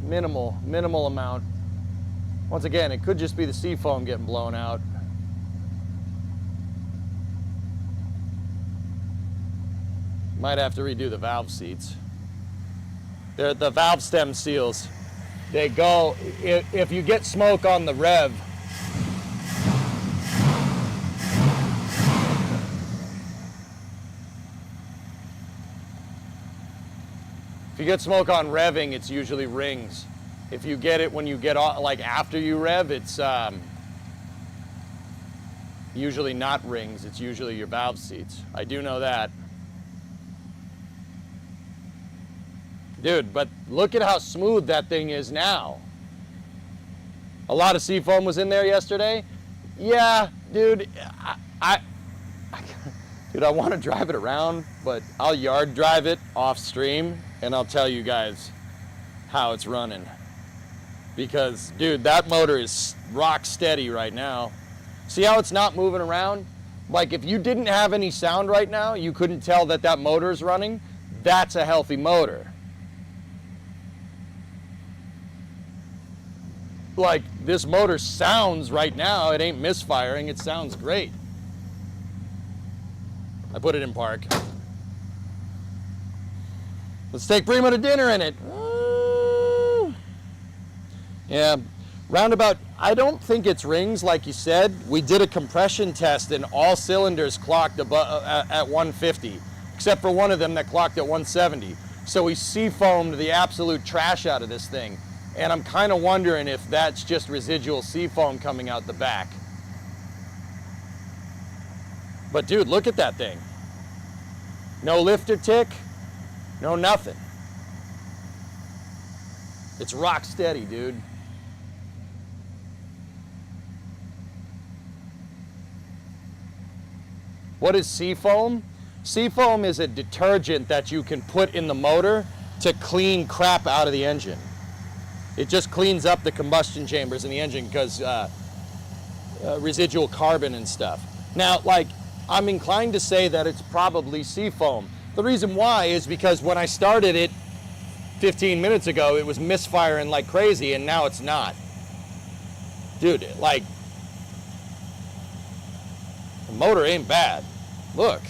Minimal amount. Once again, it could just be the seafoam getting blown out. Might have to redo the valve seats. They're the valve stem seals. They go, if you get smoke on the rev, if you get smoke on revving, it's usually rings. If you get it when you get off, like after you rev, it's usually not rings. It's usually your valve seats. I do know that. Dude, but look at how smooth that thing is now. A lot of seafoam was in there yesterday. Yeah, dude, dude, I want to drive it around, but I'll yard drive it off stream and I'll tell you guys how it's running. Because, dude, that motor is rock steady right now. See how it's not moving around? Like, if you didn't have any sound right now, you couldn't tell that that motor's running. That's a healthy motor. Like, this motor sounds right now, it ain't misfiring, it sounds great. I put it in park. Let's take Primo to dinner in it. Yeah, roundabout, I don't think it's rings like you said. We did a compression test and all cylinders clocked above, at 150, except for one of them that clocked at 170. So we seafoamed the absolute trash out of this thing. And I'm kind of wondering if that's just residual seafoam coming out the back. But dude, look at that thing. No lifter tick, no nothing. It's rock steady, dude. What is seafoam? Seafoam is a detergent that you can put in the motor to clean crap out of the engine. It just cleans up the combustion chambers in the engine because residual carbon and stuff. Now, like, I'm inclined to say that it's probably seafoam. The reason why is because when I started it 15 minutes ago, it was misfiring like crazy, and now it's not. Dude, like, the motor ain't bad. Look.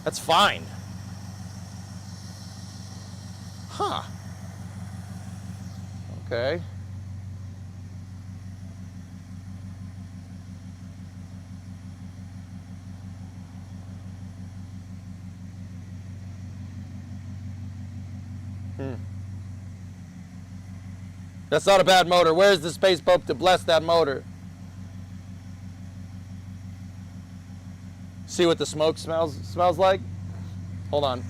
That's fine. Huh. Okay. That's not a bad motor. Where's the space pope to bless that motor? See what the smoke smells like? Hold on.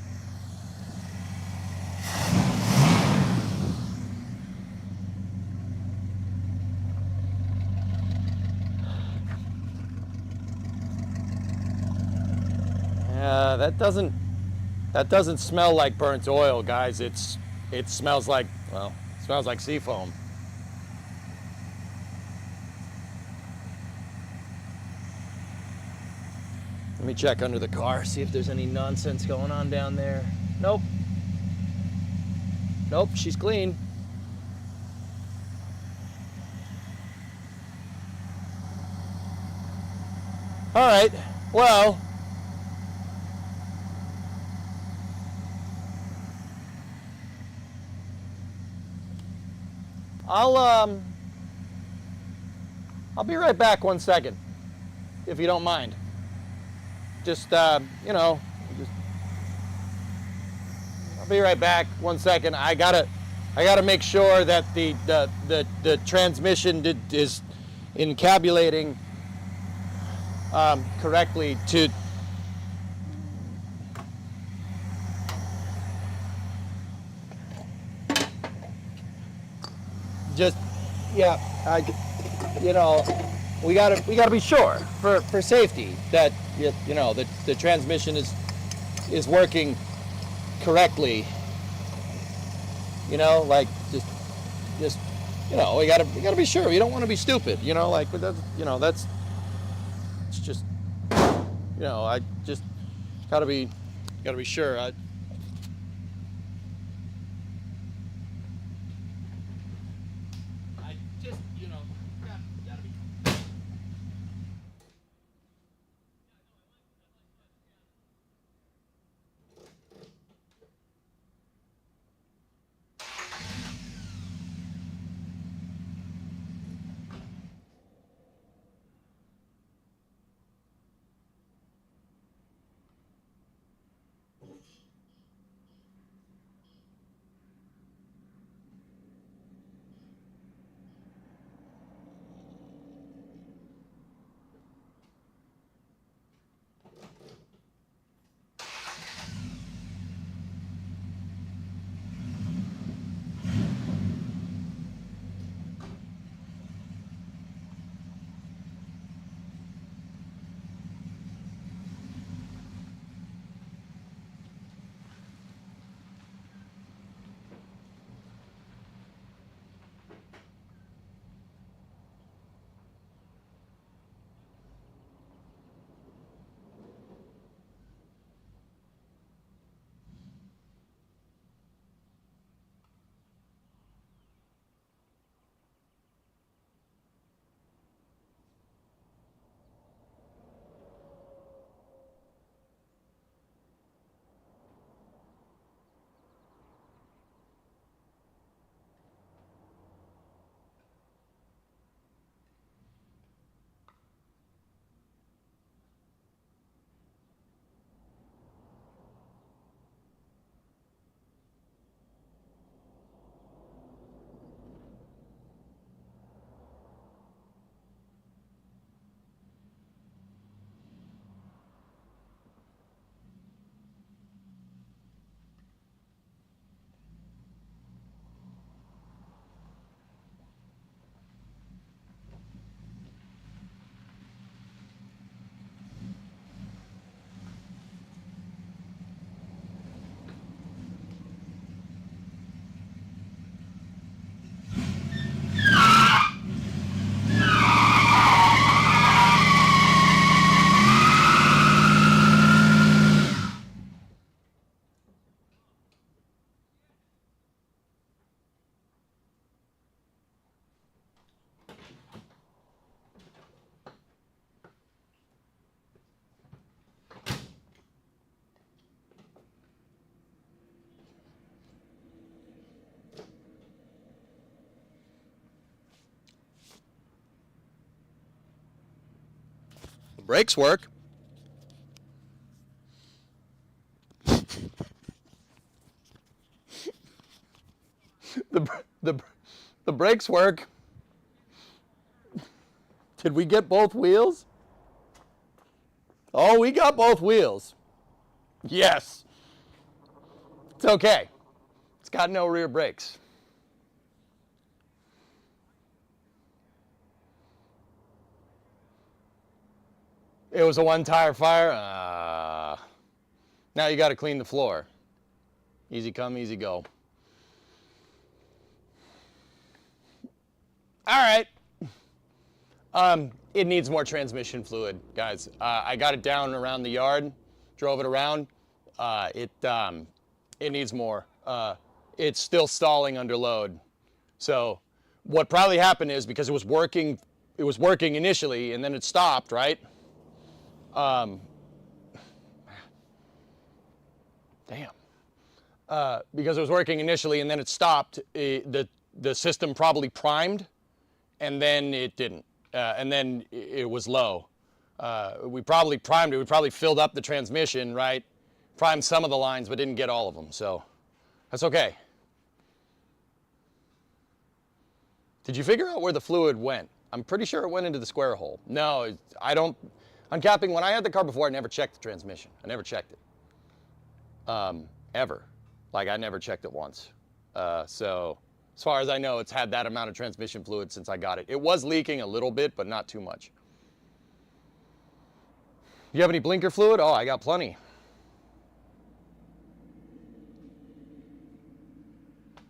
Yeah, that doesn't smell like burnt oil, guys. It smells like, well, it smells like seafoam. Let me check under the car, see if there's any nonsense going on down there. Nope. Nope, she's clean. All right, well, I'll be right back 1 second, if you don't mind. Just, you know, I'll be right back 1 second. I gotta make sure that the transmission is encabulating correctly to. Just, yeah, you know, we gotta be sure for safety that you know the transmission is working correctly. You know, like just you know, we gotta be sure. We don't want to be stupid. You know, like that's, you know, it's just, you know, I just gotta be sure. I just, you know, gotta be. brakes work. The brakes work. Did we get both wheels? Oh, we got both wheels. Yes. It's okay. It's got no rear brakes. It was a one-tire fire. Now you got to clean the floor. Easy come, easy go. All right. It needs more transmission fluid, guys. I got it down around the yard, drove it around. It needs more. It's still stalling under load. So what probably happened is because it was working initially and then it stopped, right? Because it was working initially and then it stopped, the system probably primed and then it didn't. And then it was low. We probably primed it. We probably filled up the transmission, right? Primed some of the lines, but didn't get all of them. So that's okay. Did you figure out where the fluid went? I'm pretty sure it went into the square hole. No, I don't. Uncapping, when I had the car before, I never checked the transmission. I never checked it. Ever. Like, I never checked it once. So, as far as I know, it's had that amount of transmission fluid since I got it. It was leaking a little bit, but not too much. You have any blinker fluid? Oh, I got plenty.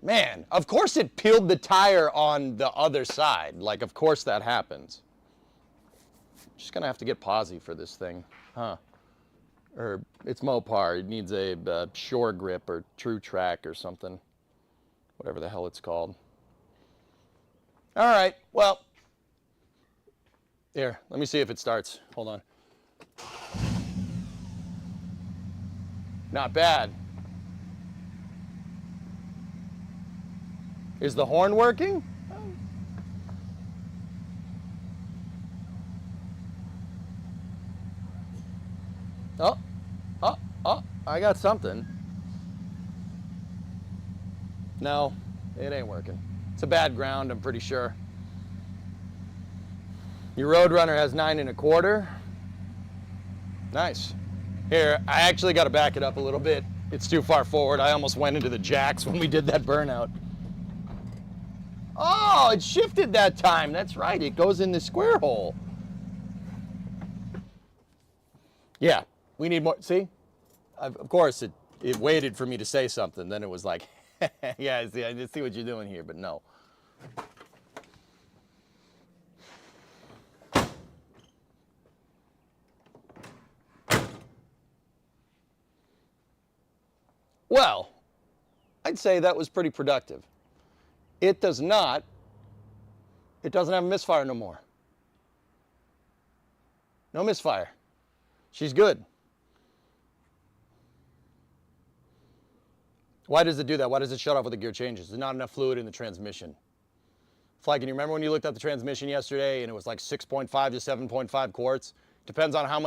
Man, of course it peeled the tire on the other side. Like, of course that happens. Just gonna have to get Posy for this thing, huh? Or it's Mopar. It needs a shore grip or true track or something. Whatever the hell it's called. All right, well, here, let me see if it starts. Hold on. Not bad. Is the horn working? Oh, I got something. No, it ain't working. It's a bad ground, I'm pretty sure. Your Roadrunner has 9 1/4. Nice. Here, I actually got to back it up a little bit. It's too far forward. I almost went into the jacks when we did that burnout. Oh, it shifted that time. That's right. It goes in the square hole. Yeah, we need more. See? Of course, it waited for me to say something. Then it was like, yeah, I see what you're doing here, but no. Well, I'd say that was pretty productive. It doesn't have a misfire no more. No misfire. She's good. Why does it do that? Why does it shut off with the gear changes? There's not enough fluid in the transmission. Fly, can you remember when you looked at the transmission yesterday and it was like 6.5 to 7.5 quarts? Depends on how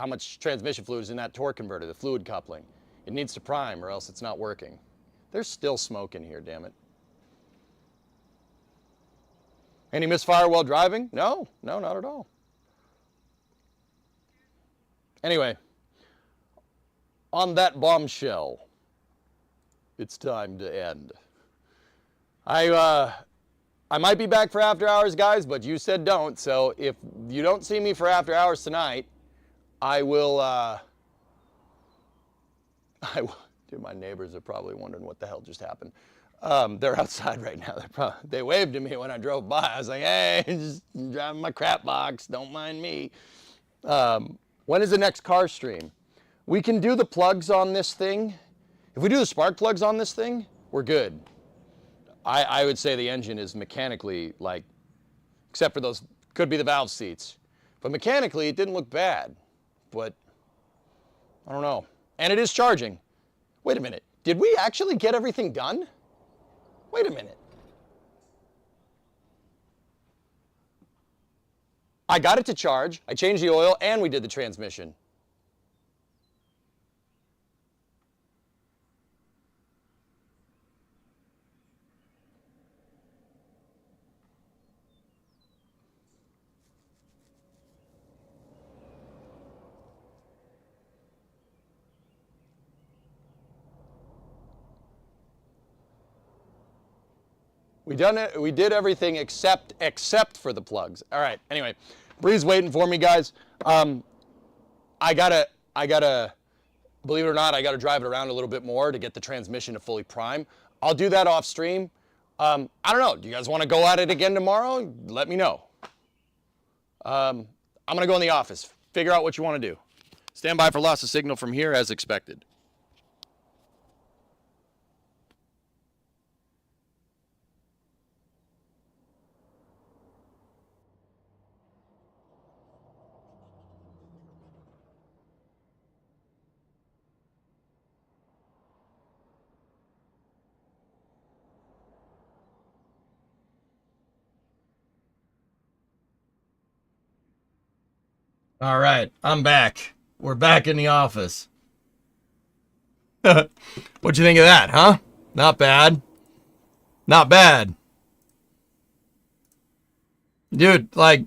much transmission fluid is in that torque converter, the fluid coupling. It needs to prime or else it's not working. There's still smoke in here, damn it. Any misfire while driving? No, not at all. Anyway, on that bombshell, it's time to end. I might be back for after hours, guys, but you said don't. So if you don't see me for after hours tonight, I will. Dude, my neighbors are probably wondering what the hell just happened. They're outside right now. They waved at me when I drove by. I was like, hey, just driving my crap box. Don't mind me. When is the next car stream? We can do the plugs on this thing. If we do the spark plugs on this thing, we're good. I would say the engine is mechanically, like, except for those, could be the valve seats. But mechanically, it didn't look bad. But, I don't know. And it is charging. Wait a minute. Did we actually get everything done? Wait a minute. I got it to charge, I changed the oil, and we did the transmission. We did everything except for the plugs. All right. Anyway, Bree's waiting for me, guys. I gotta, believe it or not, I gotta drive it around a little bit more to get the transmission to fully prime. I'll do that off stream. I don't know. Do you guys want to go at it again tomorrow? Let me know. I'm gonna go in the office. Figure out what you want to do. Stand by for loss of signal from here as expected. All right, I'm back. We're back in the office. What'd you think of that, huh? Not bad. Not bad. Dude, like,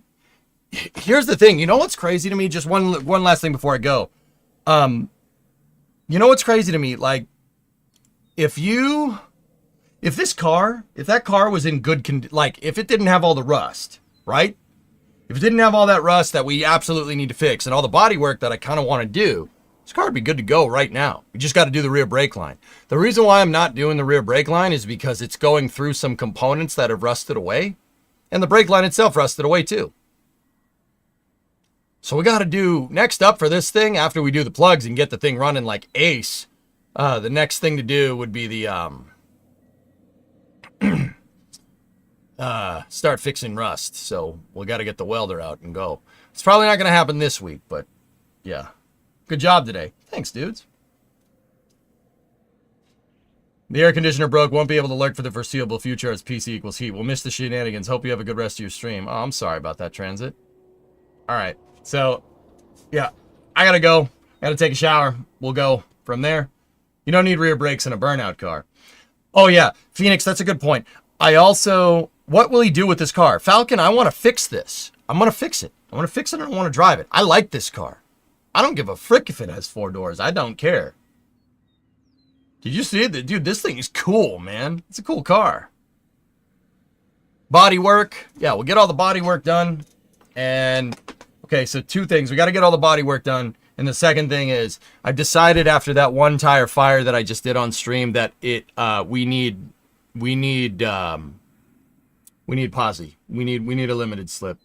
here's the thing. You know what's crazy to me? Just one last thing before I go. You know what's crazy to me? Like, if that car was in good condition, like, if it didn't have all the rust, right? If it didn't have all that rust that we absolutely need to fix and all the body work that I kind of want to do, this car would be good to go right now. We just got to do the rear brake line. The reason why I'm not doing the rear brake line is because it's going through some components that have rusted away, and the brake line itself rusted away too. So we got to do, next up for this thing, after we do the plugs and get the thing running like ace, the next thing to do would be the start fixing rust. So we got to get the welder out and go. It's probably not going to happen this week, but yeah. Good job today. Thanks, dudes. The air conditioner broke. Won't be able to lurk for the foreseeable future as PC equals heat. We'll miss the shenanigans. Hope you have a good rest of your stream. Oh, I'm sorry about that, Transit. All right. So, yeah. I got to go. Got to take a shower. We'll go from there. You don't need rear brakes in a burnout car. Oh, yeah. Phoenix, that's a good point. I also... What will he do with this car? Falcon, I want to fix this. I'm going to fix it. I want to fix it and I want to drive it. I like this car. I don't give a frick if it has 4 doors. I don't care. Did you see it? Dude, this thing is cool, man. It's a cool car. Body work. Yeah, we'll get all the body work done. And, okay, so 2 things. We got to get all the body work done. And the second thing is, I've decided after that one tire fire that I just did on stream that we need posse. We need a limited slip.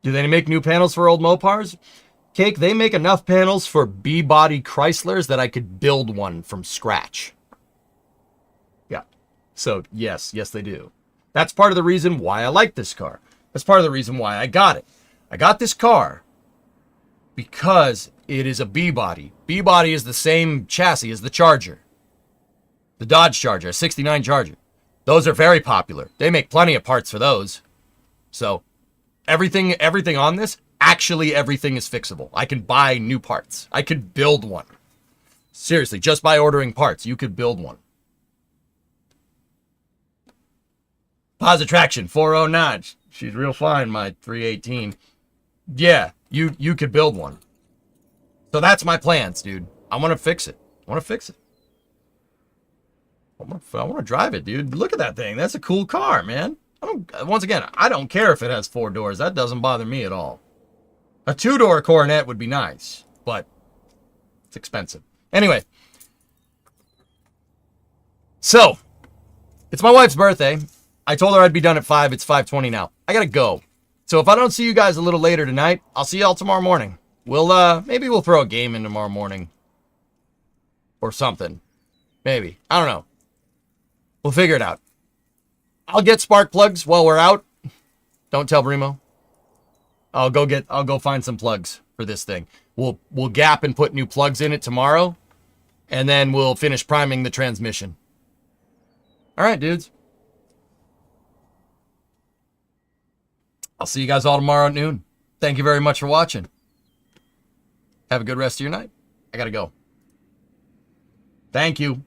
Do they make new panels for old Mopars? Cake, they make enough panels for B-body Chryslers that I could build one from scratch. Yeah. So, yes, they do. That's part of the reason why I like this car. That's part of the reason why I got it. I got this car because it is a B-body. B-body is the same chassis as the Charger. The Dodge Charger, a 69 Charger. Those are very popular. They make plenty of parts for those. So, everything on this, actually everything is fixable. I can buy new parts. I could build one. Seriously, just by ordering parts, you could build one. Positive Traction, 409. She's real fine, my 318. Yeah, you could build one. So that's my plans, dude. I want to fix it. I want to drive it, dude. Look at that thing. That's a cool car, man. Once again, I don't care if it has 4 doors. That doesn't bother me at all. A 2-door Coronet would be nice, but it's expensive. Anyway. So, it's my wife's birthday. I told her I'd be done at 5. It's 5:20 now. I gotta go. So if I don't see you guys a little later tonight, I'll see y'all tomorrow morning. Maybe we'll throw a game in tomorrow morning. Or something. Maybe. I don't know. We'll figure it out. I'll get spark plugs while we're out. Don't tell Brimo. I'll go find some plugs for this thing. We'll gap and put new plugs in it tomorrow. And then we'll finish priming the transmission. All right, dudes. I'll see you guys all tomorrow at noon. Thank you very much for watching. Have a good rest of your night. I gotta go. Thank you.